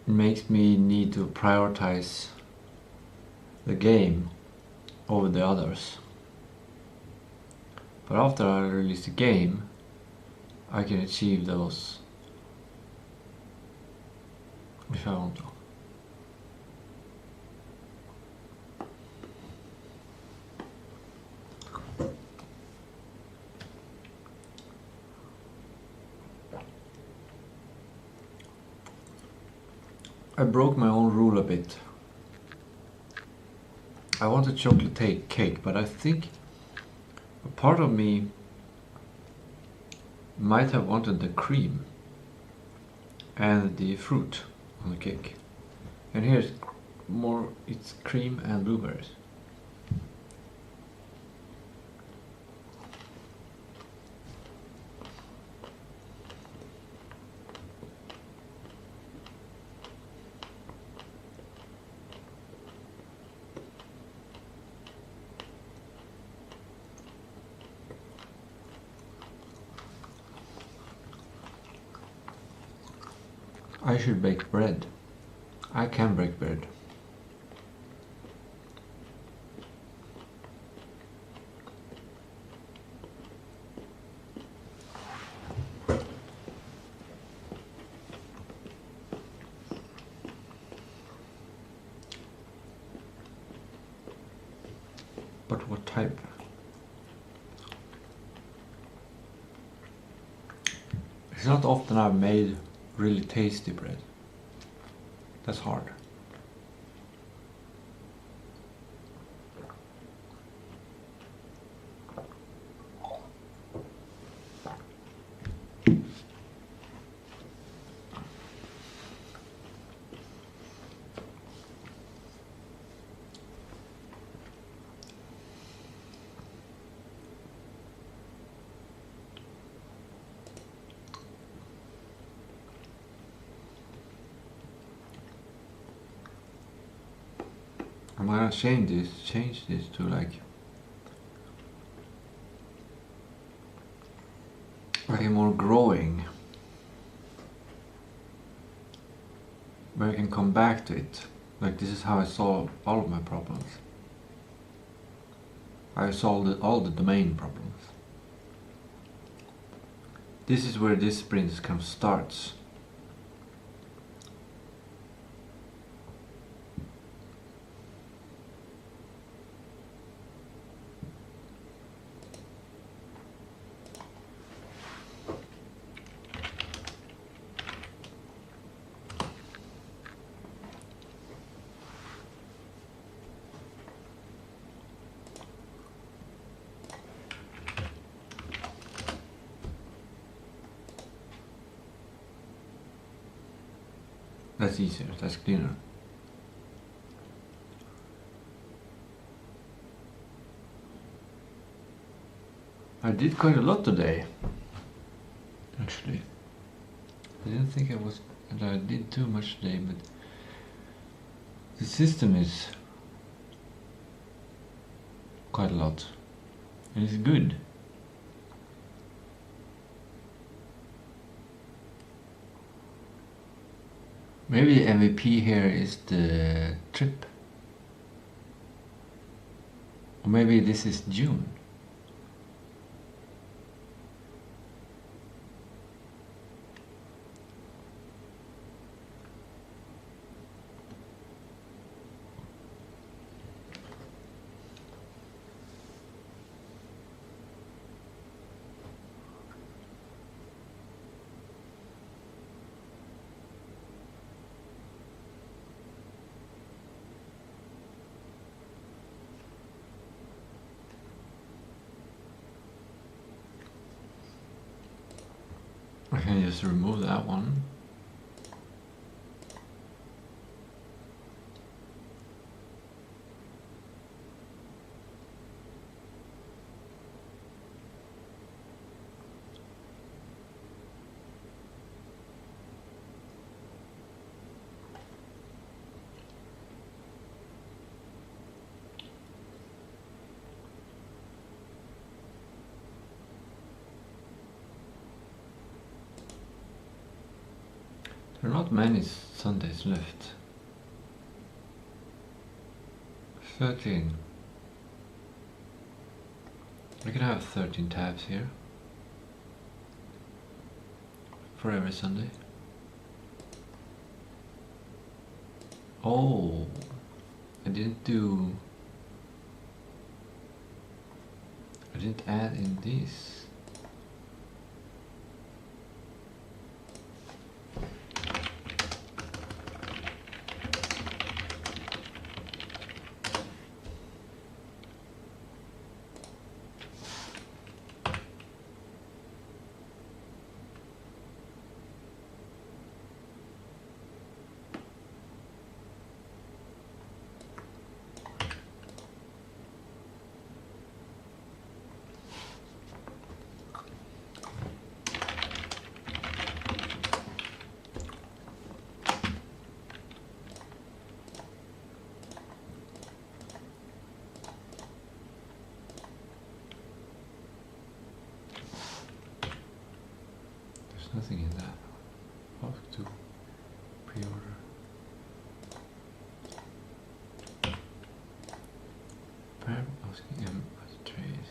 makes me need to prioritize the game over the others. But after I release the game, I can achieve those if I want to. I broke my own rule a bit. I want a chocolate cake, but I think a part of me might have wanted the cream and the fruit on the cake. And here's more, it's cream and blueberries. I should bake bread. I can bake bread. But what type? It's not often I've made really tasty bread. That's hard. I'm gonna change this to like a more growing, where I can come back to it. Like this is how I solve all of my problems. I solved all the domain problems. This is where this sprint kind of starts. That's easier, that's cleaner. I did quite a lot today, actually. I didn't think that I did too much today, but the system is quite a lot, and it's good. Maybe the MVP here is the trip. Or maybe this is June. I can just remove that one. There are not many Sundays left. 13. I can have 13 tabs here for every Sunday. Oh, I didn't add in this. Nothing in that. Fuck too. pre-order. Prepare asking him as a trade.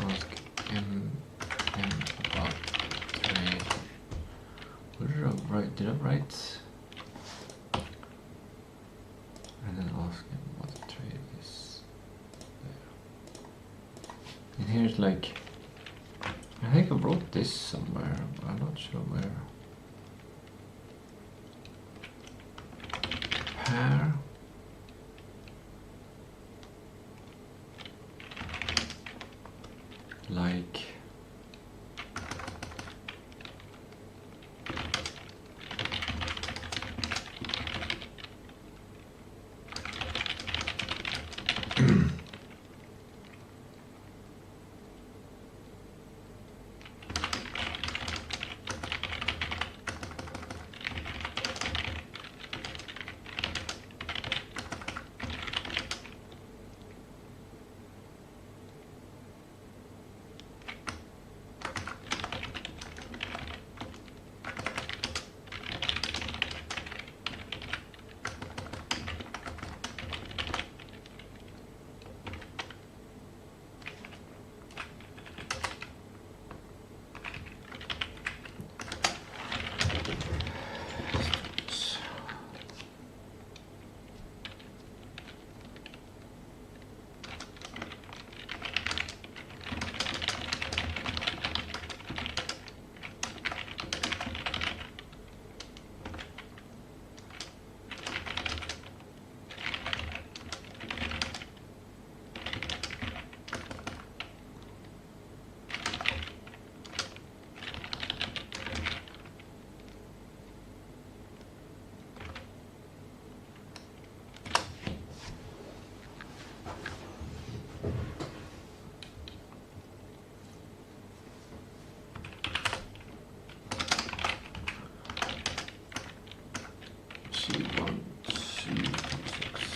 Ask him about trade. What did I write? Did I write? And then ask him what the trade is. There. And here's like, I think I wrote this somewhere, but I'm not sure where. Pair. Like.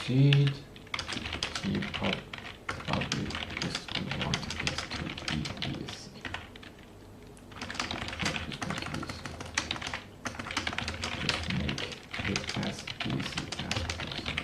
Succeed. She probably just want it to be easy. Just make it as easy as possible.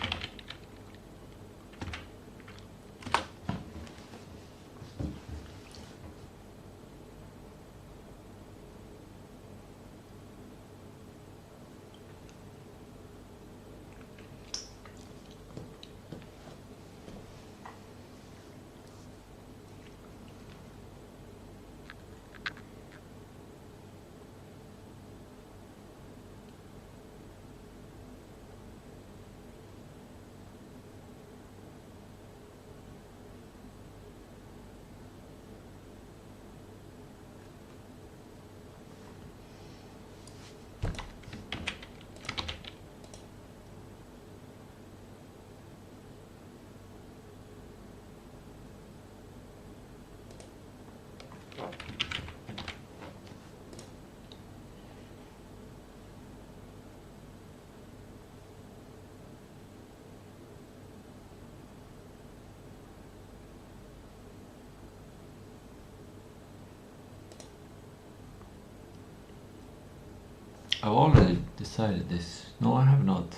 I've already decided this. No, I have not.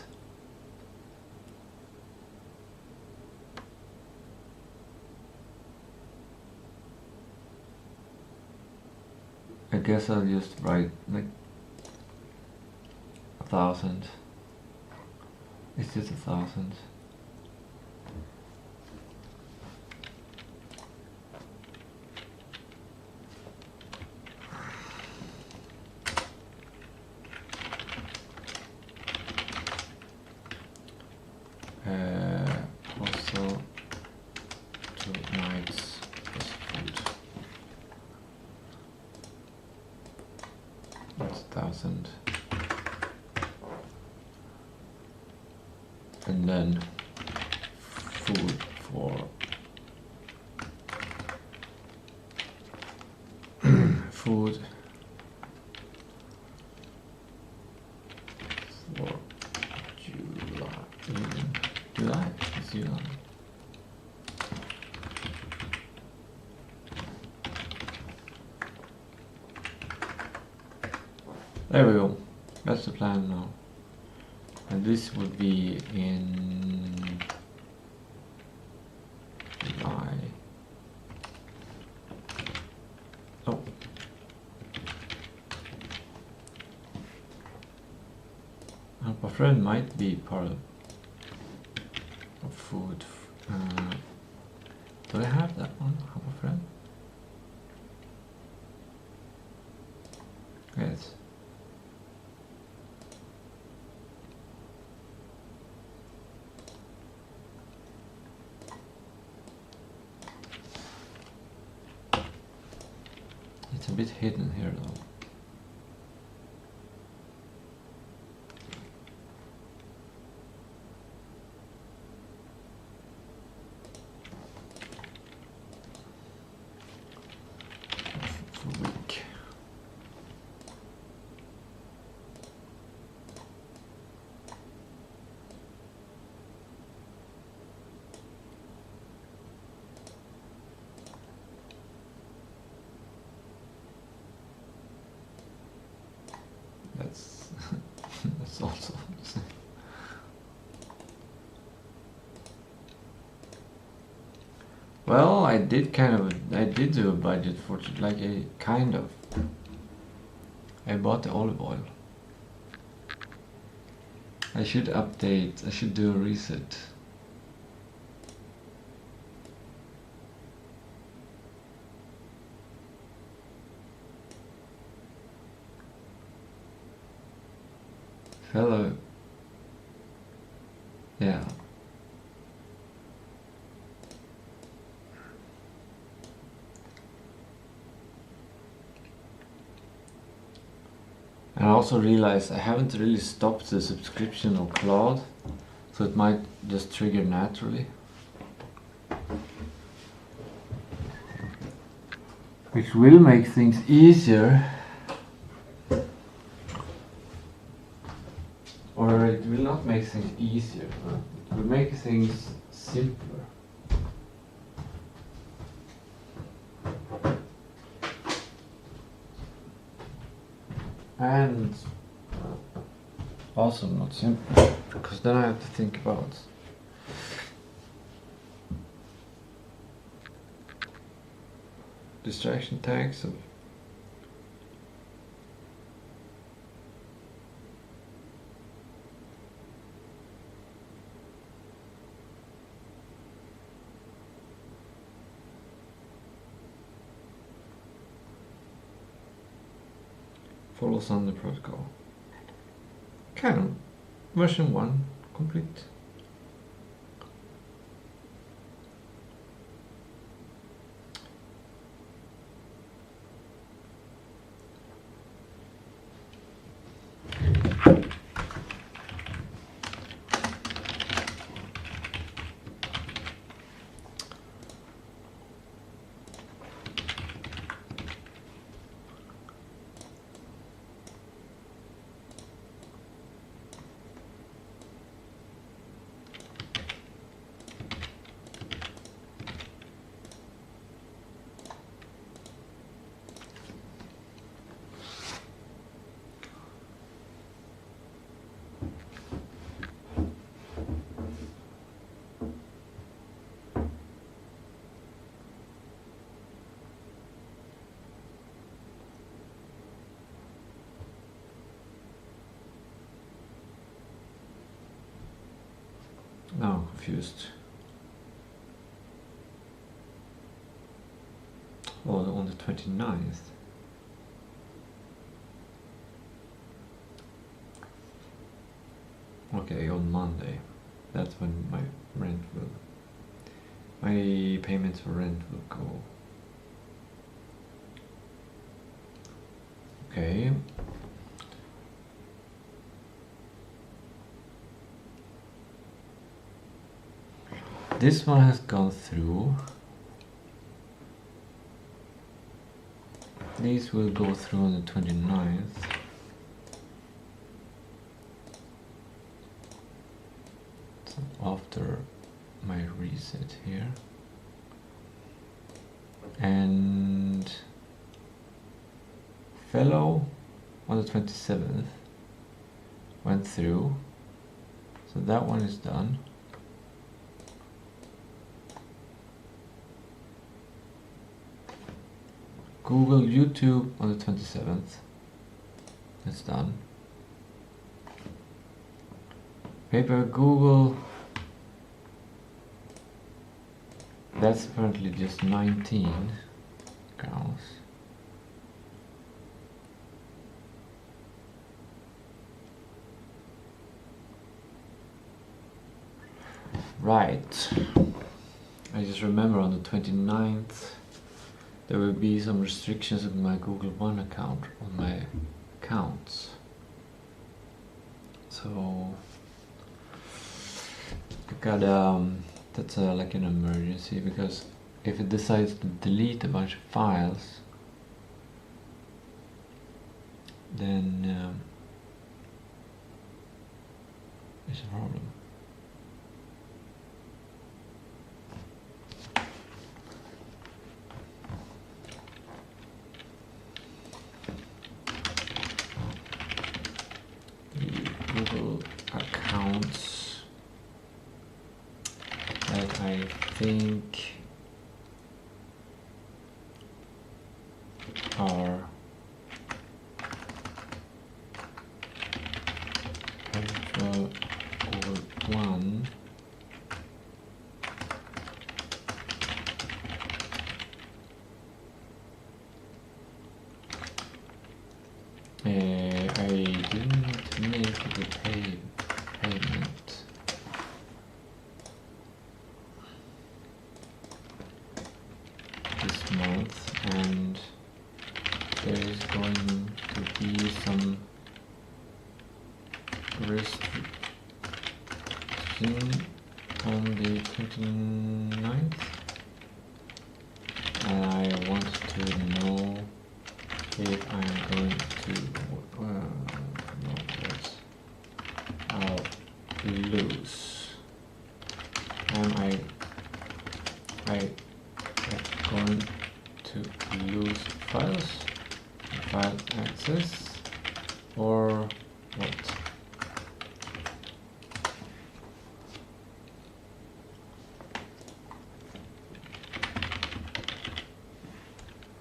I guess I'll just write like 1,000. It's just 1,000. Also, 2 nights plus food. That's 1,000. And then food for food for July. It's July. There we go. That's the plan now. And this would be in July. Oh. Help a friend might be part of food. Do I have that one? Help a friend? Yes. It's a bit hidden here though. That's also well, I did do a budget for like a kind of. I bought the olive oil. I should update, I should do a reset. Hello. Yeah. And I also realized I haven't really stopped the subscription of Cloud, so it might just trigger naturally. Which will make things easier. Or it will not make things easier, it will make things simpler. And also not simple, because then I have to think about distraction tags of follows on the protocol. Canon version 1 complete. Now I'm confused. Oh, on the 29th. Okay, on Monday. That's when my payments for rent will go. Okay. This one has gone through. These will go through on the 29th. So after my reset here. And fellow on the 27th. Went through. So that one is done. Google YouTube on the 27th. That's done. Paper Google. That's apparently just 19 counts. Right. I just remember on the 29th there will be some restrictions on my Google One account, on my accounts. So I got that's like an emergency, because if it decides to delete a bunch of files, then it's a problem. Google accounts that I think are Google One. I didn't make the payment. This month, and there is going to be some restriction on the 29th, and I want to know if I'm going to no, I'll lose. Am I going to lose files, file access, or what?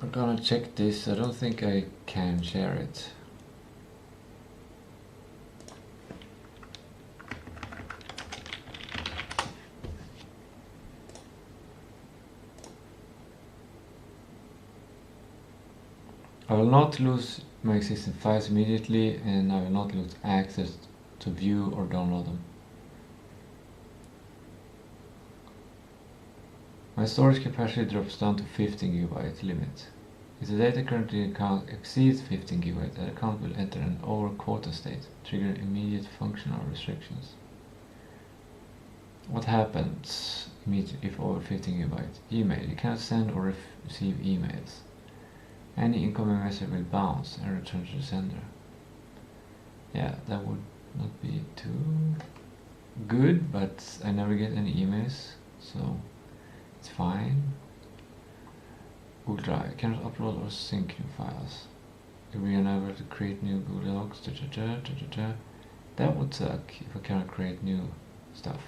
I'm gonna check this. I don't think I can share it. I will not lose my existing files immediately, and I will not lose access to view or download them. My storage capacity drops down to 15 GB limit. If the data currently account exceeds 15 GB, the account will enter an over quota state, triggering immediate functional restrictions. What happens immediately if over 15 GB? Email. You cannot send or receive emails. Any incoming message will bounce and return to the sender. Yeah, that would not be too good, but I never get any emails, so it's fine. Google Drive. Cannot upload or sync new files. If we are unable to create new Google Docs, that would suck if I cannot create new stuff.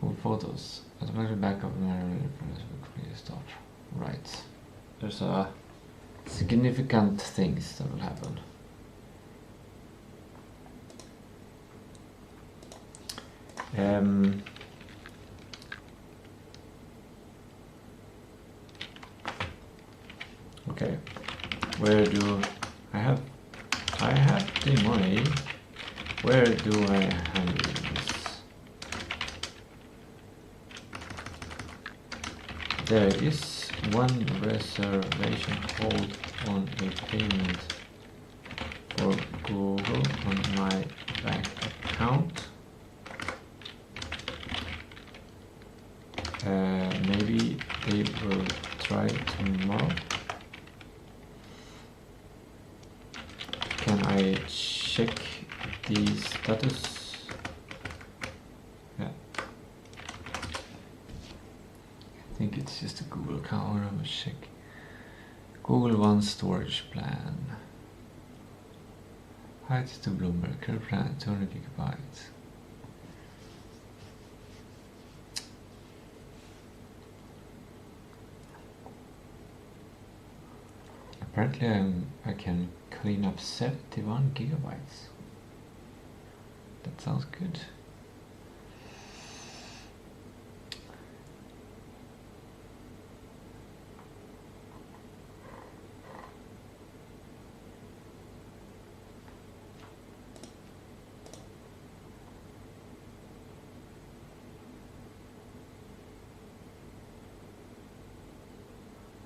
Google Photos. Automatic backup and manual start. Right. There's a significant things that will happen. Okay, where do I have the money? Where do I handle this? There is one reservation hold on a payment for Google on my bank account. Maybe they will try tomorrow. Can I check the status? Yeah. I think it's just a Google account. I'm gonna check. Google One storage plan. Hi, Tistou Bloomberg, current plan 200 gigabytes. Apparently I can clean up 71 gigabytes. That sounds good.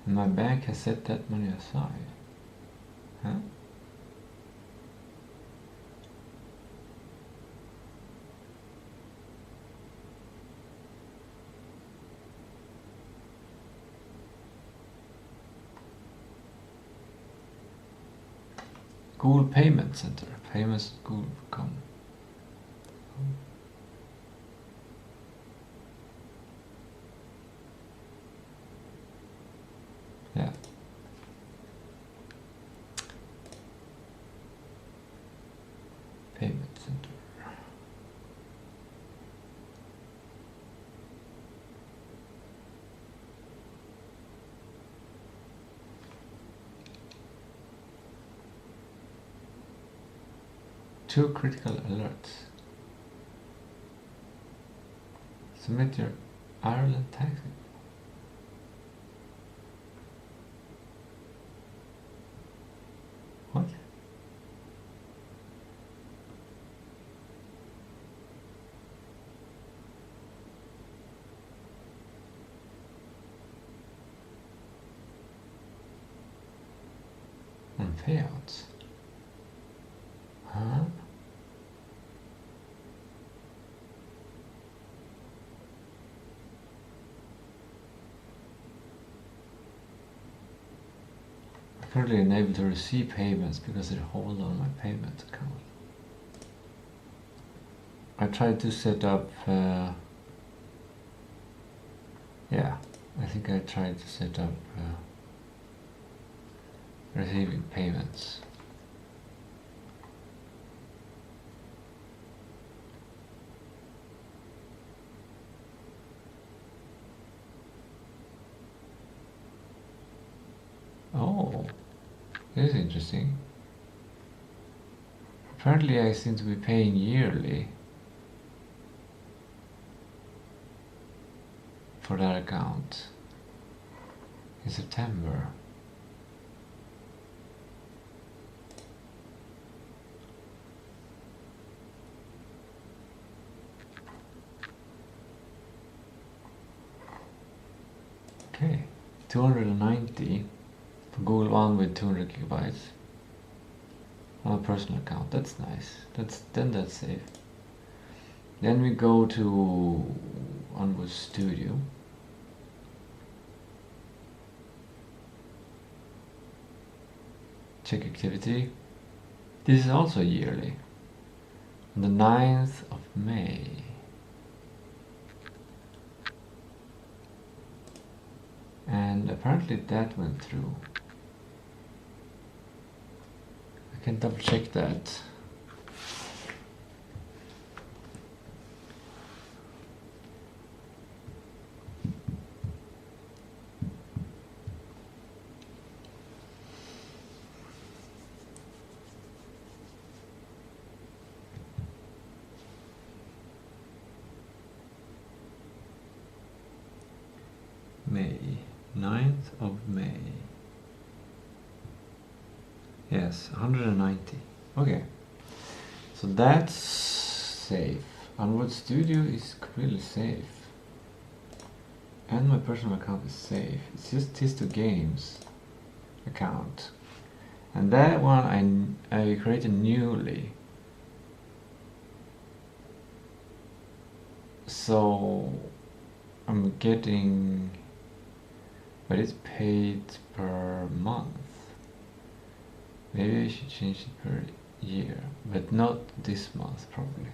My bank has set that money aside. Huh? Google Payment Center. Payments Google.com. Yeah. Payment Center. Two critical alerts. Submit your Ireland tax. What? On payouts. Huh? Currently unable to receive payments because they hold on my payment account. I tried to set up yeah, I think I tried to set up receiving payments. Oh, this is interesting. Apparently I seem to be paying yearly for that account in September. Okay, 290 for Google One with 200 gigabytes on a personal account. That's nice. That's safe. Then we go to Onward Studio. Check activity. This is also yearly. On the 9th of May. And apparently that went through. I can double check that. May, 9th of May. Yes, 190. Okay, so that's safe. Onward Studio is completely safe. And my personal account is safe. It's just Tistou Games account. And that one I created newly. So I'm getting, but it's paid per month. Maybe I should change it per year, but not this month probably.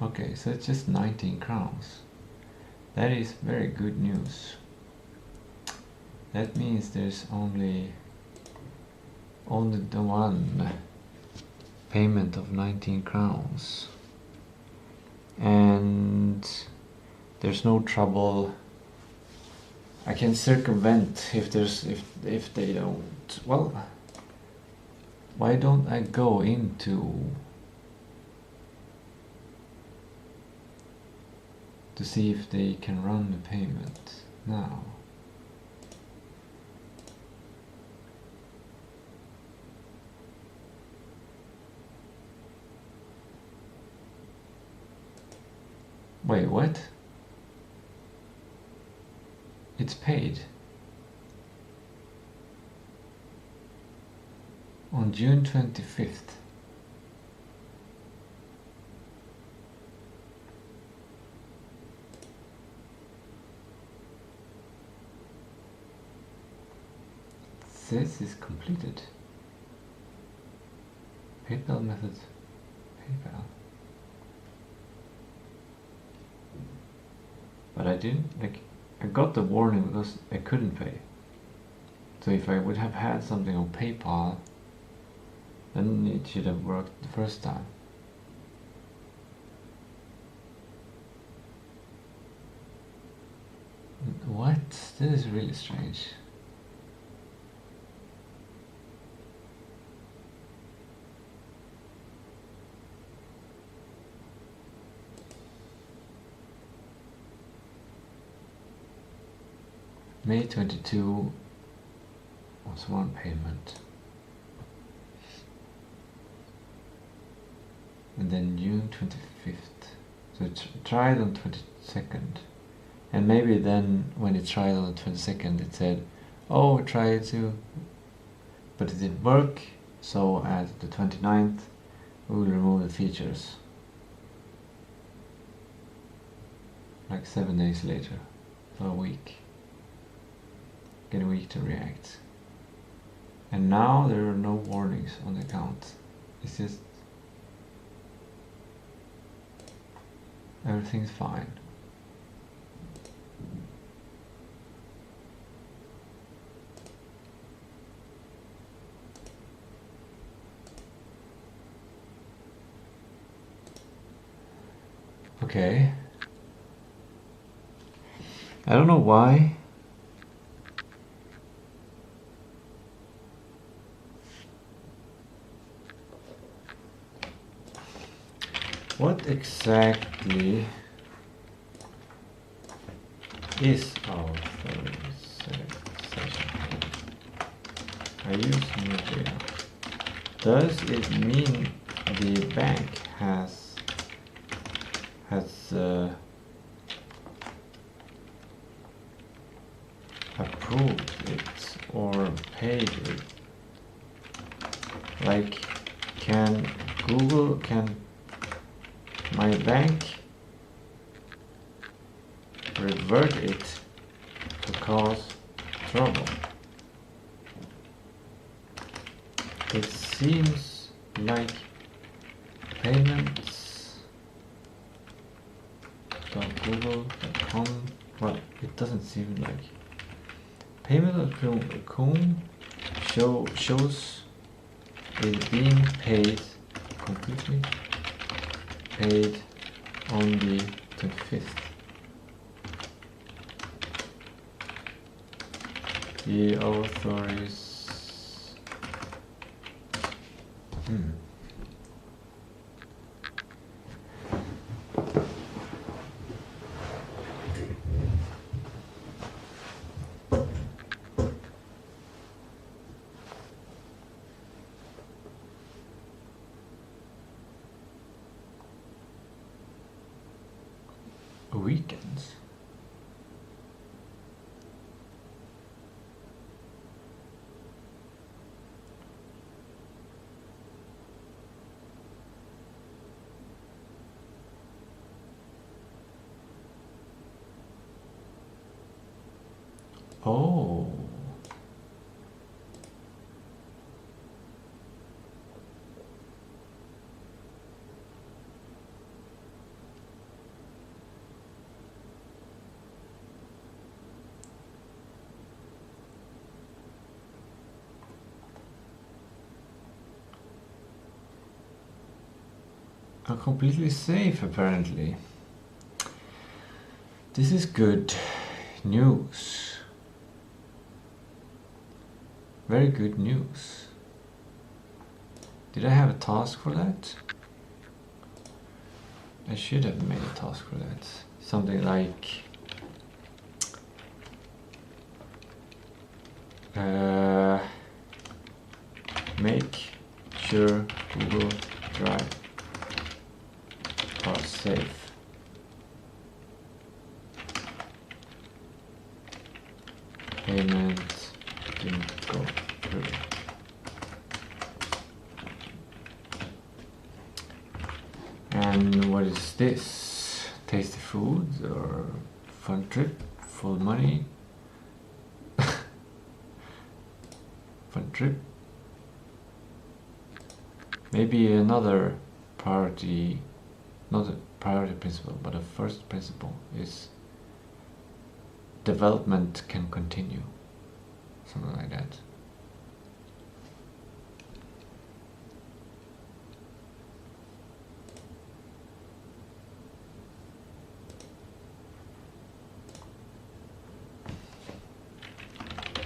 Okay, so it's just 19 crowns. That is very good news. That means there's only only the one payment of 19 crowns. And there's no trouble. I can circumvent if they don't. Well, why don't I go into to see if they can run the payment now? Wait, what? It's paid. On June 25th. This is completed. PayPal method. PayPal. But I didn't, like, I got the warning because I couldn't pay. So if I would have had something on PayPal, then it should have worked the first time. What? This is really strange. May 22 was one payment. And then June 25th. So it tried on 22nd. And maybe then when it tried on the 22nd it said, oh, try to, but it didn't work. So at the 29th we will remove the features. Like 7 days later, for a week. Get a week to react. And now there are no warnings on the account. It's just everything's fine. Okay. I don't know why. What exactly is our third session? I use media. Does it mean the bank has approved it or paid it? Like, can my bank revert it to cause trouble? It seems like payments.google.com. Well, it doesn't seem like payment.com shows is being paid completely paid on the 25th. The authorities weekends. Oh. are completely safe apparently. This is good news. Very good news. Did I have a task for that? I should have made a task for that. Something like make sure Google Drive are safe. Payment didn't go through. And what is this? Tasty foods or fun trip? Full money? Fun trip? Maybe another priority, not a priority principle, but a first principle is development can continue. Something like that.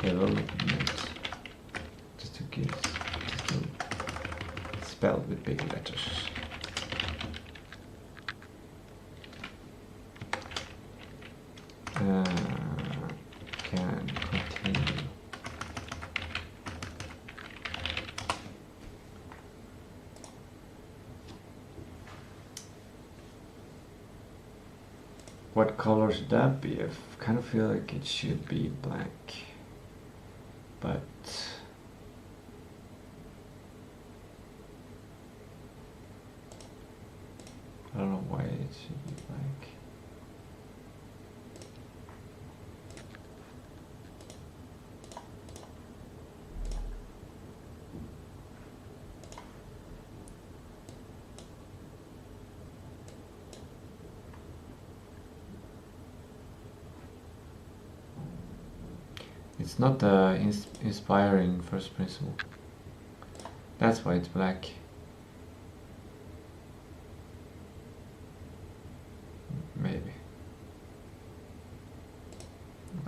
Development. Just to give, just to spelled with big letters. Can continue. What color should that be? I kind of feel like it should be black, but I don't know why it should be black. It's not the inspiring first principle. That's why it's black. Maybe.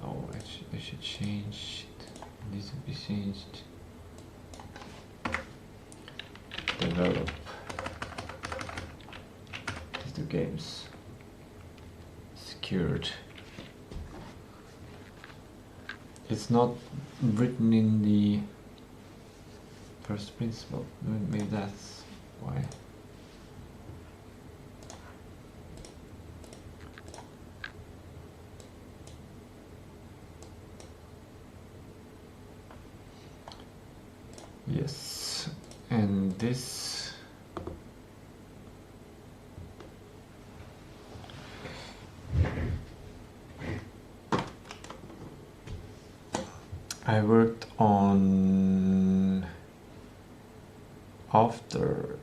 No, I should change it. It needs to be changed. Develop. Tistou games. Secured. It's not written in the first principle. Maybe that's why. Yes, and this I worked on after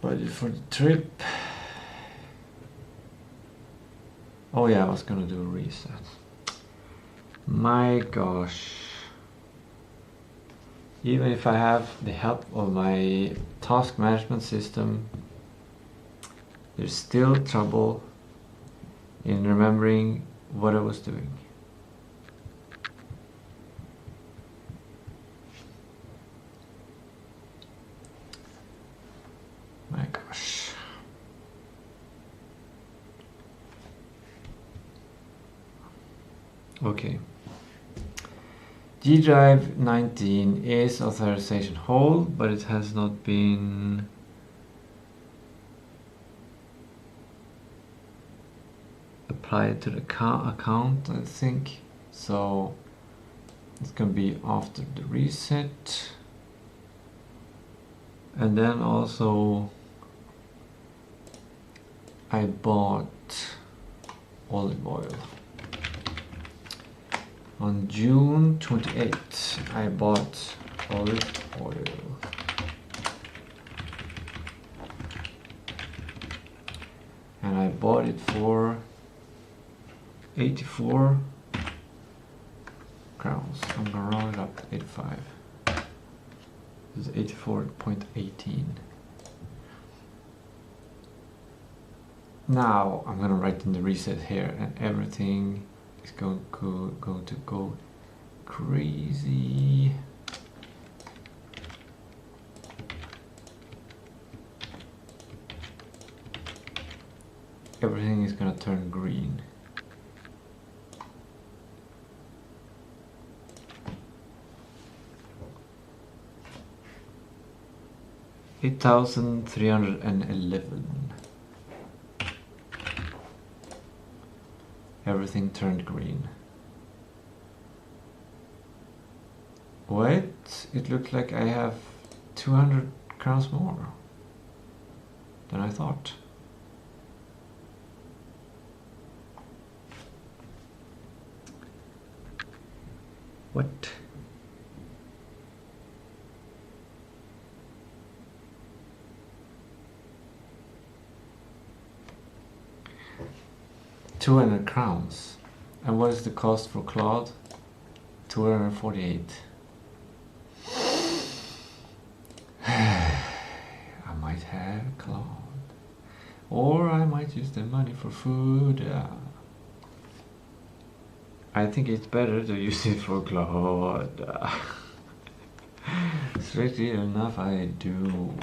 budget for the trip. Oh yeah, I was gonna do a reset. My gosh. Even if I have the help of my task management system, there's still trouble in remembering what I was doing. My gosh. Okay. G drive 19 is authorization hold, but it has not been applied to the account, I think. So it's gonna be after the reset. And then also I bought olive oil. On June 28th, I bought olive oil. and I bought it for 84 crowns. I'm gonna round it up to 85. This is 84.18. Now I'm gonna write in the reset here, and everything is going to go crazy. Everything is gonna turn green. $8,311. Everything turned green. Wait, it looks like I have 200 crowns more than I thought. What? $200 crowns. And what is the cost for Claude? 248. I might have Claude. Or I might use the money for food. I think it's better to use it for Claude. Strictly enough I do.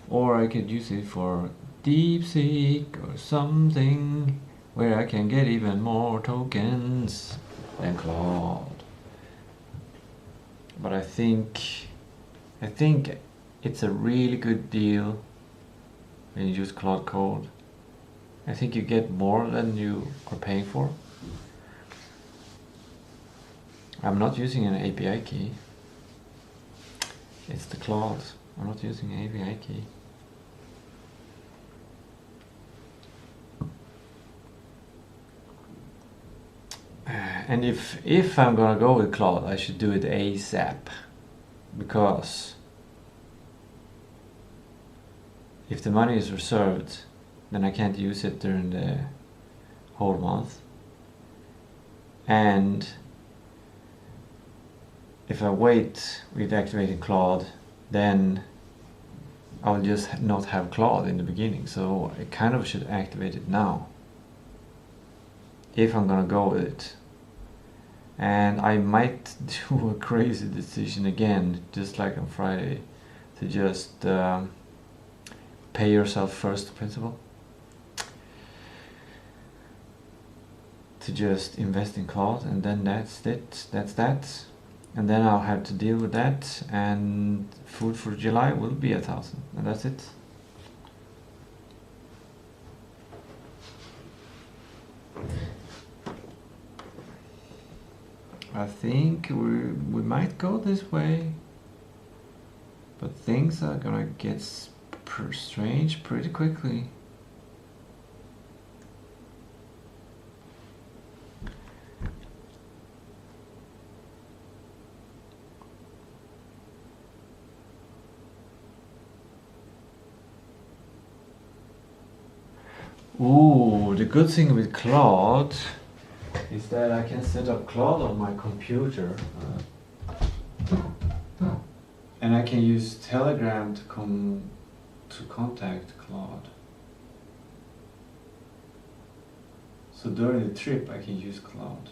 Or I could use it for DeepSeek or something where I can get even more tokens than Claude. But I think it's a really good deal when you use Claude Code. I think you get more than you are paying for. I'm not using an API key. It's the Claude. I'm not using an API key. And if I'm gonna go with Claude, I should do it ASAP, because if the money is reserved, then I can't use it during the whole month. And if I wait with activating Claude, then I'll just not have Claude in the beginning. So I kind of should activate it now, if I'm gonna go with it. And I might do a crazy decision again, just like on Friday, to just pay yourself first principle. To just invest in Claude, and then that's it, that's that. And then I'll have to deal with that, and food for July will be 1,000, and that's it. I think we might go this way, but things are gonna get strange pretty quickly. Ooh, the good thing with Claude is that I can set up Claude on my computer, and I can use Telegram to contact Claude. So during the trip I can use Claude.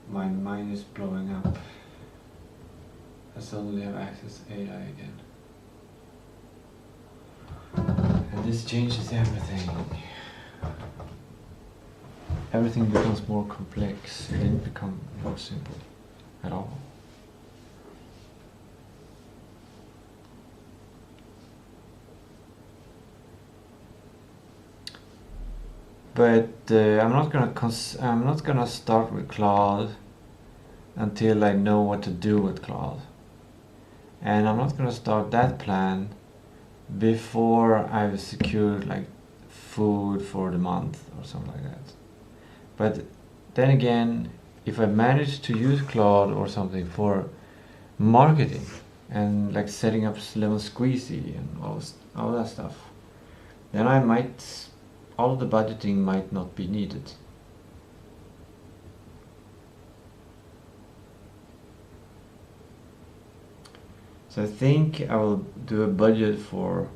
My mind is blowing up. I suddenly have access to AI again. And this changes everything. Everything becomes more complex. It didn't become more simple at all. But I'm not gonna start with Claude until I know what to do with Claude, and I'm not gonna start that plan before I've secured like food for the month or something like that. But then again, if I manage to use Claude or something for marketing and like setting up lemon squeezy and all that stuff, then I might, all the budgeting might not be needed. So I think I will do a budget for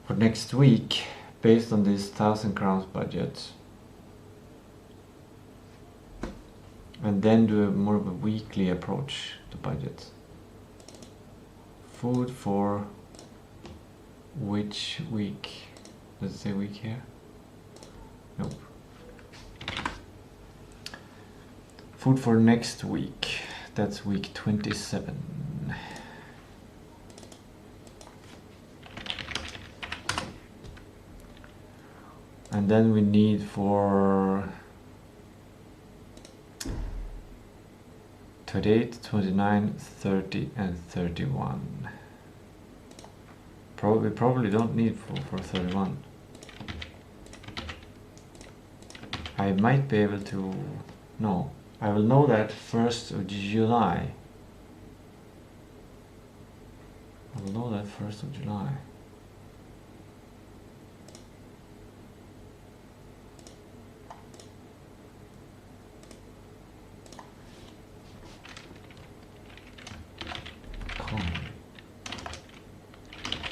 next week based on this 1,000 crowns budget, and then do a more of a weekly approach to budget. Food for which week? Does it say week here? Nope. Food for next week. That's week 27. And then we need for 28, 29, 30 and 31. Probably don't need for 31. I might be able to, no, I will know that 1st of July. I will know that 1st of July.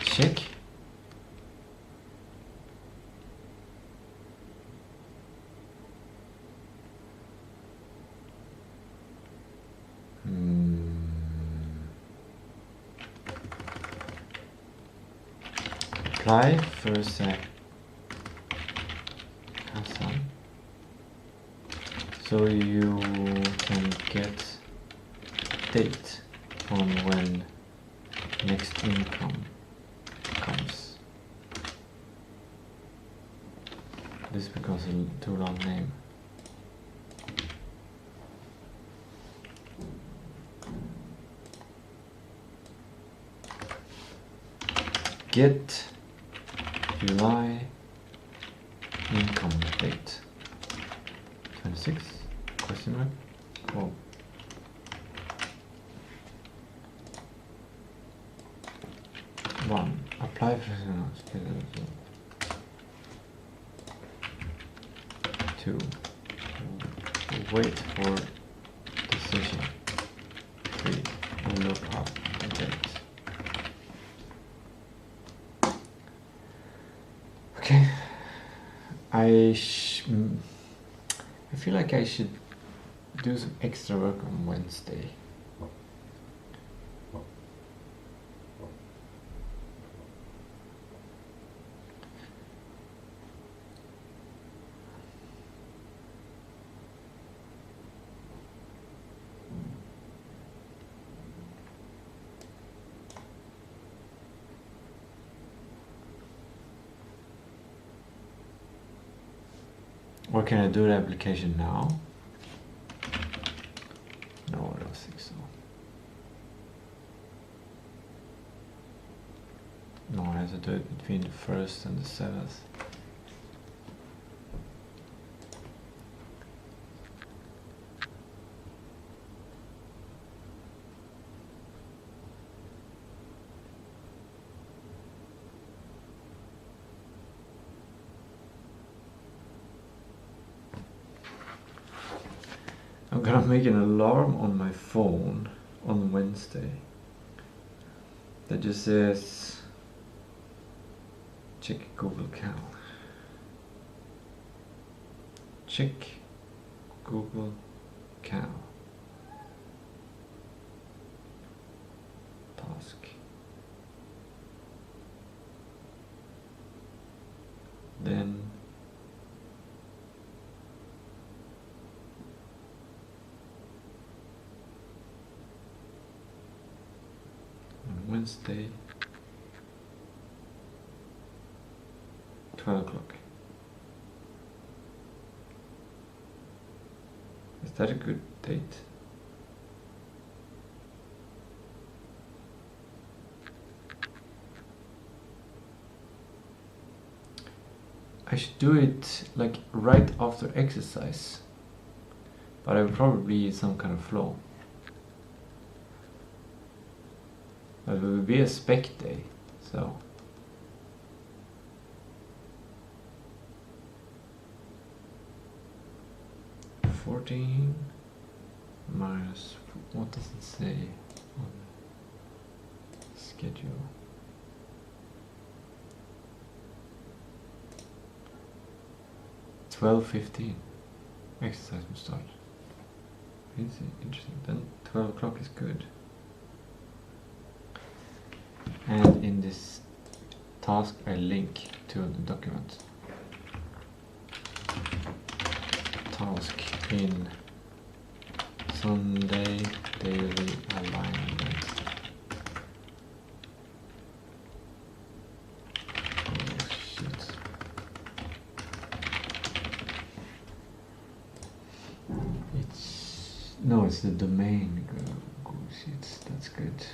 Check. Apply first custom, so you can get date on when next income comes. This becomes a too long name. Get July income date 26 question mark. Oh. One, apply for 2, wait for decision. 3, look up the date. Okay, I feel like I should do some extra work on Wednesday. Or can I do the application now? No, I don't think so. No, I have to do it between the 1st and the 7th. I'm gonna make an alarm on my phone on Wednesday that just says check Google Cal. Check Google Cal. Task. Then Wednesday, 12 o'clock. Is that a good date? I should do it like right after exercise, but I will probably be in some kind of flow. But it will be a spec day, so. $14 minus, what does it say on the schedule? $12:15. Exercise will start. It's interesting. Then 12 o'clock is good. And in this task I link to the document. Task in Sunday daily alignment. Oh shit. It's the domain. Oh shit, that's good.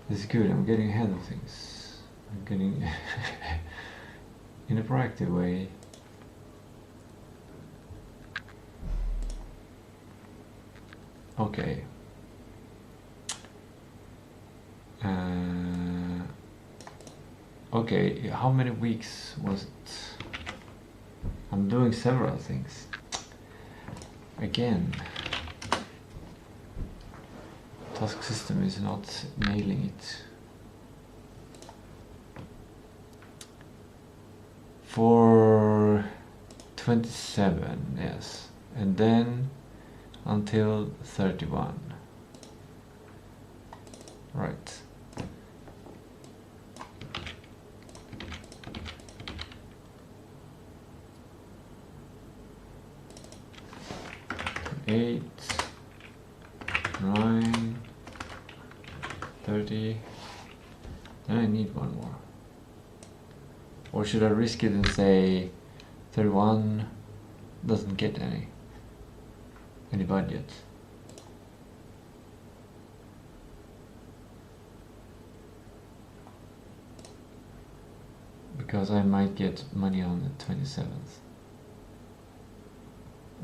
This is good, I'm getting ahead of things. I'm getting in a proactive way. Okay. Okay, how many weeks was it? I'm doing several things. Again. Task system is not nailing it. For 27, yes. And then until 31. Right. Eight, 9, 30. Then I need one more. Or should I risk it and say 31 doesn't get any budget? Because I might get money on the 27th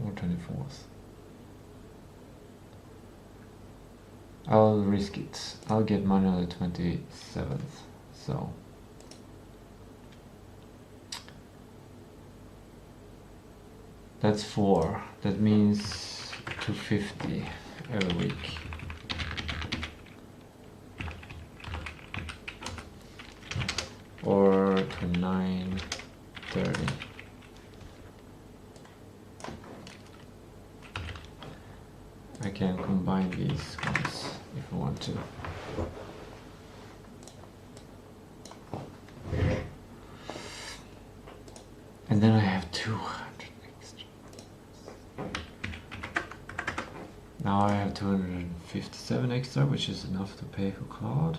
or 24th. I'll risk it. I'll get money on the 27th, so. That's 4. That means 250 every week. Or 29, 30. I can combine these ones if I want to. And then I have 200 extra. Now I have 257 extra, which is enough to pay for cloud.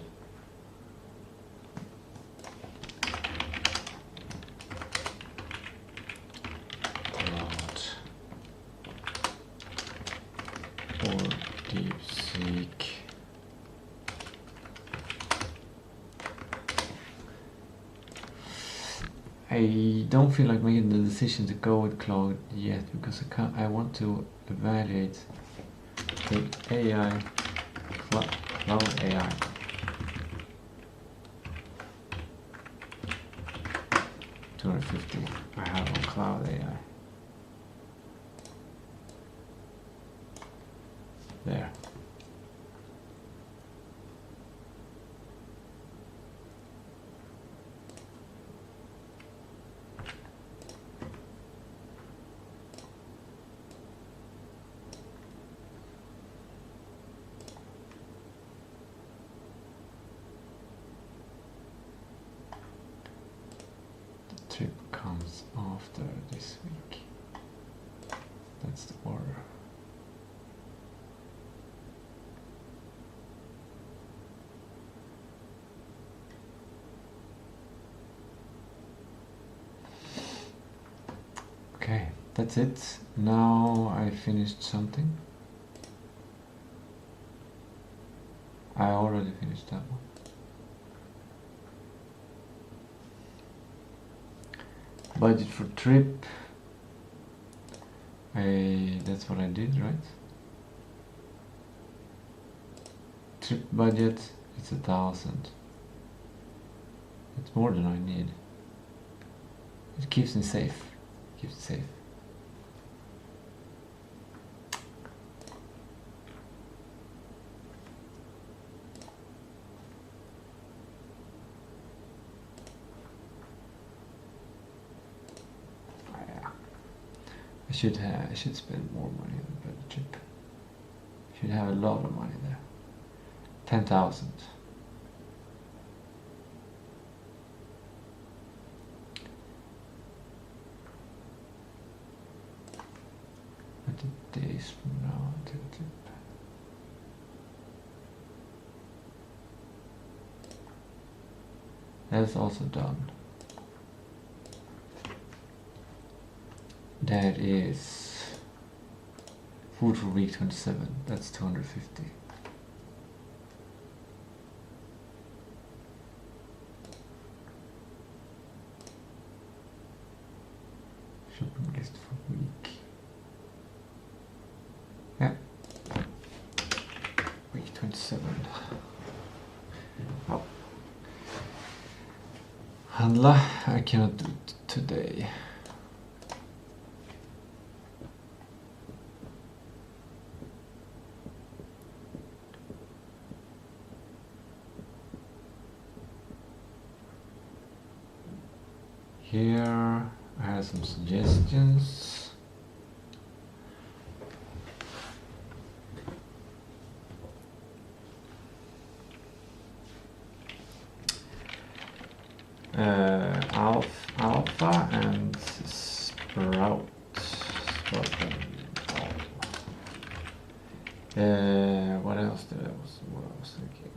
I don't feel like making the decision to go with cloud yet because I want to evaluate the AI, cloud AI. $250 I have on cloud AI. There. Trip comes after this week. That's the order. Okay, that's it. Now I finished something. I already finished that one. Budget for trip. That's what I did, right? Trip budget, it's 1,000. It's more than I need. It keeps me safe. Keeps it safe. I should spend more money on the trip. Should have a lot of money there. 10,000. Days from now until trip. That's also done. That is food for week 27. That's 250. Shopping list for week. Yeah. Week 27. Oh. Handla, I cannot do it today. Here I have some suggestions. Alpha and sprout. What else did I was thinking?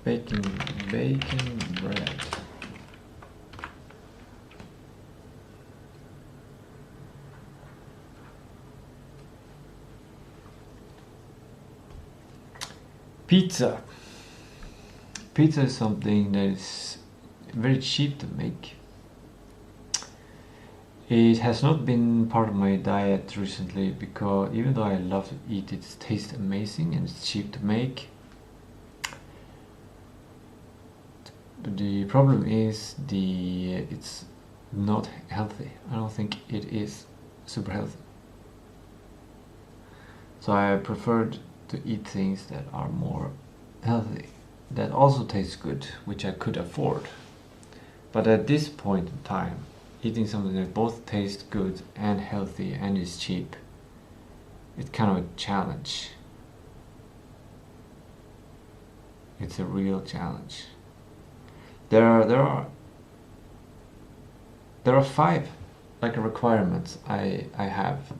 Bacon bread. Pizza. Pizza is something that is very cheap to make. It has not been part of my diet recently because even though I love to eat it, it tastes amazing and it's cheap to make. The problem is it's not healthy. I don't think it is super healthy. So I preferred to eat things that are more healthy, that also taste good, which I could afford. But at this point in time, eating something that both tastes good and healthy and is cheap, it's kind of a challenge. It's a real challenge. There are 5 like requirements I have,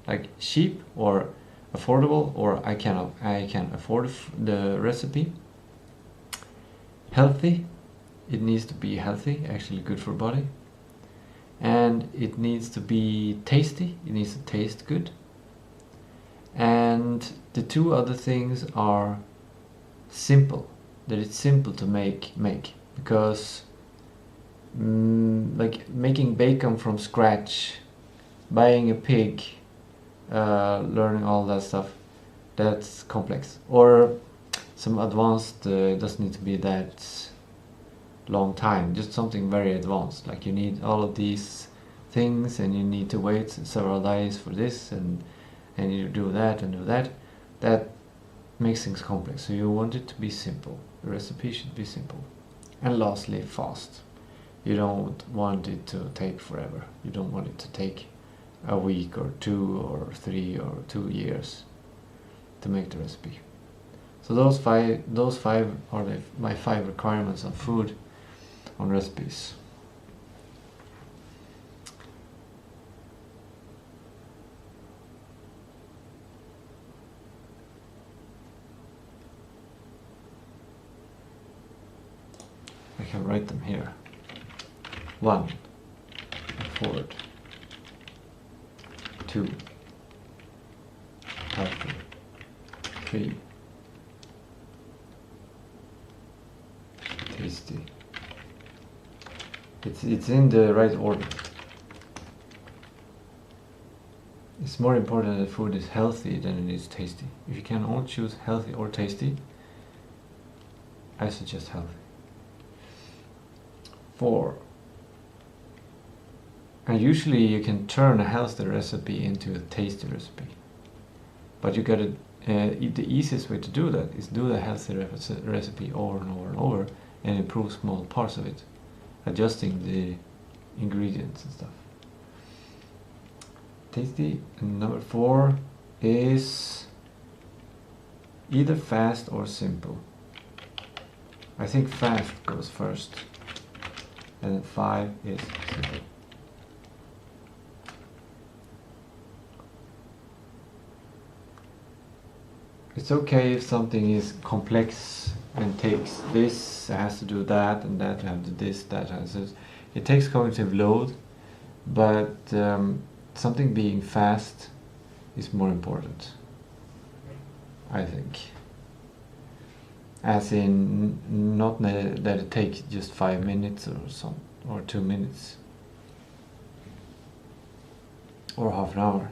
like cheap or affordable, or I can afford the recipe. Healthy, it needs to be healthy, actually good for body, and it needs to be tasty, it needs to taste good. And the 2 other things are simple, that it's simple to make because like making bacon from scratch, buying a pig, learning all that stuff, that's complex. Or some advanced, doesn't need to be that long time, just something very advanced, like you need all of these things and you need to wait several days for this and you do that and do that. That makes things complex. So you want it to be simple. The recipe should be simple. And lastly, fast. You don't want it to take forever. You don't want it to take a week or 2 or 3 or 2 years to make the recipe. So those five are my 5 requirements on food, on recipes. I can write them here. 1. Afford. 2. Healthy. 3. tasty. It's in the right order. It's more important that food is healthy than it is tasty. If you can only choose healthy or tasty, I suggest healthy. 4. And usually you can turn a healthy recipe into a tasty recipe. But you gotta, the easiest way to do that is do the healthy recipe over and over and over and improve small parts of it, adjusting the ingredients and stuff. Tasty. And number 4 is either fast or simple. I think fast goes first, and then 5 is simple. It's okay if something is complex and takes this, has to do that, and that have to do this, that has this. It takes cognitive load, but something being fast is more important, I think. As in, not that it takes just 5 minutes or 2 minutes or half an hour,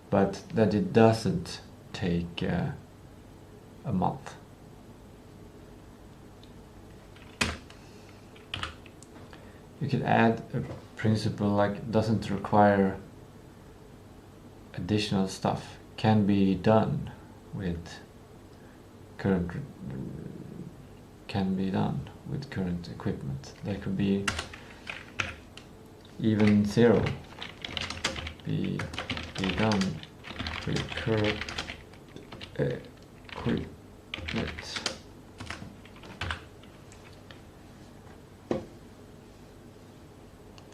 but that it doesn't take a month. You could add a principle like doesn't require additional stuff, can be done with current equipment. That could be even 0 be done with current equipment.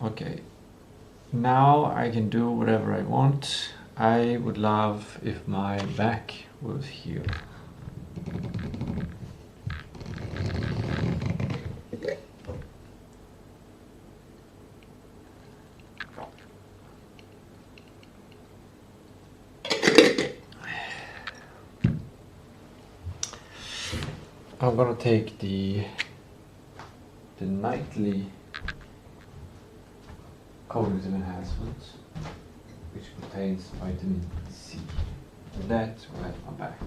Okay, now I can do whatever I want. I would love if my back was here. I'm gonna take the nightly cognitive enhancement, which contains vitamin C. And that will have my back.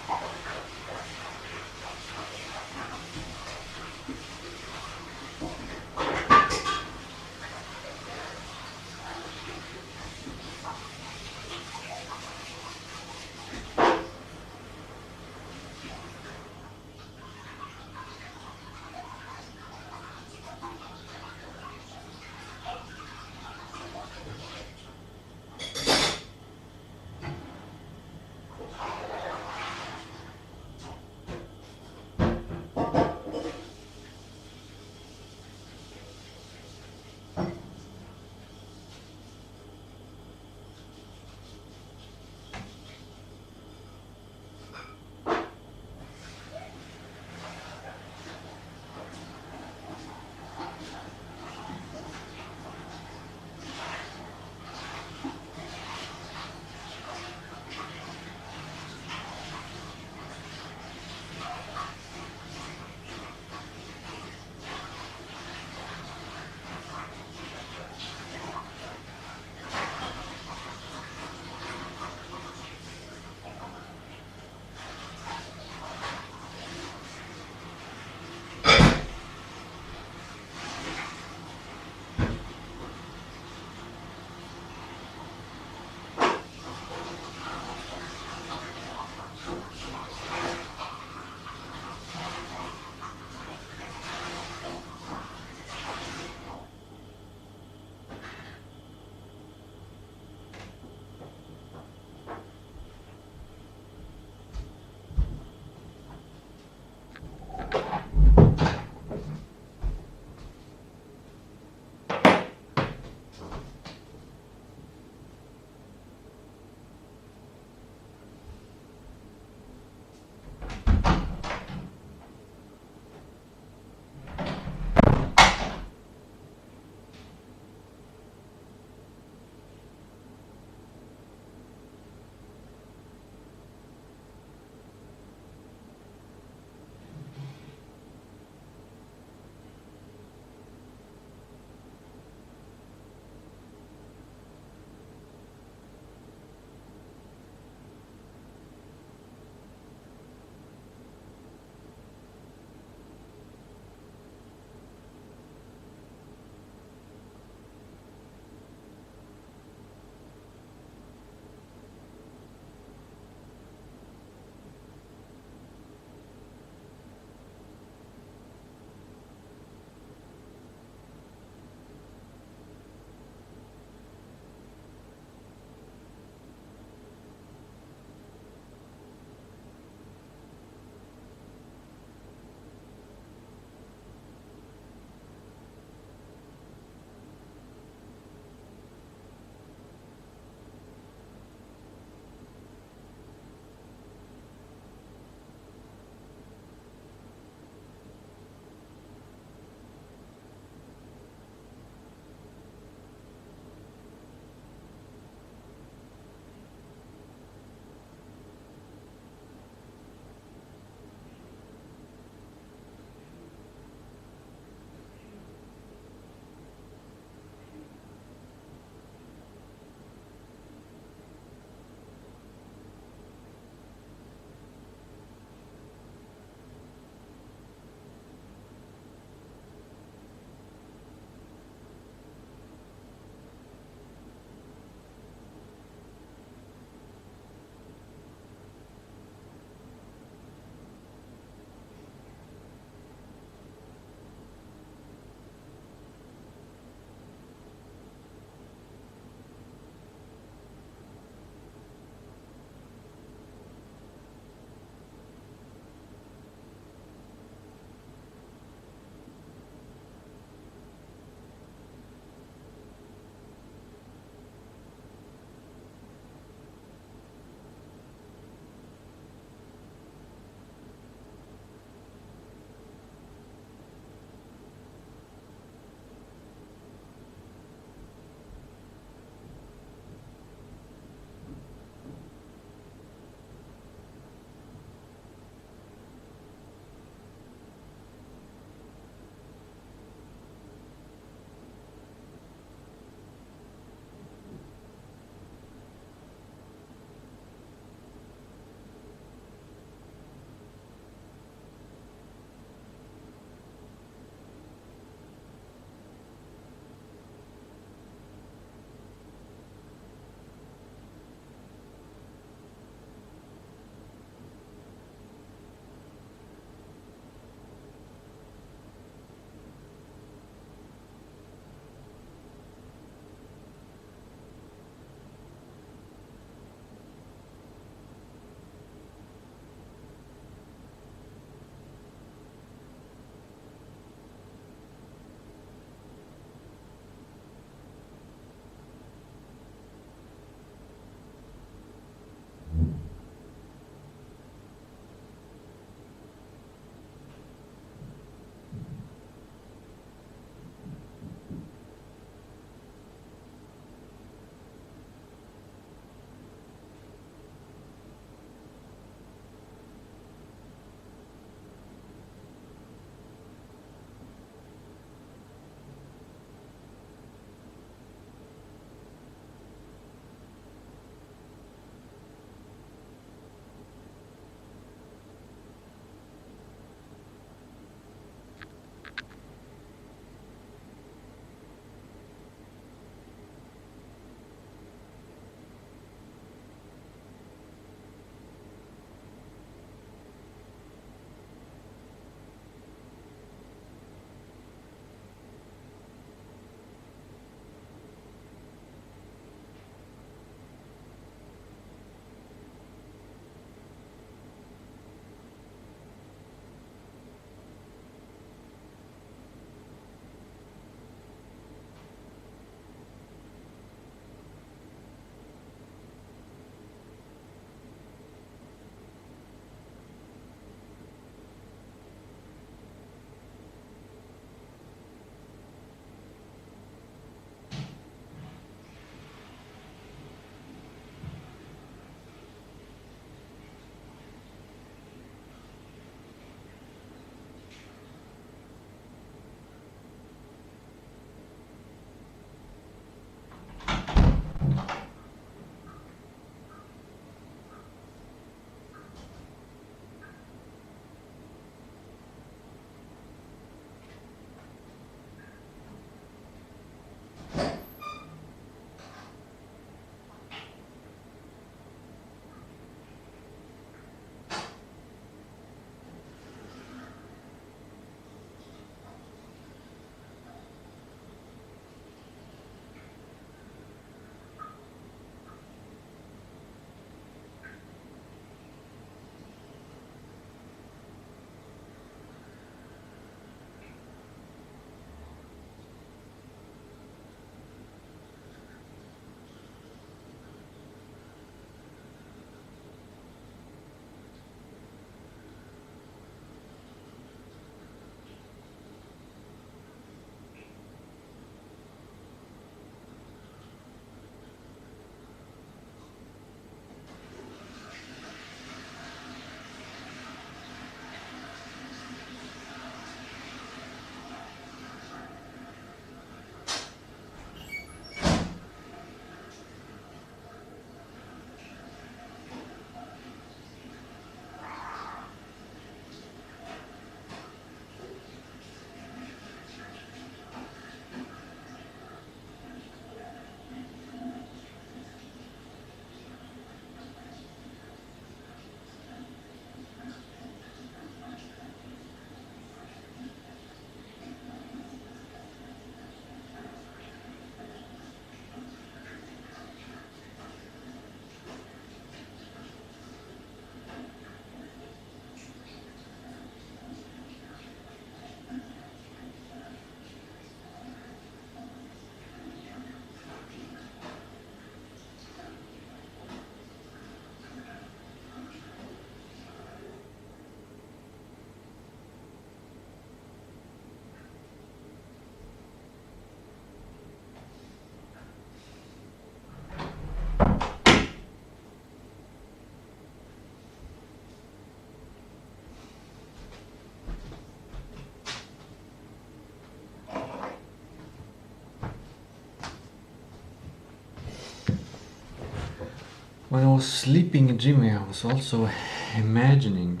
When I was sleeping and dreaming, I was also imagining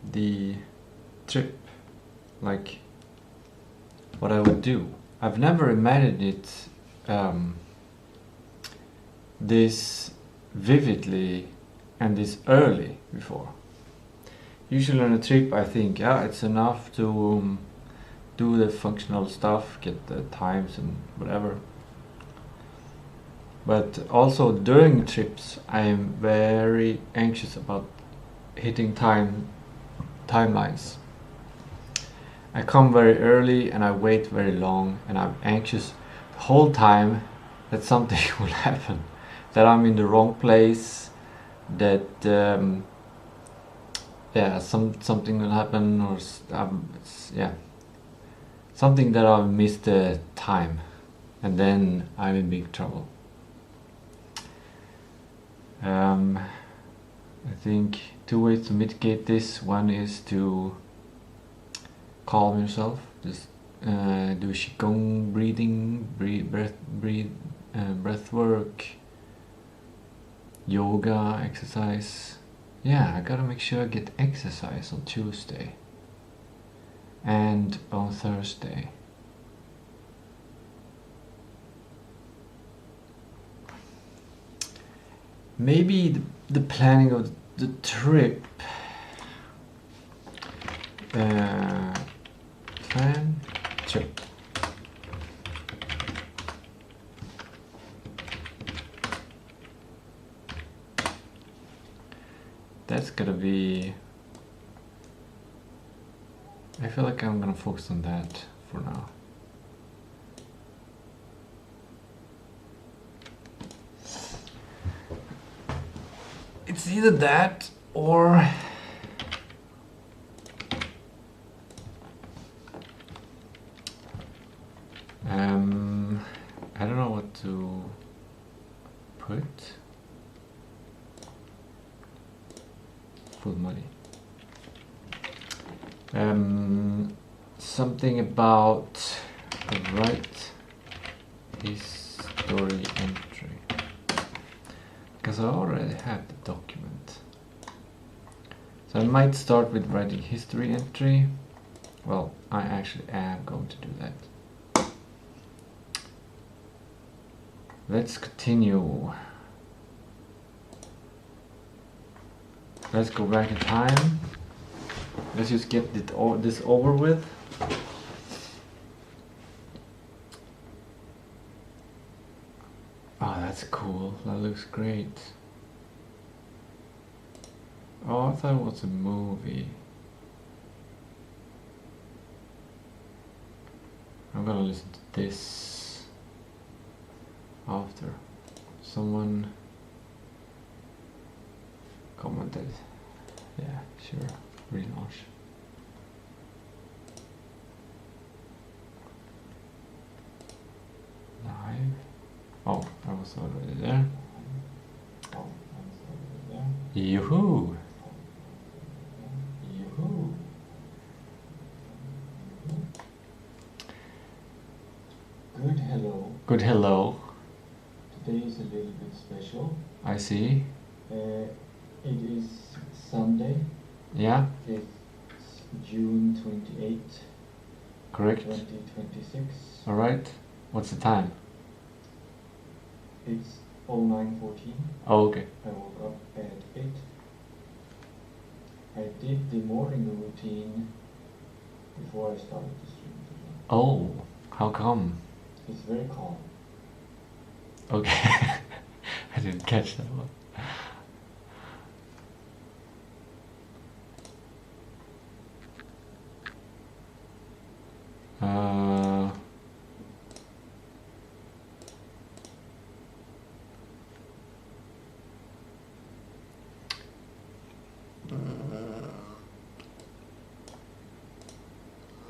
the trip, like what I would do. I've never imagined it this vividly and this early before. Usually on a trip I think, yeah, it's enough to do the functional stuff, get the times and whatever. But also during trips I am very anxious about hitting timelines. I come very early and I wait very long, and I'm anxious the whole time that something will happen, that I'm in the wrong place, that yeah, something will happen, or yeah, something that I've missed the time, and then I'm in big trouble. I think 2 ways to mitigate this. One is to calm yourself, just do qigong breathing, breath work, yoga, exercise. Yeah, I gotta make sure I get exercise on Tuesday and on Thursday. Maybe the planning of the trip, plan trip. That's gonna be, I feel like I'm gonna focus on that for now. It's either that or I don't know what to put. Full money. Something about the right history entry, because I already have the document. So I might start with writing history entry. Well, I actually am going to do that. Let's continue. Let's go back in time. Let's just get this over with. Oh, that's cool. That looks great. Oh, I thought it was a movie. I'm gonna listen to this after. Someone commented. Yeah, sure. Relaunch. Live. Oh, I was already there. Yoo-hoo! Yoo-hoo! Good hello. Good hello. Today is a little bit special. I see. It is Sunday. Yeah. It's June 28th. Correct. 2026. Alright. What's the time? It's 09:14. Oh, okay. I woke up at 8. I did the morning routine before I started the stream today. Oh, how come? It's very calm. Okay. I didn't catch that one.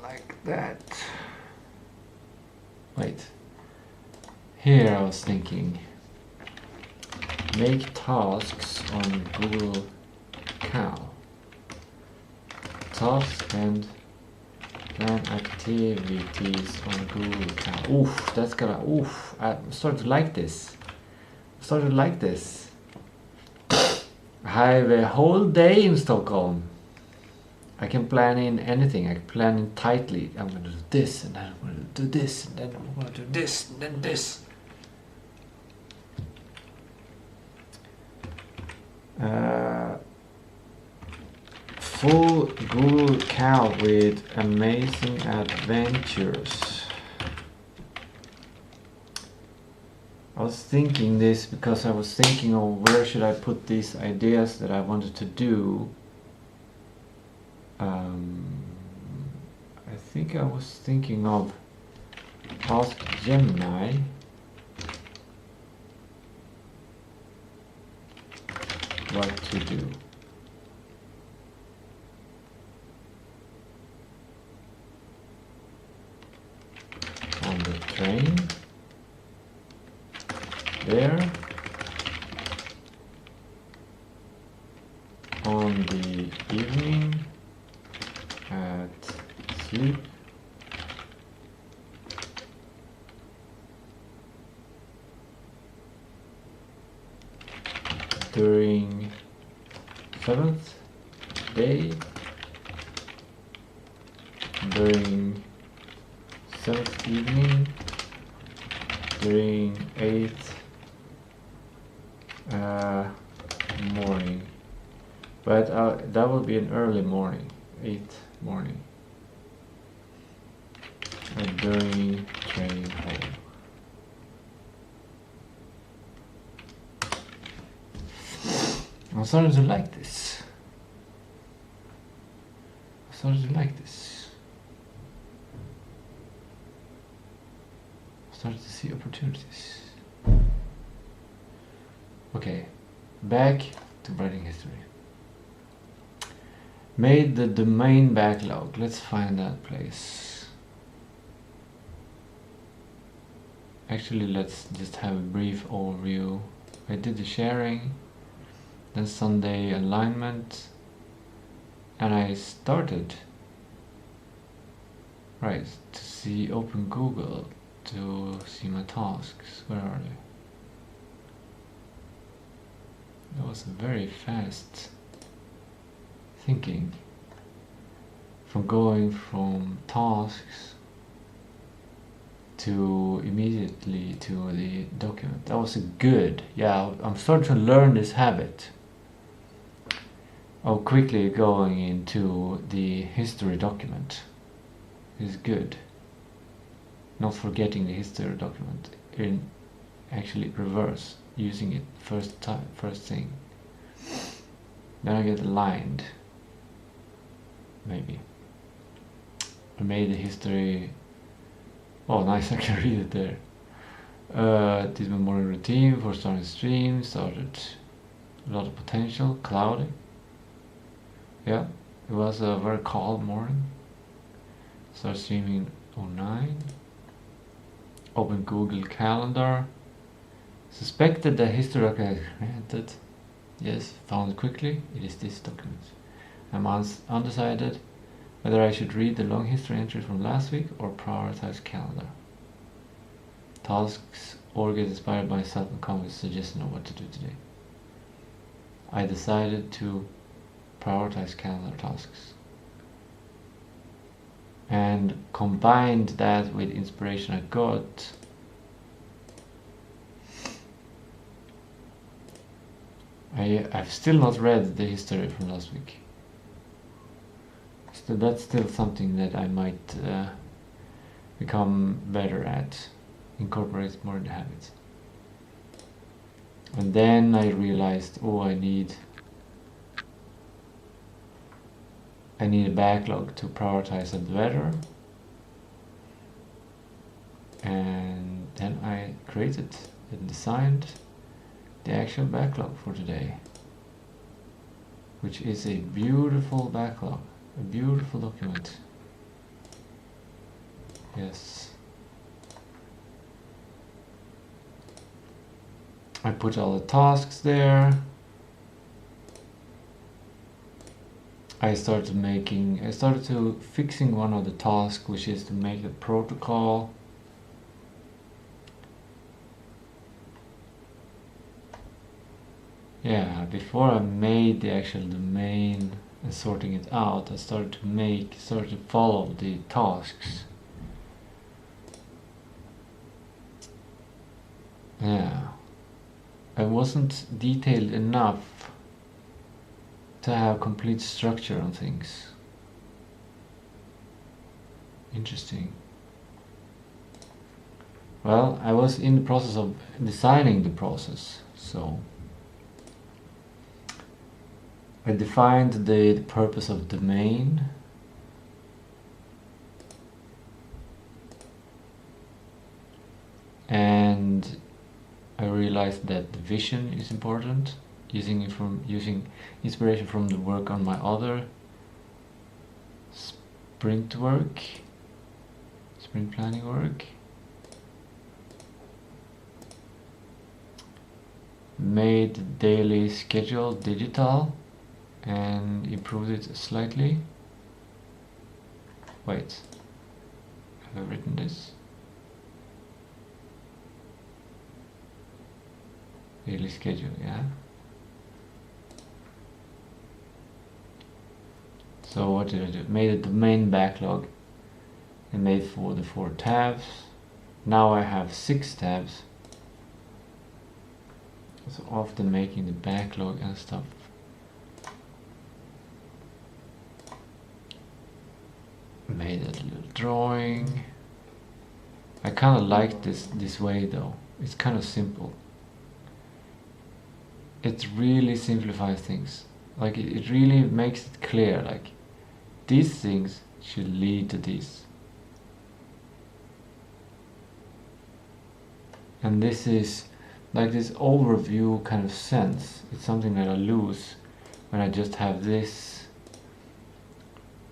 Like that. Wait. Here I was thinking, make tasks on Google Cal. Tasks and plan activities on Google Cal. Oof, that's gonna, oof, I'm starting to like this. started to like this. I have a whole day in Stockholm. I can plan in anything. I can plan in tightly. I'm going to do this, and then I'm going to do this, and then I'm going to do this, and then this. Full Google Cal with amazing adventures. I was thinking this because I was thinking of where should I put these ideas that I wanted to do. I think I was thinking of Ask Gemini. What to do. On the train. There. On the evening. At sleep. During 7th day. During 7th evening. During 8th morning. But that will be an early morning. 8th morning. And during train home. I'm starting to like this. I'm starting to like this. I'm starting to see opportunities. Okay, back to writing history. Made the domain backlog. Let's find that place. Actually, let's just have a brief overview. I did the sharing, then Sunday alignment, and I started to see open Google to see my tasks. Where are they? That was very fast thinking from going from tasks to immediately to the document. That was a good, yeah, I'm starting to learn this habit of quickly going into the history document. Is good. Not forgetting the history document in actually reverse, using it first thing. Then I get aligned. Maybe. I made the history. Oh, nice! I can read it there. Did my morning routine for starting stream. Started a lot of potential. Cloudy. Yeah, it was a very cold morning. Started streaming 09. Open Google Calendar. Suspected the history document. Granted. Yes, found quickly. It is this document. I'm undecided whether I should read the long history entries from last week or prioritize calendar. Tasks or get inspired by myself and come with suggestions of what to do today. I decided to prioritize calendar tasks and combined that with inspiration I got. I've still not read the history from last week. So that's still something that I might become better at, incorporate more in the habits. And then I realized, oh, I need a backlog to prioritize it better. And then I created and designed the actual backlog for today, which is a beautiful backlog, a beautiful document. Yes. I put all the tasks there. I started to fixing one of the tasks, which is to make the protocol. Yeah, before I made the actual domain and sorting it out, I started to follow the tasks. Yeah, I wasn't detailed enough to have complete structure on things. Interesting. Well, I was in the process of designing the process, so I defined the purpose of domain. And I realized that the vision is important, using inspiration from the work on my other sprint planning work. Made the daily schedule digital and improved it slightly. Wait, have I written this? Daily schedule, yeah. So what did I do? Made a domain backlog and made for the 4 tabs. Now I have 6 tabs. So after making the backlog and stuff, made a little drawing. I kind of like this way though. It's kind of simple. It really simplifies things. Like it really makes it clear. Like these things should lead to this. And this is like this overview kind of sense. It's something that I lose when I just have this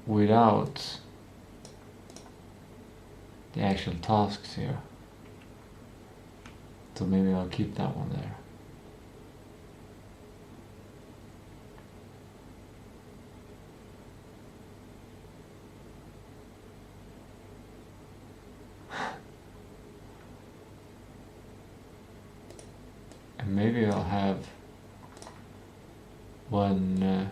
without the actual tasks here. So maybe I'll keep that one there. And maybe I'll have one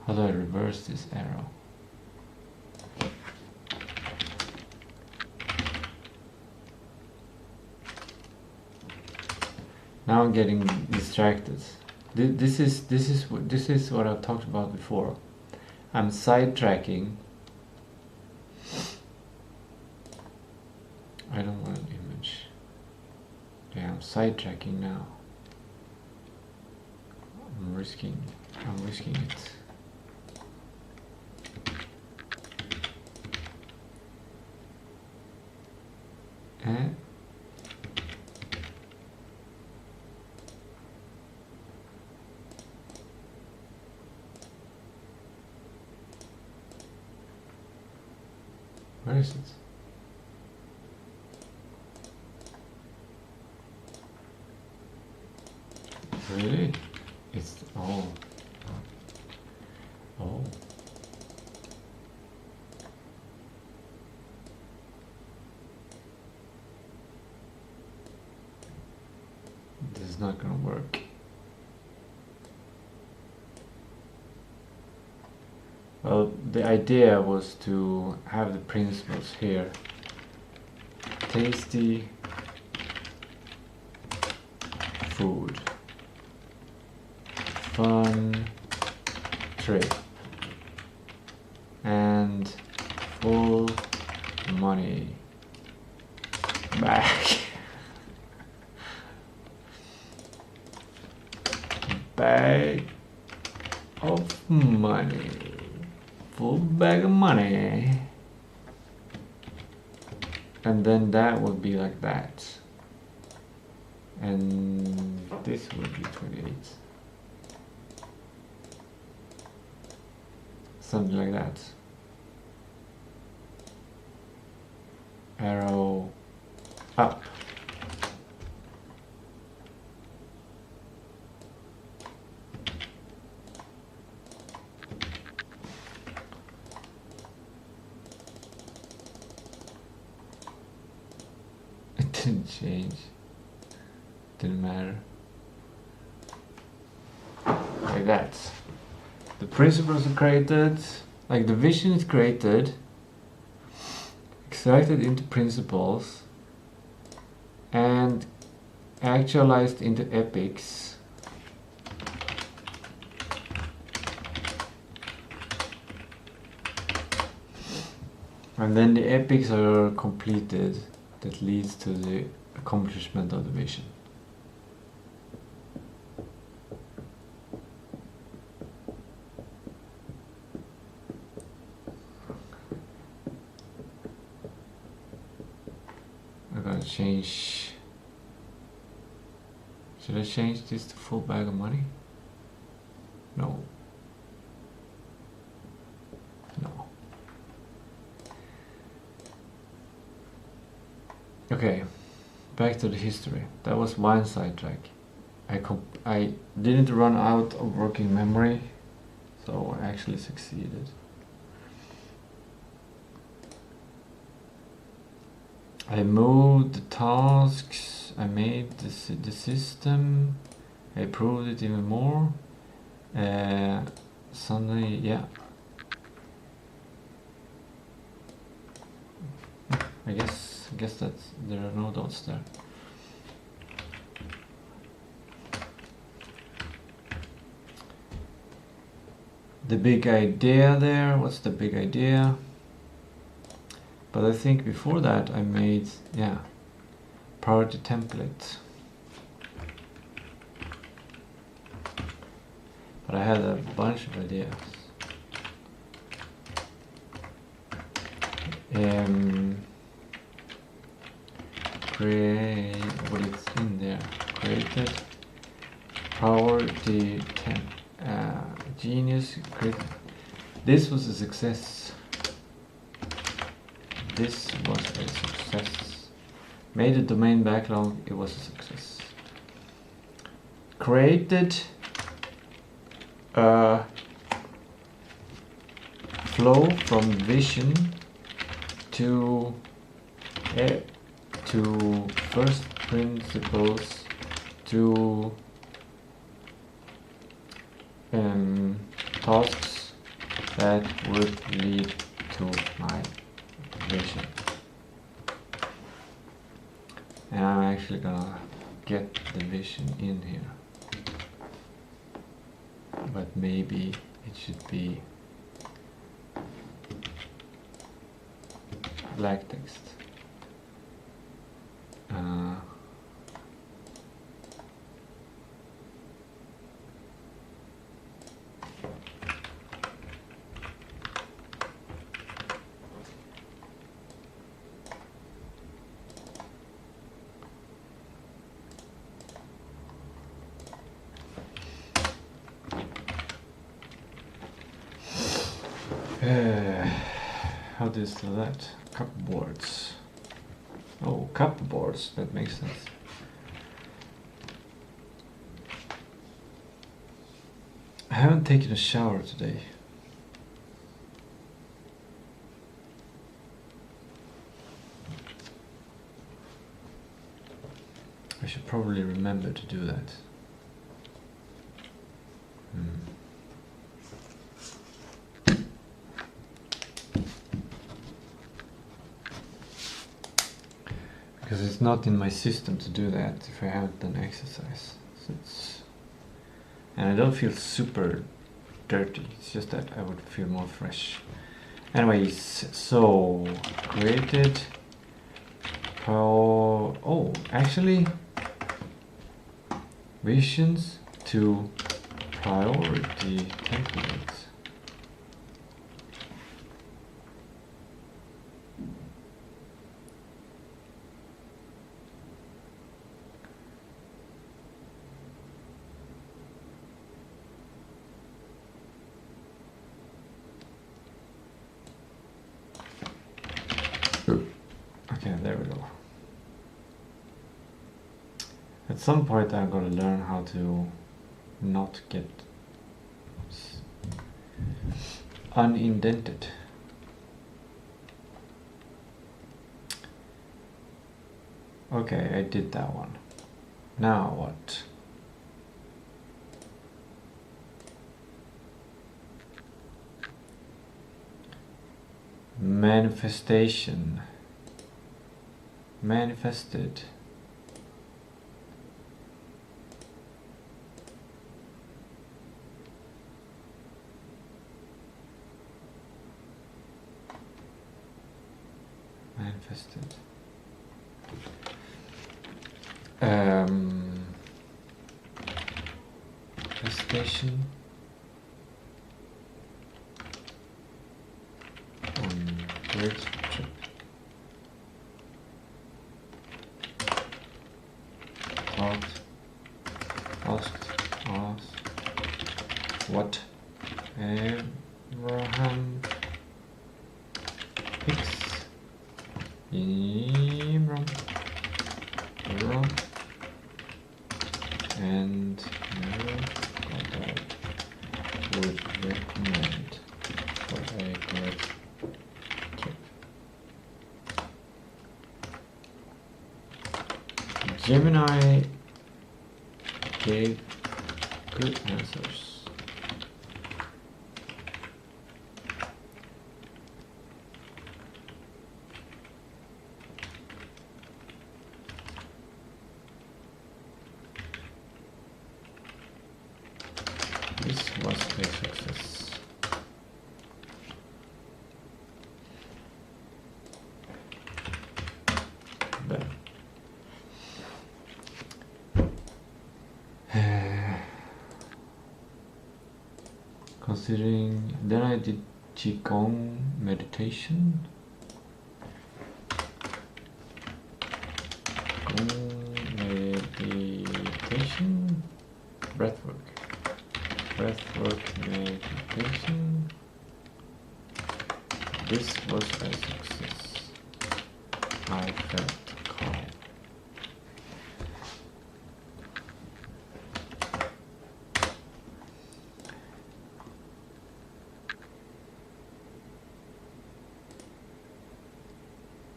how do I reverse this arrow? Now I'm getting distracted. This is what I've talked about before. I'm sidetracking. I don't want an image. Yeah, I'm sidetracking now. I'm risking it. Where is it? Really? It's oh. This is not gonna work. Well, the idea was to have the principles here. Tasty food. Fun trip. And full money back. Bag of money. Full bag of money. And then that would be like that. And this would be 28. Something like that. Arrow up. didn't change. Didn't matter. Like that. The principles are created, like the vision is created, extracted into principles, and actualized into epics. And then the epics are completed, that leads to the accomplishment of the vision. I'm gonna change. Should I change this to full bag of money? No. No. Okay, back to the history. That was one sidetrack. I didn't run out of working memory, so I actually succeeded. I moved the tasks, I made the system, I improved it even more. Suddenly, yeah. I guess that's, there are no dots there. The big idea there, what's the big idea? But I think before that I made, yeah, priority template. But I had a bunch of ideas. Create, what is in there? Created priority genius. This was a success. This was a success. Made a domain backlog, it was a success. Created a flow from vision to first principles to tasks that would lead to my vision. And I'm actually gonna get the vision in here, but maybe it should be black text. How do you spell that? Cupboards. Oh, cupboards, that makes sense. I haven't taken a shower today. I should probably remember to do that. Because it's not in my system to do that if I haven't done exercise. So and I don't feel super dirty, it's just that I would feel more fresh. Anyways, so created actually visions to priority templates. Okay, there we go. At some point I'm going to learn how to not get unindented. Okay, I did that one. Now what? Manifestation. Manifested. Manifested. Manifestation on great trip. Thought, asked, what Abraham Hicks Abram and Godot would recommend for a great trip. Gemini gave good answers. This was a success. Then considering, then I did Qigong meditation. Meditation, breathwork meditation. This was a success. I felt calm.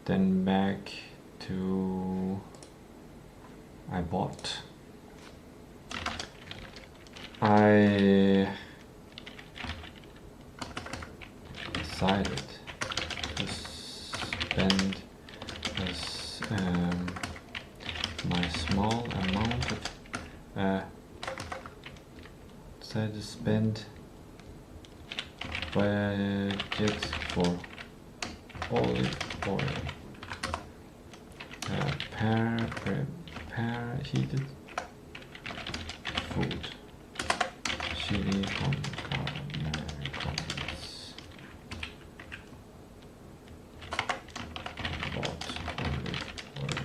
Then back to I bought. I decided to spend my small amount of decided to spend budget for olive oil, heated food, chili con carne, condiments. Bought olive oil.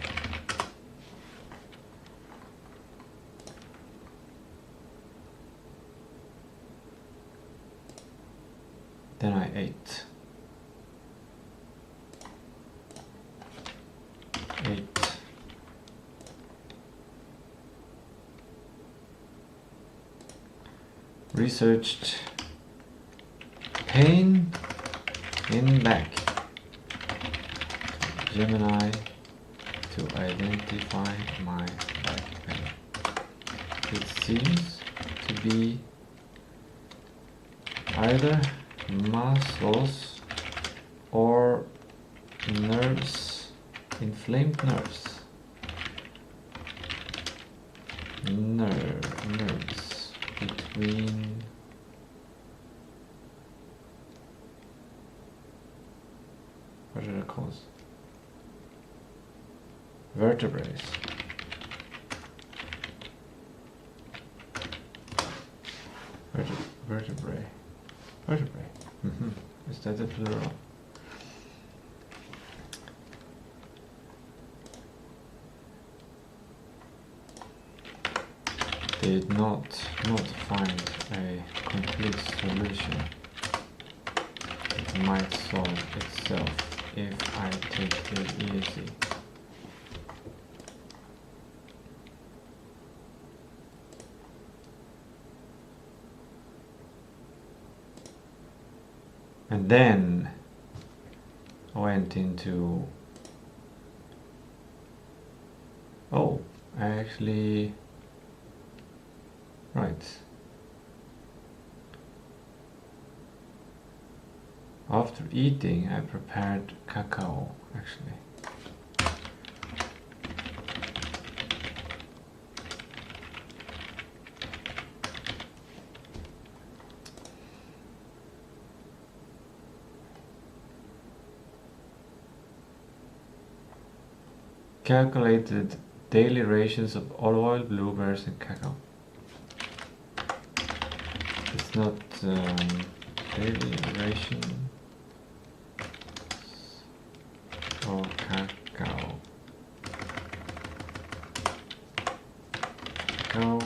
Then I ate. Researched pain in back. Gemini to identify my back pain. It seems to be either muscles or nerves, inflamed nerves. Nerves between what are they called? Vertebrae. Vertebrae. Is that the plural? Did not find a complete solution. It might solve itself if I take it easy. And then I went into Oh, I actually... Right. After eating, I prepared cacao, actually. Calculated daily rations of olive oil, blueberries and cacao. It's not daily ration of cacao. Cacao,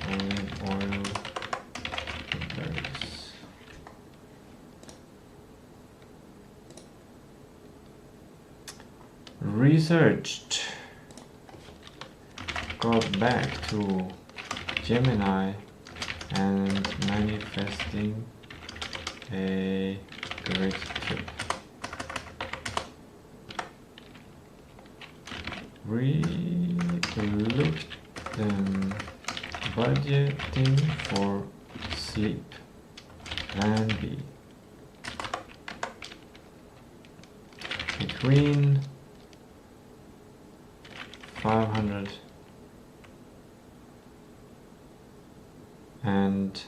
olive oil, blueberries. Researched. Got back to Gemini and manifesting a great trip. We looked budgeting for sleep. Plan B. Between 500 and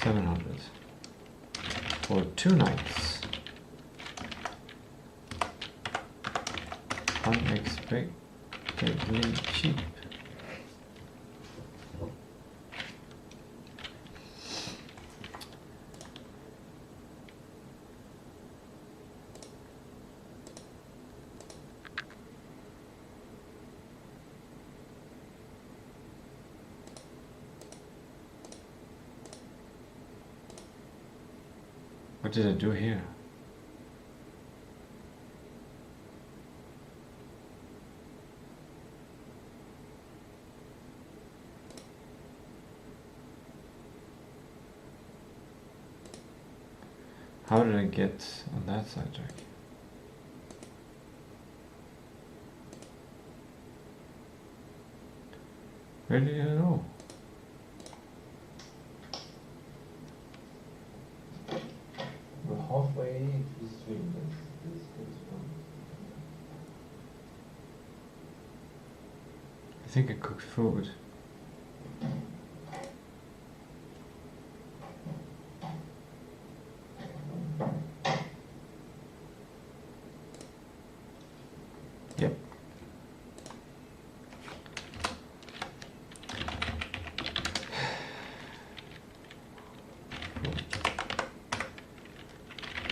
700 for 2 nights. Unexpectedly cheap. What did I do here? How did I get on that sidetrack? Where did I go? We're halfway into the stream. I think I cooked food. Yep.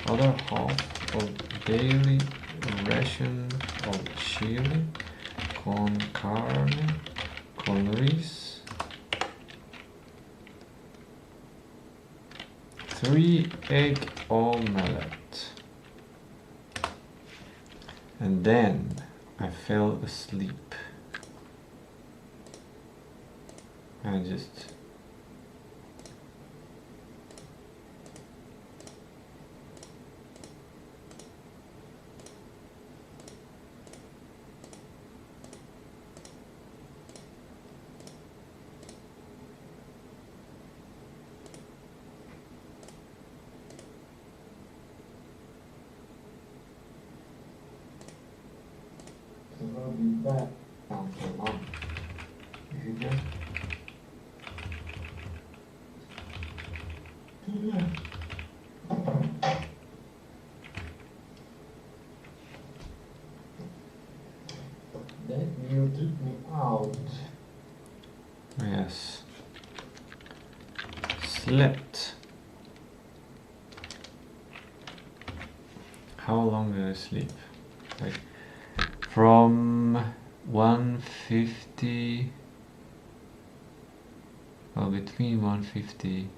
Other half of daily ration of chili, con carne, con rice, 3 egg omelette, and then I fell asleep. I just I'll be back down for long. If you just that you took me out. Yes. Slept. How long did I sleep? Like from 1:50, well, between 1:50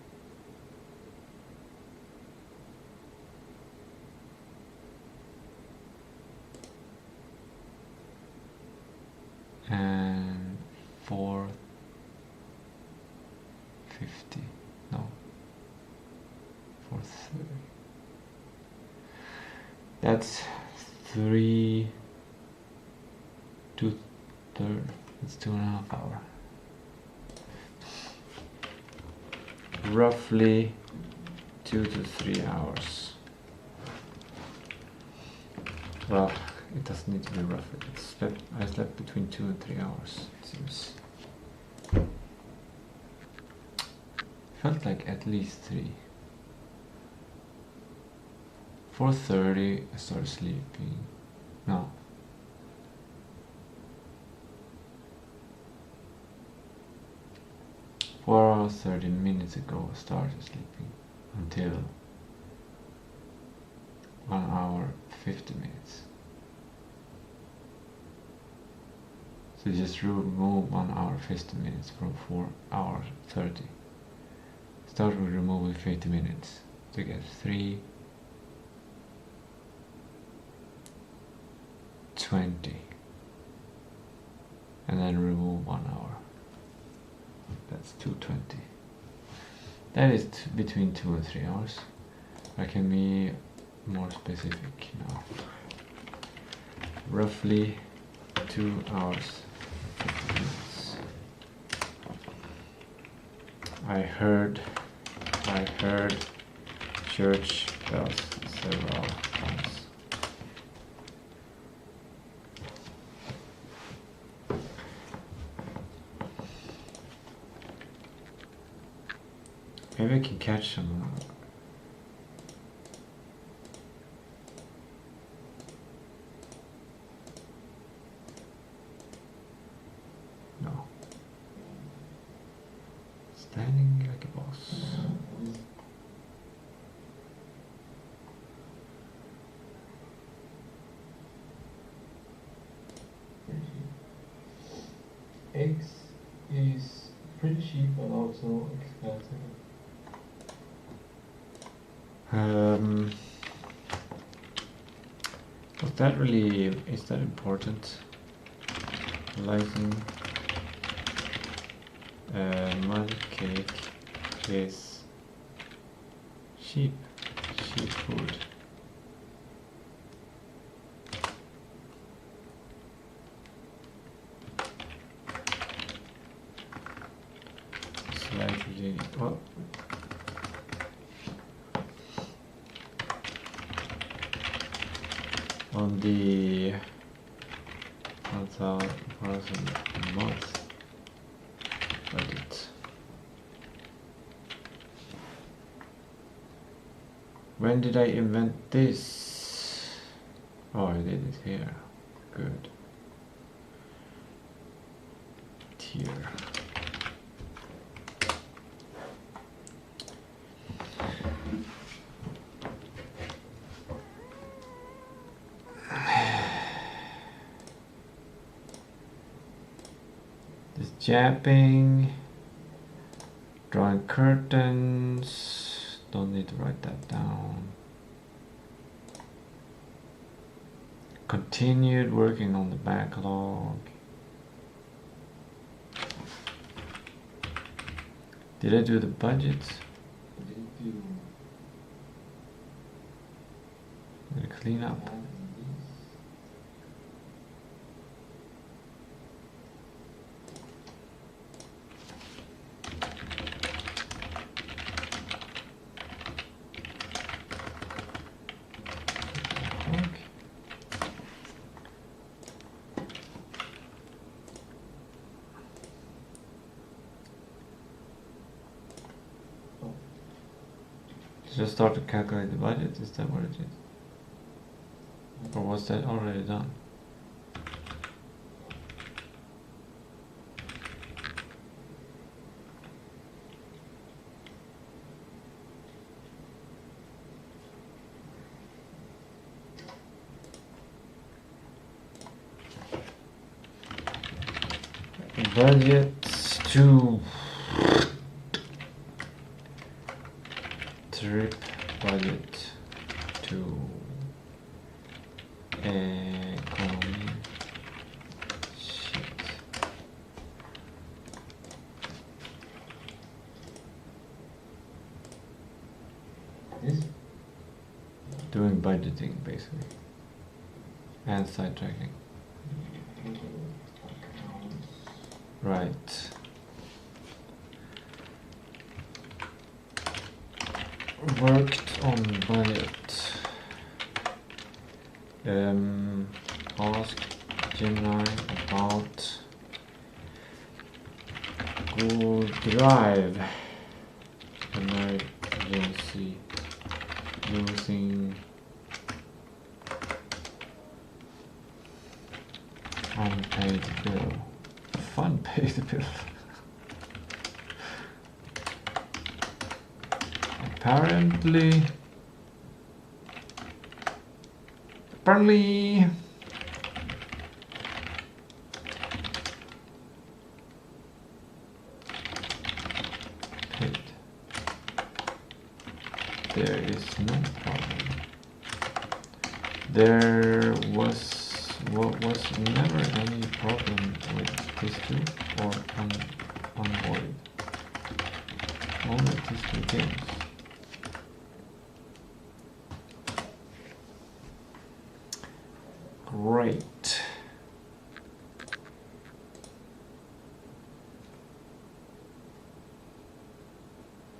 and 4:50. No, 4:30. That's 3 2/3. It's 2.5 hours. Roughly 2 to 3 hours. Well, it doesn't need to be roughly. I slept between 2 and 3 hours, it seems. Felt like at least 3. 4:30 I started sleeping. No. Four hours 30 minutes ago I started sleeping until 1 hour 50 minutes. So just remove 1 hour 50 minutes from 4 hours 30. Start with removing 50 minutes to get 3:20, and then remove 1 hour. That's 2:20. That is between 2 and 3 hours. I can be more specific now. Roughly 2 hours 50 minutes. I heard church bells several times. Maybe I can catch some. No. Standing like a boss. Eggs is pretty cheap but also expensive. Is that important? Realizing mud cake is cheap food. Slightly, well, on the 1,000 a month budget. When did I invent this? Oh, I did it here. Good. Tier. Japping, drawing curtains, don't need to write that down. Continued working on the backlog. Did I do the budget? I'm gonna clean up. Just start to calculate the budget, is that what it is? Or was that already done? Budget to trip budget to economy. Shit. This? Doing budgeting basically. And side tracking. accounts. Right. Worked on budget. Ask Gemini about Google Drive emergency using unpaid bill. Fun paid bill. Apparently paid. There is no problem. There was never any problem with Tistou or Onboard. Only Tistou games. Great.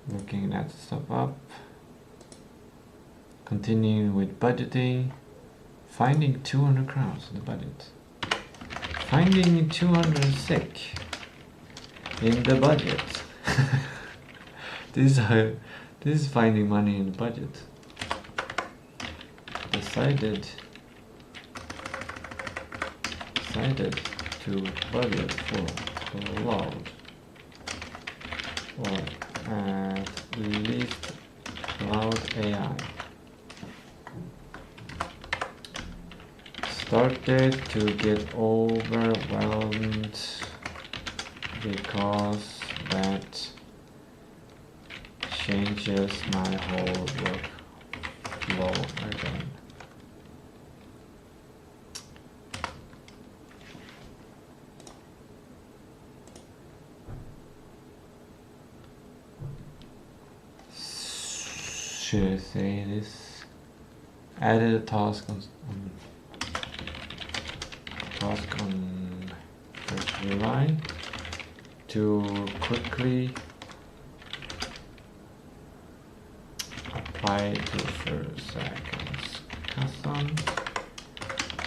Looking that stuff up. Continuing with budgeting. Finding 200 crowns in the budget. Finding 200 SEK in the budget. This is finding money in the budget. Decided to budget for cloud, or at least cloud AI. Started to get overwhelmed because that changes my whole workflow again. Should I say this? Added a task on 1st July to quickly apply to first seconds custom,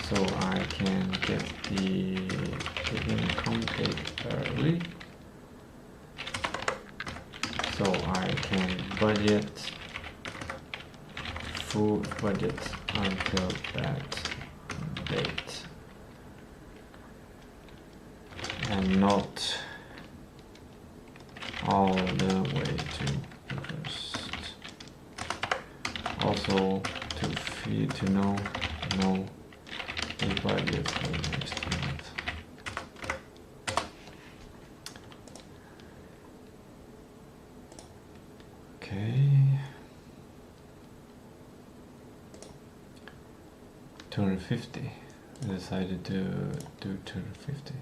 so I can get the income date early, so I can budget food budget until that date, and not all the way to the first. Also to know the budget for next month. Okay. 250. I decided to do 250.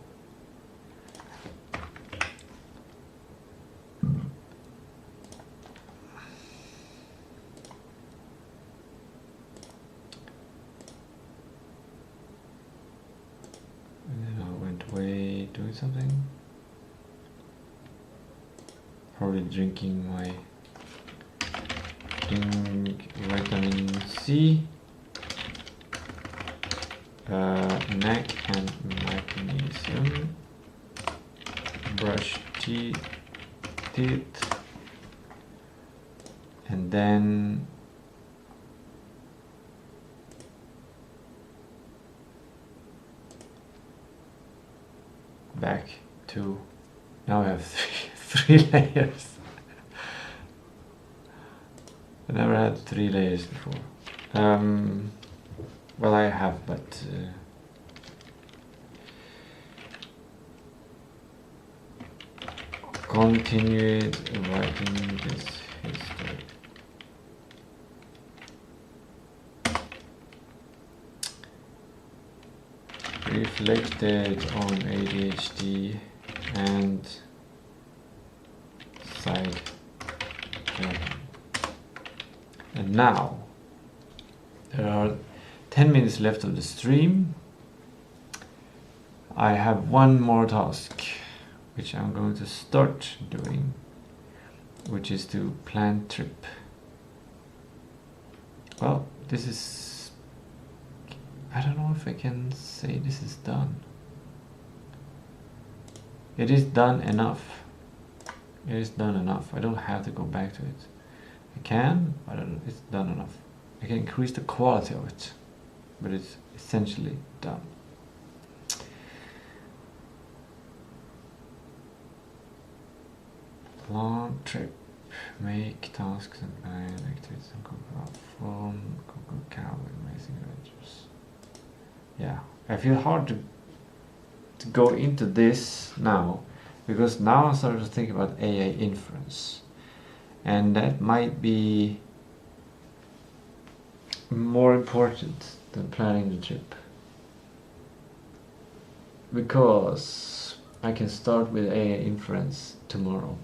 And then I went away doing something. Probably drinking my vitamin C. Neck and magnesium, brush teeth, and then back to, now I have three layers. I never had 3 layers before. Well, I have, but continued writing this history. Reflected on ADHD and side tracking. And now there are 10 minutes left of the stream. I have one more task, which I'm going to start doing, which is to plan trip. Well, this is, I don't know if I can say this is done. It is done enough. It is done enough. I don't have to go back to it. I can, but it's done enough. I can increase the quality of it, but it's essentially done. Plan trip. Make tasks and activities on Google phone, Google Calendar, amazing adventures. Yeah, I feel hard to go into this now, because now I'm starting to think about AI inference, and that might be more important than planning the trip, because I can start with AI inference tomorrow.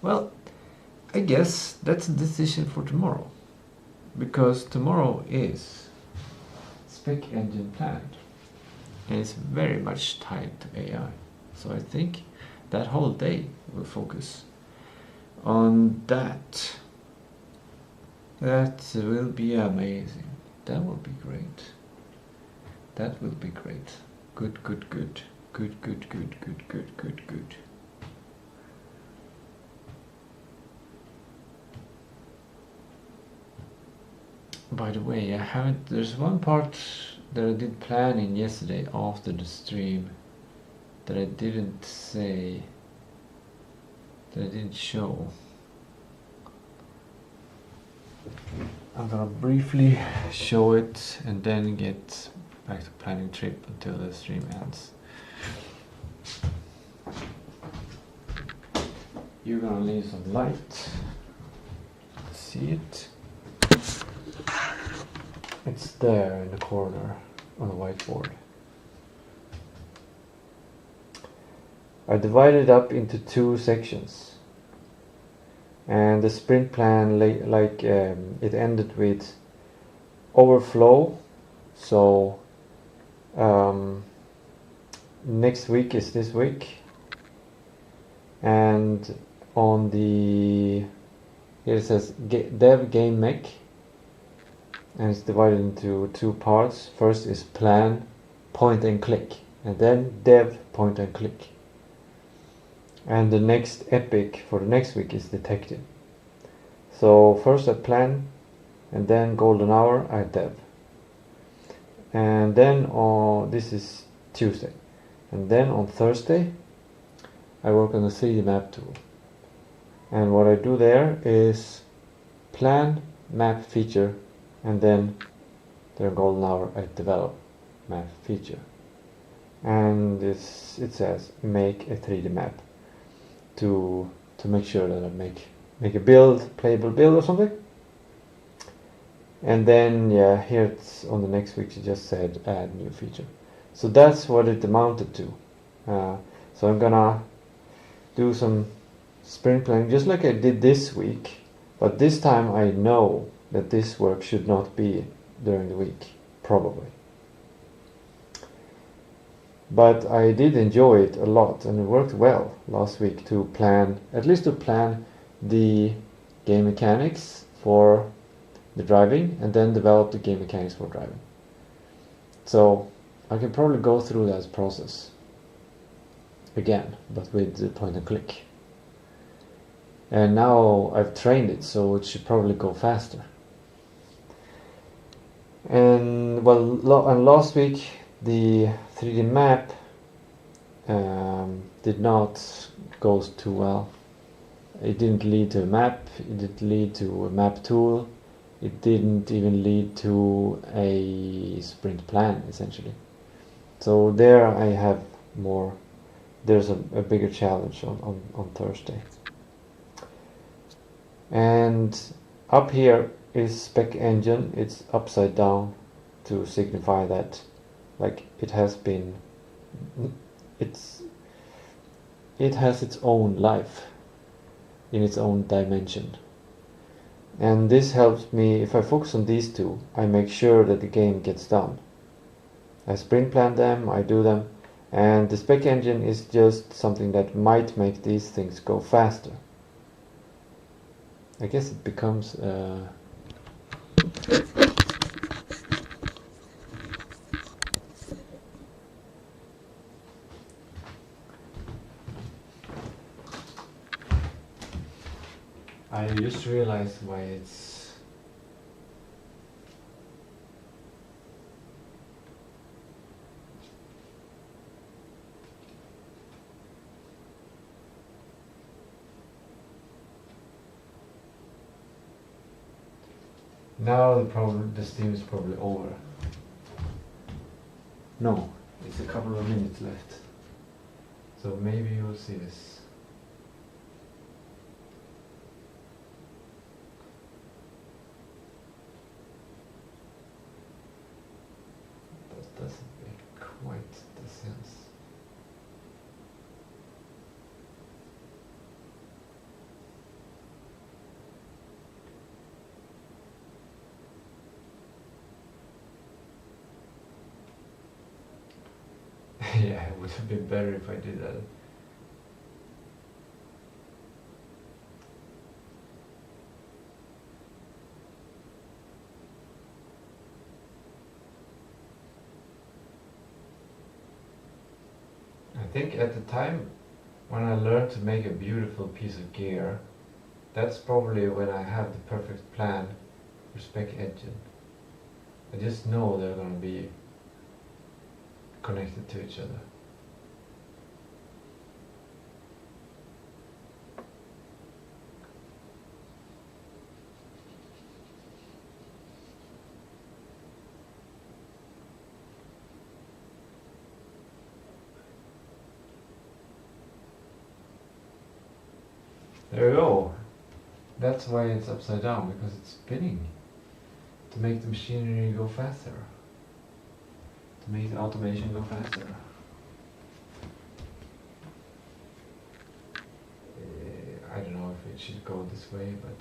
Well, I guess that's a decision for tomorrow, because tomorrow is spec engine planned, and it's very much tied to AI. So I think that whole day will focus on that. That will be amazing. That will be great. That will be great. Good, good, good. Good, good, good, good, good, good, good. By the way, I haven't, there's one part that I did planning yesterday after the stream that I didn't say, that I didn't show. I'm gonna briefly show it and then get back to planning trip until the stream ends. You're gonna leave some light. See it? It's there in the corner on the whiteboard. I divided it up into two sections, and the sprint plan it ended with overflow. So next week is this week, and on the here it says dev game mech, and it's divided into two parts. First is plan, point and click, and then dev, point and click. And the next epic for the next week is detective. So first I plan, and then golden hour I dev. And then on, this is Tuesday. And then on Thursday I work on the 3D map tool. And what I do there is plan, map, feature, and then during golden hour I develop map feature. And it says make a 3D map to make sure that I make a build, playable build or something. And then yeah, here it's on the next week it just said add new feature. So that's what it amounted to. So I'm gonna do some sprint planning just like I did this week, but this time I know that this work should not be during the week, probably. But I did enjoy it a lot, and it worked well last week to plan, at least to plan the game mechanics for the driving, and then develop the game mechanics for driving. So I can probably go through that process again, but with the point and click. And now I've trained it, so it should probably go faster. And well, and last week the 3D map did not go too well. It didn't lead to a map, it didn't lead to a map tool, it didn't even lead to a sprint plan, essentially. So there I have more, there's a bigger challenge on Thursday. And up here is spec engine. It's upside down to signify that like it has its own life in its own dimension. And this helps me, if I focus on these two, I make sure that the game gets done. I sprint plan them, I do them, And the spec engine is just something that might make these things go faster. I guess it becomes I just realized why it's now the steam is probably over. No, it's a couple of minutes left. So maybe you'll see this. That doesn't make quite the sense. Yeah, it would have been better if I did that. I think at the time when I learned to make a beautiful piece of gear, that's probably when I have the perfect plan for spec engine. I just know they're going to be connected to each other. There we go. That's why it's upside down, because it's spinning to make the machinery go faster. To make the automation go faster. I don't know if it should go this way, but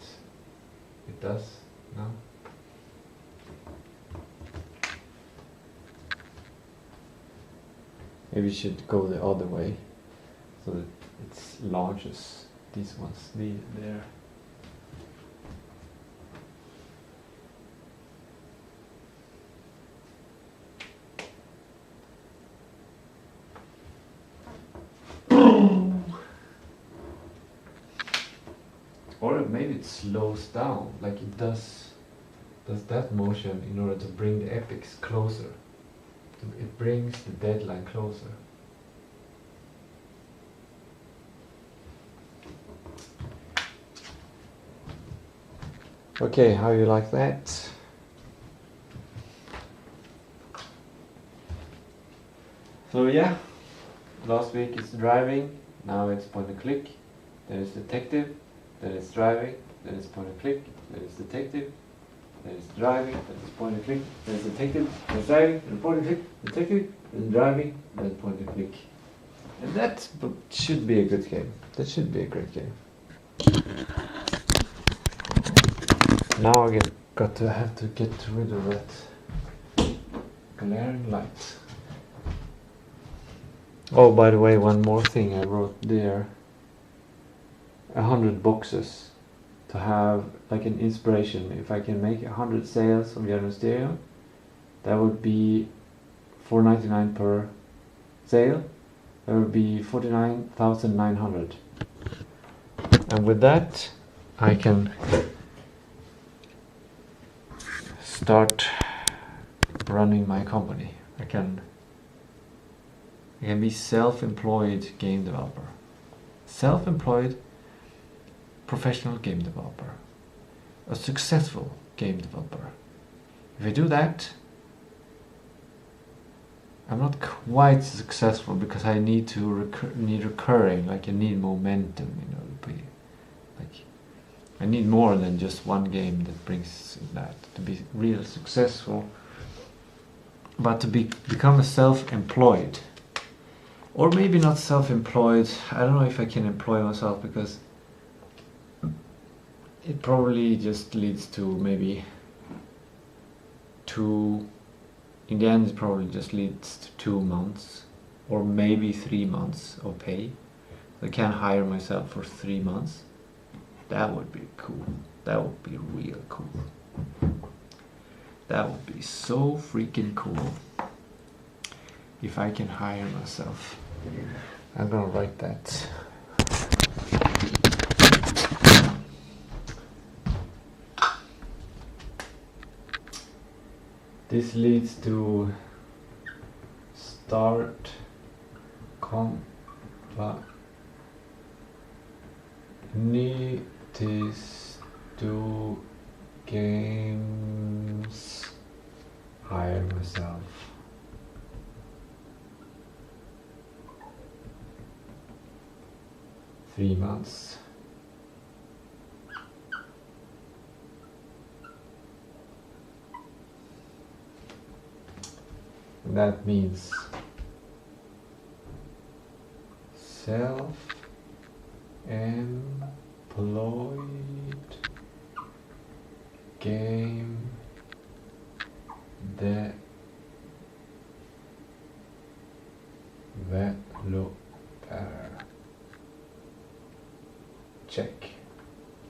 it does now. Maybe it should go the other way, so that it launches these ones there. Or maybe it slows down, like it does that motion in order to bring the epics closer. It brings the deadline closer. Okay, how you like that? So yeah, last week it's driving, now it's point and click, then it's detective, then it's driving, then it's point and click, then it's detective, then it's driving, then it's point and click, then it's detective, then it's driving, then point and click, detective, then driving, then point and click. And that should be a good game. That should be a great game. Now I have to get rid of that glaring light. Oh, by the way, one more thing I wrote there. 100 boxes to have like an inspiration. If I can make 100 sales of Jörn Mysterium, that would be $4.99 per sale. That would be 49,900. And with that, I can start running my company. I can be self-employed game developer. Self-employed professional game developer. A successful game developer. If I do that, I'm not quite successful because I need to need recurring, like I need momentum, you know, to be like I need more than just one game that brings that to be real successful. But to become a self-employed, or maybe not self-employed, I don't know if I can employ myself, because it probably just leads to maybe in the end it probably just leads to 2 months or maybe 3 months of pay. I can hire myself for 3 months. That would be cool. That would be real cool. That would be so freaking cool. If I can hire myself. I'm gonna write that. This leads to start Tistou games. Hire myself. Three months. And that means self-employed game developer.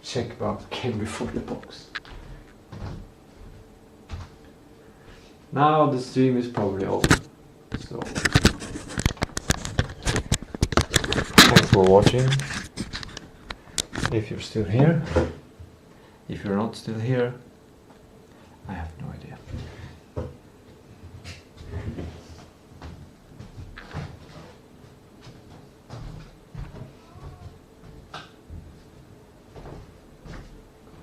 Check box came before the box. Now the stream is probably over. So thanks for watching. If you're still here. If you're not still here, I have no idea.